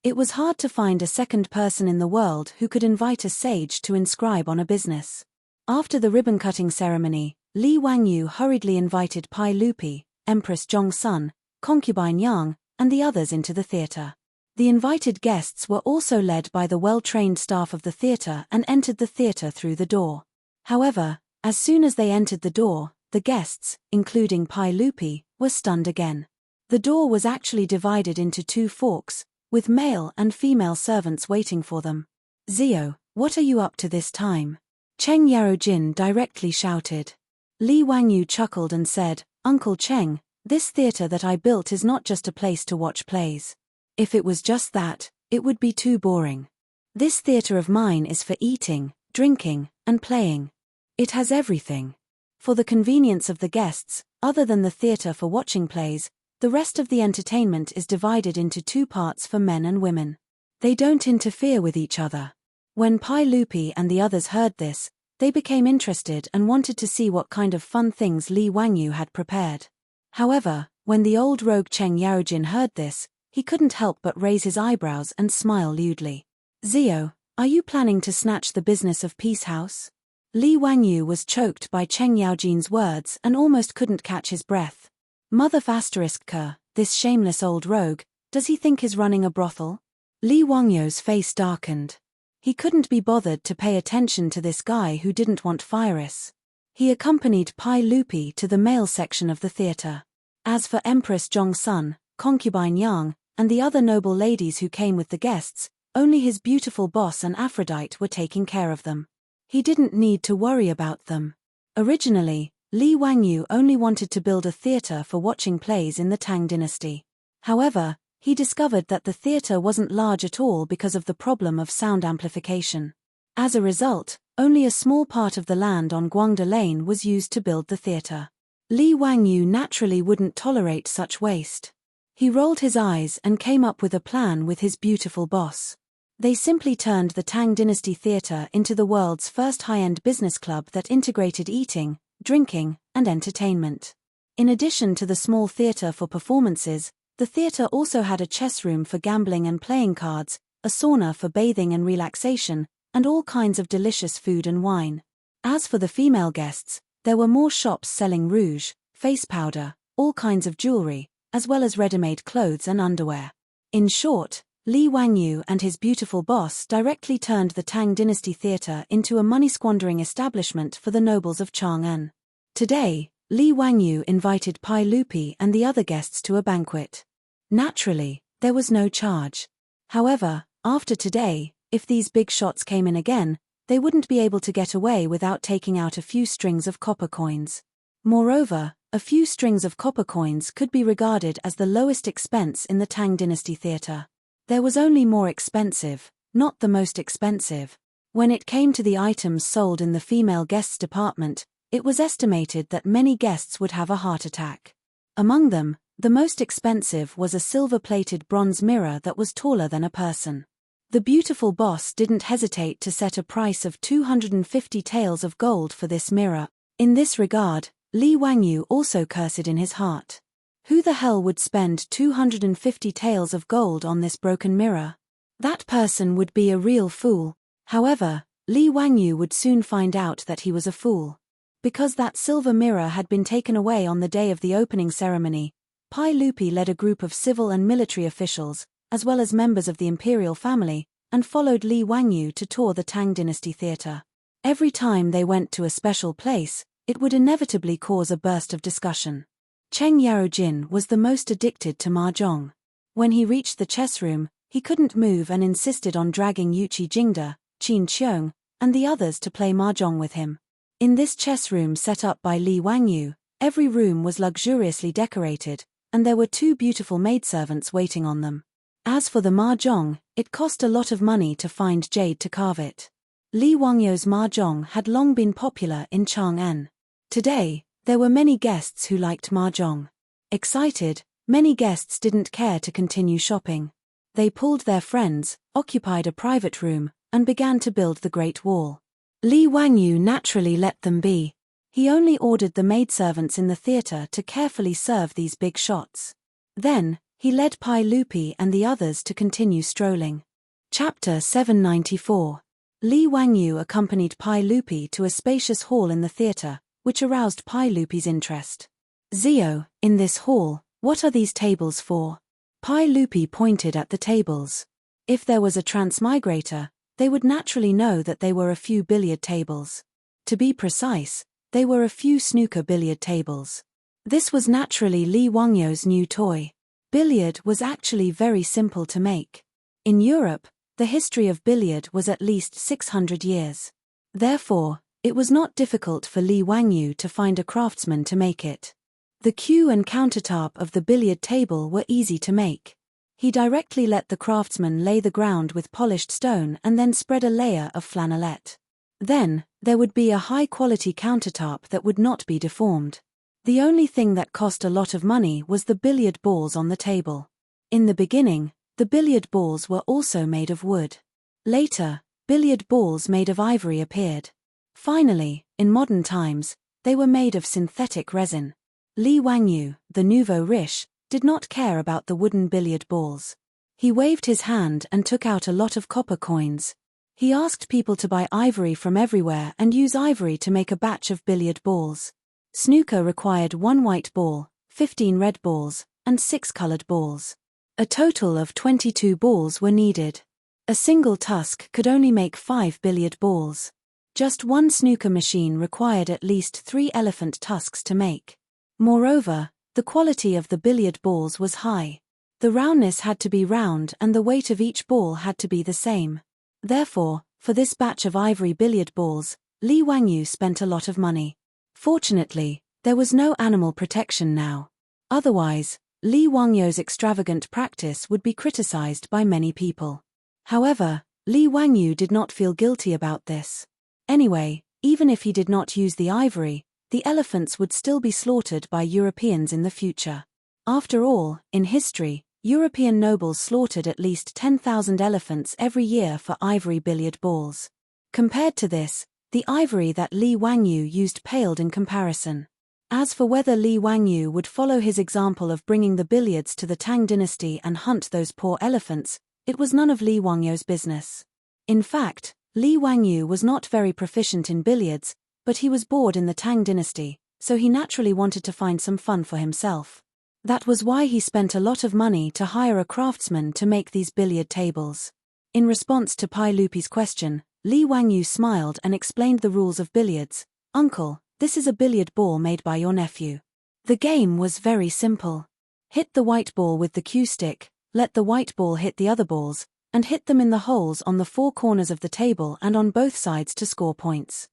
It was hard to find a second person in the world who could invite a sage to inscribe on a business. After the ribbon-cutting ceremony, Li Wangyu hurriedly invited Pai Lupi, Empress Zhong's son, concubine Yang, and the others into the theater. The invited guests were also led by the well-trained staff of the theater and entered the theater through the door. However, as soon as they entered the door, the guests, including Pai Lupi, were stunned again. The door was actually divided into two forks, with male and female servants waiting for them. "Zio, what are you up to this time?" Cheng Yarojin directly shouted. Li Wangyu chuckled and said, "Uncle Cheng, this theater that I built is not just a place to watch plays. If it was just that, it would be too boring. This theater of mine is for eating, drinking, and playing. It has everything. For the convenience of the guests, other than the theater for watching plays, the rest of the entertainment is divided into two parts for men and women. They don't interfere with each other." When Pai Lupi and the others heard this, they became interested and wanted to see what kind of fun things Li Wangyu had prepared. However, when the old rogue Cheng Yarojin heard this, he couldn't help but raise his eyebrows and smile lewdly. "Zio, are you planning to snatch the business of Peace House?" Li Wangyu was choked by Cheng Yarojin's words and almost couldn't catch his breath. Mother **K, this shameless old rogue, does he think he's running a brothel? Li Wangyu's face darkened. He couldn't be bothered to pay attention to this guy who didn't want fires. He accompanied Pai Lupi to the male section of the theater. As for Empress Zhong's son, concubine Yang, and the other noble ladies who came with the guests, only his beautiful boss and Aphrodite were taking care of them. He didn't need to worry about them. Originally, Li Wangyu only wanted to build a theater for watching plays in the Tang dynasty. However, he discovered that the theater wasn't large at all because of the problem of sound amplification. As a result, only a small part of the land on Guangde Lane was used to build the theater. Li Wangyu naturally wouldn't tolerate such waste. He rolled his eyes and came up with a plan with his beautiful boss. They simply turned the Tang Dynasty Theatre into the world's first high-end business club that integrated eating, drinking, and entertainment. In addition to the small theatre for performances, the theatre also had a chess room for gambling and playing cards, a sauna for bathing and relaxation, and all kinds of delicious food and wine. As for the female guests, there were more shops selling rouge, face powder, all kinds of jewelry, as well as ready-made clothes and underwear. In short, Li Wangyu and his beautiful boss directly turned the Tang Dynasty Theatre into a money-squandering establishment for the nobles of Chang'an. Today, Li Wangyu invited Pai Lupi and the other guests to a banquet. Naturally, there was no charge. However, after today, if these big shots came in again, they wouldn't be able to get away without taking out a few strings of copper coins. Moreover, a few strings of copper coins could be regarded as the lowest expense in the Tang Dynasty Theatre. There was only more expensive, not the most expensive. When it came to the items sold in the female guests department, it was estimated that many guests would have a heart attack. Among them, the most expensive was a silver-plated bronze mirror that was taller than a person. The beautiful boss didn't hesitate to set a price of 250 taels of gold for this mirror. In this regard, Li Wangyu also cursed in his heart. Who the hell would spend 250 taels of gold on this broken mirror? That person would be a real fool. However, Li Wangyu would soon find out that he was a fool. Because that silver mirror had been taken away on the day of the opening ceremony, Pai Lupi led a group of civil and military officials, as well as members of the imperial family, and followed Li Wangyu to tour the Tang dynasty theater. Every time they went to a special place, it would inevitably cause a burst of discussion. Cheng Yaojin was the most addicted to mahjong. When he reached the chess room, he couldn't move and insisted on dragging Yuqi Jingde, Qin Qiong, and the others to play mahjong with him. In this chess room set up by Li Wangyu, every room was luxuriously decorated, and there were 2 beautiful maidservants waiting on them. As for the mahjong, it cost a lot of money to find jade to carve it. Li Wangyu's mahjong had long been popular in Chang'an. Today, there were many guests who liked mahjong. Excited, many guests didn't care to continue shopping. They pulled their friends, occupied a private room, and began to build the Great Wall. Li Wangyu naturally let them be. He only ordered the maidservants in the theater to carefully serve these big shots. Then, he led Pai Lupi and the others to continue strolling. Chapter 794. Li Wangyu accompanied Pai Lupi to a spacious hall in the theater, which aroused Pai Lupi's interest. Zio, in this hall, what are these tables for? Pai Lupi pointed at the tables. If there was a transmigrator, they would naturally know that they were a few billiard tables. To be precise, they were a few snooker billiard tables. This was naturally Li Wangyu's new toy. Billiard was actually very simple to make. In Europe, the history of billiard was at least 600 years. Therefore, it was not difficult for Li Wangyu to find a craftsman to make it. The cue and countertop of the billiard table were easy to make. He directly let the craftsman lay the ground with polished stone and then spread a layer of flannelette. Then, there would be a high-quality countertop that would not be deformed. The only thing that cost a lot of money was the billiard balls on the table. In the beginning, the billiard balls were also made of wood. Later, billiard balls made of ivory appeared. Finally, in modern times, they were made of synthetic resin. Li Wangyu, the nouveau riche, did not care about the wooden billiard balls. He waved his hand and took out a lot of copper coins. He asked people to buy ivory from everywhere and use ivory to make a batch of billiard balls. Snooker required 1 white ball, 15 red balls, and 6 colored balls. A total of 22 balls were needed. A single tusk could only make 5 billiard balls. Just one snooker machine required at least 3 elephant tusks to make. Moreover, the quality of the billiard balls was high. The roundness had to be round and the weight of each ball had to be the same. Therefore, for this batch of ivory billiard balls, Li Wangyu spent a lot of money. Fortunately, there was no animal protection now. Otherwise, Li Wangyu's extravagant practice would be criticized by many people. However, Li Wangyu did not feel guilty about this. Anyway, even if he did not use the ivory, the elephants would still be slaughtered by Europeans in the future. After all, in history, European nobles slaughtered at least 10,000 elephants every year for ivory billiard balls. Compared to this, the ivory that Li Wangyu used paled in comparison. As for whether Li Wangyu would follow his example of bringing the billiards to the Tang dynasty and hunt those poor elephants, it was none of Li Wangyu's business. In fact, Li Wangyu was not very proficient in billiards, but he was bored in the Tang dynasty, so he naturally wanted to find some fun for himself. That was why he spent a lot of money to hire a craftsman to make these billiard tables. In response to Pai Lupi's question, Li Wangyu smiled and explained the rules of billiards. "Uncle, this is a billiard ball made by your nephew. The game was very simple. Hit the white ball with the cue stick, let the white ball hit the other balls, and hit them in the holes on the 4 corners of the table and on both sides to score points.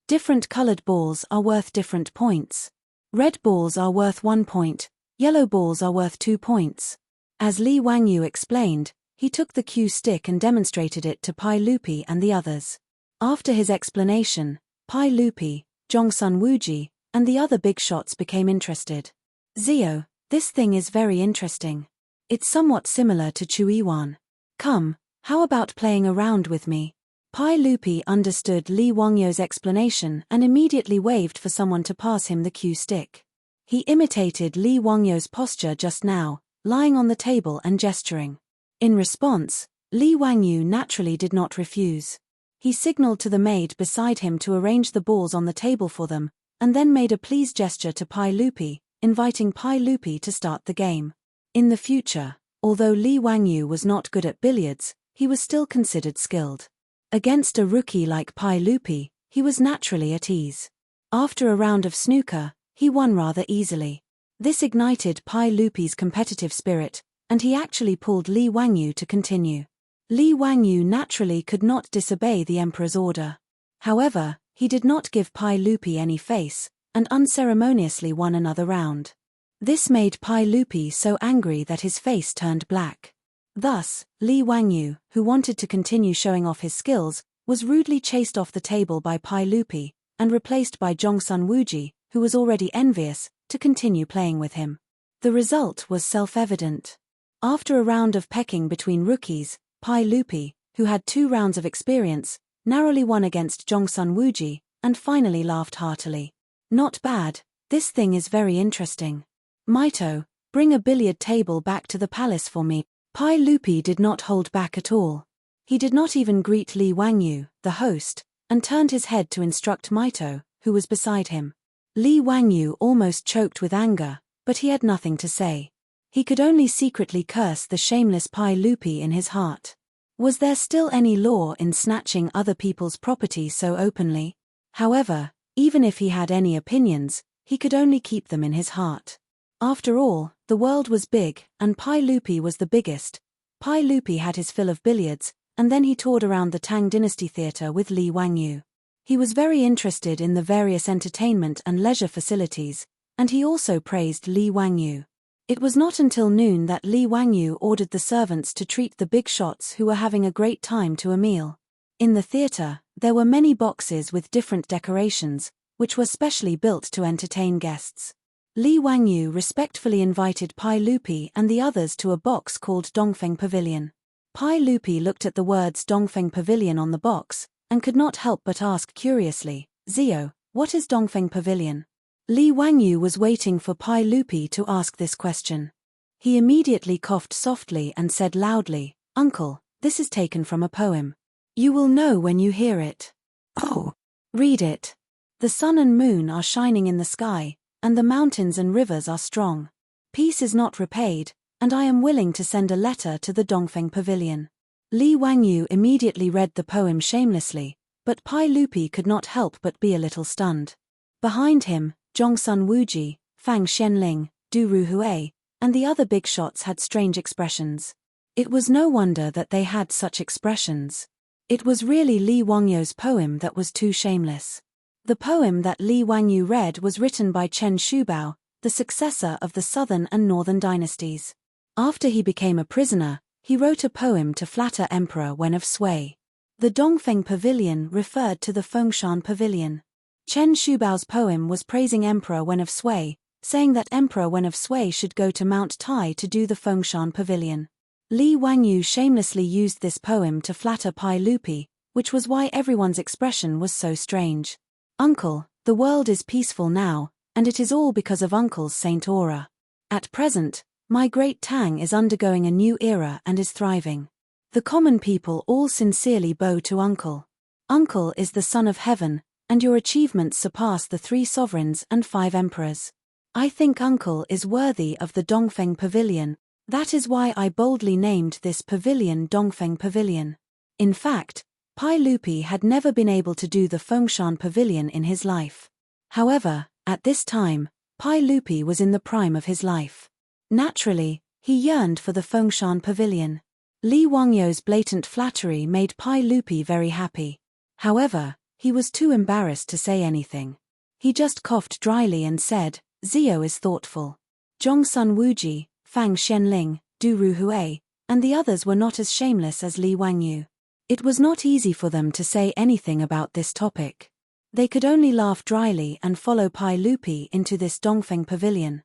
Different colored balls are worth different points. Red balls are worth 1 point, yellow balls are worth 2 points. As Li Wangyu explained, he took the cue stick and demonstrated it to Pai Lupi and the others. After his explanation, Pai Lupi, Zhongsun Wuji, and the other big shots became interested. "Zio, this thing is very interesting. It's somewhat similar to Chuiwan. Come, how about playing around with me?" Pai Lupi understood Li Wangyu's explanation and immediately waved for someone to pass him the cue stick. He imitated Li Wangyu's posture just now, lying on the table and gesturing. In response, Li Wangyu naturally did not refuse. He signaled to the maid beside him to arrange the balls on the table for them, and then made a please gesture to Pai Lupi, inviting Pai Lupi to start the game. In the future, although Li Wangyu was not good at billiards, he was still considered skilled. Against a rookie like Pai Lupi, he was naturally at ease. After a round of snooker, he won rather easily. This ignited Pai Lupi's competitive spirit, and he actually pulled Li Wangyu to continue. Li Wangyu naturally could not disobey the emperor's order. However, he did not give Pai Lupi any face, and unceremoniously won another round. This made Pai Lupi so angry that his face turned black. Thus, Li Wangyu, who wanted to continue showing off his skills, was rudely chased off the table by Pai Lupi, and replaced by Zhongsun Wuji, who was already envious, to continue playing with him. The result was self-evident. After a round of pecking between rookies, Pai Lupi, who had 2 rounds of experience, narrowly won against Zhongsun Wuji, and finally laughed heartily. Not bad, this thing is very interesting. Maito, bring a billiard table back to the palace for me. Pai Lupi did not hold back at all. He did not even greet Li Wangyu, the host, and turned his head to instruct Maito, who was beside him. Li Wangyu almost choked with anger, but he had nothing to say. He could only secretly curse the shameless Pai Lupi in his heart. Was there still any law in snatching other people's property so openly? However, even if he had any opinions, he could only keep them in his heart. After all, the world was big, and Pai Lupi was the biggest. Pai Lupi had his fill of billiards, and then he toured around the Tang Dynasty Theatre with Li Wangyu. He was very interested in the various entertainment and leisure facilities, and he also praised Li Wangyu. It was not until noon that Li Wangyu ordered the servants to treat the big shots who were having a great time to a meal. In the theatre, there were many boxes with different decorations, which were specially built to entertain guests. Li Wangyu respectfully invited Pai Lupi and the others to a box called Dongfeng Pavilion. Pai Lupi looked at the words Dongfeng Pavilion on the box, and could not help but ask curiously, "Zio, what is Dongfeng Pavilion?" Li Wangyu was waiting for Pai Lupi to ask this question. He immediately coughed softly and said loudly, "Uncle, this is taken from a poem. You will know when you hear it." "Oh, read it." "The sun and moon are shining in the sky, and the mountains and rivers are strong. Peace is not repaid, and I am willing to send a letter to the Dongfeng Pavilion." Li Wangyu immediately read the poem shamelessly, but Pai Lupi could not help but be a little stunned. Behind him, Zhongsun Wuji, Fang Xianling, Du Ruhui, and the other big shots had strange expressions. It was no wonder that they had such expressions. It was really Li Wangyu's poem that was too shameless. The poem that Li Wangyu read was written by Chen Shubao, the successor of the southern and northern dynasties. After he became a prisoner, he wrote a poem to flatter Emperor Wen of Sui. The Dongfeng Pavilion referred to the Fengshan Pavilion. Chen Shubao's poem was praising Emperor Wen of Sui, saying that Emperor Wen of Sui should go to Mount Tai to do the Fengshan Pavilion. Li Wangyu shamelessly used this poem to flatter Pai Lupi, which was why everyone's expression was so strange. "Uncle, the world is peaceful now, and it is all because of Uncle's saint aura. At present, my great Tang is undergoing a new era and is thriving. The common people all sincerely bow to Uncle. Uncle is the son of heaven, and your achievements surpass the 3 sovereigns and 5 emperors. I think Uncle is worthy of the Dongfeng Pavilion. That is why I boldly named this pavilion Dongfeng Pavilion." In fact, Pai Lupi had never been able to do the Fengshan Pavilion in his life. However, at this time, Pai Lupi was in the prime of his life. Naturally, he yearned for the Fengshan Pavilion. Li Wangyu's blatant flattery made Pai Lupi very happy. However, he was too embarrassed to say anything. He just coughed dryly and said, "Zio is thoughtful." Zhongsun Wuji, Fang Xianling, Du Ruhui, and the others were not as shameless as Li Wangyu. It was not easy for them to say anything about this topic. They could only laugh dryly and follow Pai Lupi into this Dongfeng Pavilion.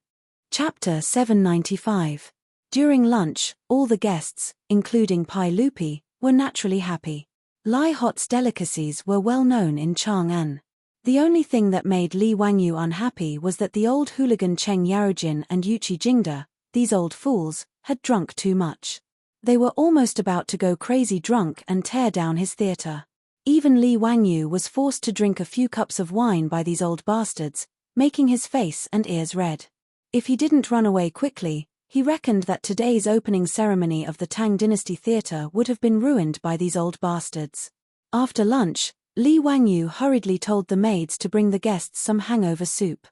Chapter 795. During lunch, all the guests, including Pai Lupi, were naturally happy. Lai Hot's delicacies were well known in Chang'an. The only thing that made Li Wangyu unhappy was that the old hooligan Cheng Yarojin and Yuqi Jingda, these old fools, had drunk too much. They were almost about to go crazy drunk and tear down his theater. Even Li Wangyu was forced to drink a few cups of wine by these old bastards, making his face and ears red. If he didn't run away quickly, he reckoned that today's opening ceremony of the Tang Dynasty Theatre would have been ruined by these old bastards. After lunch, Li Wangyu hurriedly told the maids to bring the guests some hangover soup.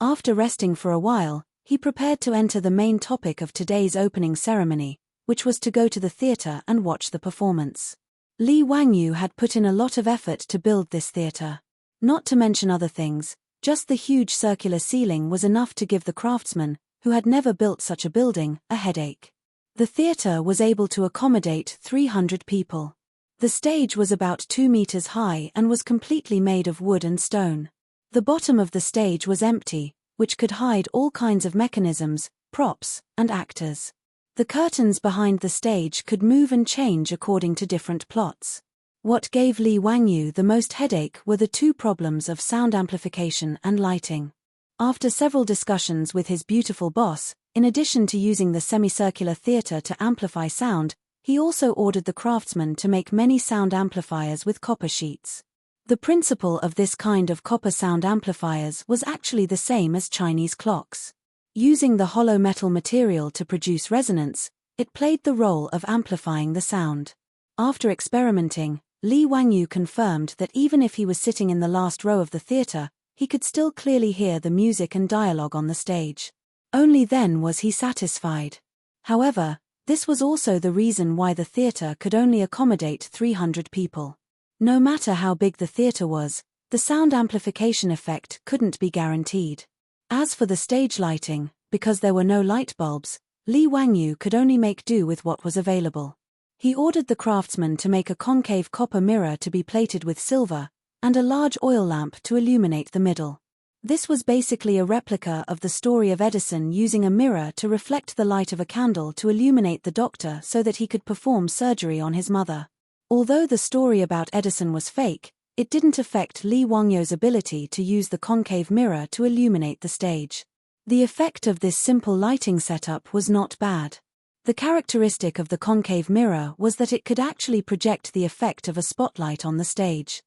After resting for a while, he prepared to enter the main topic of today's opening ceremony, which was to go to the theatre and watch the performance. Li Wangyu had put in a lot of effort to build this theatre. Not to mention other things, just the huge circular ceiling was enough to give the craftsman, who had never built such a building, a headache. The theatre was able to accommodate 300 people. The stage was about 2 meters high and was completely made of wood and stone. The bottom of the stage was empty, which could hide all kinds of mechanisms, props, and actors. The curtains behind the stage could move and change according to different plots. What gave Li Wangyu the most headache were the two problems of sound amplification and lighting. After several discussions with his beautiful boss, in addition to using the semicircular theatre to amplify sound, he also ordered the craftsman to make many sound amplifiers with copper sheets. The principle of this kind of copper sound amplifiers was actually the same as Chinese clocks. Using the hollow metal material to produce resonance, it played the role of amplifying the sound. After experimenting, Li Wangyu confirmed that even if he was sitting in the last row of the theatre, he could still clearly hear the music and dialogue on the stage. Only then was he satisfied. However, this was also the reason why the theatre could only accommodate 300 people. No matter how big the theatre was, the sound amplification effect couldn't be guaranteed. As for the stage lighting, because there were no light bulbs, Li Wangyu could only make do with what was available. He ordered the craftsman to make a concave copper mirror to be plated with silver, and a large oil lamp to illuminate the middle. This was basically a replica of the story of Edison using a mirror to reflect the light of a candle to illuminate the doctor so that he could perform surgery on his mother. Although the story about Edison was fake, it didn't affect Li Wangyu's ability to use the concave mirror to illuminate the stage. The effect of this simple lighting setup was not bad. The characteristic of the concave mirror was that it could actually project the effect of a spotlight on the stage.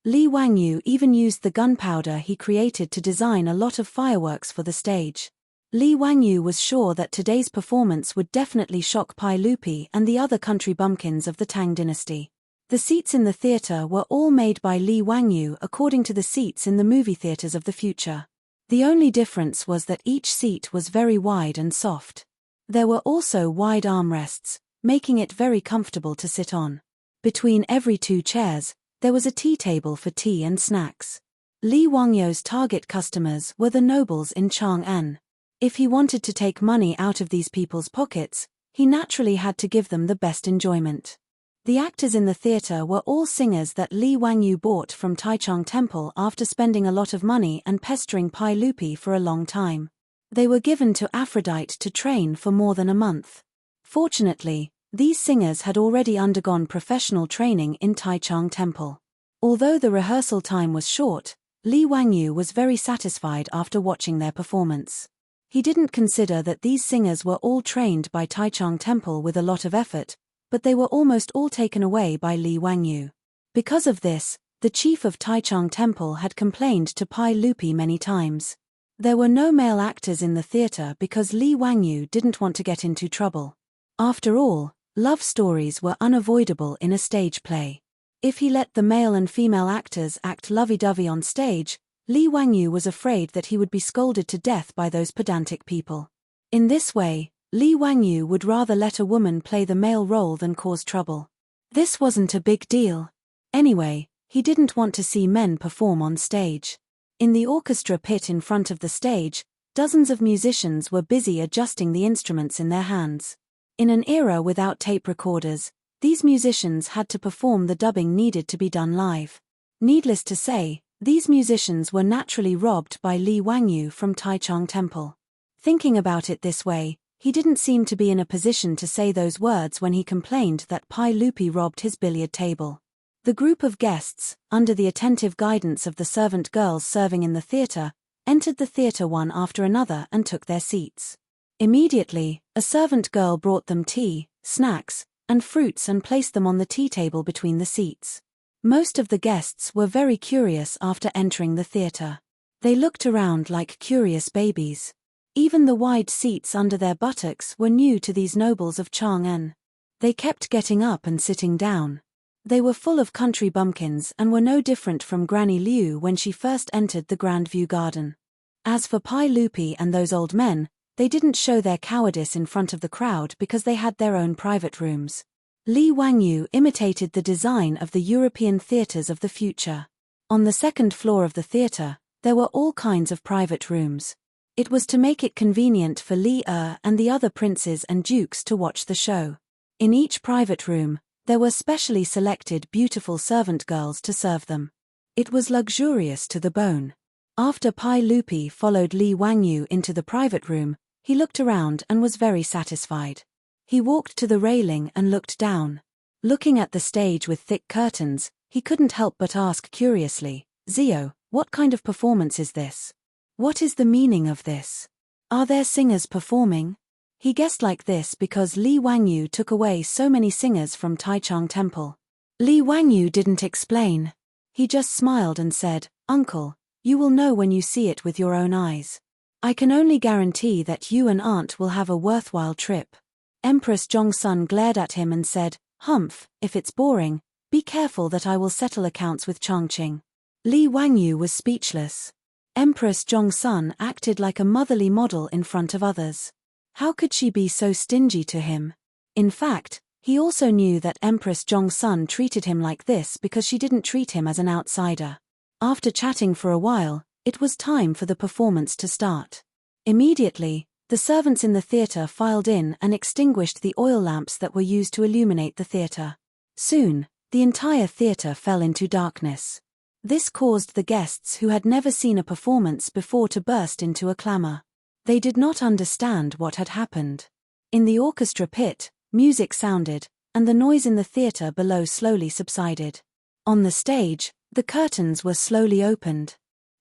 Li Wangyu even used the gunpowder he created to design a lot of fireworks for the stage. Li Wangyu was sure that today's performance would definitely shock Pai Lupi and the other country bumpkins of the Tang dynasty. The seats in the theatre were all made by Li Wangyu according to the seats in the movie theatres of the future. The only difference was that each seat was very wide and soft. There were also wide armrests, making it very comfortable to sit on. Between every two chairs, there was a tea table for tea and snacks. Li Wangyu's target customers were the nobles in Chang'an. If he wanted to take money out of these people's pockets, he naturally had to give them the best enjoyment. The actors in the theatre were all singers that Li Wangyu bought from Taichung Temple after spending a lot of money and pestering Pai Lupi for a long time. They were given to Aphrodite to train for more than a month. Fortunately, these singers had already undergone professional training in Taichung Temple. Although the rehearsal time was short, Li Wangyu was very satisfied after watching their performance. He didn't consider that these singers were all trained by Taichung Temple with a lot of effort, but they were almost all taken away by Li Wangyu. Because of this, the chief of Taichung Temple had complained to Pai Lupi many times. There were no male actors in the theatre because Li Wangyu didn't want to get into trouble. After all, love stories were unavoidable in a stage play. If he let the male and female actors act lovey-dovey on stage, Li Wangyu was afraid that he would be scolded to death by those pedantic people. In this way, Li Wangyu would rather let a woman play the male role than cause trouble. This wasn't a big deal. Anyway, he didn't want to see men perform on stage. In the orchestra pit in front of the stage, dozens of musicians were busy adjusting the instruments in their hands. In an era without tape recorders, these musicians had to perform the dubbing needed to be done live. Needless to say, these musicians were naturally robbed by Li Wangyu from Taichung Temple. Thinking about it this way, he didn't seem to be in a position to say those words when he complained that Pai Lupi robbed his billiard table. The group of guests, under the attentive guidance of the servant girls serving in the theater, entered the theater one after another and took their seats. Immediately, a servant girl brought them tea, snacks, and fruits and placed them on the tea table between the seats. Most of the guests were very curious after entering the theater. They looked around like curious babies. Even the wide seats under their buttocks were new to these nobles of Chang'an. They kept getting up and sitting down. They were full of country bumpkins and were no different from Granny Liu when she first entered the Grand View Garden. As for Pai Lupi and those old men, they didn't show their cowardice in front of the crowd because they had their own private rooms. Li Wangyu imitated the design of the European theaters of the future. On the second floor of the theater, there were all kinds of private rooms. It was to make it convenient for Li and the other princes and dukes to watch the show. In each private room, there were specially selected beautiful servant girls to serve them. It was luxurious to the bone. After Pai Lupi followed Li Wangyu into the private room, he looked around and was very satisfied. He walked to the railing and looked down. Looking at the stage with thick curtains, he couldn't help but ask curiously, "Zio, what kind of performance is this? What is the meaning of this? Are there singers performing?" He guessed like this because Li Wangyu took away so many singers from Taichung Temple. Li Wangyu didn't explain. He just smiled and said, "Uncle, you will know when you see it with your own eyes. I can only guarantee that you and Aunt will have a worthwhile trip." Empress Zhongsun glared at him and said, "Humph, if it's boring, be careful that I will settle accounts with Chongqing." Li Wangyu was speechless. Empress Zhongsun acted like a motherly model in front of others. How could she be so stingy to him? In fact, he also knew that Empress Zhongsun treated him like this because she didn't treat him as an outsider. After chatting for a while, it was time for the performance to start. Immediately, the servants in the theater filed in and extinguished the oil lamps that were used to illuminate the theater. Soon, the entire theater fell into darkness. This caused the guests who had never seen a performance before to burst into a clamor. They did not understand what had happened. In the orchestra pit, music sounded, and the noise in the theater below slowly subsided. On the stage, the curtains were slowly opened.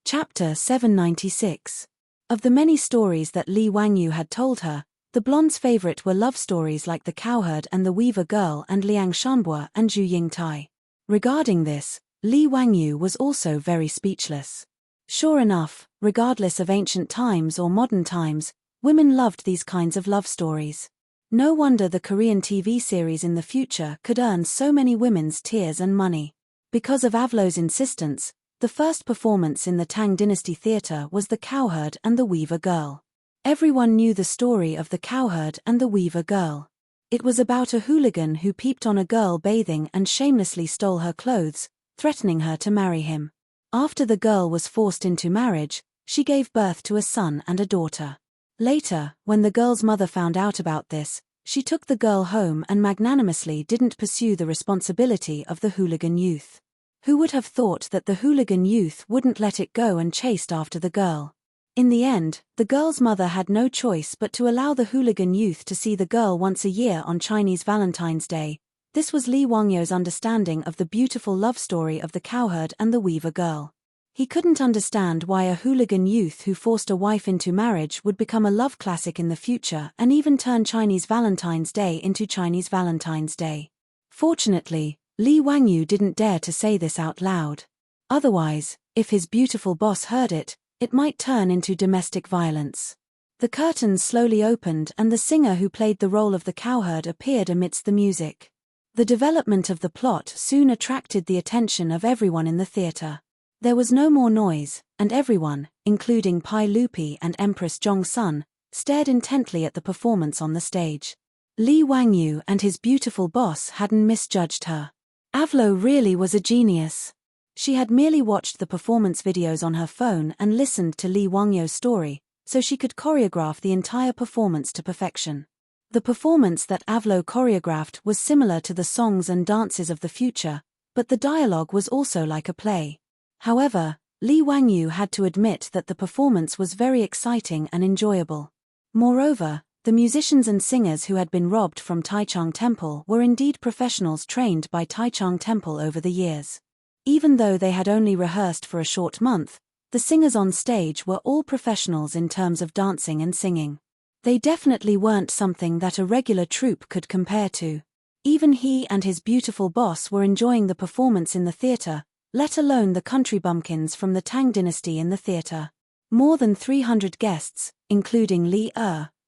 Chapter 796. Of the many stories that Li Wangyu had told her, the blonde's favorite were love stories like The Cowherd and the Weaver Girl and Liang Shanbua and Zhu Yingtai. Regarding this, Li Wangyu was also very speechless. Sure enough, regardless of ancient times or modern times, women loved these kinds of love stories. No wonder the Korean TV series in the future could earn so many women's tears and money. Because of Avlo's insistence, the first performance in the Tang Dynasty Theatre was The Cowherd and the Weaver Girl. Everyone knew the story of The Cowherd and the Weaver Girl. It was about a hooligan who peeped on a girl bathing and shamelessly stole her clothes, threatening her to marry him. After the girl was forced into marriage, she gave birth to a son and a daughter. Later, when the girl's mother found out about this, she took the girl home and magnanimously didn't pursue the responsibility of the hooligan youth. Who would have thought that the hooligan youth wouldn't let it go and chased after the girl? In the end, the girl's mother had no choice but to allow the hooligan youth to see the girl once a year on Chinese Valentine's Day. This was Li Wangyu's understanding of the beautiful love story of The Cowherd and the Weaver Girl. He couldn't understand why a hooligan youth who forced a wife into marriage would become a love classic in the future and even turn Chinese Valentine's Day into Chinese Valentine's Day. Fortunately, Li Wangyu didn't dare to say this out loud. Otherwise, if his beautiful boss heard it, it might turn into domestic violence. The curtains slowly opened and the singer who played the role of the cowherd appeared amidst the music. The development of the plot soon attracted the attention of everyone in the theater. There was no more noise, and everyone, including Pai Lupi and Empress Zhongsun, stared intently at the performance on the stage. Li Wangyu and his beautiful boss hadn't misjudged her. Avlo really was a genius. She had merely watched the performance videos on her phone and listened to Li Wangyu's story, so she could choreograph the entire performance to perfection. The performance that Avlo choreographed was similar to the songs and dances of the future, but the dialogue was also like a play. However, Li Wangyu had to admit that the performance was very exciting and enjoyable. Moreover, The musicians and singers who had been robbed from Taichung Temple were indeed professionals trained by Taichung Temple over the years. Even though they had only rehearsed for a short month, the singers on stage were all professionals in terms of dancing and singing. They definitely weren't something that a regular troupe could compare to. Even he and his beautiful boss were enjoying the performance in the theater, let alone the country bumpkins from the Tang dynasty in the theater. More than 300 guests, including Li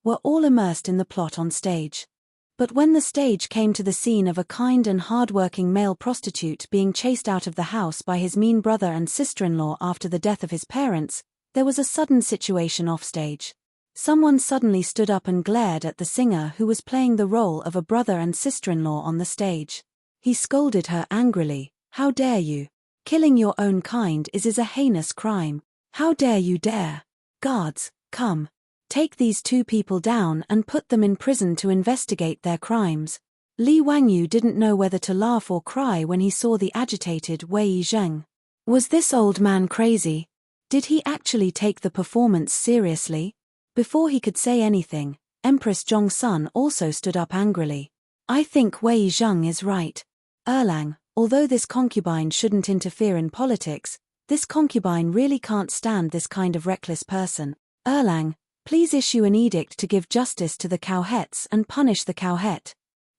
were all immersed in the plot on stage. But when the stage came to the scene of a kind and hard-working male prostitute being chased out of the house by his mean brother and sister-in-law after the death of his parents, there was a sudden situation offstage. Someone suddenly stood up and glared at the singer who was playing the role of a brother and sister-in-law on the stage. He scolded her angrily, "How dare you? Killing your own kind is a heinous crime. How dare you dare? Guards, come. Take these two people down and put them in prison to investigate their crimes." Li Wangyu didn't know whether to laugh or cry when he saw the agitated Wei Yizheng. Was this old man crazy? Did he actually take the performance seriously? Before he could say anything, Empress Zhongsun also stood up angrily. "I think Wei Yizheng is right. Erlang, although this concubine shouldn't interfere in politics, this concubine really can't stand this kind of reckless person. Erlang, please issue an edict to give justice to the cowheads and punish the cowhead."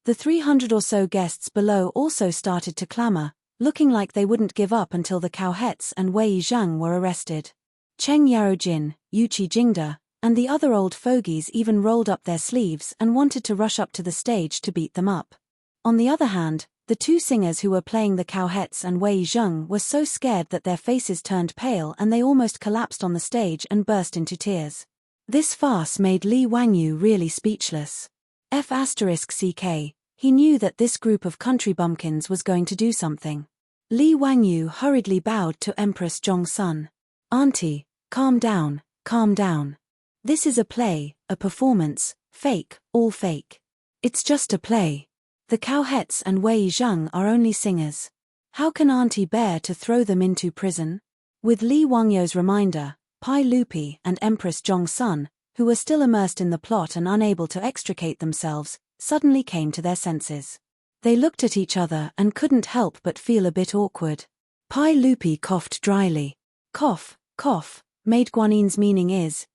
The 300 or so guests below also started to clamor, looking like they wouldn't give up until the cowheads and Wei Yizheng were arrested. Cheng Yarojin, Yuqi Jingda, and the other old fogies even rolled up their sleeves and wanted to rush up to the stage to beat them up. On the other hand, the two singers who were playing the cowheads and Wei Yizheng were so scared that their faces turned pale and they almost collapsed on the stage and burst into tears. This farce made Li Wangyu really speechless. F***ck, he knew that this group of country bumpkins was going to do something. Li Wangyu hurriedly bowed to Empress Zhongsun. "Auntie, calm down, calm down. This is a play, a performance, fake, all fake. It's just a play. The cowheads and Wei Yizheng are only singers. How can Auntie bear to throw them into prison?" With Li Wangyu's reminder, Pai Lupi and Empress Zhongsun, who were still immersed in the plot and unable to extricate themselves, suddenly came to their senses. They looked at each other and couldn't help but feel a bit awkward. Pai Lupi coughed dryly. Cough, cough, Maid Guanin's meaning is,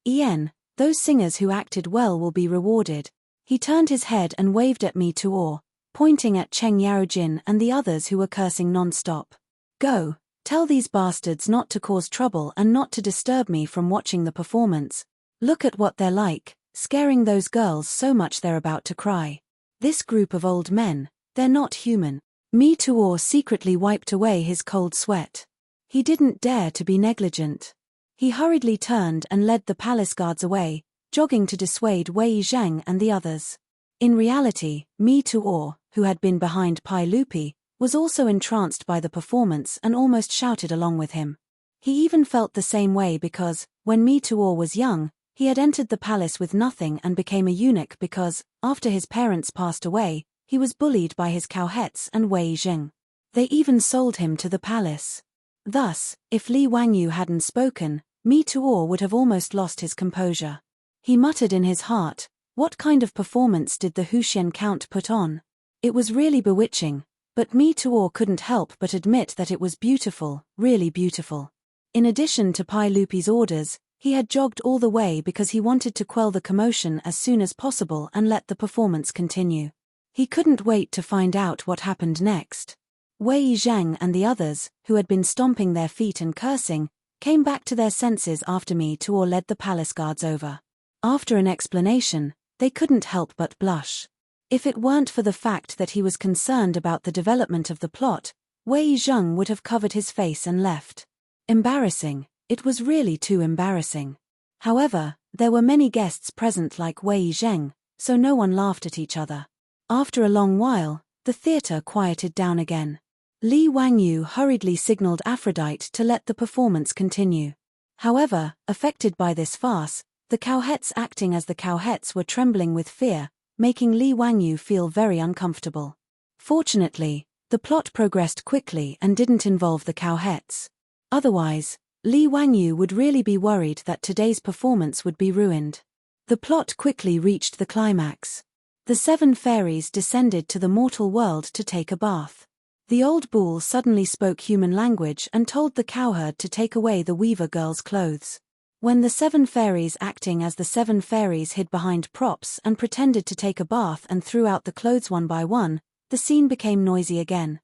those singers who acted well will be rewarded. He turned his head and waved at me to pointing at Cheng Yarojin and the others who were cursing non-stop. "Go. Tell these bastards not to cause trouble and not to disturb me from watching the performance. Look at what they're like, scaring those girls so much they're about to cry. This group of old men, they're not human." Mi Tuor secretly wiped away his cold sweat. He didn't dare to be negligent. He hurriedly turned and led the palace guards away, jogging to dissuade Wei Yizheng and the others. In reality, Mi Tuor, who had been behind Pai Lupi, was also entranced by the performance and almost shouted along with him. He even felt the same way because, when Mi Tuor was young, he had entered the palace with nothing and became a eunuch because, after his parents passed away, he was bullied by his cowheads and Wei Yizheng. They even sold him to the palace. Thus, if Li Wangyu hadn't spoken, Mi Tuor would have almost lost his composure. He muttered in his heart, "What kind of performance did the Huxian Count put on? It was really bewitching." But Mi Tuor couldn't help but admit that it was beautiful, really beautiful. In addition to Pai Lupi's orders, he had jogged all the way because he wanted to quell the commotion as soon as possible and let the performance continue. He couldn't wait to find out what happened next. Wei Yizheng and the others, who had been stomping their feet and cursing, came back to their senses after Mi Tuor led the palace guards over. After an explanation, they couldn't help but blush. If it weren't for the fact that he was concerned about the development of the plot, Wei Yizheng would have covered his face and left. Embarrassing, it was really too embarrassing. However, there were many guests present like Wei Yizheng, so no one laughed at each other. After a long while, the theater quieted down again. Li Wangyu hurriedly signaled Aphrodite to let the performance continue. However, affected by this farce, the cowheads acting as the cowheads were trembling with fear, making Li Wangyu feel very uncomfortable. Fortunately, the plot progressed quickly and didn't involve the cowheads. Otherwise, Li Wangyu would really be worried that today's performance would be ruined. The plot quickly reached the climax. The 7 fairies descended to the mortal world to take a bath. The old bull suddenly spoke human language and told the cowherd to take away the weaver girl's clothes. When the 7 fairies acting as the 7 fairies hid behind props and pretended to take a bath and threw out the clothes one by one, the scene became noisy again.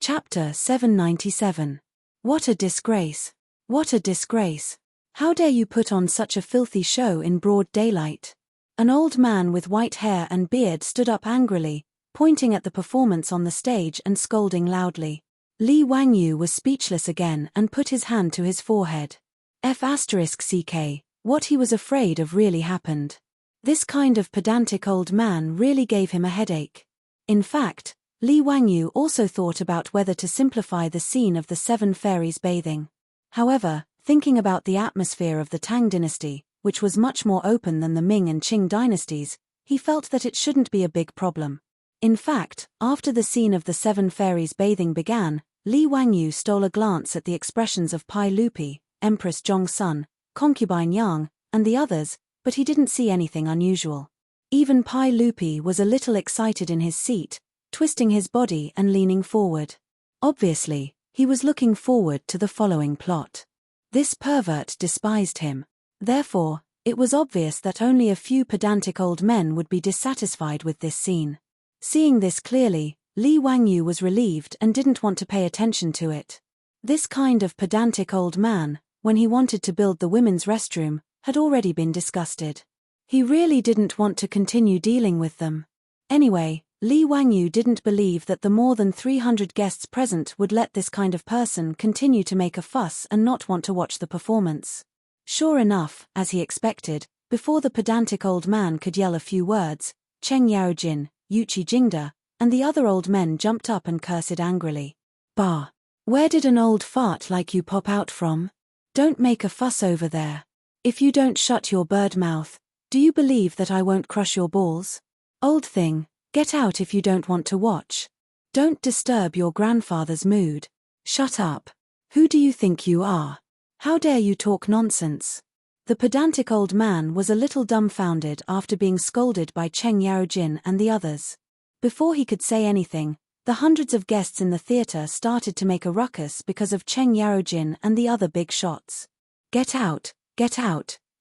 Chapter 797. What a disgrace! What a disgrace! How dare you put on such a filthy show in broad daylight? An old man with white hair and beard stood up angrily, pointing at the performance on the stage and scolding loudly. Li Wangyu was speechless again and put his hand to his forehead. F***ck, what he was afraid of really happened. This kind of pedantic old man really gave him a headache. In fact, Li Wangyu also thought about whether to simplify the scene of the 7 fairies bathing. However, thinking about the atmosphere of the Tang dynasty, which was much more open than the Ming and Qing dynasties, he felt that it shouldn't be a big problem. In fact, after the scene of the 7 fairies bathing began, Li Wangyu stole a glance at the expressions of Pai Lupi, Empress Zhongsun, Concubine Yang, and the others, but he didn't see anything unusual. Even Pai Lupi was a little excited in his seat, twisting his body and leaning forward. Obviously, he was looking forward to the following plot. This pervert despised him. Therefore, it was obvious that only a few pedantic old men would be dissatisfied with this scene. Seeing this clearly, Li Wangyu was relieved and didn't want to pay attention to it. This kind of pedantic old man, when he wanted to build the women's restroom, had already been disgusted. He really didn't want to continue dealing with them. Anyway, Li Wangyu didn't believe that the more than 300 guests present would let this kind of person continue to make a fuss and not want to watch the performance. Sure enough, as he expected, before the pedantic old man could yell a few words, Cheng Yaojin, Yuqi Jingda, and the other old men jumped up and cursed angrily. Bah! Where did an old fart like you pop out from? Don't make a fuss over there. If you don't shut your bird mouth, do you believe that I won't crush your balls? Old thing, get out if you don't want to watch. Don't disturb your grandfather's mood. Shut up. Who do you think you are? How dare you talk nonsense? The pedantic old man was a little dumbfounded after being scolded by Cheng Yaojin and the others. Before he could say anything, the hundreds of guests in the theater started to make a ruckus because of Cheng Yaojin and the other big shots. Get out,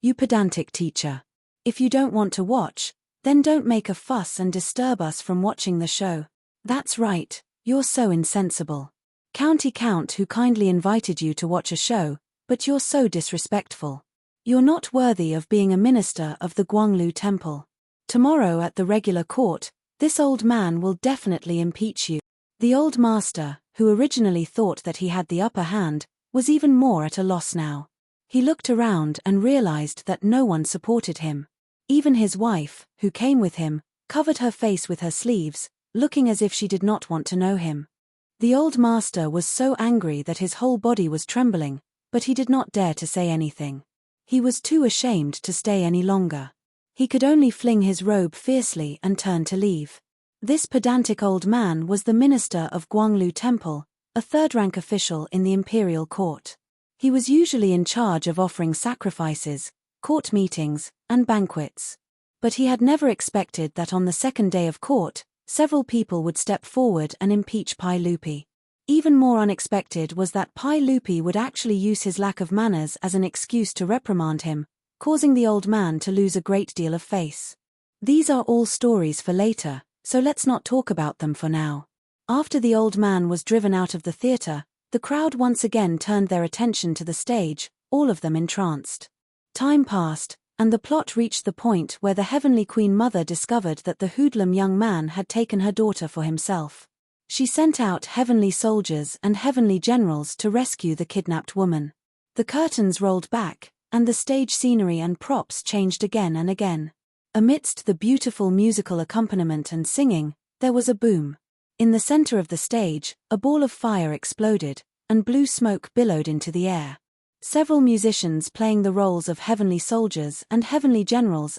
you pedantic teacher. If you don't want to watch, then don't make a fuss and disturb us from watching the show. That's right, you're so insensible. County Count who kindly invited you to watch a show, but you're so disrespectful. You're not worthy of being a minister of the Guanglu Temple. Tomorrow at the regular court, this old man will definitely impeach you. The old master, who originally thought that he had the upper hand, was even more at a loss now. He looked around and realized that no one supported him. Even his wife, who came with him, covered her face with her sleeves, looking as if she did not want to know him. The old master was so angry that his whole body was trembling, but he did not dare to say anything. He was too ashamed to stay any longer. He could only fling his robe fiercely and turn to leave. This pedantic old man was the minister of Guanglu Temple, a third-rank official in the imperial court. He was usually in charge of offering sacrifices, court meetings, and banquets. But he had never expected that on the second day of court, several people would step forward and impeach Pai Lupi. Even more unexpected was that Pai Lupi would actually use his lack of manners as an excuse to reprimand him, causing the old man to lose a great deal of face. These are all stories for later, so let's not talk about them for now. After the old man was driven out of the theater, the crowd once again turned their attention to the stage, all of them entranced. Time passed, and the plot reached the point where the Heavenly Queen Mother discovered that the hoodlum young man had taken her daughter for himself. She sent out heavenly soldiers and heavenly generals to rescue the kidnapped woman. The curtains rolled back, and the stage scenery and props changed again and again. Amidst the beautiful musical accompaniment and singing, there was a boom. In the center of the stage, a ball of fire exploded, and blue smoke billowed into the air. Several musicians playing the roles of heavenly soldiers and heavenly generals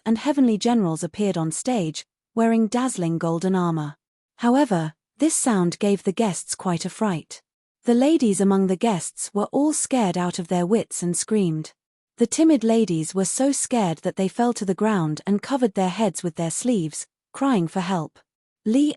appeared on stage, wearing dazzling golden armor. However, this sound gave the guests quite a fright. The ladies among the guests were all scared out of their wits and screamed. The timid ladies were so scared that they fell to the ground and covered their heads with their sleeves, crying for help. Li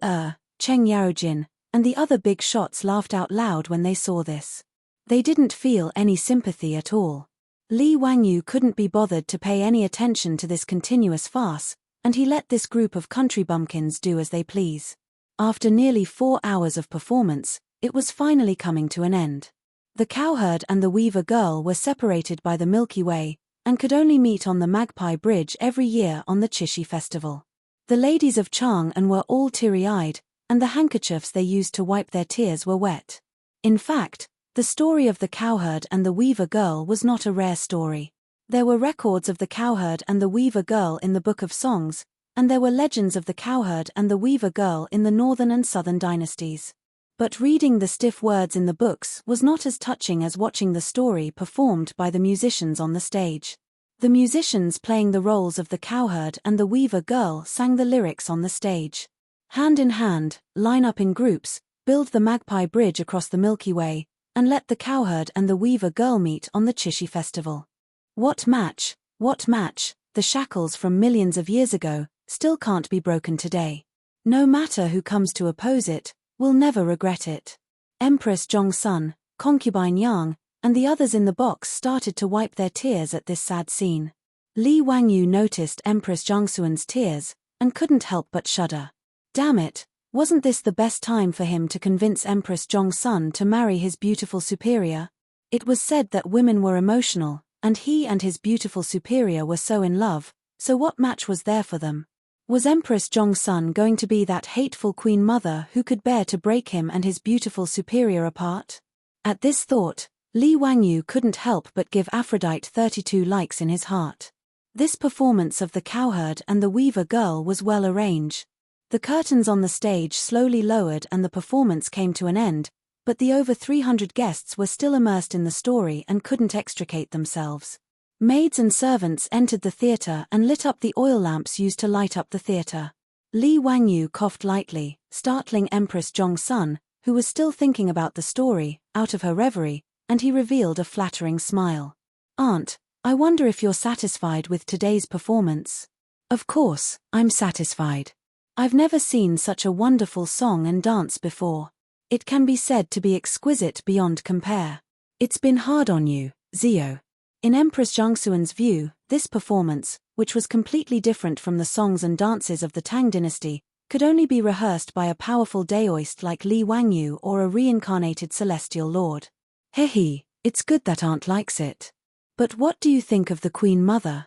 Cheng Yaojin, and the other big shots laughed out loud when they saw this. They didn't feel any sympathy at all. Li Wangyu couldn't be bothered to pay any attention to this continuous farce, and he let this group of country bumpkins do as they please. After nearly 4 hours of performance, it was finally coming to an end. The cowherd and the weaver girl were separated by the Milky Way, and could only meet on the Magpie Bridge every year on the Chishi festival. The ladies of Chang'an were all teary-eyed, and the handkerchiefs they used to wipe their tears were wet. In fact, the story of the cowherd and the weaver girl was not a rare story. There were records of the cowherd and the weaver girl in the Book of Songs, and there were legends of the cowherd and the weaver girl in the northern and southern dynasties. But reading the stiff words in the books was not as touching as watching the story performed by the musicians on the stage. The musicians playing the roles of the cowherd and the weaver girl sang the lyrics on the stage. Hand in hand, line up in groups, build the Magpie Bridge across the Milky Way, and let the cowherd and the weaver girl meet on the Chishi festival. What match, the shackles from millions of years ago, still can't be broken today. No matter who comes to oppose it, will never regret it. Empress Zhongsun, concubine Yang, and the others in the box started to wipe their tears at this sad scene. Li Wangyu noticed Empress Zhongsun's tears, and couldn't help but shudder. Damn it, wasn't this the best time for him to convince Empress Zhongsun to marry his beautiful superior? It was said that women were emotional, and he and his beautiful superior were so in love, so what match was there for them? Was Empress Zhongsun going to be that hateful queen mother who could bear to break him and his beautiful superior apart? At this thought, Li Wangyu couldn't help but give Aphrodite 32 likes in his heart. This performance of the cowherd and the weaver girl was well arranged. The curtains on the stage slowly lowered and the performance came to an end, but the over 300 guests were still immersed in the story and couldn't extricate themselves. Maids and servants entered the theater and lit up the oil lamps used to light up the theater. Li Wangyu coughed lightly, startling Empress Zhongsun, who was still thinking about the story, out of her reverie, and he revealed a flattering smile. "Aunt, I wonder if you're satisfied with today's performance?" "Of course, I'm satisfied. I've never seen such a wonderful song and dance before. It can be said to be exquisite beyond compare. It's been hard on you, Zio." In Empress Zhongsun's view, this performance, which was completely different from the songs and dances of the Tang dynasty, could only be rehearsed by a powerful daoist like Li Wangyu or a reincarnated celestial lord. "Hehe, it's good that aunt likes it. But what do you think of the Queen Mother?"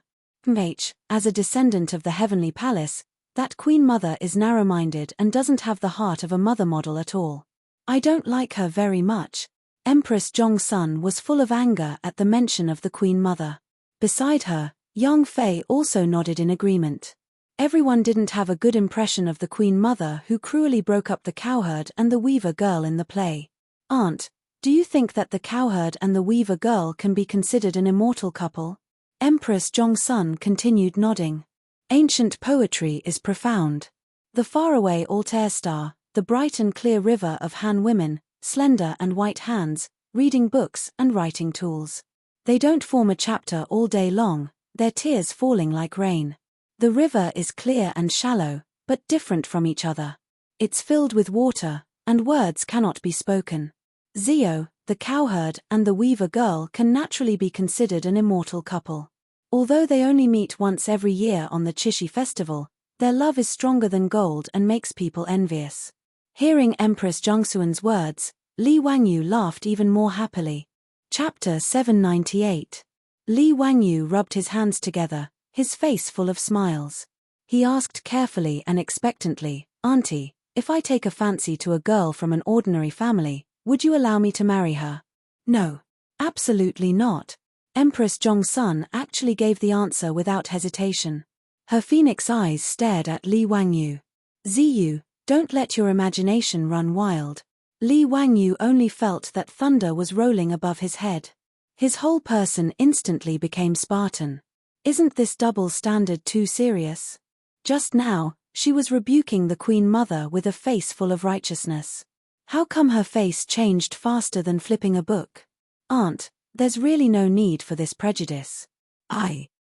As a descendant of the Heavenly Palace, that Queen Mother is narrow-minded and doesn't have the heart of a mother model at all. "I don't like her very much." Empress Zhongsun was full of anger at the mention of the Queen Mother. Beside her, Yang Fei also nodded in agreement. Everyone didn't have a good impression of the Queen Mother who cruelly broke up the cowherd and the weaver girl in the play. "Aunt, do you think that the cowherd and the weaver girl can be considered an immortal couple?" Empress Zhongsun continued nodding. "Ancient poetry is profound. The faraway Altair star, the bright and clear river of Han women, slender and white hands, reading books and writing tools. They don't form a chapter all day long, their tears falling like rain. The river is clear and shallow, but different from each other. It's filled with water, and words cannot be spoken. Zio, the cowherd and the weaver girl can naturally be considered an immortal couple. Although they only meet once every year on the Chishi festival, their love is stronger than gold and makes people envious." Hearing Empress Zhongsun's words, Li Wangyu laughed even more happily. Chapter 798. Li Wangyu rubbed his hands together, his face full of smiles. He asked carefully and expectantly, "Auntie, if I take a fancy to a girl from an ordinary family, would you allow me to marry her?" "No. Absolutely not." Empress Zhongsun actually gave the answer without hesitation. Her phoenix eyes stared at Li Wangyu. "Ziyu, don't let your imagination run wild." Li Wangyu only felt that thunder was rolling above his head. His whole person instantly became Spartan. Isn't this double standard too serious? Just now, she was rebuking the Queen Mother with a face full of righteousness. How come her face changed faster than flipping a book? "Aunt, there's really no need for this prejudice.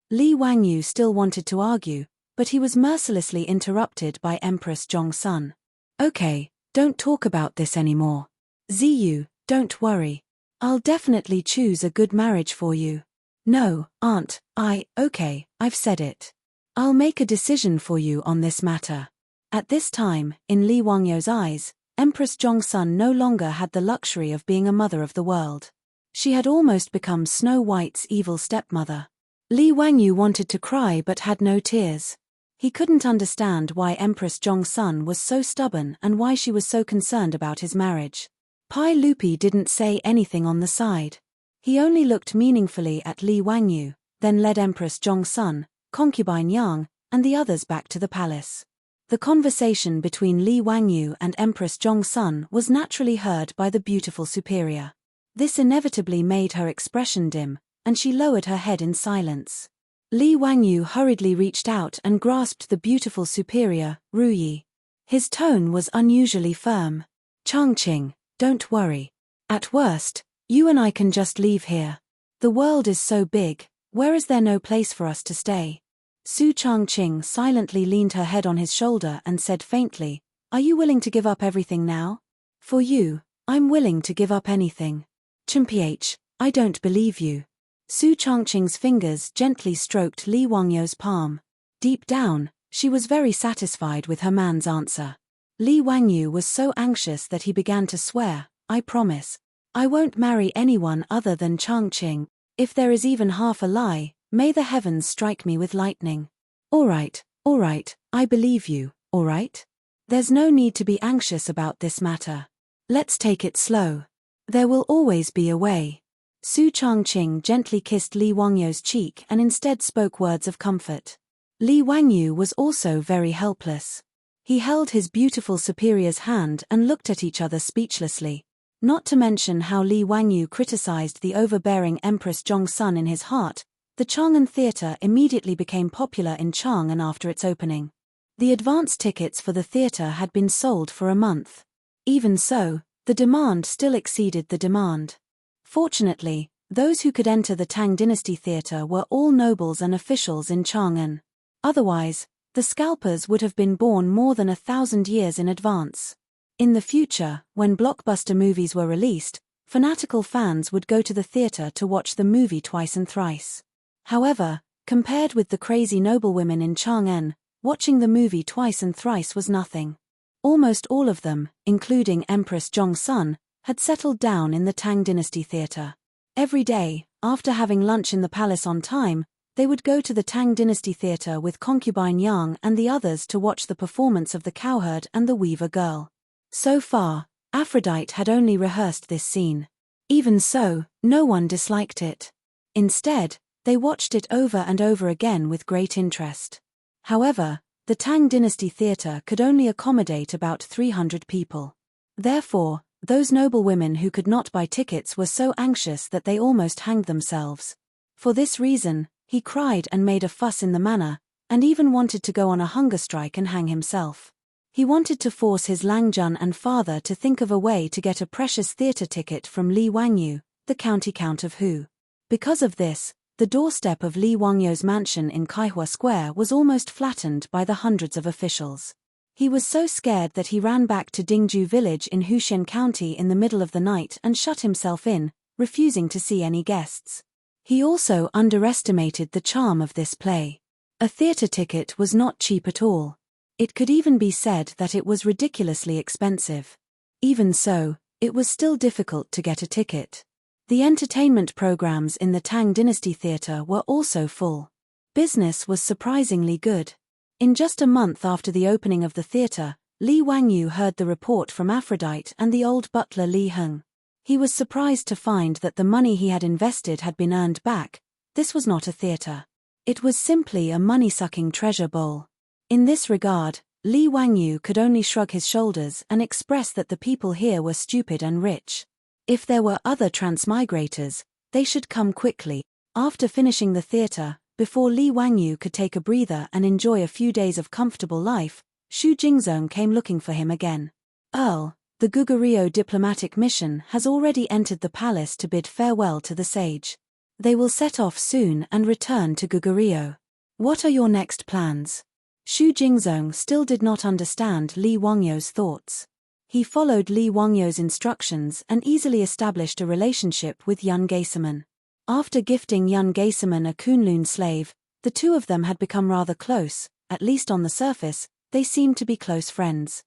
Li Wangyu still wanted to argue, but he was mercilessly interrupted by Empress Zhongsun. Okay, don't talk about this anymore. Ziyu, don't worry. I'll definitely choose a good marriage for you. No, Aunt, okay, I've said it. I'll make a decision for you on this matter. At this time, in Li Wangyu's eyes, Empress Zhongsun no longer had the luxury of being a mother of the world. She had almost become Snow White's evil stepmother. Li Wangyu wanted to cry but had no tears. He couldn't understand why Empress Zhongsun was so stubborn and why she was so concerned about his marriage. Pai Lupi didn't say anything on the side. He only looked meaningfully at Li Wangyu, then led Empress Zhongsun, concubine Yang, and the others back to the palace. The conversation between Li Wangyu and Empress Zhongsun was naturally heard by the beautiful superior. This inevitably made her expression dim, and she lowered her head in silence. Li Wangyu hurriedly reached out and grasped the beautiful superior, Ruyi. His tone was unusually firm. Changqing, don't worry. At worst, you and I can just leave here. The world is so big, where is there no place for us to stay? Su Changqing silently leaned her head on his shoulder and said faintly, Are you willing to give up everything now? For you, I'm willing to give up anything. Chimph, I don't believe you. Su Changqing's fingers gently stroked Li Wangyu's palm. Deep down, she was very satisfied with her man's answer. Li Wangyu was so anxious that he began to swear, I promise. I won't marry anyone other than Changqing. If there is even half a lie, may the heavens strike me with lightning. All right, I believe you, all right? There's no need to be anxious about this matter. Let's take it slow. There will always be a way. Su Changqing gently kissed Li Wangyu's cheek and instead spoke words of comfort. Li Wangyu was also very helpless. He held his beautiful superior's hand and looked at each other speechlessly. Not to mention how Li Wangyu criticized the overbearing Empress Zhongsun in his heart, the Chang'an Theatre immediately became popular in Chang'an after its opening. The advance tickets for the theatre had been sold for a month. Even so, the demand still exceeded the demand. Fortunately, those who could enter the Tang Dynasty Theatre were all nobles and officials in Chang'an. Otherwise, the scalpers would have been born more than 1,000 years in advance. In the future, when blockbuster movies were released, fanatical fans would go to the theatre to watch the movie twice and thrice. However, compared with the crazy noblewomen in Chang'an, watching the movie twice and thrice was nothing. Almost all of them, including Empress Zhongsun, had settled down in the Tang Dynasty Theatre. Every day, after having lunch in the palace on time, they would go to the Tang Dynasty Theatre with concubine Yang and the others to watch the performance of the cowherd and the weaver girl. So far, Aphrodite had only rehearsed this scene. Even so, no one disliked it. Instead, they watched it over and over again with great interest. However, the Tang Dynasty Theatre could only accommodate about 300 people. Therefore, those noblewomen who could not buy tickets were so anxious that they almost hanged themselves. For this reason, he cried and made a fuss in the manor, and even wanted to go on a hunger strike and hang himself. He wanted to force his Langjun and father to think of a way to get a precious theatre ticket from Li Wangyu, the county count of Hu. Because of this, the doorstep of Li Wangyu's mansion in Kaihua Square was almost flattened by the hundreds of officials. He was so scared that he ran back to Dingju village in Huxian County in the middle of the night and shut himself in, refusing to see any guests. He also underestimated the charm of this play. A theatre ticket was not cheap at all. It could even be said that it was ridiculously expensive. Even so, it was still difficult to get a ticket. The entertainment programs in the Tang Dynasty Theatre were also full. Business was surprisingly good. In just a month after the opening of the theatre, Li Wangyu heard the report from Aphrodite and the old butler Li Heng. He was surprised to find that the money he had invested had been earned back. This was not a theatre. It was simply a money-sucking treasure bowl. In this regard, Li Wangyu could only shrug his shoulders and express that the people here were stupid and rich. If there were other transmigrators, they should come quickly. After finishing the theatre, before Li Wangyu could take a breather and enjoy a few days of comfortable life, Xu Jingzong came looking for him again. Earl, the Gugurio diplomatic mission has already entered the palace to bid farewell to the sage. They will set off soon and return to Goguryeo. What are your next plans? Xu Jingzong still did not understand Li Wangyo's thoughts. He followed Li Wangyo's instructions and easily established a relationship with Yun Geisaman. After gifting Yun Geisaman a Kunlun slave, the two of them had become rather close. At least on the surface, they seemed to be close friends.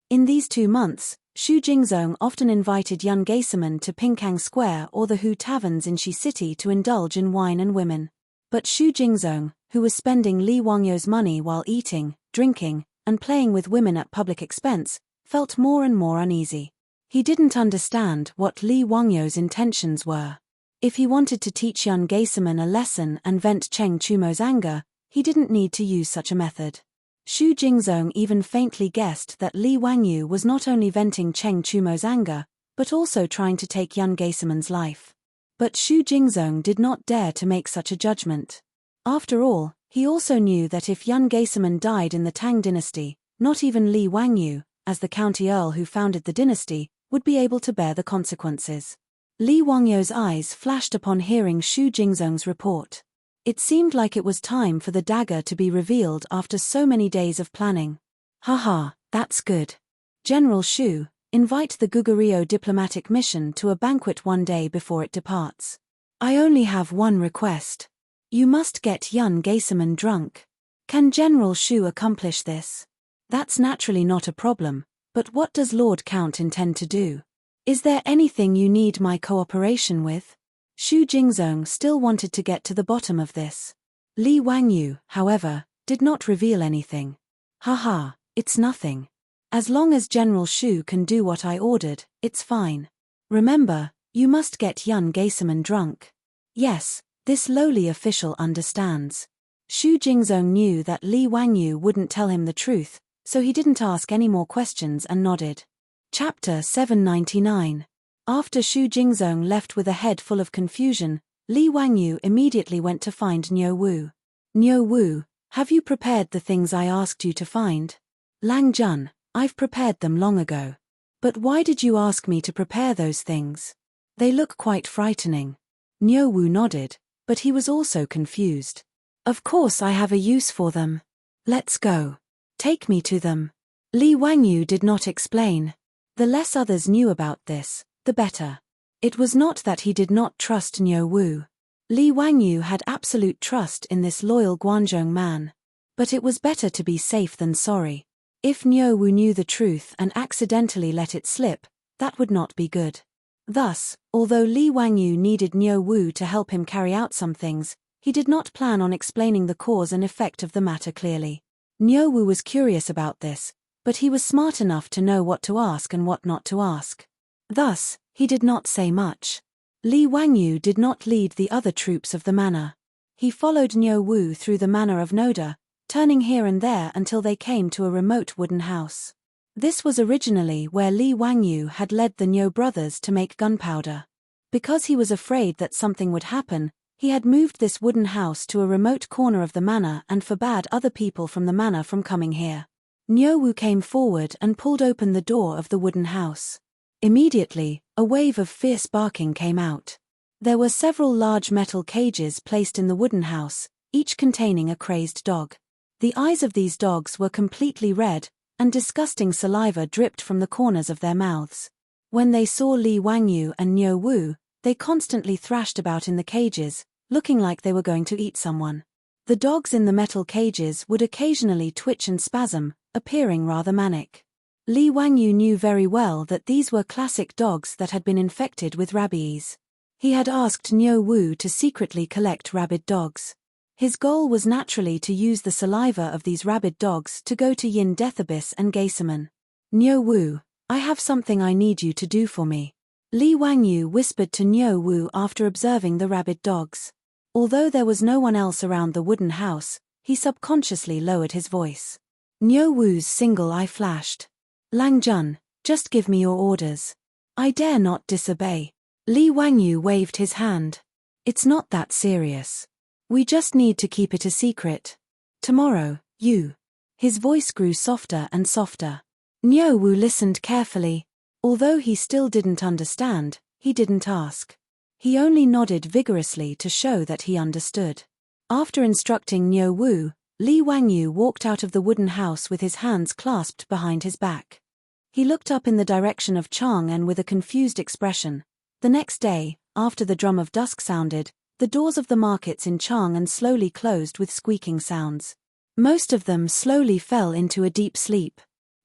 In these 2 months, Xu Jingzong often invited Yun Geisaman to Pinkang Square or the Hu taverns in Shi City to indulge in wine and women. But Xu Jingzong, who was spending Li Wangyo's money while eating, drinking, and playing with women at public expense, felt more and more uneasy. He didn't understand what Li Wangyo's intentions were. If he wanted to teach Yun Geisaman a lesson and vent Cheng Chumo's anger, he didn't need to use such a method. Xu Jingzong even faintly guessed that Li Wangyu was not only venting Cheng Chumo's anger, but also trying to take Yun Geisaman's life. But Xu Jingzong did not dare to make such a judgment. After all, he also knew that if Yun Geisaman died in the Tang dynasty, not even Li Wangyu, as the county earl who founded the dynasty, would be able to bear the consequences. Li Wangyo's eyes flashed upon hearing Xu Jingzong's report. It seemed like it was time for the dagger to be revealed after so many days of planning. Haha, that's good. General Xu, invite the Goguryeo diplomatic mission to a banquet one day before it departs. I only have one request. You must get Yun Geisaman drunk. Can General Xu accomplish this? That's naturally not a problem, but what does Lord Count intend to do? Is there anything you need my cooperation with? Xu Jingzong still wanted to get to the bottom of this. Li Wangyu, however, did not reveal anything. Haha, it's nothing. As long as General Xu can do what I ordered, it's fine. Remember, you must get Yun Geisaman drunk. Yes, this lowly official understands. Xu Jingzong knew that Li Wangyu wouldn't tell him the truth, so he didn't ask any more questions and nodded. Chapter 799. After Xu Jingzong left with a head full of confusion, Li Wangyu immediately went to find Niu Wu. Niu Wu, have you prepared the things I asked you to find? Lang Jun, I've prepared them long ago. But why did you ask me to prepare those things? They look quite frightening. Niu Wu nodded, but he was also confused. Of course I have a use for them. Let's go. Take me to them. Li Wangyu did not explain. The less others knew about this, the better. It was not that he did not trust Niu Wu. Li Wangyu had absolute trust in this loyal Guanzhong man. But it was better to be safe than sorry. If Niu Wu knew the truth and accidentally let it slip, that would not be good. Thus, although Li Wangyu needed Niu Wu to help him carry out some things, he did not plan on explaining the cause and effect of the matter clearly. Niu Wu was curious about this, but he was smart enough to know what to ask and what not to ask. Thus, he did not say much. Li Wangyu did not lead the other troops of the manor. He followed Niu Wu through the manor of Noda, turning here and there until they came to a remote wooden house. This was originally where Li Wangyu had led the Niu brothers to make gunpowder. Because he was afraid that something would happen, he had moved this wooden house to a remote corner of the manor and forbade other people from the manor from coming here. Niu Wu came forward and pulled open the door of the wooden house. Immediately, a wave of fierce barking came out. There were several large metal cages placed in the wooden house, each containing a crazed dog. The eyes of these dogs were completely red, and disgusting saliva dripped from the corners of their mouths. When they saw Li Wangyu and Niu Wu, they constantly thrashed about in the cages, looking like they were going to eat someone. The dogs in the metal cages would occasionally twitch and spasm, appearing rather manic. Li Wangyu knew very well that these were classic dogs that had been infected with rabies. He had asked Niu Wu to secretly collect rabid dogs. His goal was naturally to use the saliva of these rabid dogs to go to Yin Death Abyss and Geisaman. Niu Wu, I have something I need you to do for me. Li Wangyu whispered to Niu Wu after observing the rabid dogs. Although there was no one else around the wooden house, he subconsciously lowered his voice. Niu Wu's single eye flashed. Lang Jun, just give me your orders. I dare not disobey. Li Wangyu waved his hand. It's not that serious. We just need to keep it a secret. Tomorrow, you. His voice grew softer and softer. Niu Wu listened carefully. Although he still didn't understand, he didn't ask. He only nodded vigorously to show that he understood. After instructing Niu Wu, Li Wangyu walked out of the wooden house with his hands clasped behind his back. He looked up in the direction of Chang'an with a confused expression. The next day, after the drum of dusk sounded, the doors of the markets in Chang'an slowly closed with squeaking sounds. Most of them slowly fell into a deep sleep.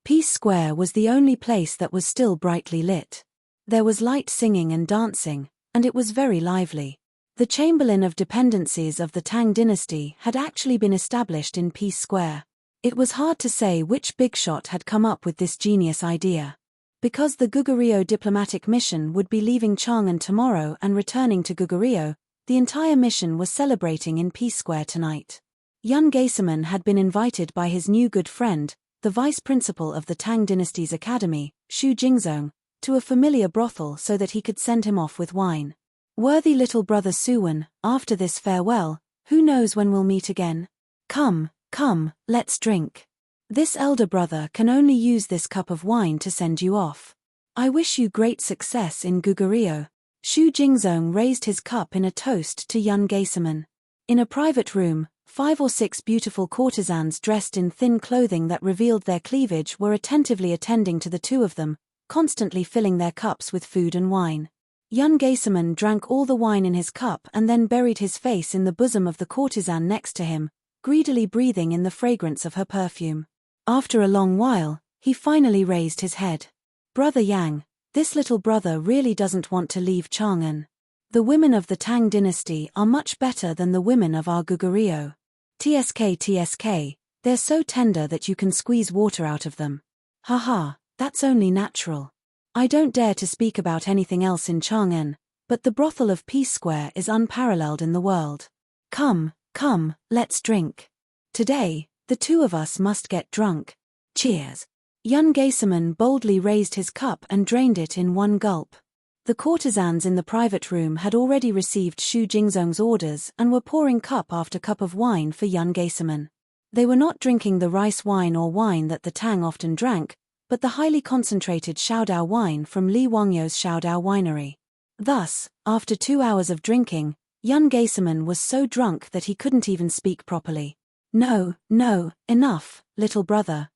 Peace Square was the only place that was still brightly lit. There was light singing and dancing, and it was very lively. The Chamberlain of Dependencies of the Tang dynasty had actually been established in Peace Square. It was hard to say which big shot had come up with this genius idea. Because the Goguryeo diplomatic mission would be leaving Chang'an tomorrow and returning to Goguryeo, the entire mission was celebrating in Peace Square tonight. Yun Geiserman had been invited by his new good friend, the vice principal of the Tang dynasty's academy, Xu Jingzong, to a familiar brothel so that he could send him off with wine. Worthy little brother Suwen, after this farewell, who knows when we'll meet again? Come, let's drink. This elder brother can only use this cup of wine to send you off. I wish you great success in Goguryeo. Xu Jingzong raised his cup in a toast to Yun Geiserman. In a private room, 5 or 6 beautiful courtesans dressed in thin clothing that revealed their cleavage were attentively attending to the two of them, constantly filling their cups with food and wine. Yun Geiserman drank all the wine in his cup and then buried his face in the bosom of the courtesan next to him, greedily breathing in the fragrance of her perfume. After a long while, he finally raised his head. Brother Yang, this little brother really doesn't want to leave Chang'an. The women of the Tang dynasty are much better than the women of our Goguryeo. TSK, they're so tender that you can squeeze water out of them. Haha, that's only natural. I don't dare to speak about anything else in Chang'an, but the brothel of Peace Square is unparalleled in the world. Come, let's drink. Today, the two of us must get drunk. Cheers. Yun Geiserman boldly raised his cup and drained it in one gulp. The courtesans in the private room had already received Xu Jingzong's orders and were pouring cup after cup of wine for Yun Geiserman. They were not drinking the rice wine or wine that the Tang often drank, but the highly concentrated Shaodao wine from Li Wangyu's Shaodao winery. Thus, after 2 hours of drinking, Yun Geiserman was so drunk that he couldn't even speak properly. No, enough, little brother,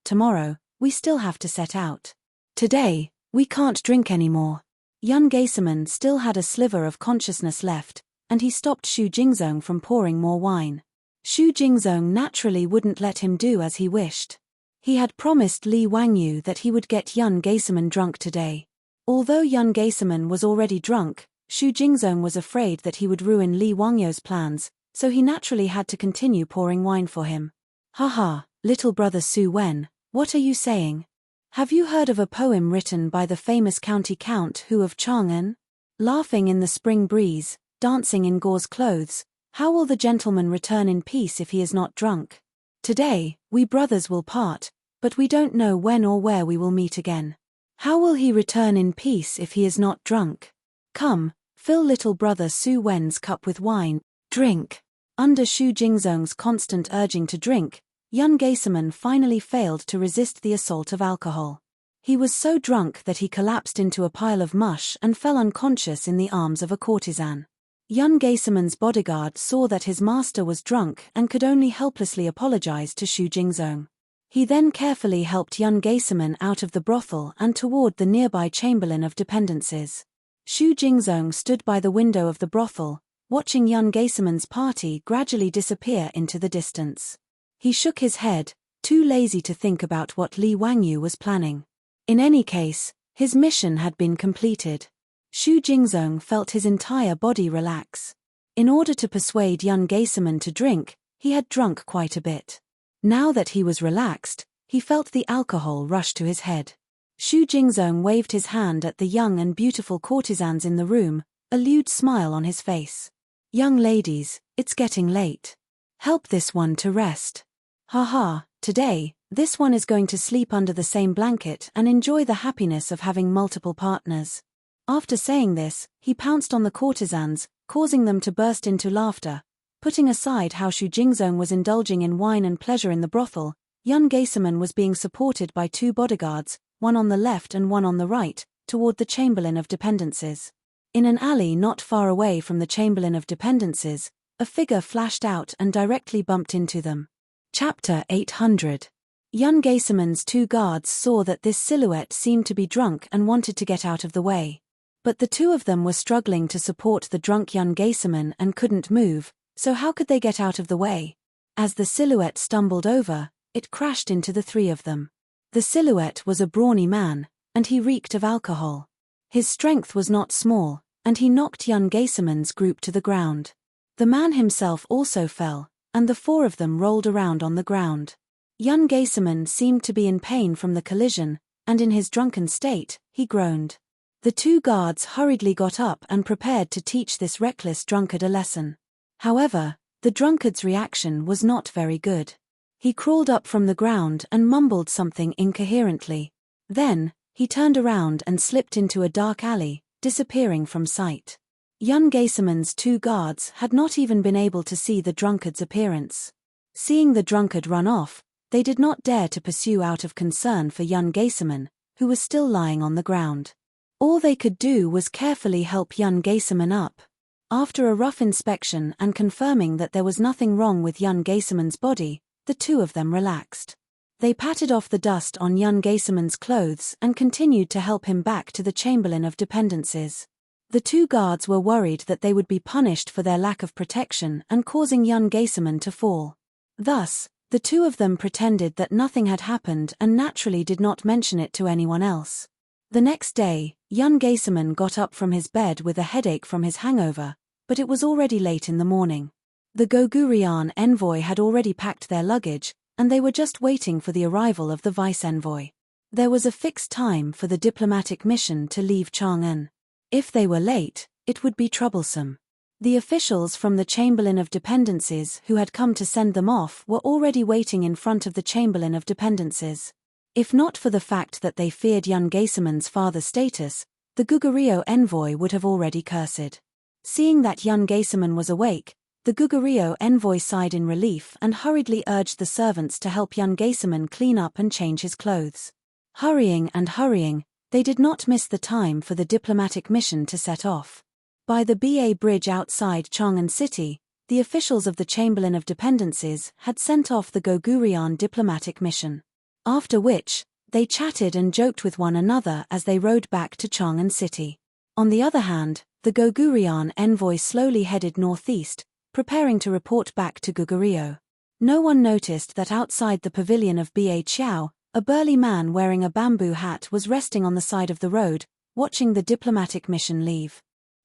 tomorrow, we still have to set out. Today, we can't drink anymore. Yun Geiserman still had a sliver of consciousness left, and he stopped Xu Jingzong from pouring more wine. Xu Jingzong naturally wouldn't let him do as he wished. He had promised Li Wangyu that he would get Yun Geiserman drunk today. Although Yun Geiserman was already drunk, Xu Jingzong was afraid that he would ruin Li Wangyu's plans, so he naturally had to continue pouring wine for him. Haha, little brother Su Wen, what are you saying? Have you heard of a poem written by the famous county count Hu of Chang'an? Laughing in the spring breeze, dancing in gauze clothes, how will the gentleman return in peace if he is not drunk? Today, we brothers will part, but we don't know when or where we will meet again. How will he return in peace if he is not drunk? Come, fill little brother Su Wen's cup with wine, drink. Under Xu Jingzong's constant urging to drink, Yun Geiserman finally failed to resist the assault of alcohol. He was so drunk that he collapsed into a pile of mush and fell unconscious in the arms of a courtesan. Yun Geiserman's bodyguard saw that his master was drunk and could only helplessly apologize to Xu Jingzong. He then carefully helped Yun Geiserman out of the brothel and toward the nearby Chamberlain of Dependencies. Xu Jingzong stood by the window of the brothel, watching Yun Geiserman's party gradually disappear into the distance. He shook his head, too lazy to think about what Li Wangyu was planning. In any case, his mission had been completed. Xu Jingzong felt his entire body relax. In order to persuade Yun Geiserman to drink, he had drunk quite a bit. Now that he was relaxed, he felt the alcohol rush to his head. Xu Jingzong waved his hand at the young and beautiful courtesans in the room, a lewd smile on his face. Young ladies, it's getting late. Help this one to rest. Haha, today, this one is going to sleep under the same blanket and enjoy the happiness of having multiple partners. After saying this, he pounced on the courtesans, causing them to burst into laughter. Putting aside how Xu Jingzong was indulging in wine and pleasure in the brothel, Yun Geiserman was being supported by 2 bodyguards, one on the left and one on the right, toward the Chamberlain of Dependencies. In an alley not far away from the Chamberlain of Dependencies, a figure flashed out and directly bumped into them. Chapter 800. Young Gayseman's two guards saw that this silhouette seemed to be drunk and wanted to get out of the way. But the two of them were struggling to support the drunk young Gayseman and couldn't move, so how could they get out of the way? As the silhouette stumbled over, it crashed into the three of them. The silhouette was a brawny man, and he reeked of alcohol. His strength was not small, and he knocked young Gayseman's group to the ground. The man himself also fell, and the four of them rolled around on the ground. Young Gayseman seemed to be in pain from the collision, and in his drunken state, he groaned. The two guards hurriedly got up and prepared to teach this reckless drunkard a lesson. However, the drunkard's reaction was not very good. He crawled up from the ground and mumbled something incoherently. Then, he turned around and slipped into a dark alley, disappearing from sight. Young Gayseman's two guards had not even been able to see the drunkard's appearance. Seeing the drunkard run off, they did not dare to pursue out of concern for young Gayseman, who was still lying on the ground. All they could do was carefully help young Gayseman up. After a rough inspection and confirming that there was nothing wrong with young Gayseman's body, the two of them relaxed. They patted off the dust on young Gayseman's clothes and continued to help him back to the Chamberlain of Dependencies. The two guards were worried that they would be punished for their lack of protection and causing young Gayseman to fall. Thus, the two of them pretended that nothing had happened and naturally did not mention it to anyone else. The next day, young Gayseman got up from his bed with a headache from his hangover, but it was already late in the morning. The Gogurian envoy had already packed their luggage, and they were just waiting for the arrival of the vice-envoy. There was a fixed time for the diplomatic mission to leave Chang'an. If they were late, it would be troublesome. The officials from the Chamberlain of Dependencies who had come to send them off were already waiting in front of the Chamberlain of Dependencies. If not for the fact that they feared young Gayseman's father's status, the Gugurio envoy would have already cursed. Seeing that young Gayseman was awake, the Gugurio envoy sighed in relief and hurriedly urged the servants to help young Gayseman clean up and change his clothes. Hurrying and hurrying, they did not miss the time for the diplomatic mission to set off. By the Ba bridge outside Chang'an City, the officials of the Chamberlain of Dependencies had sent off the Gogurian diplomatic mission. After which, they chatted and joked with one another as they rode back to Chang'an City. On the other hand, the Gogurian envoy slowly headed northeast, preparing to report back to Gugurio. No one noticed that outside the pavilion of Ba Qiao, a burly man wearing a bamboo hat was resting on the side of the road, watching the diplomatic mission leave.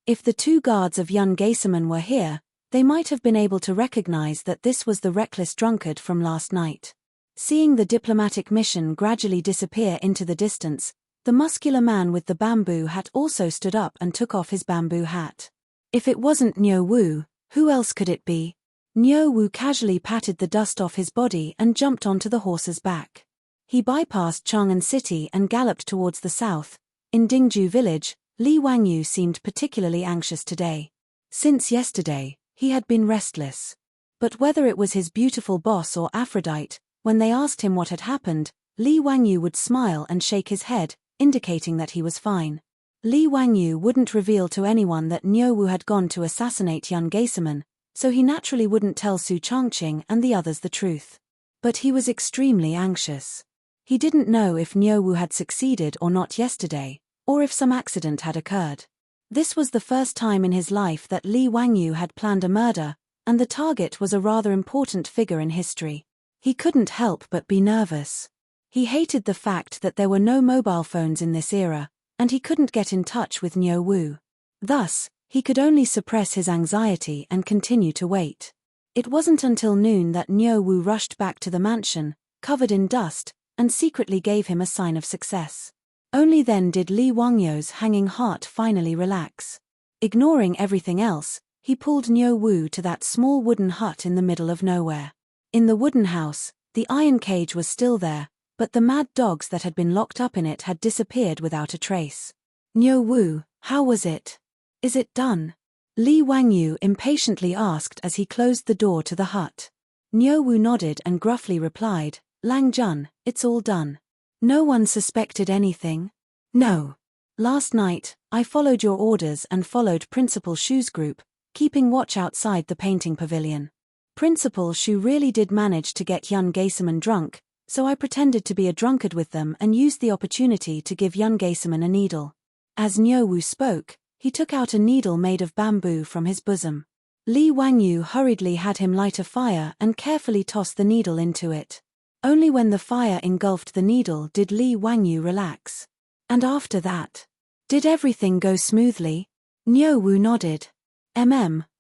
If the two guards of young Gayseman were here, they might have been able to recognize that this was the reckless drunkard from last night. Seeing the diplomatic mission gradually disappear into the distance, the muscular man with the bamboo hat also stood up and took off his bamboo hat. If it wasn't Niu Wu, who else could it be? Niu Wu casually patted the dust off his body and jumped onto the horse's back. He bypassed Chang'an City and galloped towards the south. In Dingju village, Li Wangyu seemed particularly anxious today. Since yesterday, he had been restless. But whether it was his beautiful boss or Aphrodite, when they asked him what had happened, Li Wangyu would smile and shake his head, indicating that he was fine. Li Wangyu wouldn't reveal to anyone that Niu Wu had gone to assassinate young Gayseman, so he naturally wouldn't tell Su Changqing and the others the truth. But he was extremely anxious. He didn't know if Niu Wu had succeeded or not yesterday, or if some accident had occurred. This was the first time in his life that Li Wangyu had planned a murder, and the target was a rather important figure in history. He couldn't help but be nervous. He hated the fact that there were no mobile phones in this era, and he couldn't get in touch with Niu Wu. Thus, he could only suppress his anxiety and continue to wait. It wasn't until noon that Niu Wu rushed back to the mansion, covered in dust, and secretly gave him a sign of success. Only then did Li Wangyu's hanging heart finally relax. Ignoring everything else, he pulled Niu Wu to that small wooden hut in the middle of nowhere. In the wooden house, the iron cage was still there, but the mad dogs that had been locked up in it had disappeared without a trace. Niu Wu, how was it? Is it done? Li Wangyu impatiently asked as he closed the door to the hut. Niu Wu nodded and gruffly replied, Lang Jun, it's all done. No one suspected anything? No. Last night, I followed your orders and followed Principal Shu's group, keeping watch outside the painting pavilion. Principal Shu really did manage to get young Geiserman drunk, so I pretended to be a drunkard with them and used the opportunity to give young Geiserman a needle. As Nyowu spoke, he took out a needle made of bamboo from his bosom. Li Wangyu hurriedly had him light a fire and carefully toss the needle into it. Only when the fire engulfed the needle did Li Wangyu relax. And after that, did everything go smoothly? Nyowu nodded.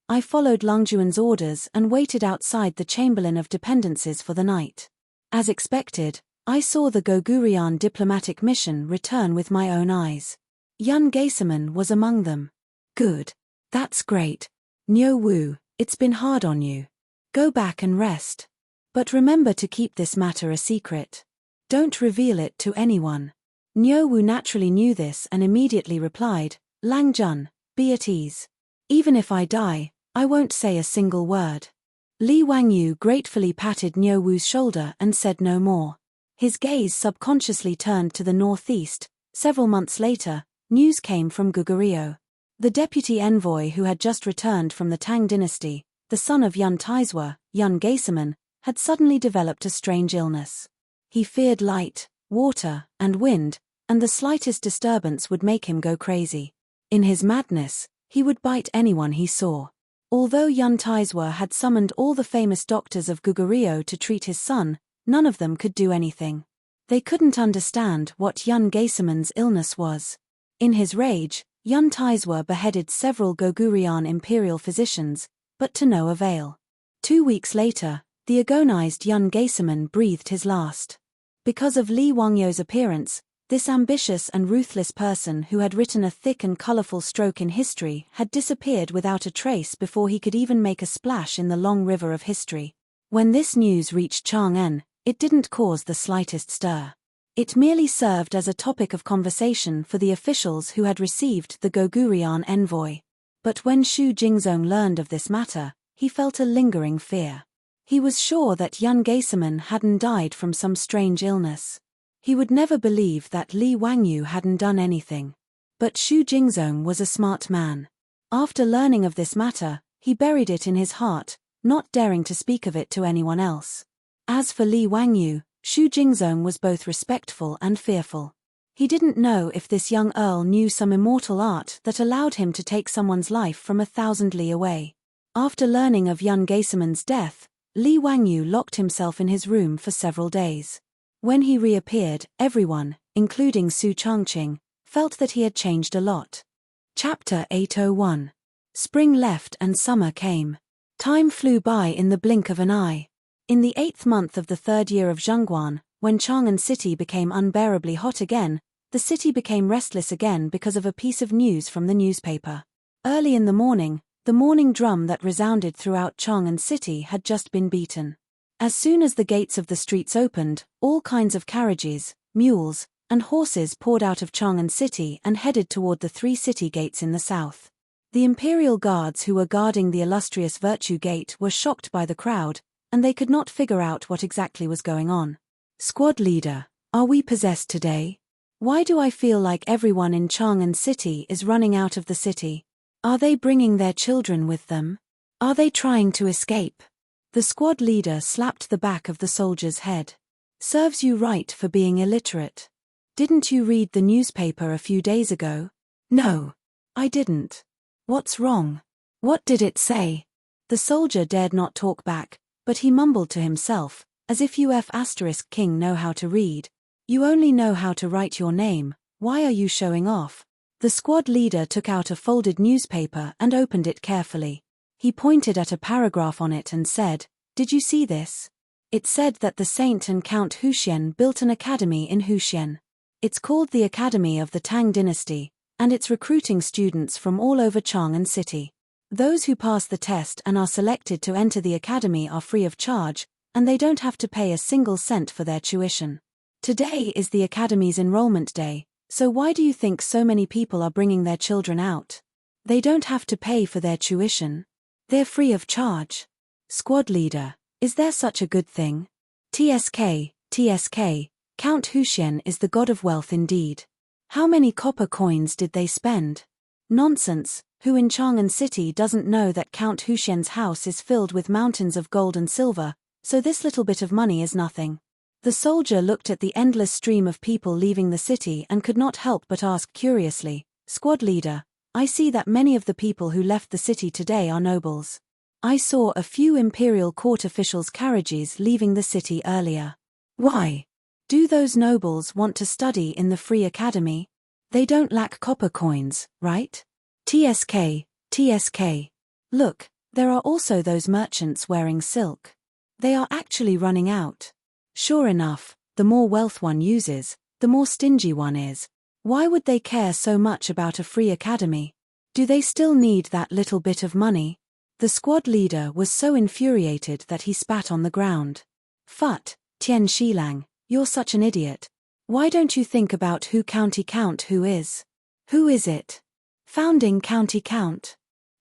I followed Lungjuan's orders and waited outside the Chamberlain of Dependencies for the night. As expected, I saw the Gogurian diplomatic mission return with my own eyes. Young Geiserman was among them. Good. That's great. Nyowu, it's been hard on you. Go back and rest. But remember to keep this matter a secret. Don't reveal it to anyone. Nyowu naturally knew this and immediately replied, Lang Jun, be at ease. Even if I die, I won't say a single word. Li Wangyu gratefully patted Nyowu's shoulder and said no more. His gaze subconsciously turned to the northeast. Several months later, news came from Goguryeo. The deputy envoy who had just returned from the Tang dynasty, the son of Yun Taizwa, Yun Geiserman, had suddenly developed a strange illness. He feared light, water, and wind, and the slightest disturbance would make him go crazy. In his madness, he would bite anyone he saw. Although Yun Taizwa had summoned all the famous doctors of Goguryeo to treat his son, none of them could do anything. They couldn't understand what Yun Geiserman's illness was. In his rage, Yun Taizwa beheaded several Gogurian imperial physicians, but to no avail. 2 weeks later, the agonized Yun Geiserman breathed his last. Because of Li Wangyu's appearance, this ambitious and ruthless person who had written a thick and colorful stroke in history had disappeared without a trace before he could even make a splash in the long river of history. When this news reached Chang'an, it didn't cause the slightest stir. It merely served as a topic of conversation for the officials who had received the Gogurian envoy. But when Shu Jingzong learned of this matter, he felt a lingering fear. He was sure that Yun Geiserman hadn't died from some strange illness. He would never believe that Li Wangyu hadn't done anything. But Shu Jingzong was a smart man. After learning of this matter, he buried it in his heart, not daring to speak of it to anyone else. As for Li Wangyu, Shu Jingzong was both respectful and fearful. He didn't know if this young earl knew some immortal art that allowed him to take someone's life from 1,000 li away. After learning of Yun Geiserman's death, Li Wangyu locked himself in his room for several days. When he reappeared, everyone, including Su Changqing, felt that he had changed a lot. Chapter 801. Spring left and summer came. Time flew by in the blink of an eye. In the 8th month of the 3rd year of Zhongguan, when Chang'an city became unbearably hot again, the city became restless again because of a piece of news from the newspaper. Early in the morning drum that resounded throughout Chang'an city had just been beaten. As soon as the gates of the streets opened, all kinds of carriages, mules, and horses poured out of Chang'an city and headed toward the 3 city gates in the south. The imperial guards who were guarding the illustrious Virtue Gate were shocked by the crowd, and they could not figure out what exactly was going on. Squad leader, are we possessed today? Why do I feel like everyone in Chang'an city is running out of the city? Are they bringing their children with them? Are they trying to escape? The squad leader slapped the back of the soldier's head. Serves you right for being illiterate. Didn't you read the newspaper a few days ago? No, I didn't. What's wrong? What did it say? The soldier dared not talk back, but he mumbled to himself, as if King know how to read. You only know how to write your name, why are you showing off? The squad leader took out a folded newspaper and opened it carefully. He pointed at a paragraph on it and said, "Did you see this? It said that the Saint and Count Huxian built an academy in Huxian. It's called the Academy of the Tang Dynasty, and it's recruiting students from all over Chang'an City. Those who pass the test and are selected to enter the academy are free of charge, and they don't have to pay a single cent for their tuition. Today is the academy's enrollment day, so why do you think so many people are bringing their children out? They don't have to pay for their tuition. They're free of charge. Squad leader, is there such a good thing? TSK, Count Huxian is the god of wealth indeed. How many copper coins did they spend? Nonsense, who in Chang'an City doesn't know that Count Huxian's house is filled with mountains of gold and silver, so this little bit of money is nothing. The soldier looked at the endless stream of people leaving the city and could not help but ask curiously, "Squad leader, I see that many of the people who left the city today are nobles. I saw a few imperial court officials' carriages leaving the city earlier. Why? Do those nobles want to study in the free academy? They don't lack copper coins, right? TSK, TSK. Look, there are also those merchants wearing silk. They are actually running out. Sure enough, the more wealth one uses, the more stingy one is. Why would they care so much about a free academy? Do they still need that little bit of money?" The squad leader was so infuriated that he spat on the ground. "Phut, Tian Shilang, you're such an idiot. Why don't you think about who county count who is? Who is it? Founding county count.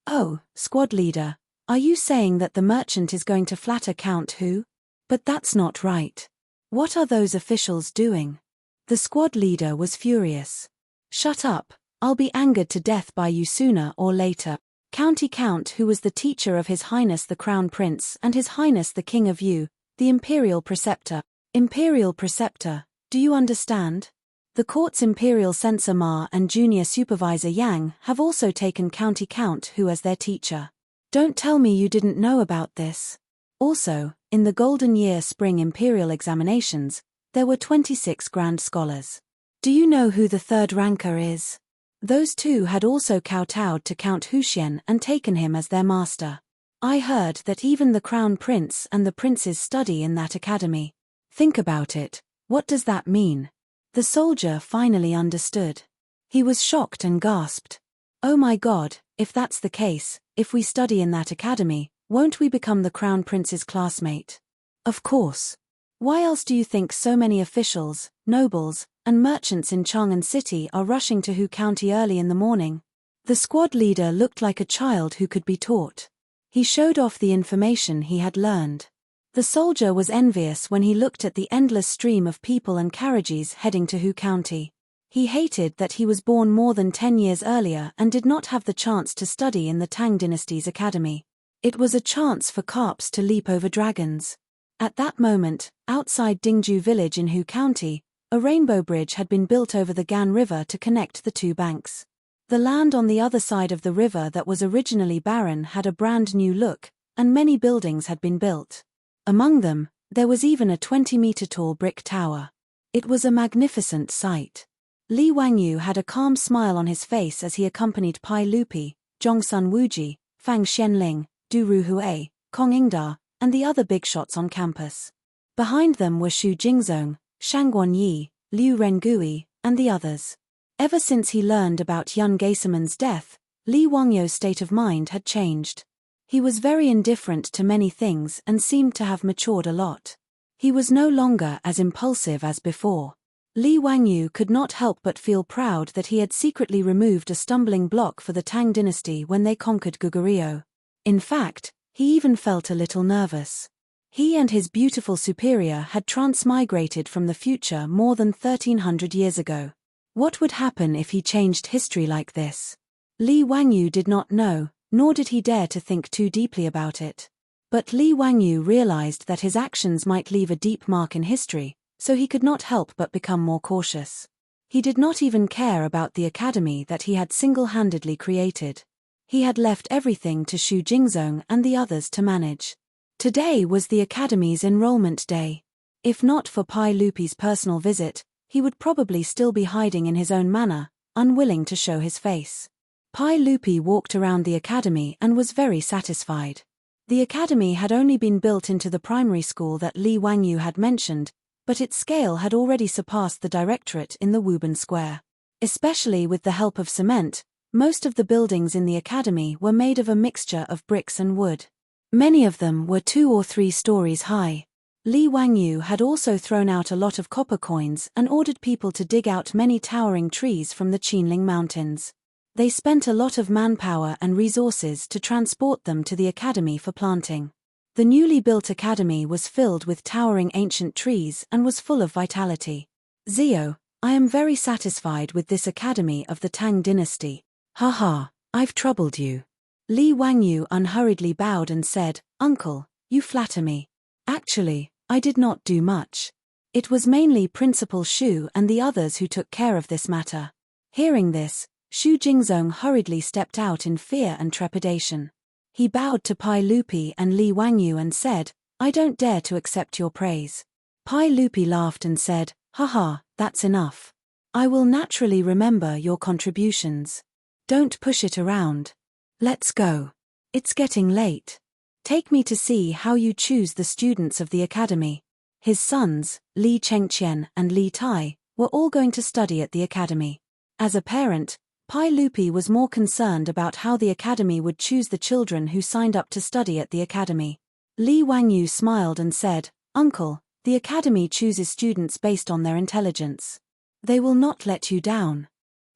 Oh, squad leader, are you saying that the merchant is going to flatter Count who? But that's not right. What are those officials doing?" The squad leader was furious. "Shut up, I'll be angered to death by you sooner or later. County Count who was the teacher of His Highness the Crown Prince and His Highness the King of Yu, the Imperial Preceptor. Imperial Preceptor, do you understand? The court's Imperial Censor Ma and Junior Supervisor Yang have also taken County Count who as their teacher. Don't tell me you didn't know about this. Also, in the Golden Year Spring Imperial Examinations, there were 26 Grand Scholars. Do you know who the third ranker is? Those two had also kowtowed to Count Huxian and taken him as their master. I heard that even the Crown Prince and the princes study in that academy. Think about it, what does that mean?" The soldier finally understood. He was shocked and gasped. "Oh my God, if that's the case, if we study in that academy, won't we become the Crown Prince's classmate?" "Of course. Why else do you think so many officials, nobles, and merchants in Chang'an City are rushing to Hu County early in the morning?" The squad leader looked like a child who could be taught. He showed off the information he had learned. The soldier was envious when he looked at the endless stream of people and carriages heading to Hu County. He hated that he was born more than 10 years earlier and did not have the chance to study in the Tang dynasty's academy. It was a chance for carps to leap over dragons. At that moment, outside Dingju village in Hu County, a rainbow bridge had been built over the Gan River to connect the two banks. The land on the other side of the river that was originally barren had a brand new look, and many buildings had been built. Among them, there was even a 20-meter-tall brick tower. It was a magnificent sight. Li Wangyu had a calm smile on his face as he accompanied Pai Lupi, Zhongsun Wuji, Fang Xianling, Du Ruhui, Kong Ingda, and the other big shots on campus. Behind them were Xu Jingzong, Shangguan Yi, Liu Rengui, and the others. Ever since he learned about Yun Geiseman's death, Li Wangyu's state of mind had changed. He was very indifferent to many things and seemed to have matured a lot. He was no longer as impulsive as before. Li Wangyu could not help but feel proud that he had secretly removed a stumbling block for the Tang dynasty when they conquered Goguryeo. In fact, he even felt a little nervous. He and his beautiful superior had transmigrated from the future more than 1300 years ago. What would happen if he changed history like this? Li Wangyu did not know, nor did he dare to think too deeply about it. But Li Wangyu realized that his actions might leave a deep mark in history, so he could not help but become more cautious. He did not even care about the academy that he had single-handedly created. He had left everything to Xu Jingzong and the others to manage. Today was the academy's enrollment day. If not for Pai Lupi's personal visit, he would probably still be hiding in his own manor, unwilling to show his face. Pai Lupi walked around the academy and was very satisfied. The academy had only been built into the primary school that Li Wangyu had mentioned, but its scale had already surpassed the directorate in the Wuban Square. Especially with the help of cement, most of the buildings in the academy were made of a mixture of bricks and wood. Many of them were 2 or 3 stories high. Li Wangyu had also thrown out a lot of copper coins and ordered people to dig out many towering trees from the Qinling Mountains. They spent a lot of manpower and resources to transport them to the academy for planting. The newly built academy was filled with towering ancient trees and was full of vitality. Zio, I am very satisfied with this academy of the Tang dynasty. Haha, I've troubled you. Li Wangyu unhurriedly bowed and said, Uncle, you flatter me. Actually, I did not do much. It was mainly Principal Shu and the others who took care of this matter. Hearing this, Shu Jingzong hurriedly stepped out in fear and trepidation. He bowed to Pai Lupi and Li Wangyu and said, I don't dare to accept your praise. Pai Lupi laughed and said, Haha, that's enough. I will naturally remember your contributions. Don't push it around. Let's go. It's getting late. Take me to see how you choose the students of the academy. His sons, Li Chengqian and Li Tai, were all going to study at the academy. As a parent, Pai Lupi was more concerned about how the academy would choose the children who signed up to study at the academy. Li Wangyu smiled and said, Uncle, the academy chooses students based on their intelligence. They will not let you down.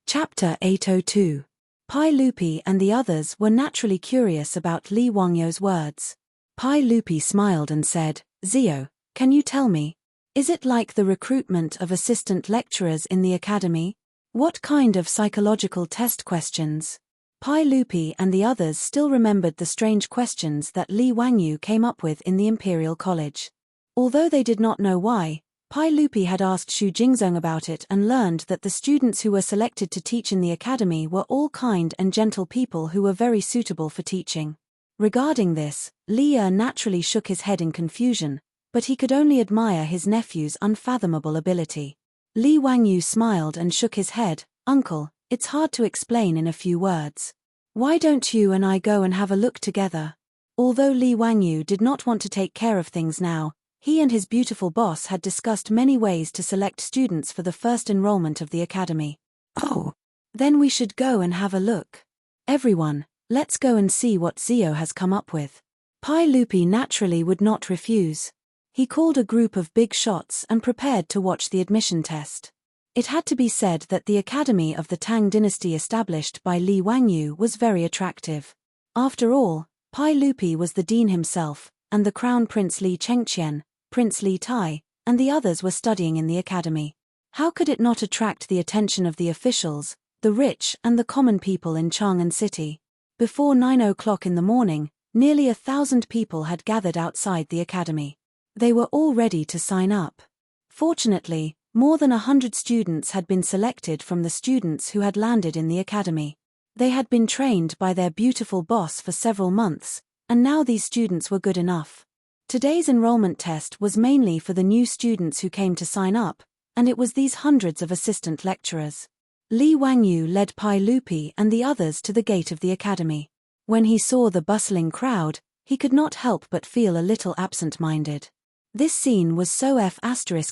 Chapter 802. Pai Lupi and the others were naturally curious about Li Wangyu's words. Pai Lupi smiled and said, Zio, can you tell me? Is it like the recruitment of assistant lecturers in the academy? What kind of psychological test questions? Pai Lupi and the others still remembered the strange questions that Li Wangyu came up with in the Imperial College. Although they did not know why, Pai Lupi had asked Shu Jingzong about it and learned that the students who were selected to teach in the academy were all kind and gentle people who were very suitable for teaching. Regarding this, Li naturally shook his head in confusion, but he could only admire his nephew's unfathomable ability. Li Wangyu smiled and shook his head, Uncle, it's hard to explain in a few words. Why don't you and I go and have a look together? Although Li Wangyu did not want to take care of things now, he and his beautiful boss had discussed many ways to select students for the first enrollment of the academy. Oh, then we should go and have a look. Everyone, let's go and see what Zio has come up with. Pai Lupi naturally would not refuse. He called a group of big shots and prepared to watch the admission test. It had to be said that the academy of the Tang dynasty established by Li Wangyu was very attractive. After all, Pai Lupi was the dean himself, and the crown prince Li Chengqian, Prince Li Tai, and the others were studying in the academy. How could it not attract the attention of the officials, the rich and the common people in Chang'an City? Before 9 o'clock in the morning, nearly 1,000 people had gathered outside the academy. They were all ready to sign up. Fortunately, more than 100 students had been selected from the students who had landed in the academy. They had been trained by their beautiful boss for several months, and now these students were good enough. Today's enrollment test was mainly for the new students who came to sign up, and it was these hundreds of assistant lecturers. Li Wangyu led Pai Lupi and the others to the gate of the academy. When he saw the bustling crowd, he could not help but feel a little absent-minded. This scene was so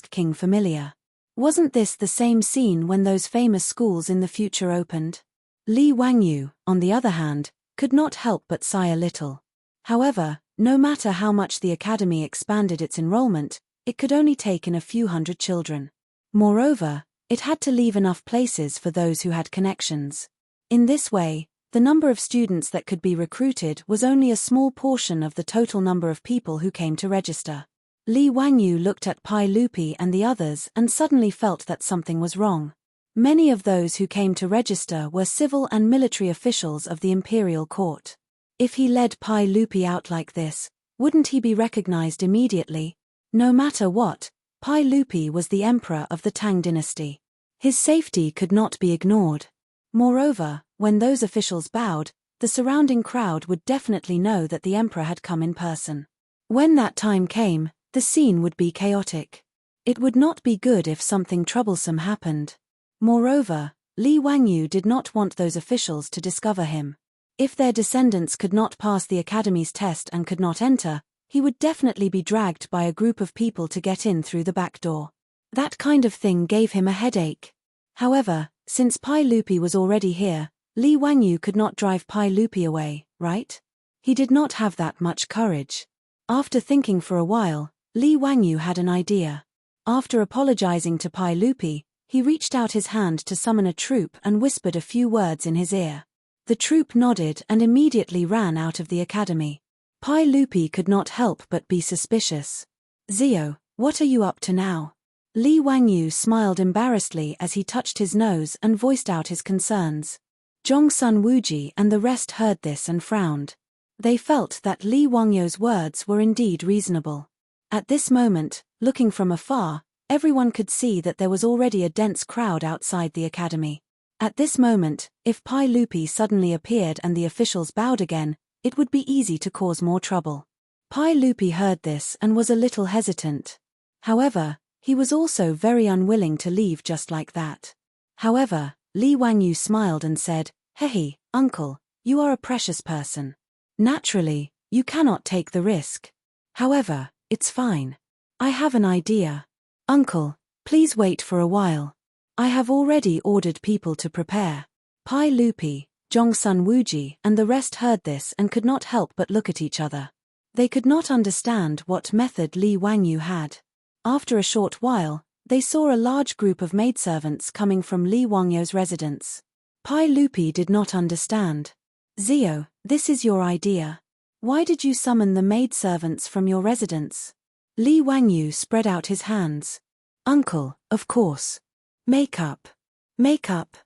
King familiar. Wasn't this the same scene when those famous schools in the future opened? Li Wangyu, on the other hand, could not help but sigh a little. However, no matter how much the academy expanded its enrollment, it could only take in a few hundred children. Moreover, it had to leave enough places for those who had connections. In this way, the number of students that could be recruited was only a small portion of the total number of people who came to register. Li Wangyu looked at Pai Lupi and the others and suddenly felt that something was wrong. Many of those who came to register were civil and military officials of the imperial court. If he led Pai Lupi out like this, wouldn't he be recognized immediately? No matter what, Pai Lupi was the emperor of the Tang dynasty. His safety could not be ignored. Moreover, when those officials bowed, the surrounding crowd would definitely know that the emperor had come in person. When that time came, the scene would be chaotic. It would not be good if something troublesome happened. Moreover, Li Wangyu did not want those officials to discover him. If their descendants could not pass the academy's test and could not enter, he would definitely be dragged by a group of people to get in through the back door. That kind of thing gave him a headache. However, since Pai Lupi was already here, Li Wangyu could not drive Pai Lupi away, right? He did not have that much courage. After thinking for a while, Li Wangyu had an idea. After apologizing to Pai Lupi, he reached out his hand to summon a troop and whispered a few words in his ear. The troop nodded and immediately ran out of the academy. Pai Lupi could not help but be suspicious. Zio, what are you up to now? Li Wangyu smiled embarrassedly as he touched his nose and voiced out his concerns. Zhongsun Wuji and the rest heard this and frowned. They felt that Li Wangyu's words were indeed reasonable. At this moment, looking from afar, everyone could see that there was already a dense crowd outside the academy. At this moment, if Pai Lupi suddenly appeared and the officials bowed again, it would be easy to cause more trouble. Pai Lupi heard this and was a little hesitant. However, he was also very unwilling to leave just like that. However, Li Wangyu smiled and said, "Hey, uncle, you are a precious person. Naturally, you cannot take the risk. However, it's fine. I have an idea. Uncle, please wait for a while. I have already ordered people to prepare." Pai Lupi, Zhongsun Wuji and the rest heard this and could not help but look at each other. They could not understand what method Li Wangyu had. After a short while, they saw a large group of maidservants coming from Li Wangyu's residence. Pai Lupi did not understand. "Zio, this is your idea. Why did you summon the maidservants from your residence?" Li Wangyu spread out his hands. "Uncle, of course. Makeup. Makeup."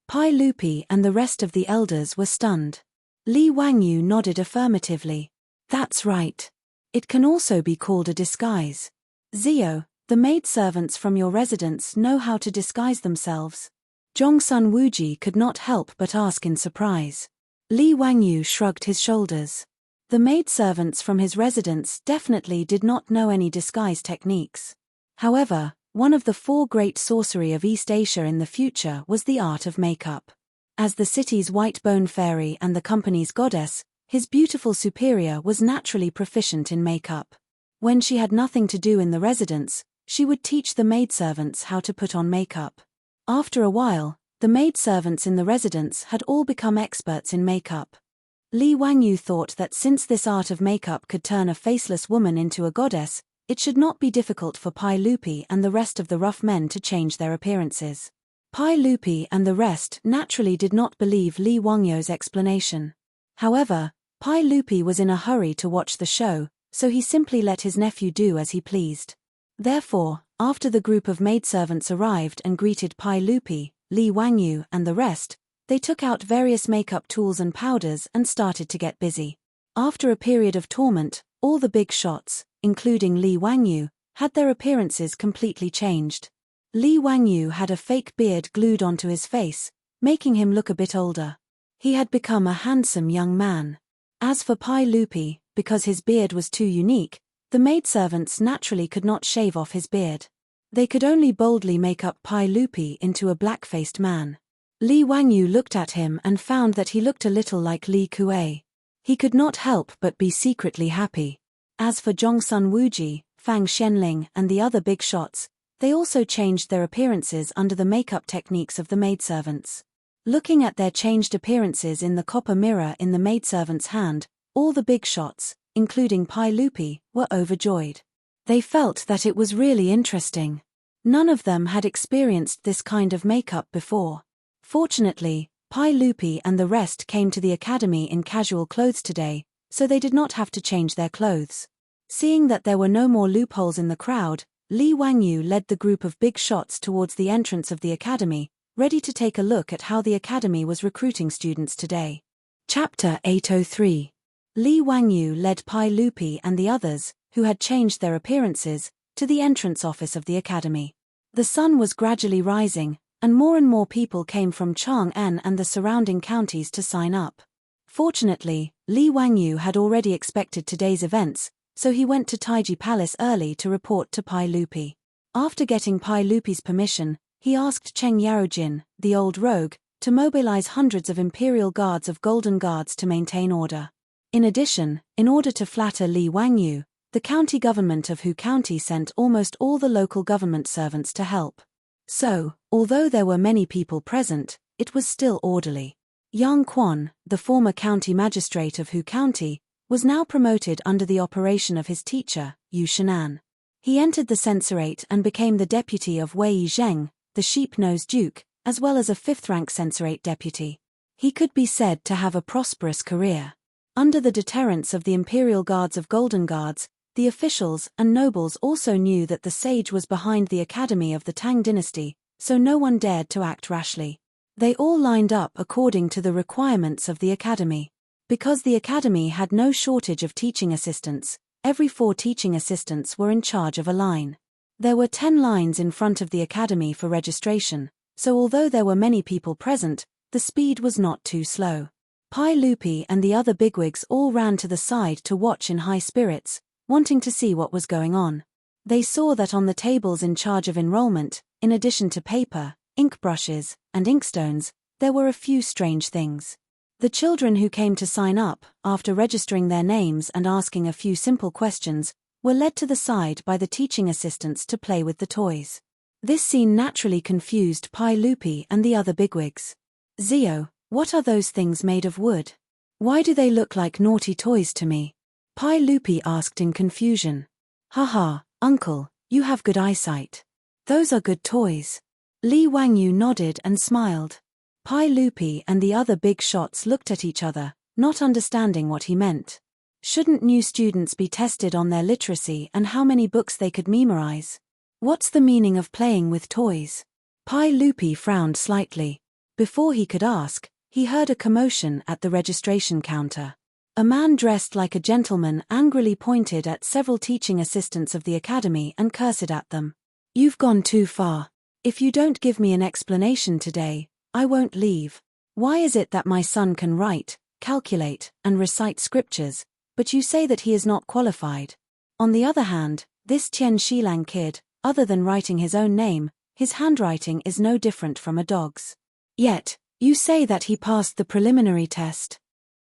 Pai Lupi and the rest of the elders were stunned. Li Wangyu nodded affirmatively. "That's right. It can also be called a disguise. Zio, the maidservants from your residence know how to disguise themselves." Zhongsun Wuji could not help but ask in surprise. Li Wangyu shrugged his shoulders. The maidservants from his residence definitely did not know any disguise techniques. However, one of the four great sorcery of East Asia in the future was the art of makeup. As the city's white bone fairy and the company's goddess, his beautiful superior was naturally proficient in makeup. When she had nothing to do in the residence, she would teach the maidservants how to put on makeup. After a while, the maidservants in the residence had all become experts in makeup. Li Wangyu thought that since this art of makeup could turn a faceless woman into a goddess, it should not be difficult for Pai Lupi and the rest of the rough men to change their appearances. Pai Lupi and the rest naturally did not believe Li Wangyu's explanation. However, Pai Lupi was in a hurry to watch the show, so he simply let his nephew do as he pleased. Therefore, after the group of maidservants arrived and greeted Pai Lupi, Li Wangyu and the rest, they took out various makeup tools and powders and started to get busy. After a period of torment, all the big shots, including Li Wangyu, had their appearances completely changed. Li Wangyu had a fake beard glued onto his face, making him look a bit older. He had become a handsome young man. As for Pai Lupi, because his beard was too unique, the maidservants naturally could not shave off his beard. They could only boldly make up Pai Lupi into a black-faced man. Li Wangyu looked at him and found that he looked a little like Li Kuei. He could not help but be secretly happy. As for Zhongsun Wuji, Fang Xianling and the other big shots, they also changed their appearances under the makeup techniques of the maidservants. Looking at their changed appearances in the copper mirror in the maidservant's hand, all the big shots, including Pai Lupi, were overjoyed. They felt that it was really interesting. None of them had experienced this kind of makeup before. Fortunately, Pai Lupi and the rest came to the academy in casual clothes today, so they did not have to change their clothes. Seeing that there were no more loopholes in the crowd, Li Wangyu led the group of big shots towards the entrance of the academy, ready to take a look at how the academy was recruiting students today. Chapter 803. Li Wangyu led Pai Lupi and the others, who had changed their appearances, to the entrance office of the academy. The sun was gradually rising, and more people came from Chang'an and the surrounding counties to sign up. Fortunately, Li Wangyu had already expected today's events, so he went to Taiji Palace early to report to Pai Lupi. After getting Pai Lupi's permission, he asked Cheng Yarojin, the old rogue, to mobilize hundreds of imperial guards of golden guards to maintain order. In addition, in order to flatter Li Wangyu, the county government of Hu County sent almost all the local government servants to help. So, although there were many people present, it was still orderly. Yang Quan, the former county magistrate of Hu County, was now promoted under the operation of his teacher, Yu Shenan. He entered the censorate and became the deputy of Wei Zheng, the sheep-nosed duke, as well as a fifth-rank censorate deputy. He could be said to have a prosperous career. Under the deterrence of the imperial guards of Golden Guards, The officials and nobles also knew that the sage was behind the academy of the Tang dynasty, so no one dared to act rashly. They all lined up according to the requirements of the academy. Because the academy had no shortage of teaching assistants, every 4 teaching assistants were in charge of a line. There were 10 lines in front of the academy for registration, so although there were many people present, the speed was not too slow. Pai Lupi and the other bigwigs all ran to the side to watch in high spirits, wanting to see what was going on. They saw that on the tables in charge of enrollment, in addition to paper, ink brushes, and inkstones, there were a few strange things. The children who came to sign up, after registering their names and asking a few simple questions, were led to the side by the teaching assistants to play with the toys. This scene naturally confused Pai Lupi and the other bigwigs. "Zio, what are those things made of wood? Why do they look like naughty toys to me?" Pai Lupi asked in confusion. "Haha, uncle, you have good eyesight. Those are good toys." Li Wangyu nodded and smiled. Pai Lupi and the other big shots looked at each other, not understanding what he meant. Shouldn't new students be tested on their literacy and how many books they could memorize? What's the meaning of playing with toys? Pai Lupi frowned slightly. Before he could ask, he heard a commotion at the registration counter. A man dressed like a gentleman angrily pointed at several teaching assistants of the academy and cursed at them. "You've gone too far. If you don't give me an explanation today, I won't leave. Why is it that my son can write, calculate, and recite scriptures, but you say that he is not qualified? On the other hand, this Tian Shilang kid, other than writing his own name, his handwriting is no different from a dog's. Yet, you say that he passed the preliminary test."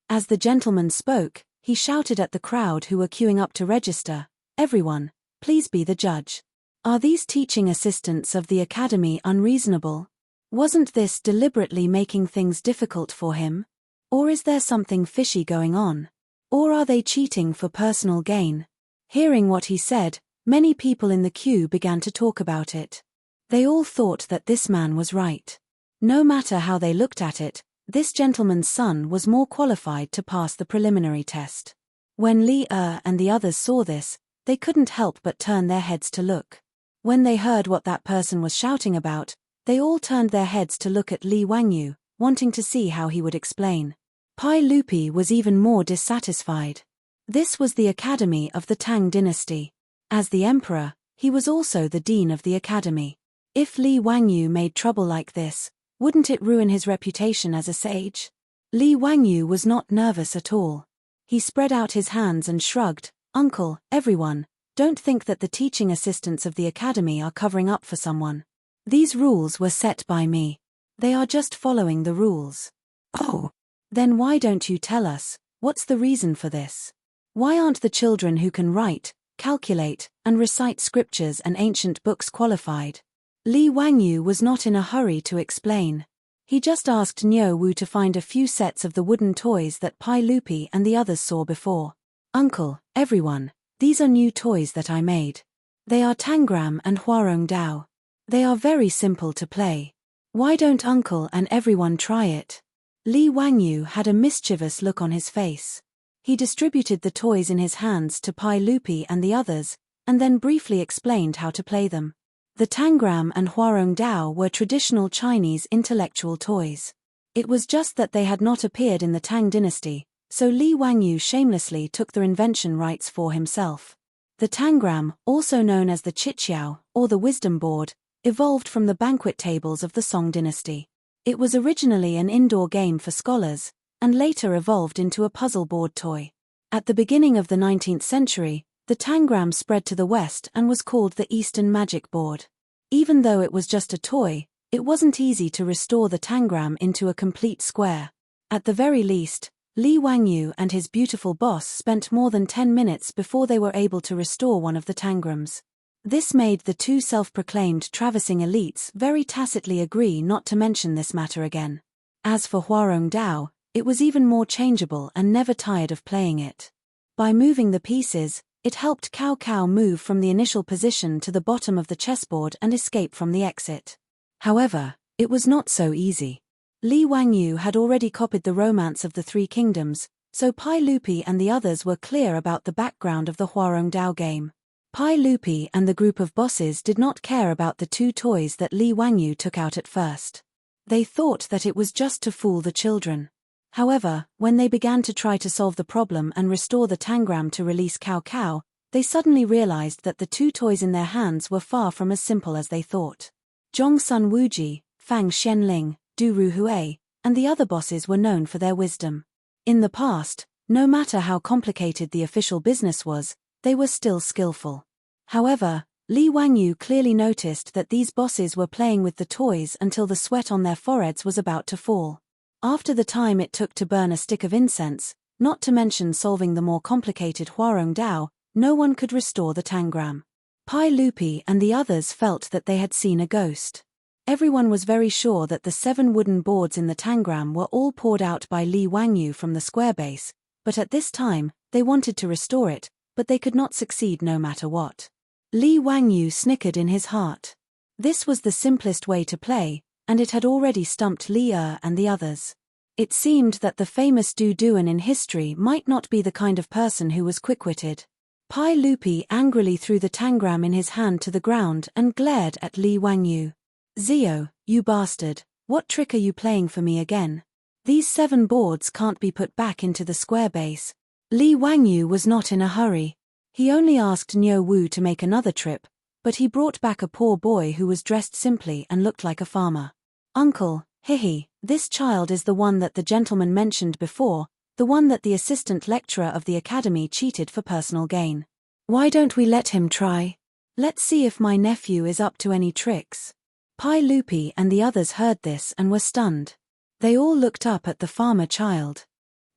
As the gentleman spoke, he shouted at the crowd who were queuing up to register, "Everyone, please be the judge. Are these teaching assistants of the academy unreasonable? Wasn't this deliberately making things difficult for him? Or is there something fishy going on? Or are they cheating for personal gain?" Hearing what he said, many people in the queue began to talk about it. They all thought that this man was right. No matter how they looked at it, this gentleman's son was more qualified to pass the preliminary test. When Li and the others saw this, they couldn't help but turn their heads to look. When they heard what that person was shouting about, they all turned their heads to look at Li Wangyu, wanting to see how he would explain. Pai Lupi was even more dissatisfied. This was the academy of the Tang dynasty. As the emperor, he was also the dean of the academy. If Li Wangyu made trouble like this, wouldn't it ruin his reputation as a sage? Li Wangyu was not nervous at all. He spread out his hands and shrugged, "Uncle, everyone, don't think that the teaching assistants of the academy are covering up for someone. These rules were set by me. They are just following the rules." "Oh. Then why don't you tell us, what's the reason for this? Why aren't the children who can write, calculate, and recite scriptures and ancient books qualified?" Li Wangyu was not in a hurry to explain. He just asked Niu Wu to find a few sets of the wooden toys that Pai Lupi and the others saw before. "Uncle, everyone, these are new toys that I made. They are Tangram and Huarong Dao. They are very simple to play. Why don't Uncle and everyone try it?" Li Wangyu had a mischievous look on his face. He distributed the toys in his hands to Pai Lupi and the others, and then briefly explained how to play them. The Tangram and Huarong Dao were traditional Chinese intellectual toys. It was just that they had not appeared in the Tang dynasty, so Li Wangyu shamelessly took their invention rights for himself. The Tangram, also known as the Chichiao, or the Wisdom Board, evolved from the banquet tables of the Song dynasty. It was originally an indoor game for scholars, and later evolved into a puzzle board toy. At the beginning of the 19th century, the Tangram spread to the west and was called the Eastern Magic Board. Even though it was just a toy, it wasn't easy to restore the Tangram into a complete square. At the very least, Li Wangyu and his beautiful boss spent more than 10 minutes before they were able to restore one of the Tangrams. This made the two self-proclaimed traversing elites very tacitly agree not to mention this matter again. As for Huarong Dao, it was even more changeable and never tired of playing it. By moving the pieces, it helped Cao Cao move from the initial position to the bottom of the chessboard and escape from the exit. However, it was not so easy. Li Wangyu had already copied the Romance of the Three Kingdoms, So Pai Lupi and the others were clear about the background of the Huarong Dao game. Pai Lupi and the group of bosses did not care about the 2 toys that Li Wangyu took out at first. They thought that it was just to fool the children. However, when they began to try to solve the problem and restore the tangram to release Cao Cao, they suddenly realized that the 2 toys in their hands were far from as simple as they thought. Zhong Sun Wuji, Fang Xianling, Du Ruhui, and the other bosses were known for their wisdom. In the past, no matter how complicated the official business was, they were still skillful. However, Li Wangyu clearly noticed that these bosses were playing with the toys until the sweat on their foreheads was about to fall. After the time it took to burn a stick of incense, not to mention solving the more complicated Huarong Dao, no one could restore the tangram. Pai Lupi and the others felt that they had seen a ghost. Everyone was very sure that the 7 wooden boards in the tangram were all poured out by Li Wangyu from the square base, but at this time, they wanted to restore it, but they could not succeed no matter what. Li Wangyu snickered in his heart. This was the simplest way to play, and it had already stumped Li and the others. It seemed that the famous Du Duan in history might not be the kind of person who was quick-witted. Pai Lupi angrily threw the tangram in his hand to the ground and glared at Li Wangyu. "Zio, you bastard, what trick are you playing for me again? These 7 boards can't be put back into the square base." Li Wangyu was not in a hurry. He only asked Niu Wu to make another trip, but he brought back a poor boy who was dressed simply and looked like a farmer. "Uncle, hihi, this child is the one that the gentleman mentioned before, the one that the assistant lecturer of the academy cheated for personal gain. Why don't we let him try? Let's see if my nephew is up to any tricks." Pai Lupi and the others heard this and were stunned. They all looked up at the farmer child.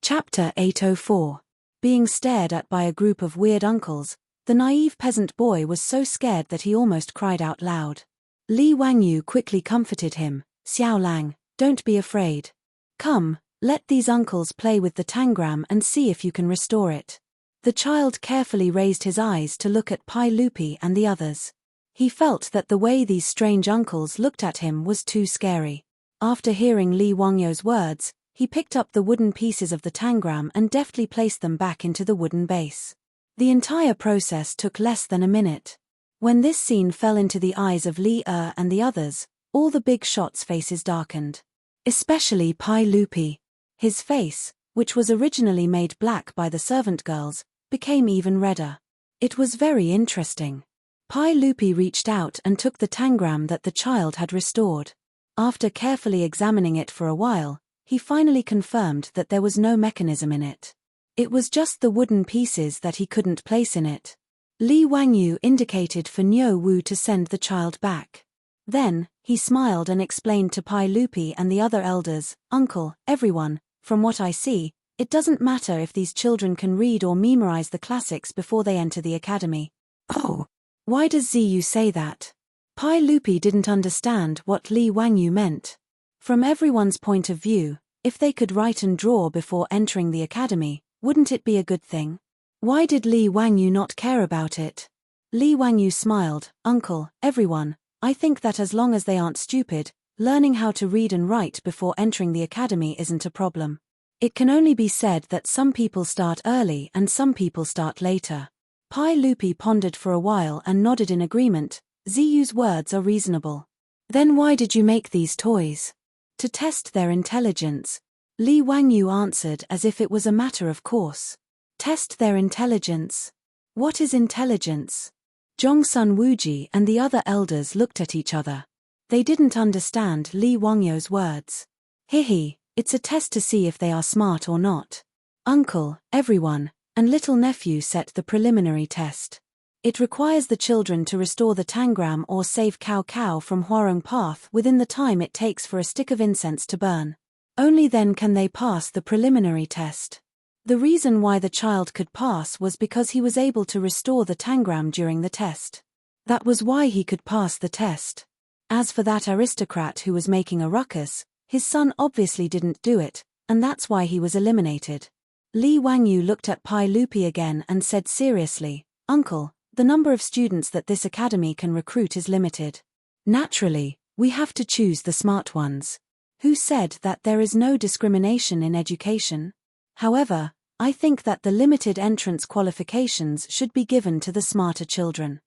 Chapter 804. Being stared at by a group of weird uncles, the naive peasant boy was so scared that he almost cried out loud. Li Wangyu quickly comforted him. "Xiao Lang, don't be afraid. Come, let these uncles play with the tangram and see if you can restore it." The child carefully raised his eyes to look at Pai Lupi and the others. He felt that the way these strange uncles looked at him was too scary. After hearing Li Wangyu's words, he picked up the wooden pieces of the tangram and deftly placed them back into the wooden base. The entire process took less than a minute. When this scene fell into the eyes of Li and the others, all the big shots' faces darkened. Especially Pai Lupi. His face, which was originally made black by the servant girls, became even redder. It was very interesting. Pai Lupi reached out and took the tangram that the child had restored. After carefully examining it for a while, he finally confirmed that there was no mechanism in it. It was just the wooden pieces that he couldn't place in it. Li Wangyu indicated for Niu Wu to send the child back. Then, he smiled and explained to Pai Lupi and the other elders, "Uncle, everyone, from what I see, it doesn't matter if these children can read or memorize the classics before they enter the academy." "Oh, why does Ziyu say that?" Pai Lupi didn't understand what Li Wangyu meant. From everyone's point of view, if they could write and draw before entering the academy, wouldn't it be a good thing? Why did Li Wangyu not care about it? Li Wangyu smiled, "Uncle, everyone, I think that as long as they aren't stupid, learning how to read and write before entering the academy isn't a problem. It can only be said that some people start early and some people start later." Pai Lupi pondered for a while and nodded in agreement. "Ziyu's words are reasonable." "Then why did you make these toys?" "To test their intelligence," Li Wangyu answered as if it was a matter of course. "Test their intelligence? What is intelligence?" Zhong Sun Wuji and the other elders looked at each other. They didn't understand Li Wangyu's words. "Hihi, it's a test to see if they are smart or not. Uncle, everyone, and little nephew set the preliminary test. It requires the children to restore the tangram or save Cao Cao from Huarong Path within the time it takes for a stick of incense to burn. Only then can they pass the preliminary test." The reason why the child could pass was because he was able to restore the tangram during the test. That was why he could pass the test. As for that aristocrat who was making a ruckus, his son obviously didn't do it, and that's why he was eliminated. Li Wangyu looked at Pai Lupi again and said seriously, "Uncle, the number of students that this academy can recruit is limited. Naturally, we have to choose the smart ones. Who said that there is no discrimination in education? However, I think that the limited entrance qualifications should be given to the smarter children.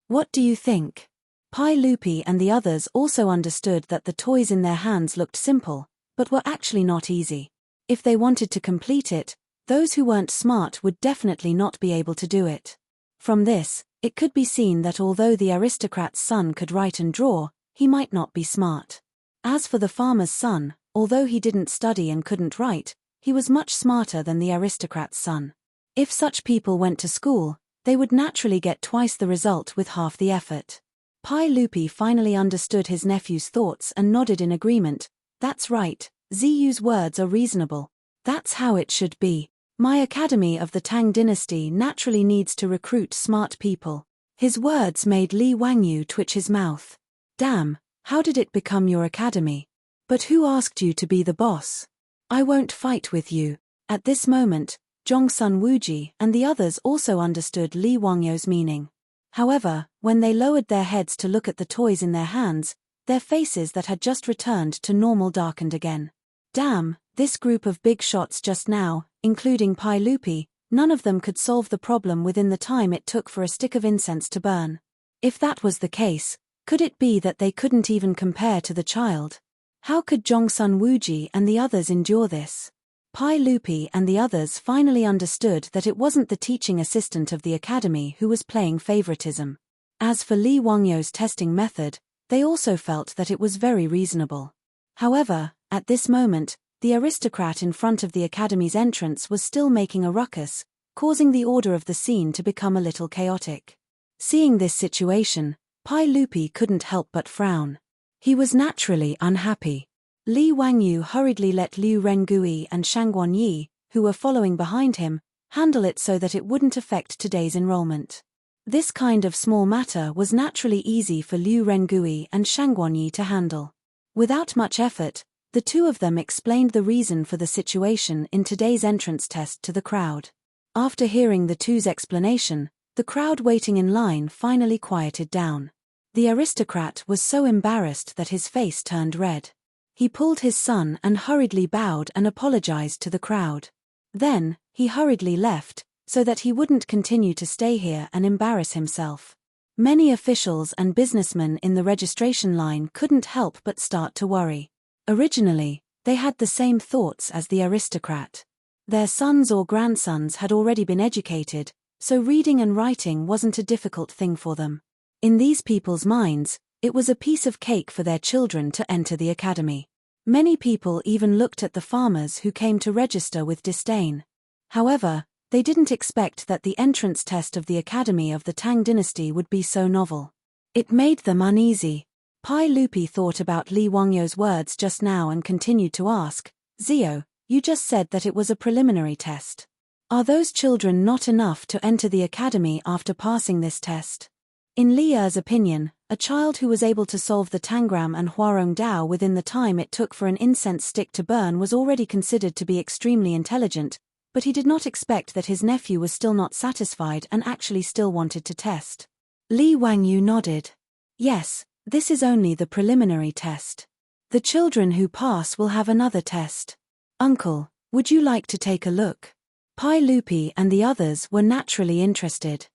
What do you think? Pi Lupi and the others also understood that the toys in their hands looked simple, but were actually not easy. If they wanted to complete it, those who weren't smart would definitely not be able to do it. From this, it could be seen that although the aristocrat's son could write and draw, he might not be smart. As for the farmer's son, although he didn't study and couldn't write, he was much smarter than the aristocrat's son. If such people went to school, they would naturally get twice the result with half the effort. Pi Lupi finally understood his nephew's thoughts and nodded in agreement. That's right, Ziyu's words are reasonable. That's how it should be. My academy of the Tang dynasty naturally needs to recruit smart people. His words made Li Wangyu twitch his mouth. Damn, how did it become your academy? But who asked you to be the boss? I won't fight with you. At this moment, Zhongsun Wuji and the others also understood Li Wangyu's meaning. However, when they lowered their heads to look at the toys in their hands, their faces that had just returned to normal darkened again. Damn, this group of big shots just now, including Pi Lupi, none of them could solve the problem within the time it took for a stick of incense to burn. If that was the case, could it be that they couldn't even compare to the child? How could Zhongsun Wuji and the others endure this? Pi Lupi and the others finally understood that it wasn't the teaching assistant of the academy who was playing favoritism. As for Li Wangyu's testing method, they also felt that it was very reasonable. However, at this moment, the aristocrat in front of the academy's entrance was still making a ruckus, causing the order of the scene to become a little chaotic. Seeing this situation, Pi Lupi couldn't help but frown. He was naturally unhappy. Li Wangyu hurriedly let Liu Rengui and Shangguan Yi, who were following behind him, handle it so that it wouldn't affect today's enrollment. This kind of small matter was naturally easy for Liu Rengui and Shangguan Yi to handle. Without much effort, the two of them explained the reason for the situation in today's entrance test to the crowd. After hearing the two's explanation, the crowd waiting in line finally quieted down. The aristocrat was so embarrassed that his face turned red. He pulled his son and hurriedly bowed and apologized to the crowd. Then, he hurriedly left, so that he wouldn't continue to stay here and embarrass himself. Many officials and businessmen in the registration line couldn't help but start to worry. Originally, they had the same thoughts as the aristocrat. Their sons or grandsons had already been educated, so reading and writing wasn't a difficult thing for them. In these people's minds, it was a piece of cake for their children to enter the academy. Many people even looked at the farmers who came to register with disdain. However, they didn't expect that the entrance test of the academy of the Tang dynasty would be so novel. It made them uneasy. Pi Lupi thought about Li Wangyu's words just now and continued to ask, Zio, you just said that it was a preliminary test. Are those children not enough to enter the academy after passing this test? In Li's opinion, a child who was able to solve the Tangram and Huarong Dao within the time it took for an incense stick to burn was already considered to be extremely intelligent, but he did not expect that his nephew was still not satisfied and actually still wanted to test. Li Wangyu nodded. Yes, this is only the preliminary test. The children who pass will have another test. Uncle, would you like to take a look? Pi Lupi and the others were naturally interested.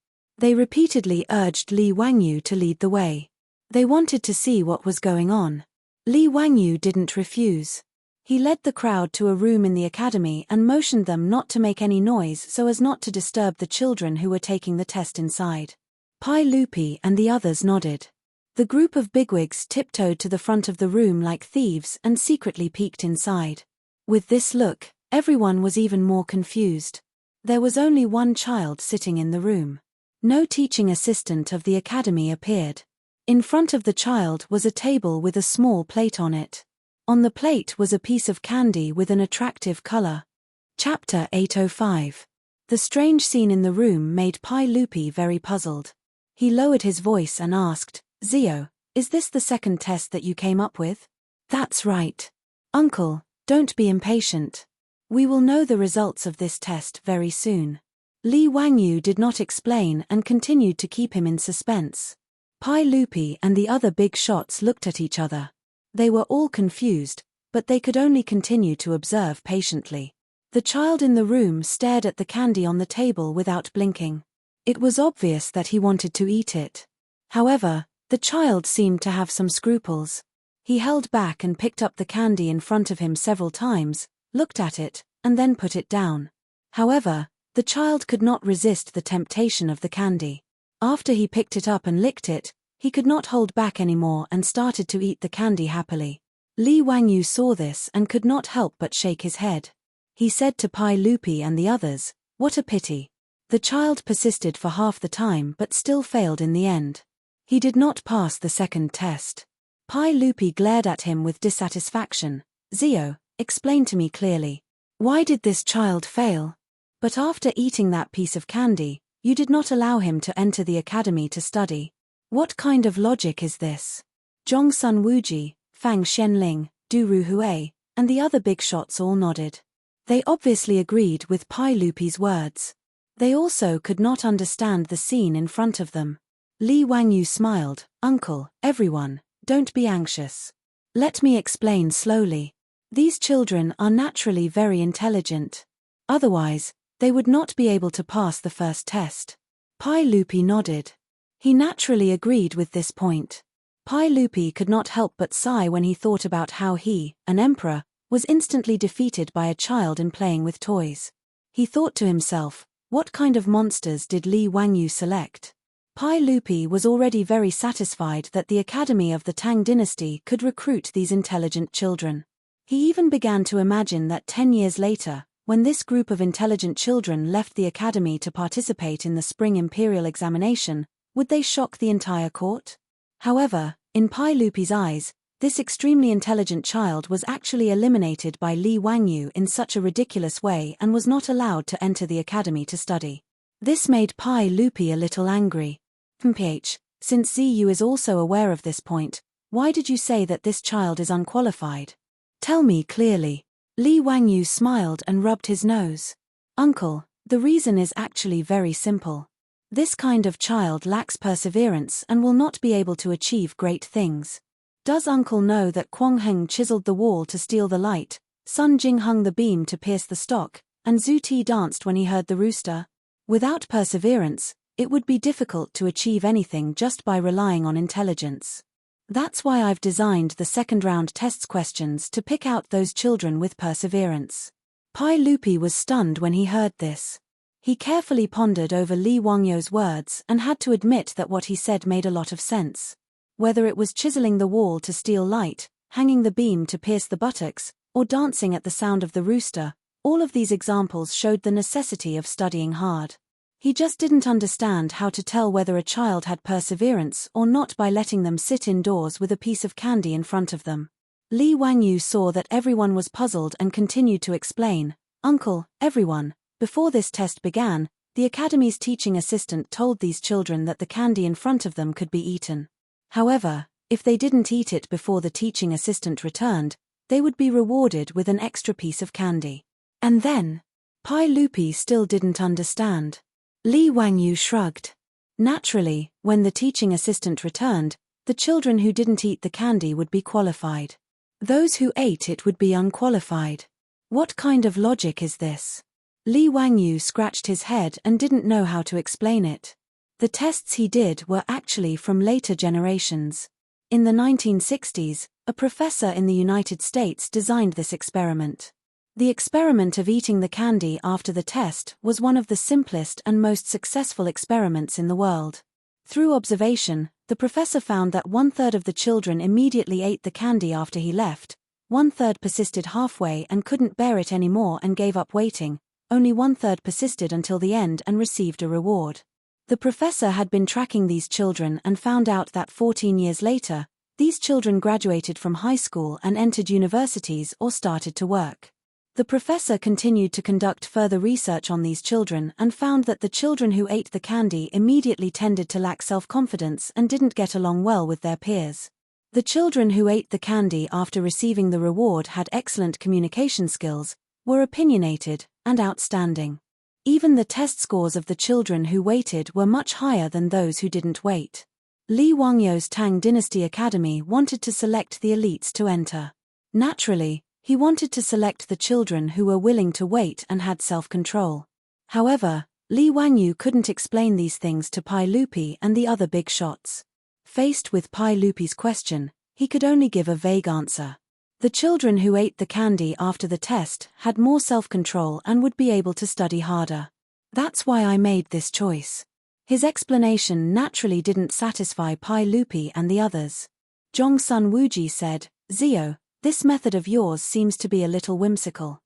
They repeatedly urged Li Wangyu to lead the way. They wanted to see what was going on. Li Wangyu didn't refuse. He led the crowd to a room in the academy and motioned them not to make any noise so as not to disturb the children who were taking the test inside. Pi Lupi and the others nodded. The group of bigwigs tiptoed to the front of the room like thieves and secretly peeked inside. With this look, everyone was even more confused. There was only one child sitting in the room. No teaching assistant of the academy appeared. In front of the child was a table with a small plate on it. On the plate was a piece of candy with an attractive color. Chapter 805. The strange scene in the room made Pi Lupi very puzzled. He lowered his voice and asked, Zio, is this the second test that you came up with? That's right. Uncle, don't be impatient. We will know the results of this test very soon. Li Wangyu did not explain and continued to keep him in suspense. Pi Lupi and the other big shots looked at each other. They were all confused, but they could only continue to observe patiently. The child in the room stared at the candy on the table without blinking. It was obvious that he wanted to eat it. However, the child seemed to have some scruples. He held back and picked up the candy in front of him several times, looked at it, and then put it down. However, the child could not resist the temptation of the candy. After he picked it up and licked it, he could not hold back anymore and started to eat the candy happily. Li Wangyu saw this and could not help but shake his head. He said to Pai Lupi and the others, "What a pity." The child persisted for half the time but still failed in the end. He did not pass the second test. Pai Lupi glared at him with dissatisfaction. "Zio, explain to me clearly. Why did this child fail? But after eating that piece of candy, you did not allow him to enter the academy to study. What kind of logic is this?" Zhong Sun Wuji, Fang Xianling, Du Ruhui, and the other big shots all nodded. They obviously agreed with Pai Lupi's words. They also could not understand the scene in front of them. Li Wangyu smiled. "Uncle, everyone, don't be anxious. Let me explain slowly. These children are naturally very intelligent. Otherwise, they would not be able to pass the first test." Pai Lupi nodded. He naturally agreed with this point. Pai Lupi could not help but sigh when he thought about how he, an emperor, was instantly defeated by a child in playing with toys. He thought to himself, what kind of monsters did Li Wangyu select? Pai Lupi was already very satisfied that the academy of the Tang dynasty could recruit these intelligent children. He even began to imagine that 10 years later, when this group of intelligent children left the academy to participate in the spring imperial examination, would they shock the entire court? However, in Pai Lupi's eyes, this extremely intelligent child was actually eliminated by Li Wangyu in such a ridiculous way and was not allowed to enter the academy to study. This made Pai Lupi a little angry. "Mph, since Ziyu is also aware of this point, why did you say that this child is unqualified? Tell me clearly." Li Wangyu smiled and rubbed his nose. "Uncle, the reason is actually very simple. This kind of child lacks perseverance and will not be able to achieve great things. Does uncle know that Quang Heng chiseled the wall to steal the light, Sun Jing hung the beam to pierce the stock, and Zhu Ti danced when he heard the rooster? Without perseverance, it would be difficult to achieve anything just by relying on intelligence. That's why I've designed the second round tests questions to pick out those children with perseverance." Pai Lupi was stunned when he heard this. He carefully pondered over Li Wangyu's words and had to admit that what he said made a lot of sense. Whether it was chiseling the wall to steal light, hanging the beam to pierce the buttocks, or dancing at the sound of the rooster, all of these examples showed the necessity of studying hard. He just didn't understand how to tell whether a child had perseverance or not by letting them sit indoors with a piece of candy in front of them. Li Wangyu saw that everyone was puzzled and continued to explain. "Uncle, everyone, before this test began, the academy's teaching assistant told these children that the candy in front of them could be eaten. However, if they didn't eat it before the teaching assistant returned, they would be rewarded with an extra piece of candy. And then?" Pai Lupi still didn't understand. Li Wangyu shrugged. Naturally, when the teaching assistant returned, the children who didn't eat the candy would be qualified. Those who ate it would be unqualified. What kind of logic is this? Li Wangyu scratched his head and didn't know how to explain it. The tests he did were actually from later generations. In the 1960s, a professor in the United States designed this experiment. The experiment of eating the candy after the test was one of the simplest and most successful experiments in the world. Through observation, the professor found that 1/3 of the children immediately ate the candy after he left, 1/3 persisted halfway and couldn't bear it anymore and gave up waiting, only 1/3 persisted until the end and received a reward. The professor had been tracking these children and found out that 14 years later, these children graduated from high school and entered universities or started to work. The professor continued to conduct further research on these children and found that the children who ate the candy immediately tended to lack self-confidence and didn't get along well with their peers. The children who ate the candy after receiving the reward had excellent communication skills, were opinionated, and outstanding. Even the test scores of the children who waited were much higher than those who didn't wait. Li Wangyu's Tang Dynasty Academy wanted to select the elites to enter. Naturally, He wanted to select the children who were willing to wait and had self-control. However, Li Wangyu couldn't explain these things to Pai Lupi and the other big shots. Faced with Pai Lupi's question, he could only give a vague answer. The children who ate the candy after the test had more self-control and would be able to study harder. That's why I made this choice. His explanation naturally didn't satisfy Pai Lupi and the others. Zhongsun Wuji said, "Zio, this method of yours seems to be a little whimsical.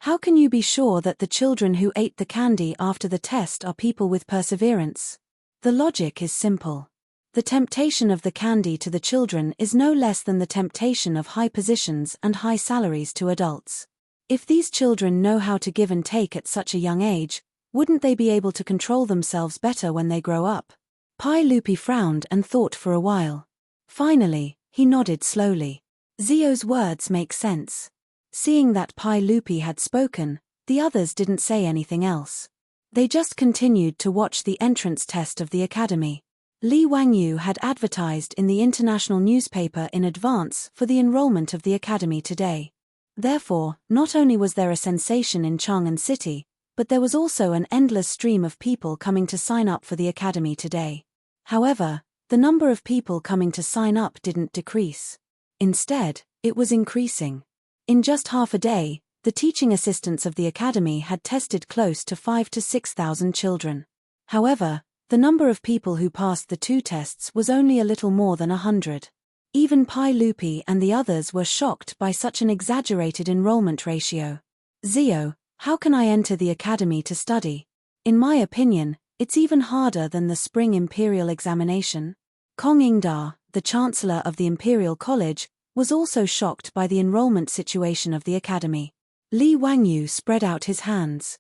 How can you be sure that the children who ate the candy after the test are people with perseverance? The logic is simple. The temptation of the candy to the children is no less than the temptation of high positions and high salaries to adults. If these children know how to give and take at such a young age, wouldn't they be able to control themselves better when they grow up?" Pai Lupi frowned and thought for a while. Finally, he nodded slowly. Zio's words make sense. Seeing that Pai Lupi had spoken, the others didn't say anything else. They just continued to watch the entrance test of the academy. Li Wangyu had advertised in the international newspaper in advance for the enrollment of the academy today. Therefore, not only was there a sensation in Chang'an City, but there was also an endless stream of people coming to sign up for the academy today. However, the number of people coming to sign up didn't decrease. Instead, it was increasing. In just half a day, the teaching assistants of the academy had tested close to 5,000 to 6,000 children. However, the number of people who passed the two tests was only a little more than 100. Even Pai Lupi and the others were shocked by such an exaggerated enrollment ratio. "Zio, how can I enter the academy to study? In my opinion, it's even harder than the spring imperial examination." Kong Ingda, the chancellor of the Imperial College, was also shocked by the enrollment situation of the academy. Li Wangyu spread out his hands.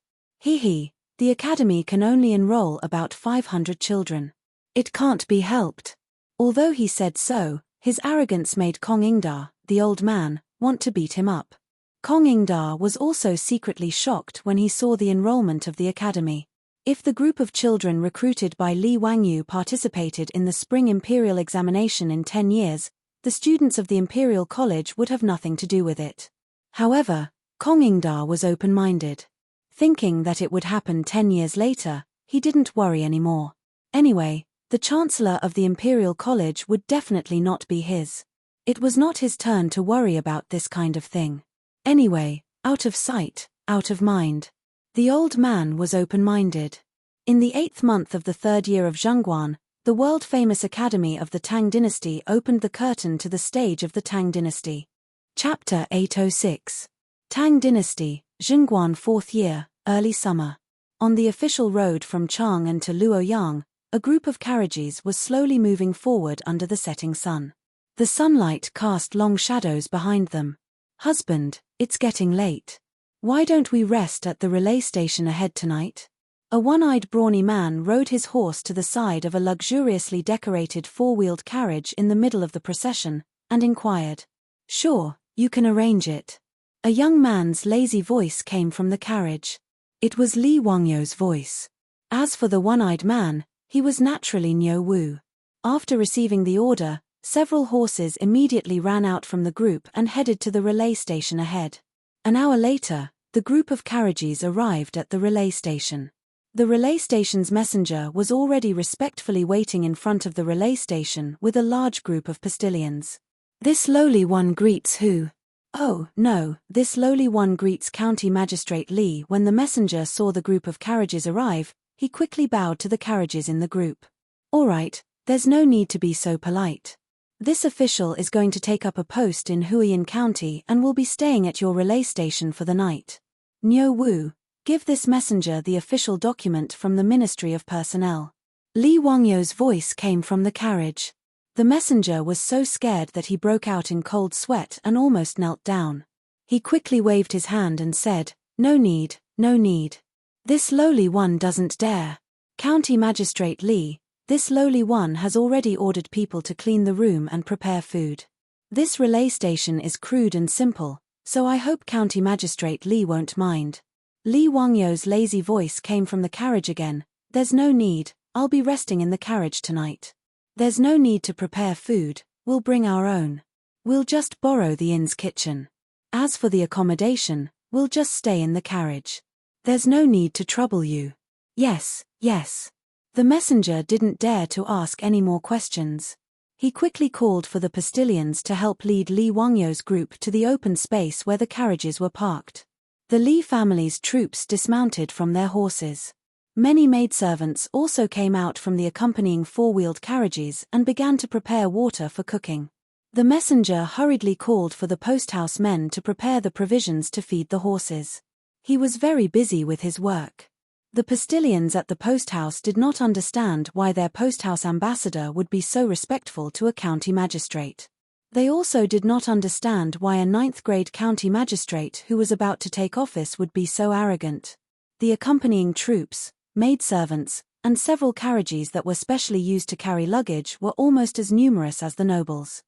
The academy can only enroll about 500 children. It can't be helped." Although he said so, his arrogance made Kong Ingda, the old man, want to beat him up. Kong Ingda was also secretly shocked when he saw the enrollment of the academy. If the group of children recruited by Li Wangyu participated in the spring imperial examination in 10 years, the students of the Imperial College would have nothing to do with it. However, Kong Ingda was open-minded. Thinking that it would happen 10 years later, he didn't worry anymore. Anyway, the Chancellor of the Imperial College would definitely not be his. It was not his turn to worry about this kind of thing. Anyway, out of sight, out of mind. The old man was open-minded. In the 8th month of the 3rd year of Zhengguan, the world-famous academy of the Tang dynasty opened the curtain to the stage of the Tang dynasty. Chapter 806. Tang dynasty, Zhengguan 4th year, early summer. On the official road from Chang'an to Luoyang, a group of carriages was slowly moving forward under the setting sun. The sunlight cast long shadows behind them. "Husband, it's getting late. Why don't we rest at the relay station ahead tonight?" A one-eyed brawny man rode his horse to the side of a luxuriously decorated four-wheeled carriage in the middle of the procession, and inquired. "Sure, you can arrange it." A young man's lazy voice came from the carriage. It was Li Wangyu's voice. As for the one-eyed man, he was naturally Niu Wu. After receiving the order, several horses immediately ran out from the group and headed to the relay station ahead. An hour later, the group of carriages arrived at the relay station. The relay station's messenger was already respectfully waiting in front of the relay station with a large group of postilions. This lowly one greets who? Oh, no, this lowly one greets County Magistrate Li. When the messenger saw the group of carriages arrive, he quickly bowed to the carriages in the group. "All right, there's no need to be so polite. This official is going to take up a post in Huiyin County and will be staying at your relay station for the night. Niu Wu, give this messenger the official document from the Ministry of Personnel." Li Wangyu's voice came from the carriage. The messenger was so scared that he broke out in cold sweat and almost knelt down. He quickly waved his hand and said, "No need, no need. This lowly one doesn't dare. County Magistrate Li, this lowly one has already ordered people to clean the room and prepare food. This relay station is crude and simple, so I hope County Magistrate Li won't mind." Li Wangyu's lazy voice came from the carriage again. "There's no need, I'll be resting in the carriage tonight. There's no need to prepare food, we'll bring our own. We'll just borrow the inn's kitchen." As for the accommodation, we'll just stay in the carriage. There's no need to trouble you. Yes, yes. The messenger didn't dare to ask any more questions. He quickly called for the postilions to help lead Li Wangyu's group to the open space where the carriages were parked. The Li family's troops dismounted from their horses. Many maidservants also came out from the accompanying four-wheeled carriages and began to prepare water for cooking. The messenger hurriedly called for the posthouse men to prepare the provisions to feed the horses. He was very busy with his work. The postilions at the posthouse did not understand why their posthouse ambassador would be so respectful to a county magistrate. They also did not understand why a ninth-grade county magistrate who was about to take office would be so arrogant. The accompanying troops, maidservants, and several carriages that were specially used to carry luggage were almost as numerous as the nobles.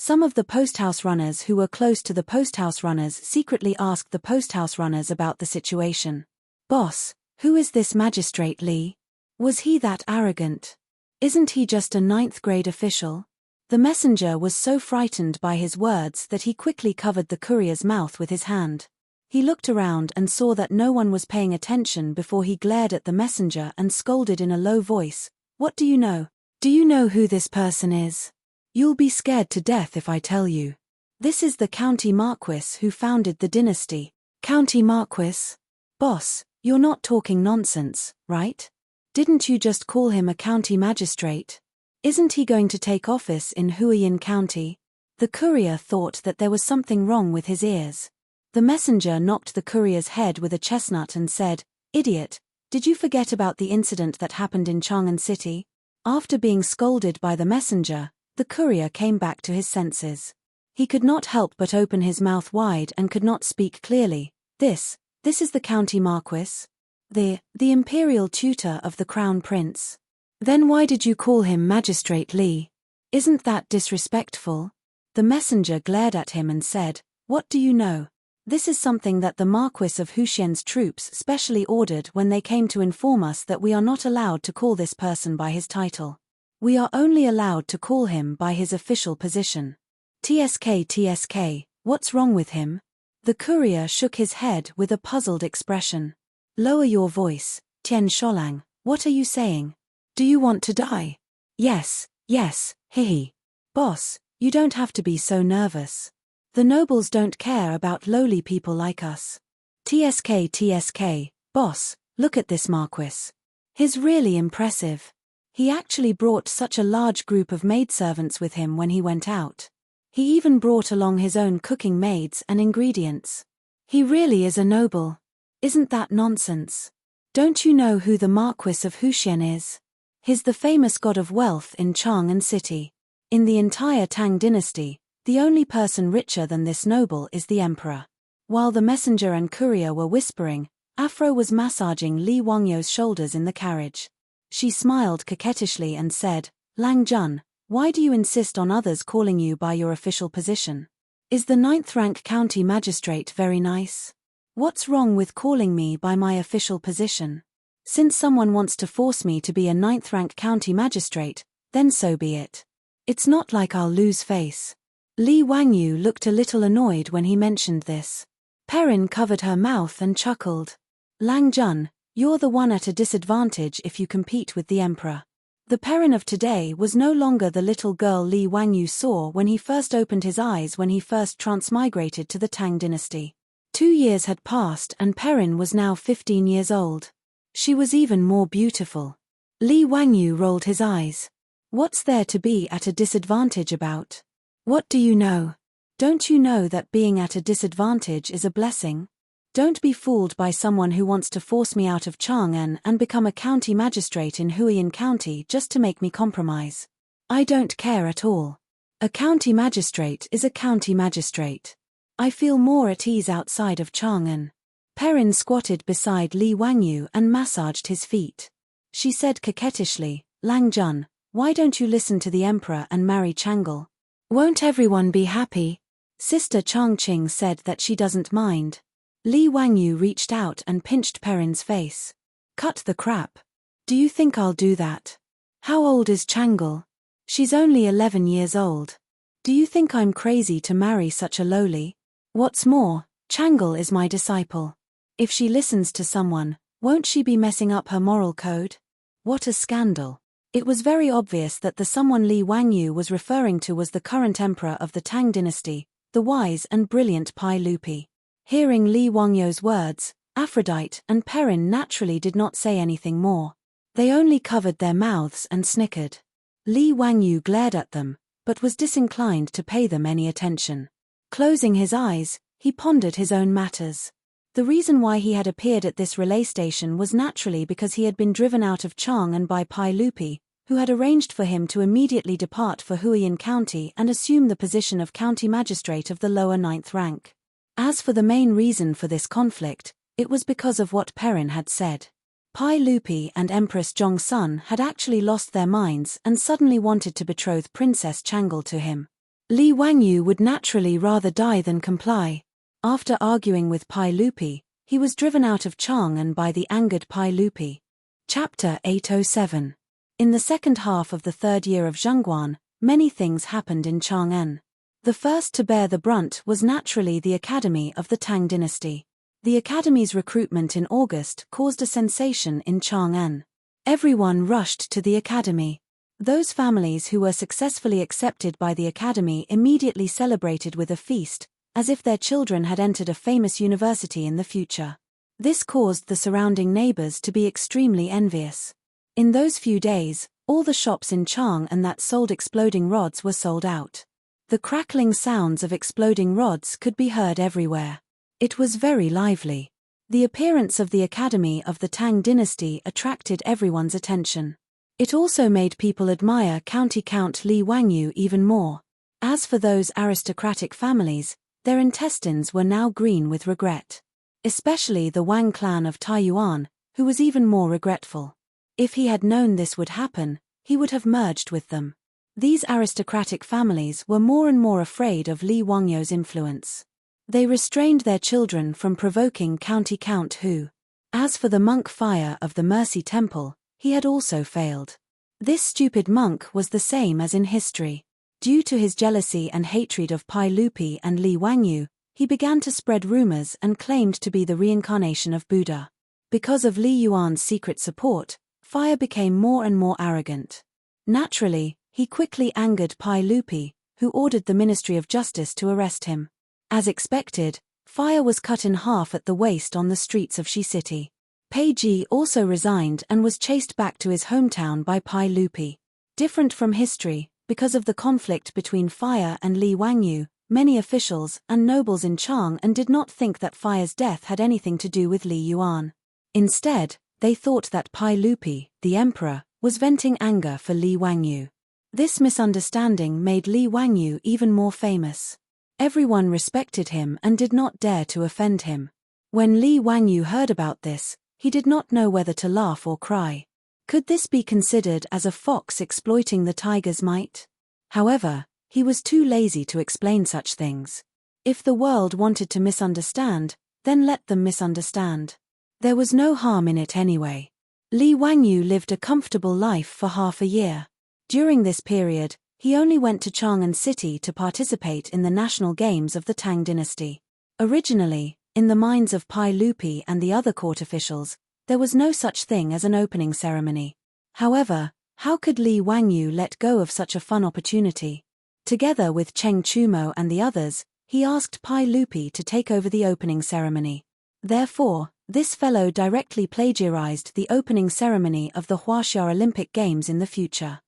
Some of the posthouse runners who were close to the posthouse runners secretly asked the posthouse runners about the situation. "Boss, who is this magistrate Li? Was he that arrogant? Isn't he just a ninth-grade official?" The messenger was so frightened by his words that he quickly covered the courier's mouth with his hand. He looked around and saw that no one was paying attention before he glared at the messenger and scolded in a low voice, "What do you know? Do you know who this person is? You'll be scared to death if I tell you. This is the county marquis who founded the dynasty." "County marquis? Boss, you're not talking nonsense, right? Didn't you just call him a county magistrate? Isn't he going to take office in Huayin County?" The courier thought that there was something wrong with his ears. The messenger knocked the courier's head with a chestnut and said, "Idiot, did you forget about the incident that happened in Chang'an City?" After being scolded by the messenger, the courier came back to his senses. He could not help but open his mouth wide and could not speak clearly. This is the county marquis? The imperial tutor of the crown prince? Then why did you call him Magistrate Li? Isn't that disrespectful?" The messenger glared at him and said, "What do you know? This is something that the Marquis of Huxian's troops specially ordered when they came to inform us that we are not allowed to call this person by his title. We are only allowed to call him by his official position." TSK, what's wrong with him?" The courier shook his head with a puzzled expression. "Lower your voice, Tian Sholang, what are you saying? Do you want to die?" Yes, hehe. "Boss, you don't have to be so nervous. The nobles don't care about lowly people like us." TSK, boss, look at this marquis. He's really impressive. He actually brought such a large group of maidservants with him when he went out. He even brought along his own cooking maids and ingredients. He really is a noble. Isn't that nonsense? Don't you know who the Marquis of Huxian is? He's the famous god of wealth in Chang'an City. In the entire Tang dynasty, the only person richer than this noble is the emperor. While the messenger and courier were whispering, Afro was massaging Li Wangyu's shoulders in the carriage. She smiled coquettishly and said, "Lang Jun, why do you insist on others calling you by your official position? Is the ninth-rank county magistrate very nice? What's wrong with calling me by my official position? Since someone wants to force me to be a ninth-rank county magistrate, then so be it. It's not like I'll lose face." Li Wangyu looked a little annoyed when he mentioned this. Perrin covered her mouth and chuckled. "Lang Jun, you're the one at a disadvantage if you compete with the emperor." The Perrin of today was no longer the little girl Li Wangyu saw when he first opened his eyes when he first transmigrated to the Tang dynasty. 2 years had passed and Perrin was now 15 years old. She was even more beautiful. Li Wangyu rolled his eyes. "What's there to be at a disadvantage about? What do you know? Don't you know that being at a disadvantage is a blessing? Don't be fooled by someone who wants to force me out of Chang'an and become a county magistrate in Huayin County just to make me compromise. I don't care at all. A county magistrate is a county magistrate. I feel more at ease outside of Chang'an." Perrin squatted beside Li Wangyu and massaged his feet. She said coquettishly, "Lang Jun, why don't you listen to the emperor and marry Changle? Won't everyone be happy?" Sister Changqing said that she doesn't mind. Li Wangyu reached out and pinched Perrin's face. "Cut the crap. Do you think I'll do that? How old is Changle? She's only 11 years old. Do you think I'm crazy to marry such a lowly?" What's more, Changle is my disciple. If she listens to someone, won't she be messing up her moral code? What a scandal. It was very obvious that the someone Li Wangyu was referring to was the current emperor of the Tang dynasty, the wise and brilliant Pai Lupi. Hearing Li Wangyu's words, Aphrodite and Perrin naturally did not say anything more. They only covered their mouths and snickered. Li Wangyu glared at them, but was disinclined to pay them any attention. Closing his eyes, he pondered his own matters. The reason why he had appeared at this relay station was naturally because he had been driven out of Chang'an by Pai Lupi, who had arranged for him to immediately depart for Huiyin County and assume the position of county magistrate of the lower 9th rank. As for the main reason for this conflict, it was because of what Perrin had said. Pai Lupi and Empress Zhongsun had actually lost their minds and suddenly wanted to betroth Princess Changle to him. Li Wangyu would naturally rather die than comply. After arguing with Pai Lupi, he was driven out of Chang'an by the angered Pai Lupi. Chapter 807. In the second half of the third year of Zhongguan, many things happened in Chang'an. The first to bear the brunt was naturally the Academy of the Tang dynasty. The Academy's recruitment in August caused a sensation in Chang'an. Everyone rushed to the Academy. Those families who were successfully accepted by the Academy immediately celebrated with a feast, as if their children had entered a famous university in the future. This caused the surrounding neighbors to be extremely envious. In those few days, all the shops in Chang'an that sold exploding rods were sold out. The crackling sounds of exploding rods could be heard everywhere. It was very lively. The appearance of the Academy of the Tang dynasty attracted everyone's attention. It also made people admire County Count Li Wangyu even more. As for those aristocratic families, their intestines were now green with regret. Especially the Wang clan of Taiyuan, who was even more regretful. If he had known this would happen, he would have merged with them. These aristocratic families were more and more afraid of Li Wangyu's influence. They restrained their children from provoking County Count Hu. As for the monk Fire of the Mercy Temple, he had also failed. This stupid monk was the same as in history. Due to his jealousy and hatred of Pai Lupi and Li Wangyu, he began to spread rumors and claimed to be the reincarnation of Buddha. Because of Li Yuan's secret support, Fire became more and more arrogant. Naturally, he quickly angered Pai Lupi, who ordered the Ministry of Justice to arrest him. As expected, Fire was cut in half at the waist on the streets of Shi City. Pei Ji also resigned and was chased back to his hometown by Pai Lupi. Different from history, because of the conflict between Fire and Li Wangyu, many officials and nobles in Chang'an did not think that Fire's death had anything to do with Li Yuan. Instead, they thought that Pai Lupi, the emperor, was venting anger for Li Wangyu. This misunderstanding made Li Wangyu even more famous. Everyone respected him and did not dare to offend him. When Li Wangyu heard about this, he did not know whether to laugh or cry. Could this be considered as a fox exploiting the tiger's might? However, he was too lazy to explain such things. If the world wanted to misunderstand, then let them misunderstand. There was no harm in it anyway. Li Wangyu lived a comfortable life for half a year. During this period, he only went to Chang'an City to participate in the national games of the Tang dynasty. Originally, in the minds of Pai Lupi and the other court officials, there was no such thing as an opening ceremony. However, how could Li Wangyu let go of such a fun opportunity? Together with Cheng Chumo and the others, he asked Pai Lupi to take over the opening ceremony. Therefore, this fellow directly plagiarized the opening ceremony of the Huaxia Olympic Games in the future.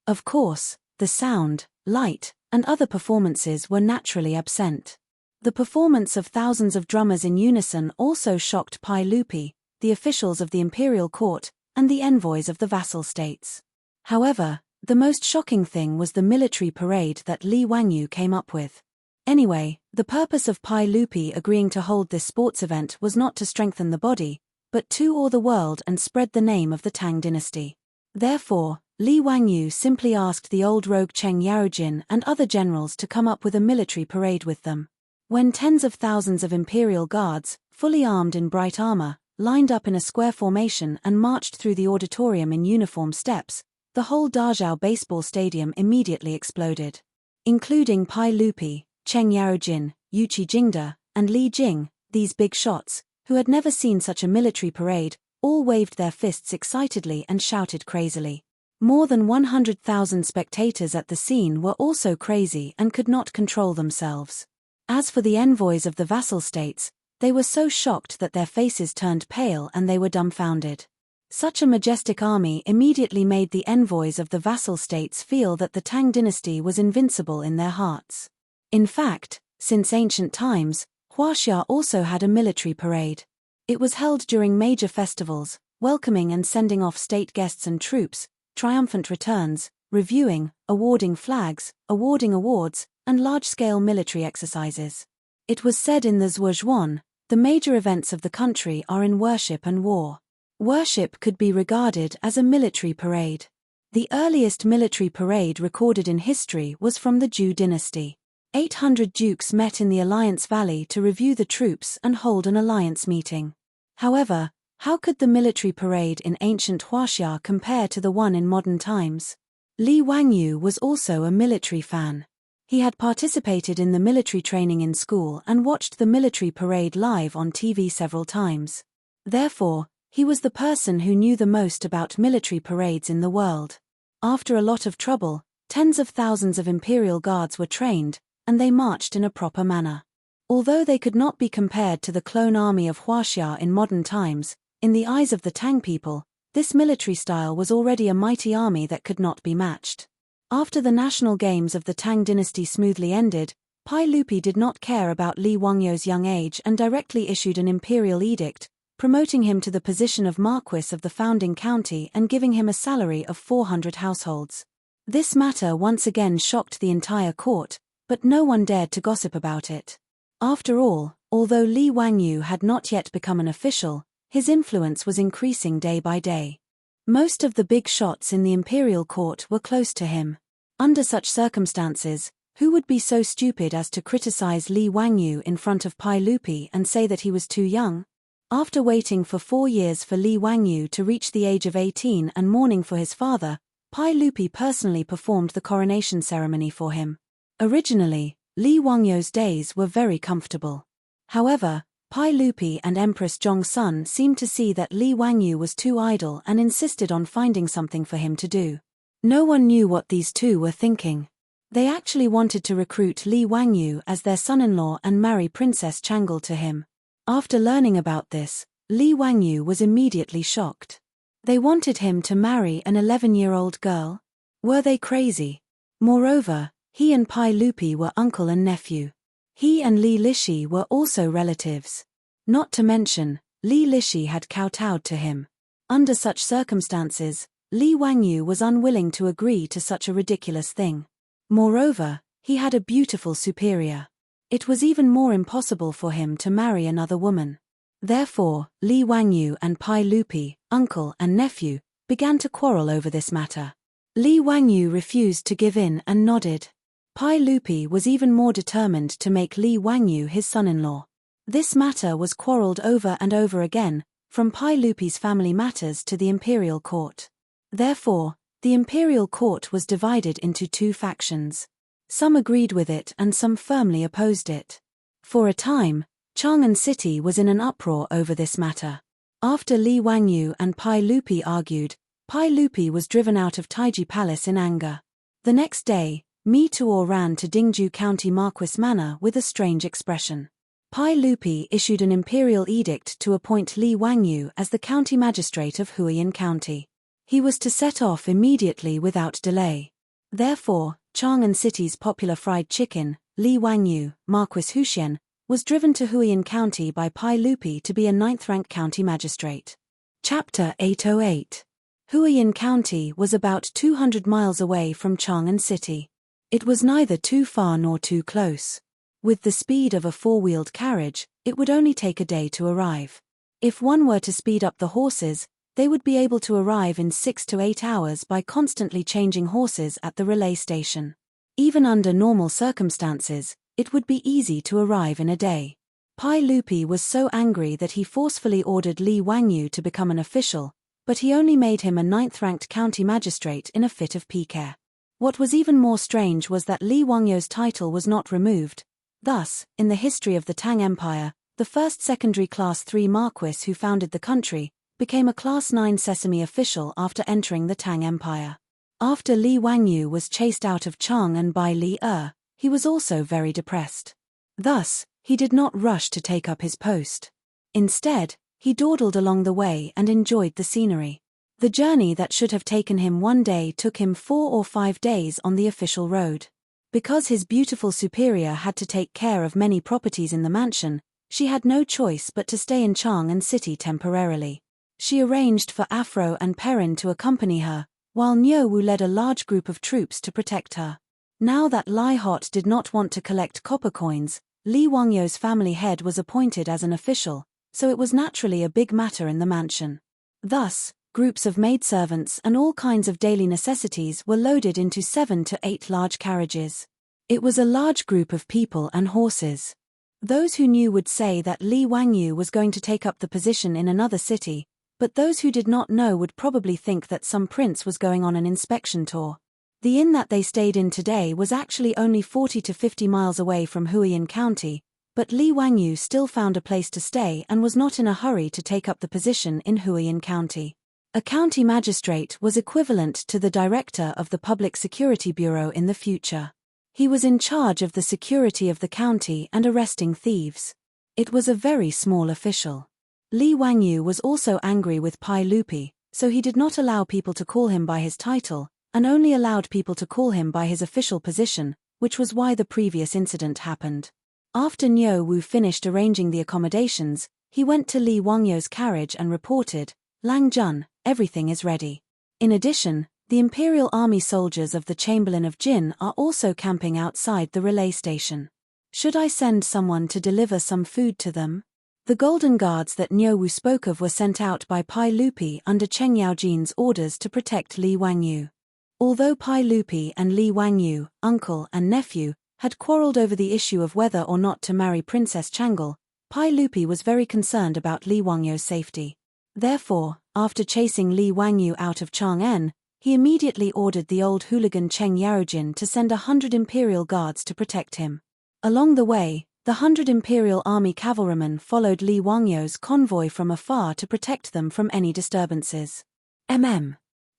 Of course, the sound, light, and other performances were naturally absent. The performance of thousands of drummers in unison also shocked Pai Lupi, the officials of the imperial court, and the envoys of the vassal states. However, the most shocking thing was the military parade that Li Wangyu came up with. Anyway, the purpose of Pai Lupi agreeing to hold this sports event was not to strengthen the body, but to awe the world and spread the name of the Tang dynasty. Therefore, Li Wangyu simply asked the old rogue Cheng Yaojin and other generals to come up with a military parade with them. When tens of thousands of imperial guards, fully armed in bright armor, lined up in a square formation and marched through the auditorium in uniform steps, the whole Dazhao baseball stadium immediately exploded. Including Pai Lupi, Cheng Yaojin, Yuqi Jingde, and Li Jing, these big shots, who had never seen such a military parade, all waved their fists excitedly and shouted crazily. More than 100,000 spectators at the scene were also crazy and could not control themselves. As for the envoys of the vassal states, they were so shocked that their faces turned pale and they were dumbfounded. Such a majestic army immediately made the envoys of the vassal states feel that the Tang dynasty was invincible in their hearts. In fact, since ancient times, Huaxia also had a military parade. It was held during major festivals, welcoming and sending off state guests and troops, triumphant returns, reviewing, awarding flags, awarding awards, and large-scale military exercises. It was said in the Zhuozhuan, the major events of the country are in worship and war. Worship could be regarded as a military parade. The earliest military parade recorded in history was from the Zhou dynasty. 800 dukes met in the Alliance Valley to review the troops and hold an alliance meeting. However, how could the military parade in ancient Huaxia compare to the one in modern times? Li Wangyu was also a military fan. He had participated in the military training in school and watched the military parade live on TV several times. Therefore, he was the person who knew the most about military parades in the world. After a lot of trouble, tens of thousands of imperial guards were trained, and they marched in a proper manner. Although they could not be compared to the clone army of Huaxia in modern times, in the eyes of the Tang people, this military style was already a mighty army that could not be matched. After the national games of the Tang dynasty smoothly ended, Pai Lupi did not care about Li Wangyu's young age and directly issued an imperial edict, promoting him to the position of Marquis of the founding county and giving him a salary of 400 households. This matter once again shocked the entire court, but no one dared to gossip about it. After all, although Li Wangyu had not yet become an official, his influence was increasing day by day. Most of the big shots in the imperial court were close to him. Under such circumstances, who would be so stupid as to criticize Li Wangyu in front of Pai Lupi and say that he was too young? After waiting for 4 years for Li Wangyu to reach the age of 18 and mourning for his father, Pai Lupi personally performed the coronation ceremony for him. Originally, Li Wangyu's days were very comfortable. However, Pai Lupi and Empress Zhongsun seemed to see that Li Wangyu was too idle and insisted on finding something for him to do. No one knew what these two were thinking. They actually wanted to recruit Li Wangyu as their son-in-law and marry Princess Changle to him. After learning about this, Li Wangyu was immediately shocked. They wanted him to marry an 11-year-old girl? Were they crazy? Moreover, he and Pai Lupi were uncle and nephew. He and Li Lishi were also relatives. Not to mention, Li Lishi had kowtowed to him. Under such circumstances, Li Wangyu was unwilling to agree to such a ridiculous thing. Moreover, he had a beautiful superior. It was even more impossible for him to marry another woman. Therefore, Li Wangyu and Pai Lupi, uncle and nephew, began to quarrel over this matter. Li Wangyu refused to give in and nodded. Pai Lupi was even more determined to make Li Wangyu his son-in-law. This matter was quarreled over and over again, from Pai Lupi's family matters to the imperial court. Therefore, the imperial court was divided into 2 factions. Some agreed with it and some firmly opposed it. For a time, Chang'an City was in an uproar over this matter. After Li Wangyu and Pai Lupi argued, Pai Lupi was driven out of Taiji Palace in anger. The next day, Mi Tuo ran to Dingju County Marquis Manor with a strange expression. Pai Lupi issued an imperial edict to appoint Li Wangyu as the county magistrate of Huiyin County. He was to set off immediately without delay. Therefore, Chang'an City's popular fried chicken, Li Wangyu, Marquis Huxian, was driven to Huiyin County by Pai Lupi to be a 9th-rank county magistrate. Chapter 808. Huiyin County was about 200 miles away from Chang'an City. It was neither too far nor too close. With the speed of a 4-wheeled carriage, it would only take a day to arrive. If one were to speed up the horses, they would be able to arrive in 6 to 8 hours by constantly changing horses at the relay station. Even under normal circumstances, it would be easy to arrive in a day. Pai Lupi was so angry that he forcefully ordered Li Wangyu to become an official, but he only made him a 9th-ranked county magistrate in a fit of pique. What was even more strange was that Li Wangyu's title was not removed. Thus, in the history of the Tang Empire, the first secondary Class 3 marquis who founded the country became a Class 9 sesame official after entering the Tang Empire. After Li Wangyu was chased out of Chang'an by Li Er, he was also very depressed. Thus, he did not rush to take up his post. Instead, he dawdled along the way and enjoyed the scenery. The journey that should have taken him one day took him 4 or 5 days on the official road. Because his beautiful superior had to take care of many properties in the mansion, she had no choice but to stay in Chang'an City temporarily. She arranged for Afro and Perrin to accompany her, while Niu Wu led a large group of troops to protect her. Now that Lai Hot did not want to collect copper coins, Li Wangyu's family head was appointed as an official, so it was naturally a big matter in the mansion. Thus, groups of maidservants and all kinds of daily necessities were loaded into 7 to 8 large carriages. It was a large group of people and horses. Those who knew would say that Li Wangyu was going to take up the position in another city, but those who did not know would probably think that some prince was going on an inspection tour. The inn that they stayed in today was actually only 40 to 50 miles away from Huiyin County, but Li Wangyu still found a place to stay and was not in a hurry to take up the position in Huiyin County. A county magistrate was equivalent to the director of the Public Security Bureau in the future. He was in charge of the security of the county and arresting thieves. It was a very small official. Li Wangyu was also angry with Pai Lupi, so he did not allow people to call him by his title, and only allowed people to call him by his official position, which was why the previous incident happened. After Niu Wu finished arranging the accommodations, he went to Li Wangyu's carriage and reported, "Lang Jun, everything is ready." In addition, the Imperial Army soldiers of the Chamberlain of Jin are also camping outside the relay station. Should I send someone to deliver some food to them? The Golden Guards that Niu Wu spoke of were sent out by Pai Lupi under Cheng Yaojin's orders to protect Li Wangyu. Although Pai Lupi and Li Wangyu, uncle and nephew, had quarreled over the issue of whether or not to marry Princess Changle, Pai Lupi was very concerned about Li Wangyu's safety. Therefore, after chasing Li Wangyu out of Chang'an, he immediately ordered the old hooligan Cheng Yaojin to send 100 Imperial Guards to protect him. Along the way, the 100 Imperial Army cavalrymen followed Li Wangyu's convoy from afar to protect them from any disturbances.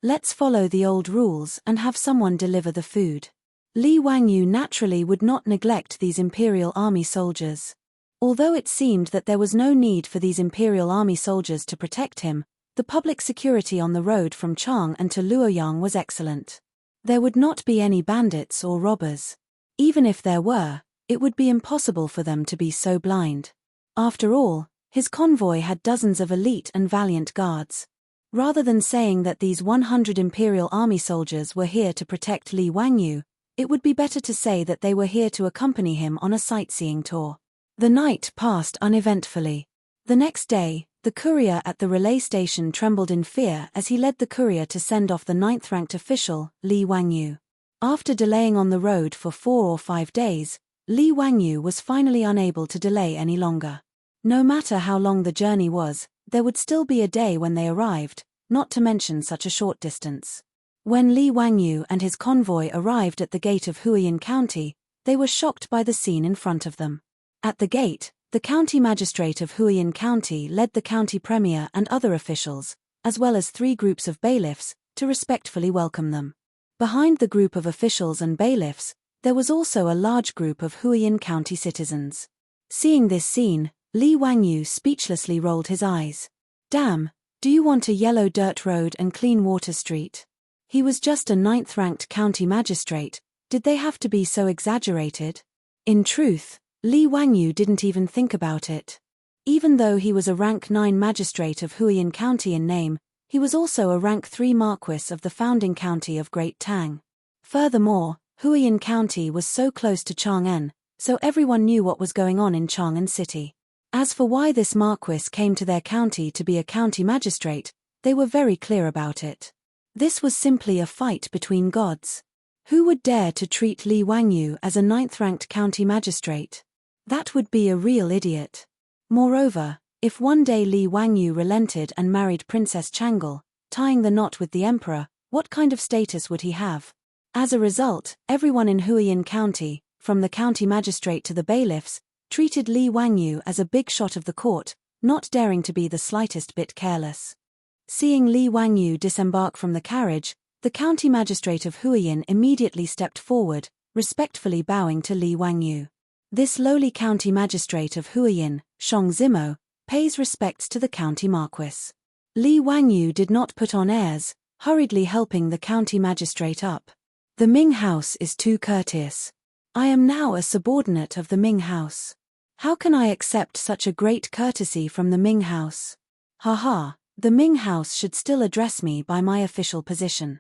Let's follow the old rules and have someone deliver the food. Li Wangyu naturally would not neglect these Imperial Army soldiers. Although it seemed that there was no need for these Imperial Army soldiers to protect him, the public security on the road from Chang'an to Luoyang was excellent. There would not be any bandits or robbers. Even if there were, it would be impossible for them to be so blind. After all, his convoy had dozens of elite and valiant guards. Rather than saying that these 100 Imperial Army soldiers were here to protect Li Wangyu, it would be better to say that they were here to accompany him on a sightseeing tour. The night passed uneventfully. The next day, the courier at the relay station trembled in fear as he led the courier to send off the 9th-ranked official, Li Wangyu. After delaying on the road for 4 or 5 days, Li Wangyu was finally unable to delay any longer. No matter how long the journey was, there would still be a day when they arrived, not to mention such a short distance. When Li Wangyu and his convoy arrived at the gate of Huiyin County, they were shocked by the scene in front of them. At the gate, the county magistrate of Huiyin County led the county premier and other officials, as well as 3 groups of bailiffs, to respectfully welcome them. Behind the group of officials and bailiffs, there was also a large group of Huiyin County citizens. Seeing this scene, Li Wangyu speechlessly rolled his eyes. Damn, do you want a yellow dirt road and clean water street? He was just a 9th-ranked county magistrate, did they have to be so exaggerated? In truth, Li Wangyu didn't even think about it. Even though he was a rank 9 magistrate of Huiyin County in name, he was also a rank 3 marquis of the founding county of Great Tang. Furthermore, Huiyin County was so close to Chang'an, so everyone knew what was going on in Chang'an City. As for why this marquis came to their county to be a county magistrate, they were very clear about it. This was simply a fight between gods. Who would dare to treat Li Wangyu as a 9th-ranked county magistrate? That would be a real idiot. Moreover, if one day Li Wangyu relented and married Princess Changle, tying the knot with the emperor, what kind of status would he have? As a result, everyone in Huiyin County, from the county magistrate to the bailiffs, treated Li Wangyu as a big shot of the court, not daring to be the slightest bit careless. Seeing Li Wangyu disembark from the carriage, the county magistrate of Huiyin immediately stepped forward, respectfully bowing to Li Wangyu. This lowly county magistrate of Huiyin, Shang Zimo, pays respects to the county marquis. Li Wangyu did not put on airs, hurriedly helping the county magistrate up. The Ming house is too courteous. I am now a subordinate of the Ming house. How can I accept such a great courtesy from the Ming house? Ha, the Ming house should still address me by my official position.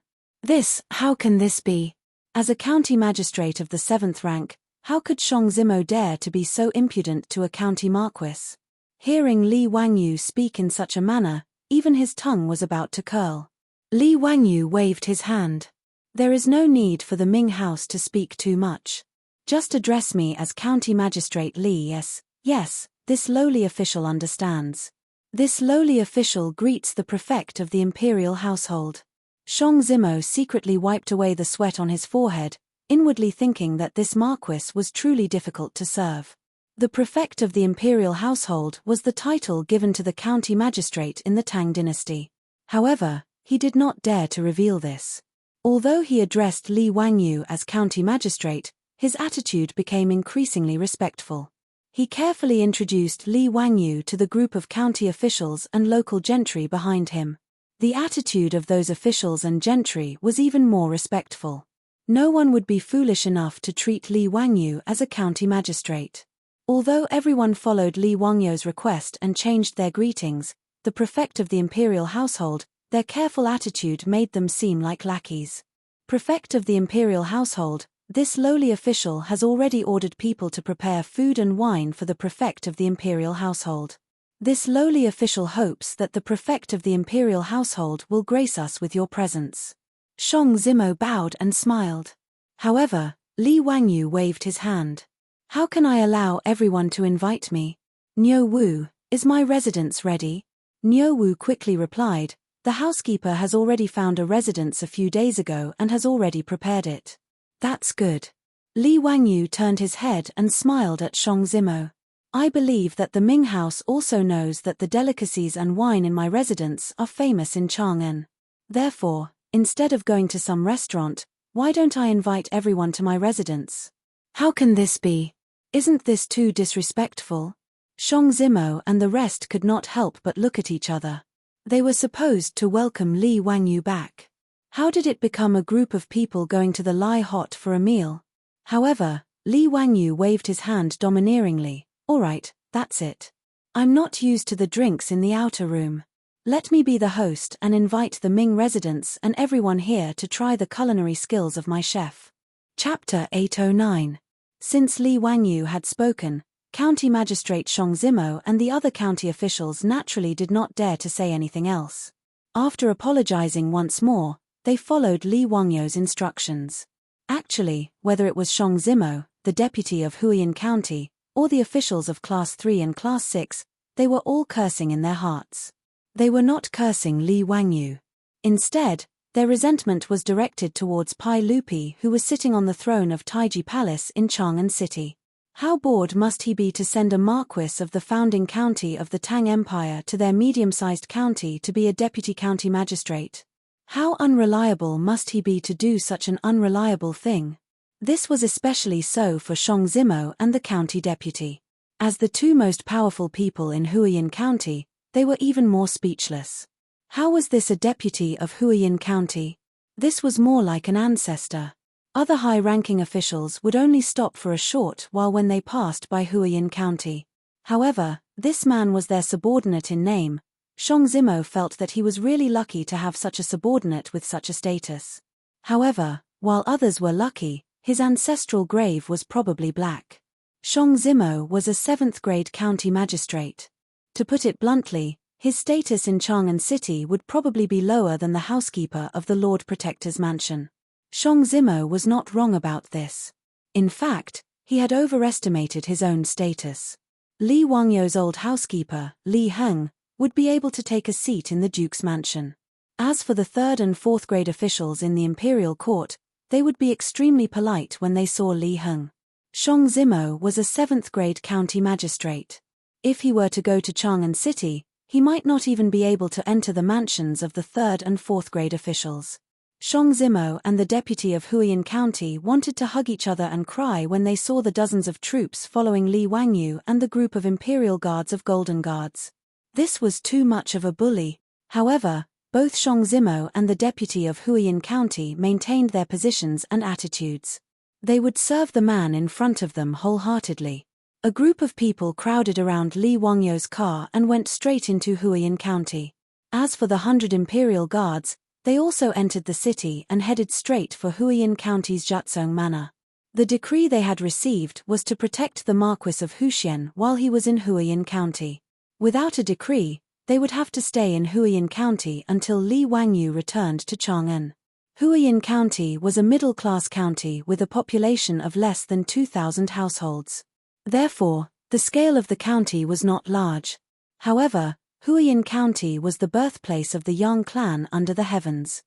How can this be? As a county magistrate of the 7th rank, how could Shang Zimo dare to be so impudent to a county marquis? Hearing Li Wangyu speak in such a manner, even his tongue was about to curl. Li Wangyu waved his hand. There is no need for the Ming house to speak too much. Just address me as County Magistrate Li. Yes, this lowly official understands. This lowly official greets the prefect of the imperial household. Shang Zimo secretly wiped away the sweat on his forehead, inwardly thinking that this marquis was truly difficult to serve. The prefect of the imperial household was the title given to the county magistrate in the Tang dynasty. However, he did not dare to reveal this. Although he addressed Li Wangyu as county magistrate, his attitude became increasingly respectful. He carefully introduced Li Wangyu to the group of county officials and local gentry behind him. The attitude of those officials and gentry was even more respectful. No one would be foolish enough to treat Li Wangyu as a county magistrate. Although everyone followed Li Wangyu's request and changed their greetings, the prefect of the imperial household, their careful attitude made them seem like lackeys. Prefect of the imperial household, this lowly official has already ordered people to prepare food and wine for the prefect of the imperial household. This lowly official hopes that the prefect of the imperial household will grace us with your presence. Shang Zimo bowed and smiled. However, Li Wangyu waved his hand. How can I allow everyone to invite me? Niu Wu, is my residence ready? Niu Wu quickly replied, the housekeeper has already found a residence a few days ago and has already prepared it. That's good. Li Wangyu turned his head and smiled at Shang Zimo. I believe that the Ming house also knows that the delicacies and wine in my residence are famous in Chang'an. Therefore, instead of going to some restaurant, why don't I invite everyone to my residence? How can this be? Isn't this too disrespectful? Shang Zimo and the rest could not help but look at each other. They were supposed to welcome Li Wangyu back. How did it become a group of people going to the Lai Hot for a meal? However, Li Wangyu waved his hand domineeringly. All right, that's it. I'm not used to the drinks in the outer room. Let me be the host and invite the Ming residents and everyone here to try the culinary skills of my chef. Chapter 809. Since Li Wangyu had spoken, County Magistrate Shang Zimo and the other county officials naturally did not dare to say anything else. After apologizing once more, they followed Li Wangyu's instructions. Actually, whether it was Shang Zimo, the deputy of Huiyin County, or the officials of Class 3 and Class 6, they were all cursing in their hearts. They were not cursing Li Wangyu. Instead, their resentment was directed towards Pai Lupi, who was sitting on the throne of Taiji Palace in Chang'an City. How bored must he be to send a marquis of the founding county of the Tang Empire to their medium-sized county to be a deputy county magistrate? How unreliable must he be to do such an unreliable thing? This was especially so for Shang Zimo and the county deputy. As the two most powerful people in Huiyin County, they were even more speechless. How was this a deputy of Huiyin County? This was more like an ancestor. Other high-ranking officials would only stop for a short while when they passed by Huiyin County. However, this man was their subordinate in name. Shang Zimo felt that he was really lucky to have such a subordinate with such a status. However, while others were lucky, his ancestral grave was probably black. Shang Zimo was a 7th-grade county magistrate. To put it bluntly, his status in Chang'an City would probably be lower than the housekeeper of the Lord Protector's mansion. Shang Zimo was not wrong about this. In fact, he had overestimated his own status. Li Wangyu's old housekeeper, Li Heng, would be able to take a seat in the Duke's mansion. As for the 3rd and 4th grade officials in the imperial court, they would be extremely polite when they saw Li Heng. Shang Zimo was a 7th-grade county magistrate. If he were to go to Chang'an City, he might not even be able to enter the mansions of the 3rd and 4th-grade officials. Shang Zimo and the deputy of Huiyin County wanted to hug each other and cry when they saw the dozens of troops following Li Wangyu and the group of Imperial Guards of Golden Guards. This was too much of a bully. However, both Shang Zimo and the deputy of Huiyin County maintained their positions and attitudes. They would serve the man in front of them wholeheartedly. A group of people crowded around Li Wangyu's car and went straight into Huiyin County. As for the 100 Imperial Guards, they also entered the city and headed straight for Huiyin County's Jiatsong Manor. The decree they had received was to protect the Marquis of Huxian while he was in Huiyin County. Without a decree, they would have to stay in Huiyin County until Li Wangyu returned to Chang'an. Huiyin County was a middle-class county with a population of less than 2,000 households. Therefore, the scale of the county was not large. However, Huiyin County was the birthplace of the Yang clan under the heavens.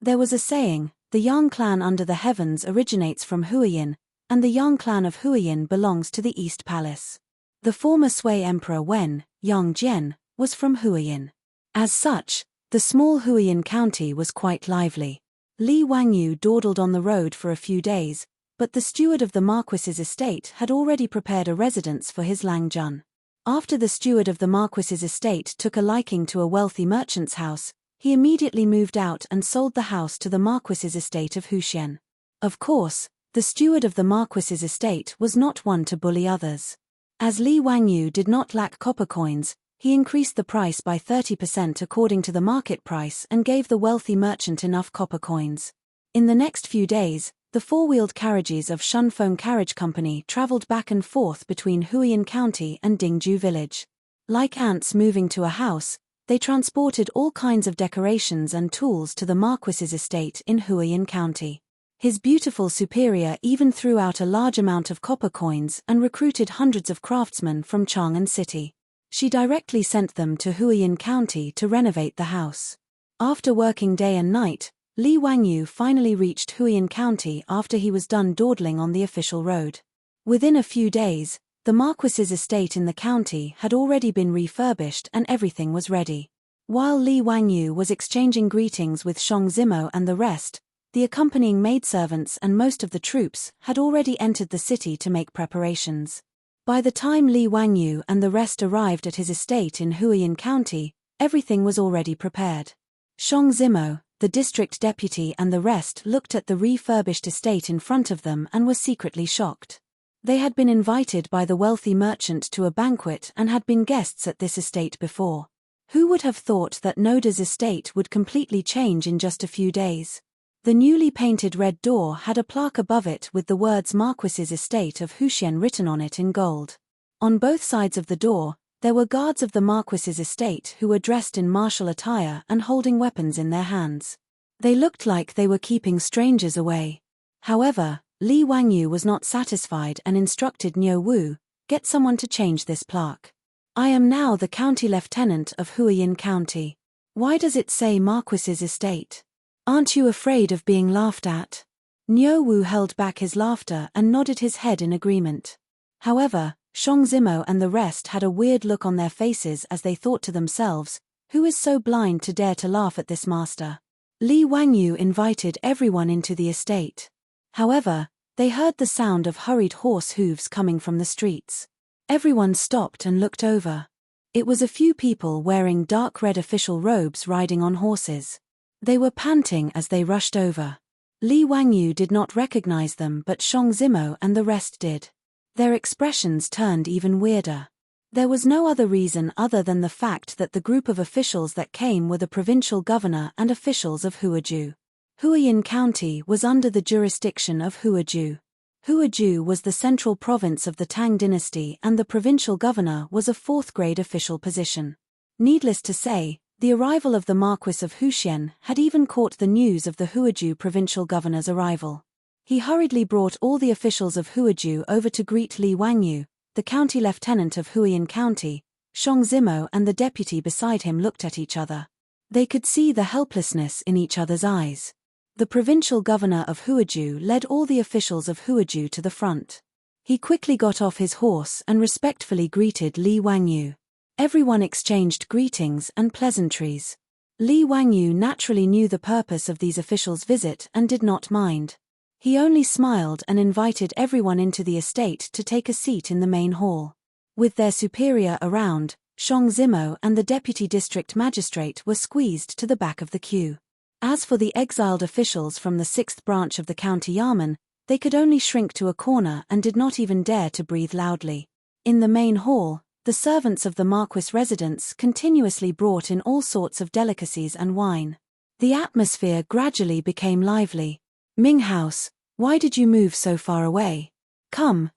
There was a saying, the Yang clan under the heavens originates from Huiyin, and the Yang clan of Huiyin belongs to the East Palace. The former Sui Emperor Wen, Yang Jian, was from Huiyin. As such, the small Huiyin County was quite lively. Li Wangyu dawdled on the road for a few days, but the steward of the Marquis's estate had already prepared a residence for his Lang Jun. After the steward of the Marquis's estate took a liking to a wealthy merchant's house, he immediately moved out and sold the house to the Marquis's estate of Huxian. Of course, the steward of the Marquis's estate was not one to bully others. As Li Wangyu did not lack copper coins, he increased the price by 30% according to the market price and gave the wealthy merchant enough copper coins. In the next few days, the four-wheeled carriages of Shunfeng Carriage Company traveled back and forth between Huiyin County and Dingju Village. Like ants moving to a house, they transported all kinds of decorations and tools to the Marquis's estate in Huiyin County. His beautiful superior even threw out a large amount of copper coins and recruited hundreds of craftsmen from Chang'an City. She directly sent them to Huiyin County to renovate the house. After working day and night, Li Wangyu finally reached Huiyin County after he was done dawdling on the official road. Within a few days, the Marquis's estate in the county had already been refurbished and everything was ready. While Li Wangyu was exchanging greetings with Shang Zimo and the rest, the accompanying maidservants and most of the troops had already entered the city to make preparations. By the time Li Wangyu and the rest arrived at his estate in Huiyin County, everything was already prepared. Shang Zimo, the district deputy and the rest looked at the refurbished estate in front of them and were secretly shocked. They had been invited by the wealthy merchant to a banquet and had been guests at this estate before. Who would have thought that Noda's estate would completely change in just a few days? The newly painted red door had a plaque above it with the words Marquis's Estate of Huxian written on it in gold. On both sides of the door, there were guards of the Marquis's estate who were dressed in martial attire and holding weapons in their hands. They looked like they were keeping strangers away. However, Li Wangyu was not satisfied and instructed Niu Wu, "Get someone to change this plaque. I am now the county lieutenant of Huiyin County. Why does it say Marquis's estate? Aren't you afraid of being laughed at?" Niu Wu held back his laughter and nodded his head in agreement. However, Shang Zimo and the rest had a weird look on their faces as they thought to themselves, who is so blind to dare to laugh at this master? Li Wangyu invited everyone into the estate. However, they heard the sound of hurried horse hooves coming from the streets. Everyone stopped and looked over. It was a few people wearing dark red official robes riding on horses. They were panting as they rushed over. Li Wangyu did not recognize them, but Shang Zimo and the rest did. Their expressions turned even weirder. There was no other reason other than the fact that the group of officials that came were the provincial governor and officials of Huaju. Huiyin County was under the jurisdiction of Huaju. Huaju was the central province of the Tang dynasty and the provincial governor was a fourth-grade official position. Needless to say, the arrival of the Marquis of Huxian had even caught the news of the Huaju provincial governor's arrival. He hurriedly brought all the officials of Huaju over to greet Li Wangyu, the county lieutenant of Huiyin County. Shang Zimo and the deputy beside him looked at each other. They could see the helplessness in each other's eyes. The provincial governor of Huaju led all the officials of Huaju to the front. He quickly got off his horse and respectfully greeted Li Wangyu. Everyone exchanged greetings and pleasantries. Li Wangyu naturally knew the purpose of these officials' visit and did not mind. He only smiled and invited everyone into the estate to take a seat in the main hall. With their superior around, Shang Zimo and the deputy district magistrate were squeezed to the back of the queue. As for the exiled officials from the 6th branch of the county Yamen, they could only shrink to a corner and did not even dare to breathe loudly. In the main hall, the servants of the Marquis residence continuously brought in all sorts of delicacies and wine. The atmosphere gradually became lively. "Ming House, why did you move so far away? Come,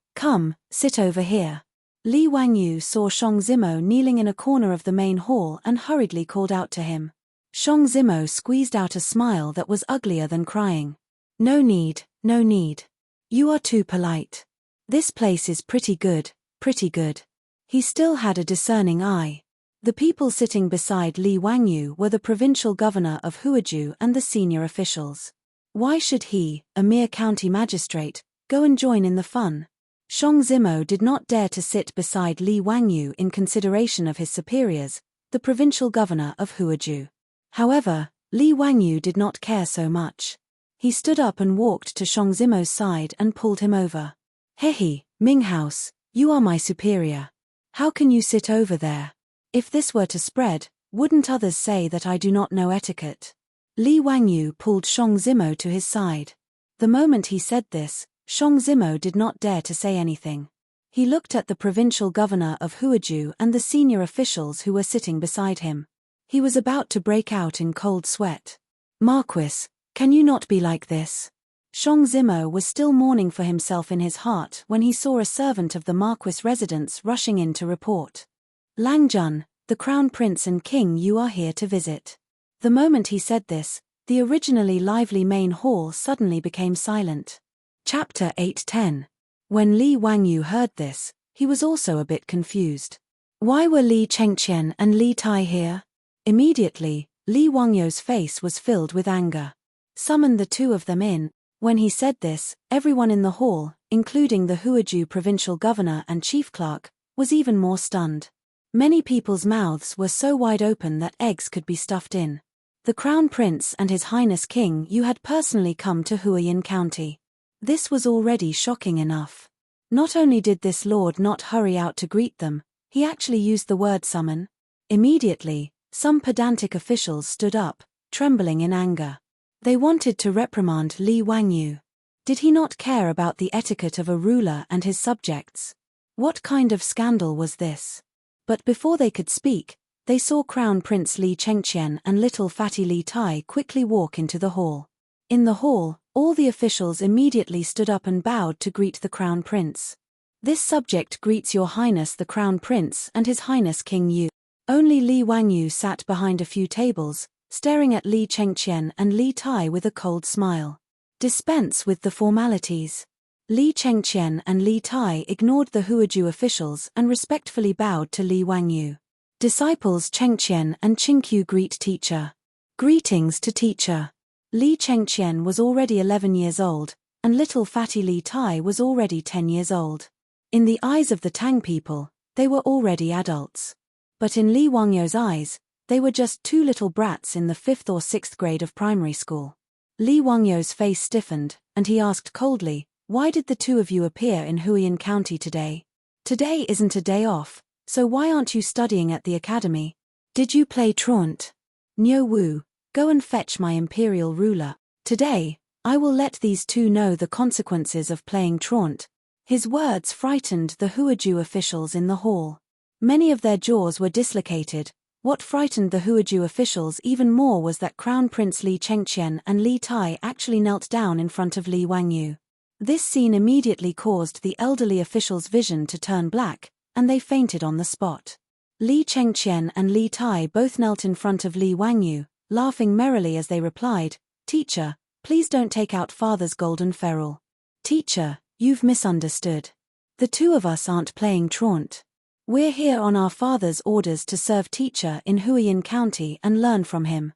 sit over here." Li Wangyu saw Shang Zimo kneeling in a corner of the main hall and hurriedly called out to him. Shang Zimo squeezed out a smile that was uglier than crying. No need. You are too polite. This place is pretty good. He still had a discerning eye. The people sitting beside Li Wangyu were the provincial governor of Huaju and the senior officials. Why should he, a mere county magistrate, go and join in the fun? Shang Zimo did not dare to sit beside Li Wangyu in consideration of his superiors, the provincial governor of Huaju. However, Li Wangyu did not care so much. He stood up and walked to Shang Zimo's side and pulled him over. "Hehe, Ming House, you are my superior. How can you sit over there? If this were to spread, wouldn't others say that I do not know etiquette?" Li Wangyu pulled Shang Zimo to his side. The moment he said this, Shang Zimo did not dare to say anything. He looked at the provincial governor of Huaju and the senior officials who were sitting beside him. He was about to break out in cold sweat. "Marquis, can you not be like this?" Shang Zimo was still mourning for himself in his heart when he saw a servant of the Marquis residence rushing in to report. "Lang Jun, the Crown Prince and King, you are here to visit." The moment he said this, the originally lively main hall suddenly became silent. Chapter 8:10. When Li Wangyu heard this, he was also a bit confused. Why were Li Chengqian and Li Tai here? Immediately, Li Wangyu's face was filled with anger. Summon the two of them in. When he said this, everyone in the hall, including the Huaju provincial governor and chief clerk, was even more stunned. Many people's mouths were so wide open that eggs could be stuffed in. The Crown Prince and His Highness King Yu had personally come to Huayin County. This was already shocking enough. Not only did this lord not hurry out to greet them, he actually used the word summon. Immediately, some pedantic officials stood up, trembling in anger. They wanted to reprimand Li Wangyu. Did he not care about the etiquette of a ruler and his subjects? What kind of scandal was this? But before they could speak, they saw Crown Prince Li Chengqian and little fatty Li Tai quickly walk into the hall. In the hall, all the officials immediately stood up and bowed to greet the Crown Prince. "This subject greets Your Highness the Crown Prince and His Highness King Yu." Only Li Wangyu sat behind a few tables, staring at Li Chengqian and Li Tai with a cold smile. "Dispense with the formalities." Li Chengqian and Li Tai ignored the Huaju officials and respectfully bowed to Li Wangyu. "Disciples Chengqian and Qingqiu greet teacher." "Greetings to teacher." Li Chengqian was already 11 years old, and little fatty Li Tai was already 10 years old. In the eyes of the Tang people, they were already adults. But in Li Wangyu's eyes, they were just two little brats in the 5th or 6th grade of primary school. Li Wangyu's face stiffened, and he asked coldly, "Why did the two of you appear in Huayin County today? Today isn't a day off, so why aren't you studying at the academy? Did you play truant? Niu Wu, go and fetch my imperial ruler. Today, I will let these two know the consequences of playing truant." His words frightened the Huaju officials in the hall. Many of their jaws were dislocated. What frightened the Huaju officials even more was that Crown Prince Li Chengqian and Li Tai actually knelt down in front of Li Wangyu. This scene immediately caused the elderly officials' vision to turn black, and they fainted on the spot. Li Chengqian and Li Tai both knelt in front of Li Wangyu, laughing merrily as they replied, "Teacher, please don't take out Father's golden ferule." "Teacher, you've misunderstood. The two of us aren't playing truant. We're here on our father's orders to serve teacher in Huayin County and learn from him."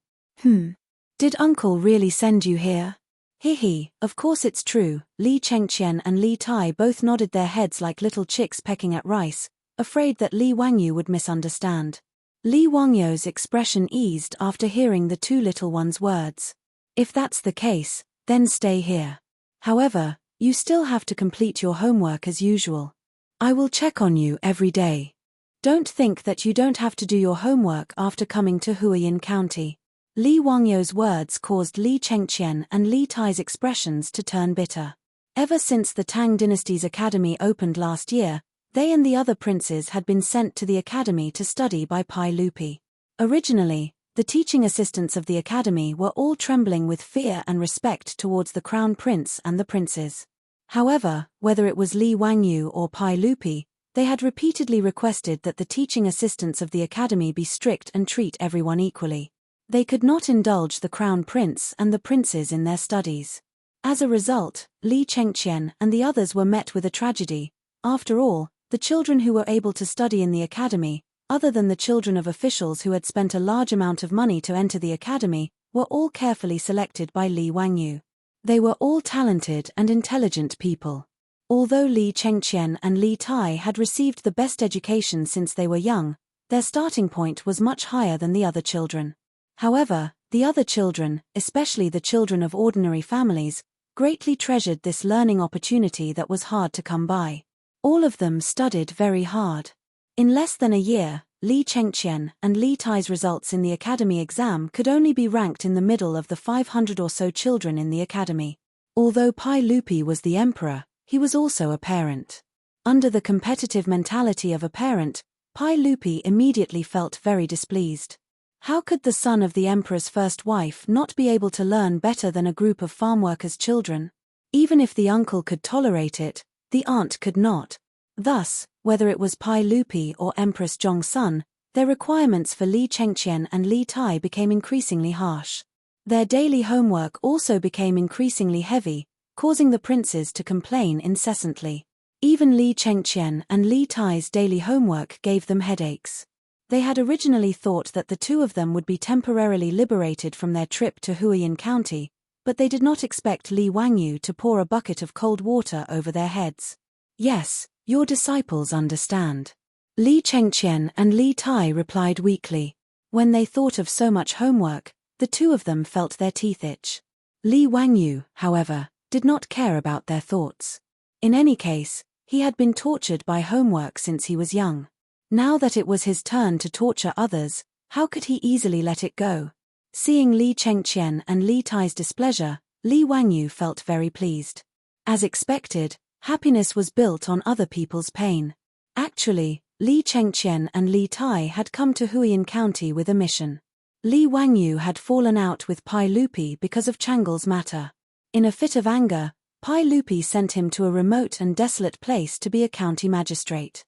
Did uncle really send you here?" He, of course it's true. Li Chengqian and Li Tai both nodded their heads like little chicks pecking at rice, afraid that Li Wangyu would misunderstand. Li Wangyu's expression eased after hearing the two little ones' words. If that's the case, then stay here. However, you still have to complete your homework as usual. I will check on you every day. Don't think that you don't have to do your homework after coming to Huayin County. Li Wangyu's words caused Li Chengqian and Li Tai's expressions to turn bitter. Ever since the Tang dynasty's academy opened last year, they and the other princes had been sent to the academy to study by Pai Lupi. Originally, the teaching assistants of the academy were all trembling with fear and respect towards the crown prince and the princes. However, whether it was Li Wangyu or Pai Lupi, they had repeatedly requested that the teaching assistants of the academy be strict and treat everyone equally. They could not indulge the crown prince and the princes in their studies. As a result, Li Chengqian and the others were met with a tragedy. After all, the children who were able to study in the academy, other than the children of officials who had spent a large amount of money to enter the academy, were all carefully selected by Li Wangyu. They were all talented and intelligent people. Although Li Chengqian and Li Tai had received the best education since they were young, their starting point was much higher than the other children. However, the other children, especially the children of ordinary families, greatly treasured this learning opportunity that was hard to come by. All of them studied very hard. In less than a year, Li Chengqian and Li Tai's results in the academy exam could only be ranked in the middle of the 500 or so children in the academy. Although Pai Lupi was the emperor, he was also a parent. Under the competitive mentality of a parent, Pai Lupi immediately felt very displeased. How could the son of the emperor's first wife not be able to learn better than a group of farm workers' children? Even if the uncle could tolerate it, the aunt could not. Thus, whether it was Pai Lupi or Empress Zhongsun, their requirements for Li Chengqian and Li Tai became increasingly harsh. Their daily homework also became increasingly heavy, causing the princes to complain incessantly. Even Li Chengqian and Li Tai's daily homework gave them headaches. They had originally thought that the two of them would be temporarily liberated from their trip to Huayin County, but they did not expect Li Wangyu to pour a bucket of cold water over their heads. Yes, your disciples understand. Li Chengqian and Li Tai replied weakly. When they thought of so much homework, the two of them felt their teeth itch. Li Wangyu, however, did not care about their thoughts. In any case, he had been tortured by homework since he was young. Now that it was his turn to torture others, how could he easily let it go? Seeing Li Chengqian and Li Tai's displeasure, Li Wangyu felt very pleased. As expected, happiness was built on other people's pain. Actually, Li Chengqian and Li Tai had come to Huayin County with a mission. Li Wangyu had fallen out with Pai Lupi because of Chang'el's matter. In a fit of anger, Pai Lupi sent him to a remote and desolate place to be a county magistrate.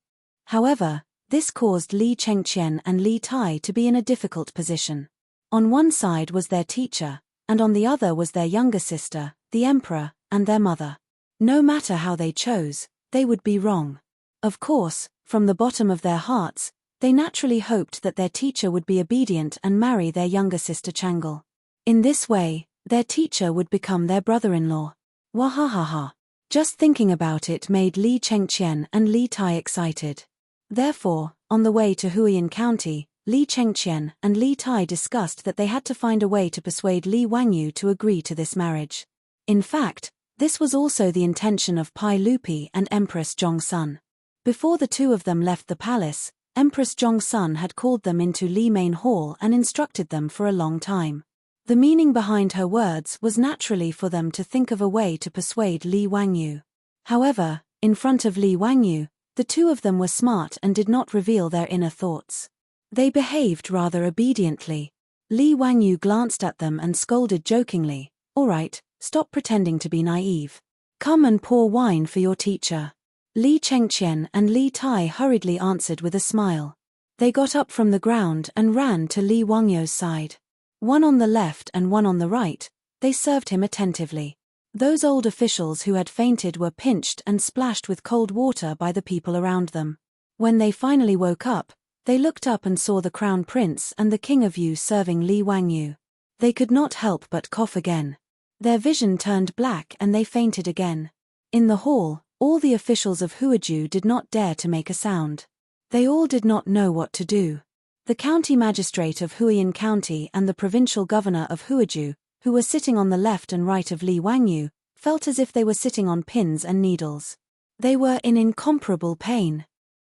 However, this caused Li Chengqian and Li Tai to be in a difficult position. On one side was their teacher, and on the other was their younger sister, the emperor, and their mother. No matter how they chose, they would be wrong. Of course, from the bottom of their hearts, they naturally hoped that their teacher would be obedient and marry their younger sister Chang'el. In this way, their teacher would become their brother-in-law. Wahahaha. Just thinking about it made Li Chengqian and Li Tai excited. Therefore, on the way to Huayin County, Li Chengqian and Li Tai discussed that they had to find a way to persuade Li Wangyu to agree to this marriage. In fact, this was also the intention of Pai Lupi and Empress Zhongsun. Before the two of them left the palace, Empress Zhongsun had called them into Li Main Hall and instructed them for a long time. The meaning behind her words was naturally for them to think of a way to persuade Li Wangyu. However, in front of Li Wangyu, the two of them were smart and did not reveal their inner thoughts. They behaved rather obediently. Li Wangyu glanced at them and scolded jokingly, "All right, stop pretending to be naive. Come and pour wine for your teacher." Li Chengqian and Li Tai hurriedly answered with a smile. They got up from the ground and ran to Li Wangyu's side. One on the left and one on the right, they served him attentively. Those old officials who had fainted were pinched and splashed with cold water by the people around them. When they finally woke up, they looked up and saw the crown prince and the king of Yu serving Li Wangyu. They could not help but cough again. Their vision turned black and they fainted again. In the hall, all the officials of Huaju did not dare to make a sound. They all did not know what to do. The county magistrate of Huiyin County and the provincial governor of Huaju, who were sitting on the left and right of Li Wangyu, felt as if they were sitting on pins and needles. They were in incomparable pain.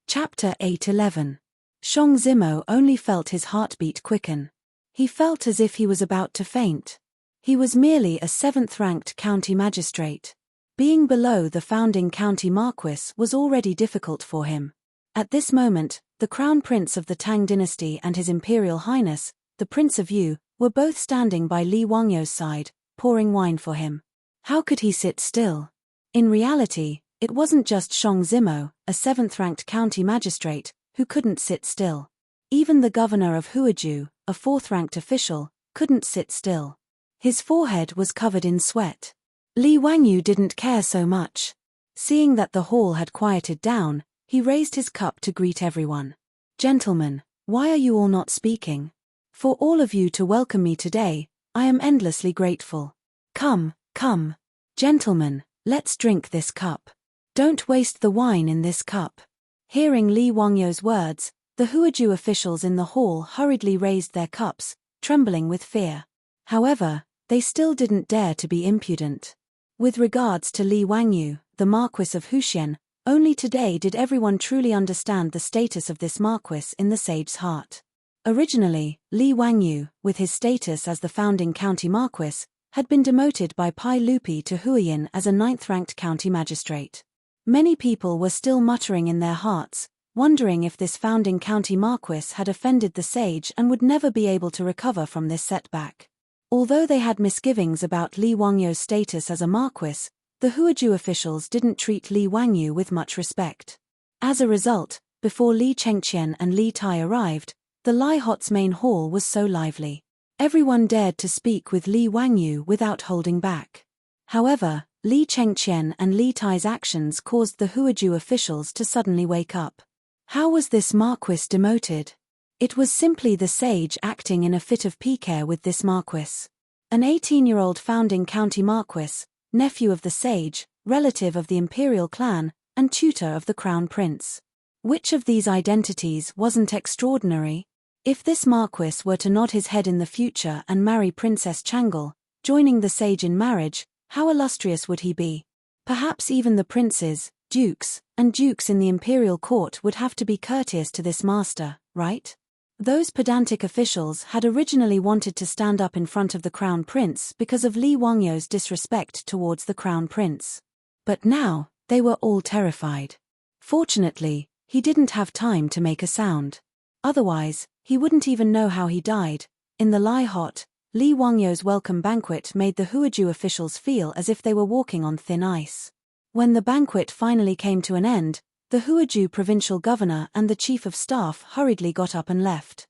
Chapter 8:11. Shang Zimo only felt his heartbeat quicken. He felt as if he was about to faint. He was merely a 7th-ranked county magistrate. Being below the founding county marquis was already difficult for him. At this moment, the crown prince of the Tang dynasty and his imperial highness, the Prince of Yu, were both standing by Li Wangyu's side, pouring wine for him. How could he sit still? In reality, it wasn't just Shang Zimo, a 7th-ranked county magistrate, who couldn't sit still. Even the governor of Huaju, a 4th-ranked official, couldn't sit still. His forehead was covered in sweat. Li Wangyu didn't care so much. Seeing that the hall had quieted down, he raised his cup to greet everyone. "Gentlemen, why are you all not speaking? For all of you to welcome me today, I am endlessly grateful. Come, come. Gentlemen, let's drink this cup. Don't waste the wine in this cup." Hearing Li Wangyu's words, the Huaju officials in the hall hurriedly raised their cups, trembling with fear. However, they still didn't dare to be impudent. With regards to Li Wangyu, the Marquis of Huxian, only today did everyone truly understand the status of this marquis in the sage's heart. Originally, Li Wangyu, with his status as the founding county marquis, had been demoted by Pai Lupi to Huiyin as a 9th-ranked county magistrate. Many people were still muttering in their hearts, wondering if this founding county marquis had offended the sage and would never be able to recover from this setback. Although they had misgivings about Li Wangyu's status as a marquis, the Huaju officials didn't treat Li Wangyu with much respect. As a result, before Li Chengqian and Li Tai arrived, the Lai Hot's main hall was so lively. Everyone dared to speak with Li Wangyu without holding back. However, Li Chengqian and Li Tai's actions caused the Huaju officials to suddenly wake up. How was this marquis demoted? It was simply the sage acting in a fit of pique with this marquis. An 18-year-old founding county marquis, nephew of the sage, relative of the imperial clan, and tutor of the crown prince. Which of these identities wasn't extraordinary? If this marquis were to nod his head in the future and marry Princess Changle, joining the sage in marriage, how illustrious would he be? Perhaps even the princes, dukes, and dukes in the imperial court would have to be courteous to this master, right? Those pedantic officials had originally wanted to stand up in front of the crown prince because of Li Wangyu's disrespect towards the crown prince. But now, they were all terrified. Fortunately, he didn't have time to make a sound. Otherwise, he wouldn't even know how he died. In the Lai Hot, Li Wangyu's welcome banquet made the Huaju officials feel as if they were walking on thin ice. When the banquet finally came to an end, the Huaju provincial governor and the chief of staff hurriedly got up and left.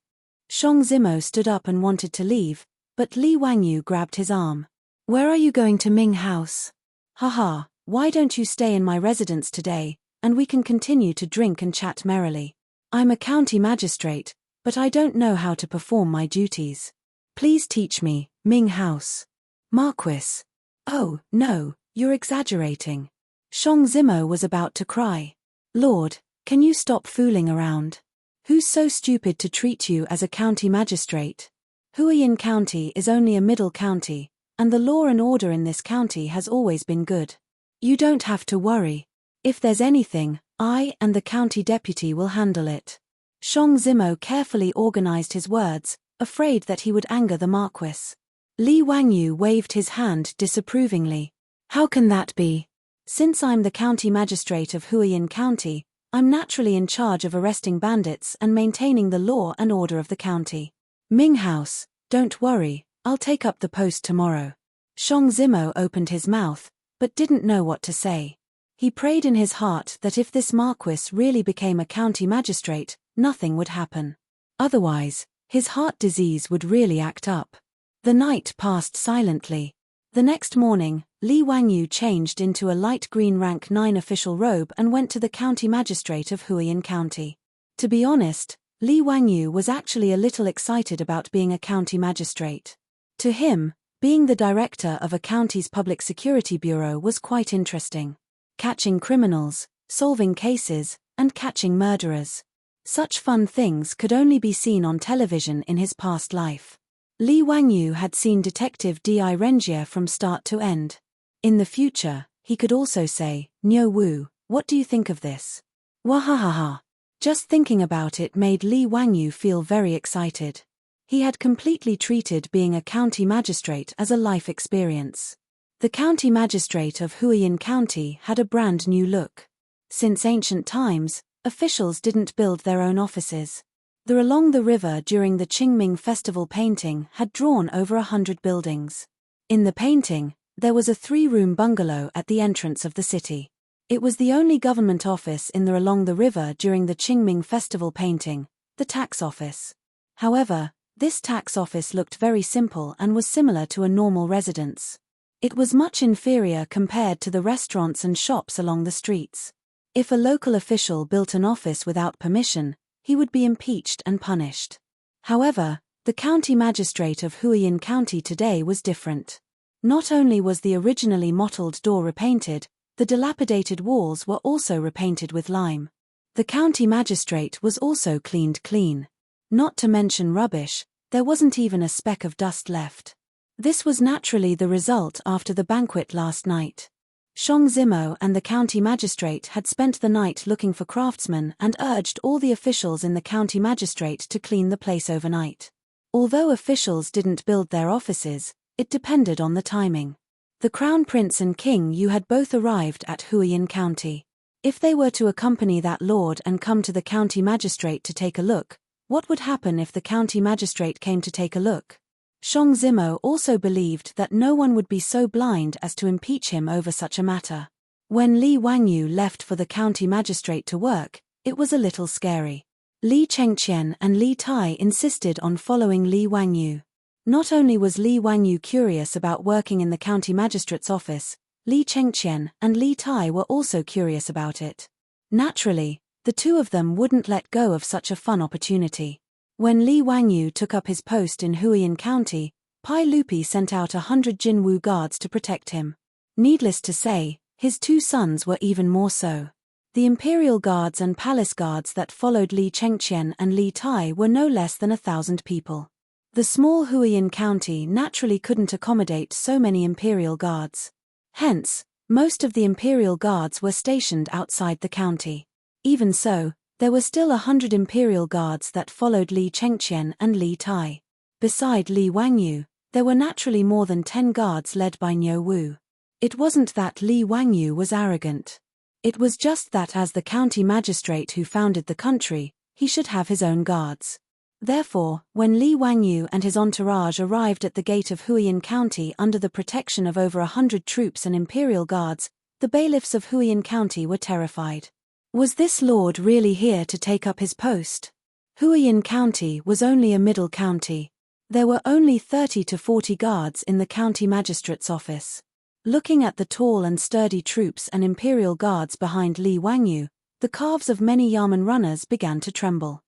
Shang Zimo stood up and wanted to leave, but Li Wangyu grabbed his arm. "Where are you going to Ming House? Haha, why don't you stay in my residence today, and we can continue to drink and chat merrily. I'm a county magistrate, but I don't know how to perform my duties. Please teach me, Ming House." "Marquis. Oh, no, you're exaggerating." Shang Zimo was about to cry. "Lord, can you stop fooling around? Who's so stupid to treat you as a county magistrate? Huiyin County is only a middle county, and the law and order in this county has always been good. You don't have to worry. If there's anything, I and the county deputy will handle it." Shang Zimo carefully organized his words, afraid that he would anger the marquis. Li Wangyu waved his hand disapprovingly. "How can that be? Since I'm the county magistrate of Huiyin County, I'm naturally in charge of arresting bandits and maintaining the law and order of the county. Ming House, don't worry, I'll take up the post tomorrow." Shang Zimo opened his mouth, but didn't know what to say. He prayed in his heart that if this marquis really became a county magistrate, nothing would happen. Otherwise, his heart disease would really act up. The night passed silently. The next morning, Li Wangyu changed into a light green rank 9 official robe and went to the county magistrate of Huiyin County. To be honest, Li Wangyu was actually a little excited about being a county magistrate. To him, Being the director of a county's public security bureau was quite interesting. Catching criminals, solving cases, and catching murderers. Such fun things could only be seen on television in his past life. Li Wangyu had seen Detective Di Renjie from start to end. In the future, he could also say, "Niu Wu, what do you think of this?" Wahahaha. Just thinking about it made Li Wangyu feel very excited. He had completely treated being a county magistrate as a life experience. The county magistrate of Huiyin County had a brand new look. Since ancient times, officials didn't build their own offices. The along the river during the Qingming festival painting had drawn over 100 buildings. In the painting, there was a 3-room bungalow at the entrance of the city. It was the only government office in the along the river during the Qingming festival painting, the tax office. However, this tax office looked very simple and was similar to a normal residence. It was much inferior compared to the restaurants and shops along the streets. If a local official built an office without permission, he would be impeached and punished. However, the county magistrate of Huiyin County today was different. Not only was the originally mottled door repainted, the dilapidated walls were also repainted with lime. The county magistrate was also cleaned clean. Not to mention rubbish, there wasn't even a speck of dust left. This was naturally the result after the banquet last night. Shang Zimo and the county magistrate had spent the night looking for craftsmen and urged all the officials in the county magistrate to clean the place overnight. Although officials didn't build their offices, it depended on the timing. The Crown Prince and King Yu had both arrived at Huiyin County. If they were to accompany that lord and come to the county magistrate to take a look, what would happen if the county magistrate came to take a look? Shang Zimo also believed that no one would be so blind as to impeach him over such a matter. When Li Wangyu left for the county magistrate to work, it was a little scary. Li Chengqian and Li Tai insisted on following Li Wangyu. Not only was Li Wangyu curious about working in the county magistrate's office, Li Chengqian and Li Tai were also curious about it. Naturally, the two of them wouldn't let go of such a fun opportunity. When Li Wangyu took up his post in Huiyin County, Pai Lupi sent out 100 Jinwu guards to protect him. Needless to say, his 2 sons were even more so. The imperial guards and palace guards that followed Li Chengqian and Li Tai were no less than 1,000 people. The small Huiyin County naturally couldn't accommodate so many imperial guards. Hence, most of the imperial guards were stationed outside the county. Even so, there were still 100 imperial guards that followed Li Chengqian and Li Tai. Beside Li Wangyu, there were naturally more than 10 guards led by Niu Wu. It wasn't that Li Wangyu was arrogant. It was just that as the county magistrate who founded the country, he should have his own guards. Therefore, when Li Wangyu and his entourage arrived at the gate of Huiyin County under the protection of over 100 troops and imperial guards, the bailiffs of Huiyin County were terrified. Was this lord really here to take up his post? Huiyin County was only a middle county. There were only 30 to 40 guards in the county magistrate's office. Looking at the tall and sturdy troops and imperial guards behind Li Wangyu, the calves of many Yamen runners began to tremble.